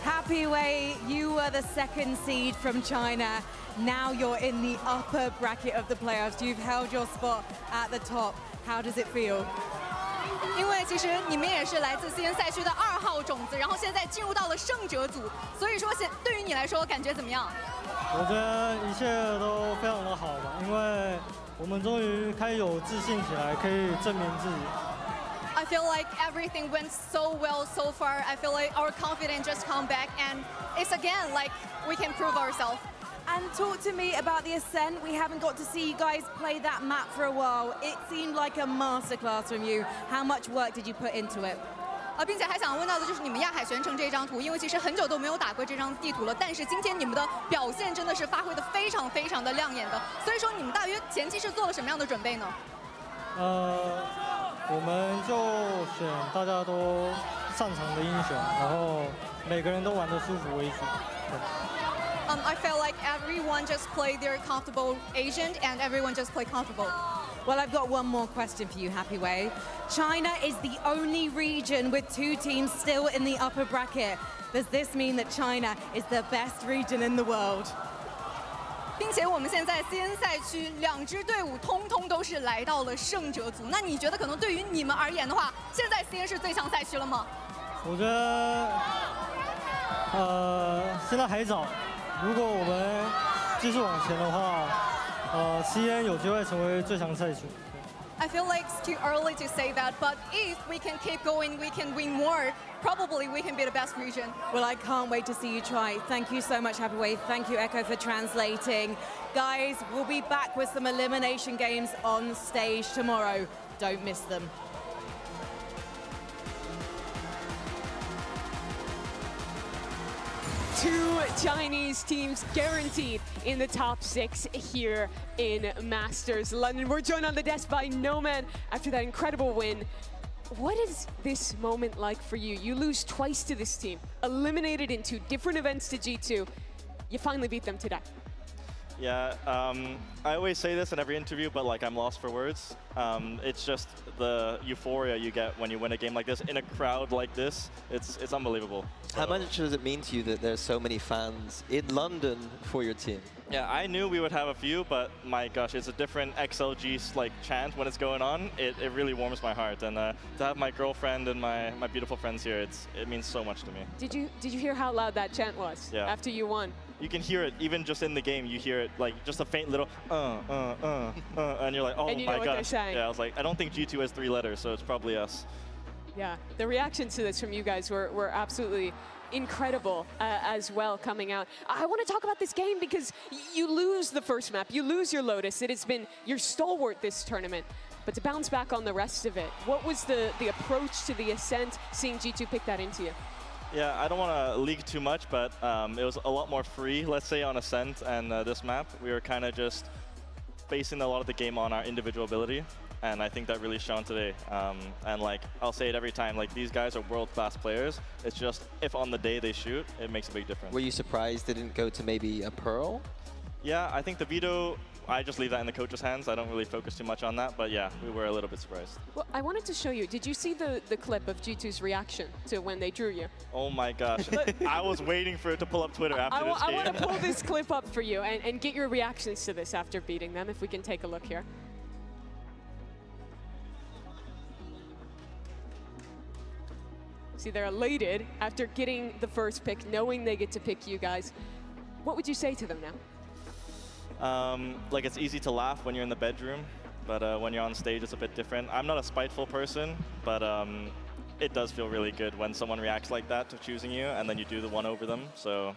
S3: Happy Way, you were the second seed from China. Now you're in the upper bracket of the playoffs. You've held your spot at the top. How does it feel?
S22: 因为其实你们也是来自 CN 赛区的2号种子，然后现在进入到了胜者组，所以说对于你来说感觉怎么样？
S18: 我觉得一切都非常的好吧，因为我们终于开始有自信起来，可以证明自己。
S22: I feel like everything went so well so far. I feel like our confidence just come back, and it's again like we can prove ourselves.
S3: And talk to me about the Ascent. We haven't got to see you guys play that map for a while. It seemed like a masterclass from you. How much work did you put into it?
S22: 并且还想问到的就是你们亚海玄城这张图，因为其实很久都没有打过这张地图了，但是今天你们的表现真的是发挥的非常非常的亮眼的，所以说你们大约前期是做了什么样的准备呢？
S18: 我们就选大家都擅长的英雄，然后每个人都玩得舒服为主。
S22: I felt like everyone just played their comfortable agent and everyone just played comfortable.
S3: Well, I've got one more question for you, Happy Way. China is the only region with 2 teams still in the upper bracket. Does this mean that China is the best region in the world?
S22: 并且我们现在 CN 赛区2支队伍通通都是来到了胜者组，那你觉得可能对于你们而言的话，现在 CN 是最强赛区了吗？
S18: 我觉得，现在还早。如果我们继续往前的话，CN 有机会成为最强赛区。
S22: I feel like it's too early to say that, but if we can keep going, we can win more. Probably we can be the best region.
S3: Well, I can't wait to see you try. Thank you so much, Happy Way. Thank you, Echo, for translating. Guys, we'll be back with some elimination games on stage tomorrow. Don't miss them.
S6: Two Chinese teams guaranteed in the top 6 here in Masters London. We're joined on the desk by OMEN after that incredible win. What is this moment like for you? You lose twice to this team, eliminated in 2 different events to G2. You finally beat them today.
S1: Yeah, I always say this in every interview, but like I'm lost for words. It's just the euphoria you get when you win a game like this in a crowd like this. It's unbelievable.
S7: How much does it mean to you that there's so many fans in London for your team?
S1: Yeah, I knew we would have a few, but my gosh, it's a different XLG like chant when it's going on. It really warms my heart, and to have my girlfriend and my beautiful friends here, it means so much to me.
S6: Did you hear how loud that chant was after you won?
S1: You can hear it even just in the game. You hear it like just a faint little and you're like, oh
S6: and you know
S1: my
S6: what
S1: gosh.
S6: they're saying.
S1: Yeah, I was like, I don't think G2 has 3 letters, so it's probably us.
S6: Yeah, the reactions to this from you guys were absolutely incredible as well coming out. I want to talk about this game because you lose the first map, you lose your Lotus. It has been your stalwart this tournament. But to bounce back on the rest of it, what was the approach to the Ascent, seeing G2 pick that into you?
S1: Yeah, I don't want to leak too much, but it was a lot more free, let's say, on Ascent and this map. We were kind of just basing a lot of the game on our individual ability, and I think that really shone today. And like, I'll say it every time, like these guys are world-class players. It's just, if on the day they shoot, it makes a big difference.
S7: Were you surprised they didn't go to maybe a Pearl?
S1: Yeah, I think the veto, I just leave that in the coach's hands. I don't really focus too much on that, but yeah, we were a little bit surprised.
S6: Well, I wanted to show you, did you see the clip of G2's reaction to when they drew you?
S1: Oh my gosh, I was waiting for it to pull up Twitter after this game.
S6: I want to pull this clip up for you and get your reactions to this after beating them, if we can take a look here. See, they're elated after getting the first pick, knowing they get to pick you guys. What would you say to them now?
S1: Like, it's easy to laugh when you're in the bedroom, but when you're on stage, it's a bit different. I'm not a spiteful person, but it does feel really good when someone reacts like that to choosing you, and then you do the one over them. So,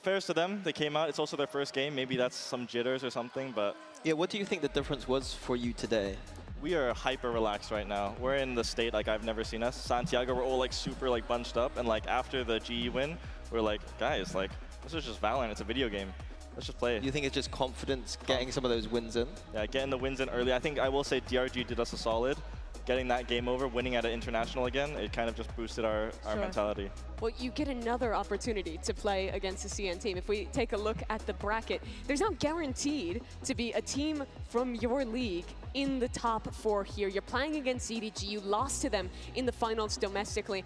S1: fairs to them. They came out. It's also their first game. Maybe that's some jitters or something, but...
S7: Yeah, what do you think the difference was for you today?
S1: We are hyper relaxed right now. We're in the state like I've never seen us. Santiago, we're all like super like bunched up, and like after the GE win, we're like, guys, like this is just VALORANT. It's a video game. Let's just play.
S7: You think it's just confidence getting some of those wins in?
S1: Yeah, getting the wins in early. I think I will say DRG did us a solid. Getting that game over, winning at an international again, it kind of just boosted our mentality.
S6: Well, you get another opportunity to play against the CN team. If we take a look at the bracket, there's now guaranteed to be a team from your league in the top 4 here. You're playing against EDG. You lost to them in the finals domestically.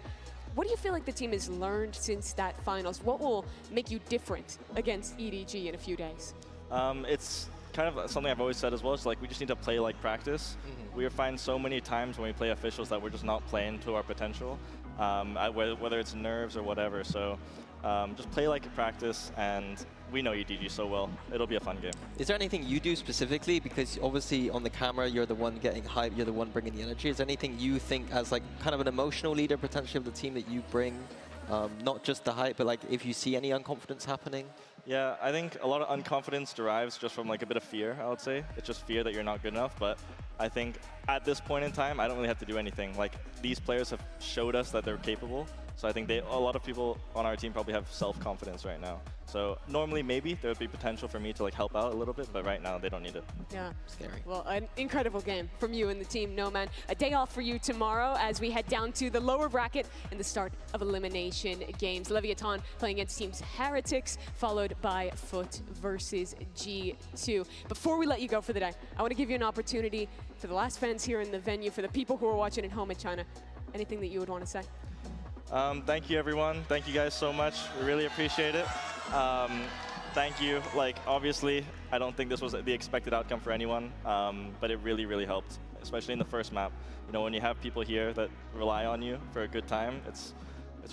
S6: what do you feel like the team has learned since that finals? What will make you different against EDG in a few days?
S1: It's kind of something I've always said as well. It's like we just need to play like practice. We find so many times when we play officials that we're just not playing to our potential, whether it's nerves or whatever. So just play like practice, and we know EDG so well. It'll be a fun game.
S7: Is there anything you do specifically? Because obviously on the camera, you're the one getting hype, you're the one bringing the energy. Is there anything you think as like kind of an emotional leader potentially of the team that you bring? Not just the hype, but like if you see any unconfidence happening?
S1: Yeah, I think a lot of unconfidence derives just from like a bit of fear, I would say. It's just fear that you're not good enough, but I think at this point in time, I don't really have to do anything. Like, these players have showed us that they're capable, so I think a lot of people on our team probably have self-confidence right now. So normally, maybe there would be potential for me to like help out a little bit, but right now they don't need it.
S6: Yeah.
S7: Scary.
S6: Well, an incredible game from you and the team, OMEN. A day off for you tomorrow as we head down to the lower bracket and the start of elimination games. Leviathan playing against teams HyperX, followed by Foot versus G2. Before we let you go for the day, I want to give you an opportunity for the last fans here in the venue, for the people who are watching at home in China. Anything that you would want to say?
S1: Thank you, everyone. Thank you guys so much. We really appreciate it. Thank you. Like, obviously, I don't think this was the expected outcome for anyone, but it really, really helped, especially in the first map. You know, when you have people here that rely on you for a good time, it's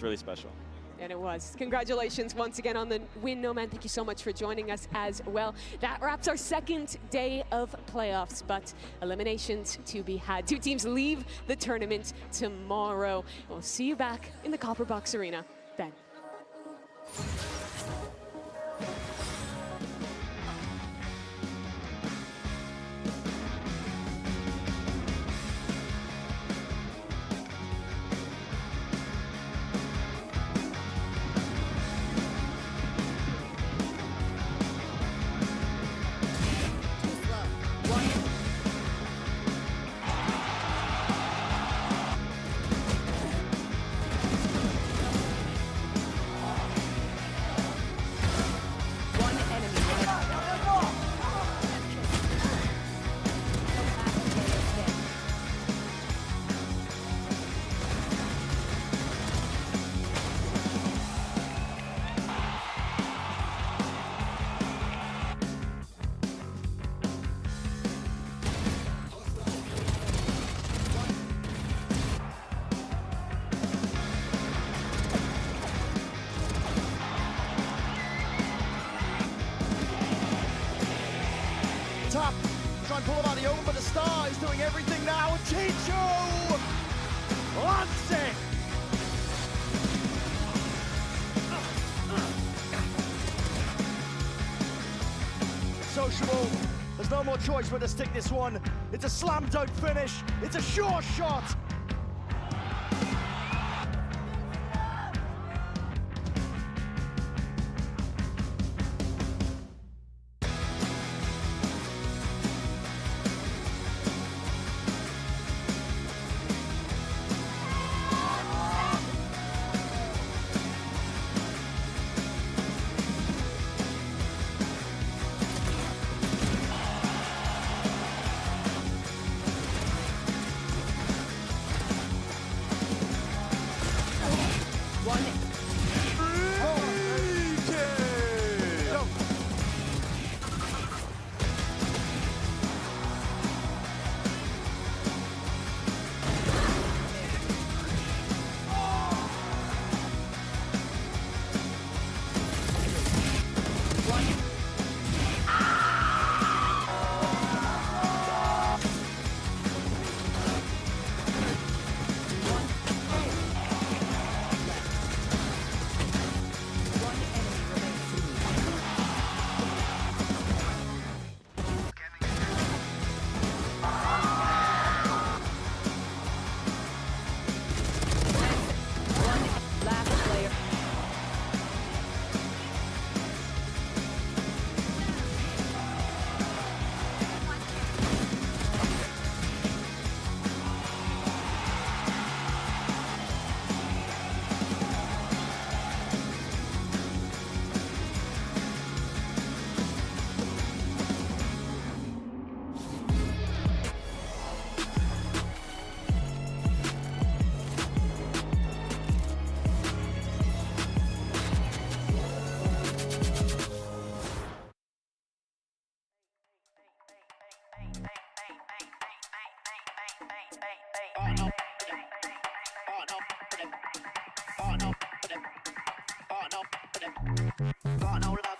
S1: really special.
S6: And it was. Congratulations once again on the win, OMEN. Thank you so much for joining us as well. That wraps our second day of playoffs, but eliminations to be had. 2 teams leave the tournament tomorrow. We'll see you back in the Copper Box Arena then.
S4: Top, try and pull it out of the open, but the star is doing everything now. Chicho wants it. Sociable, there's no more choice but to stick this one. It's a slam dunk finish. It's a sure shot.
S19: confident. Got no love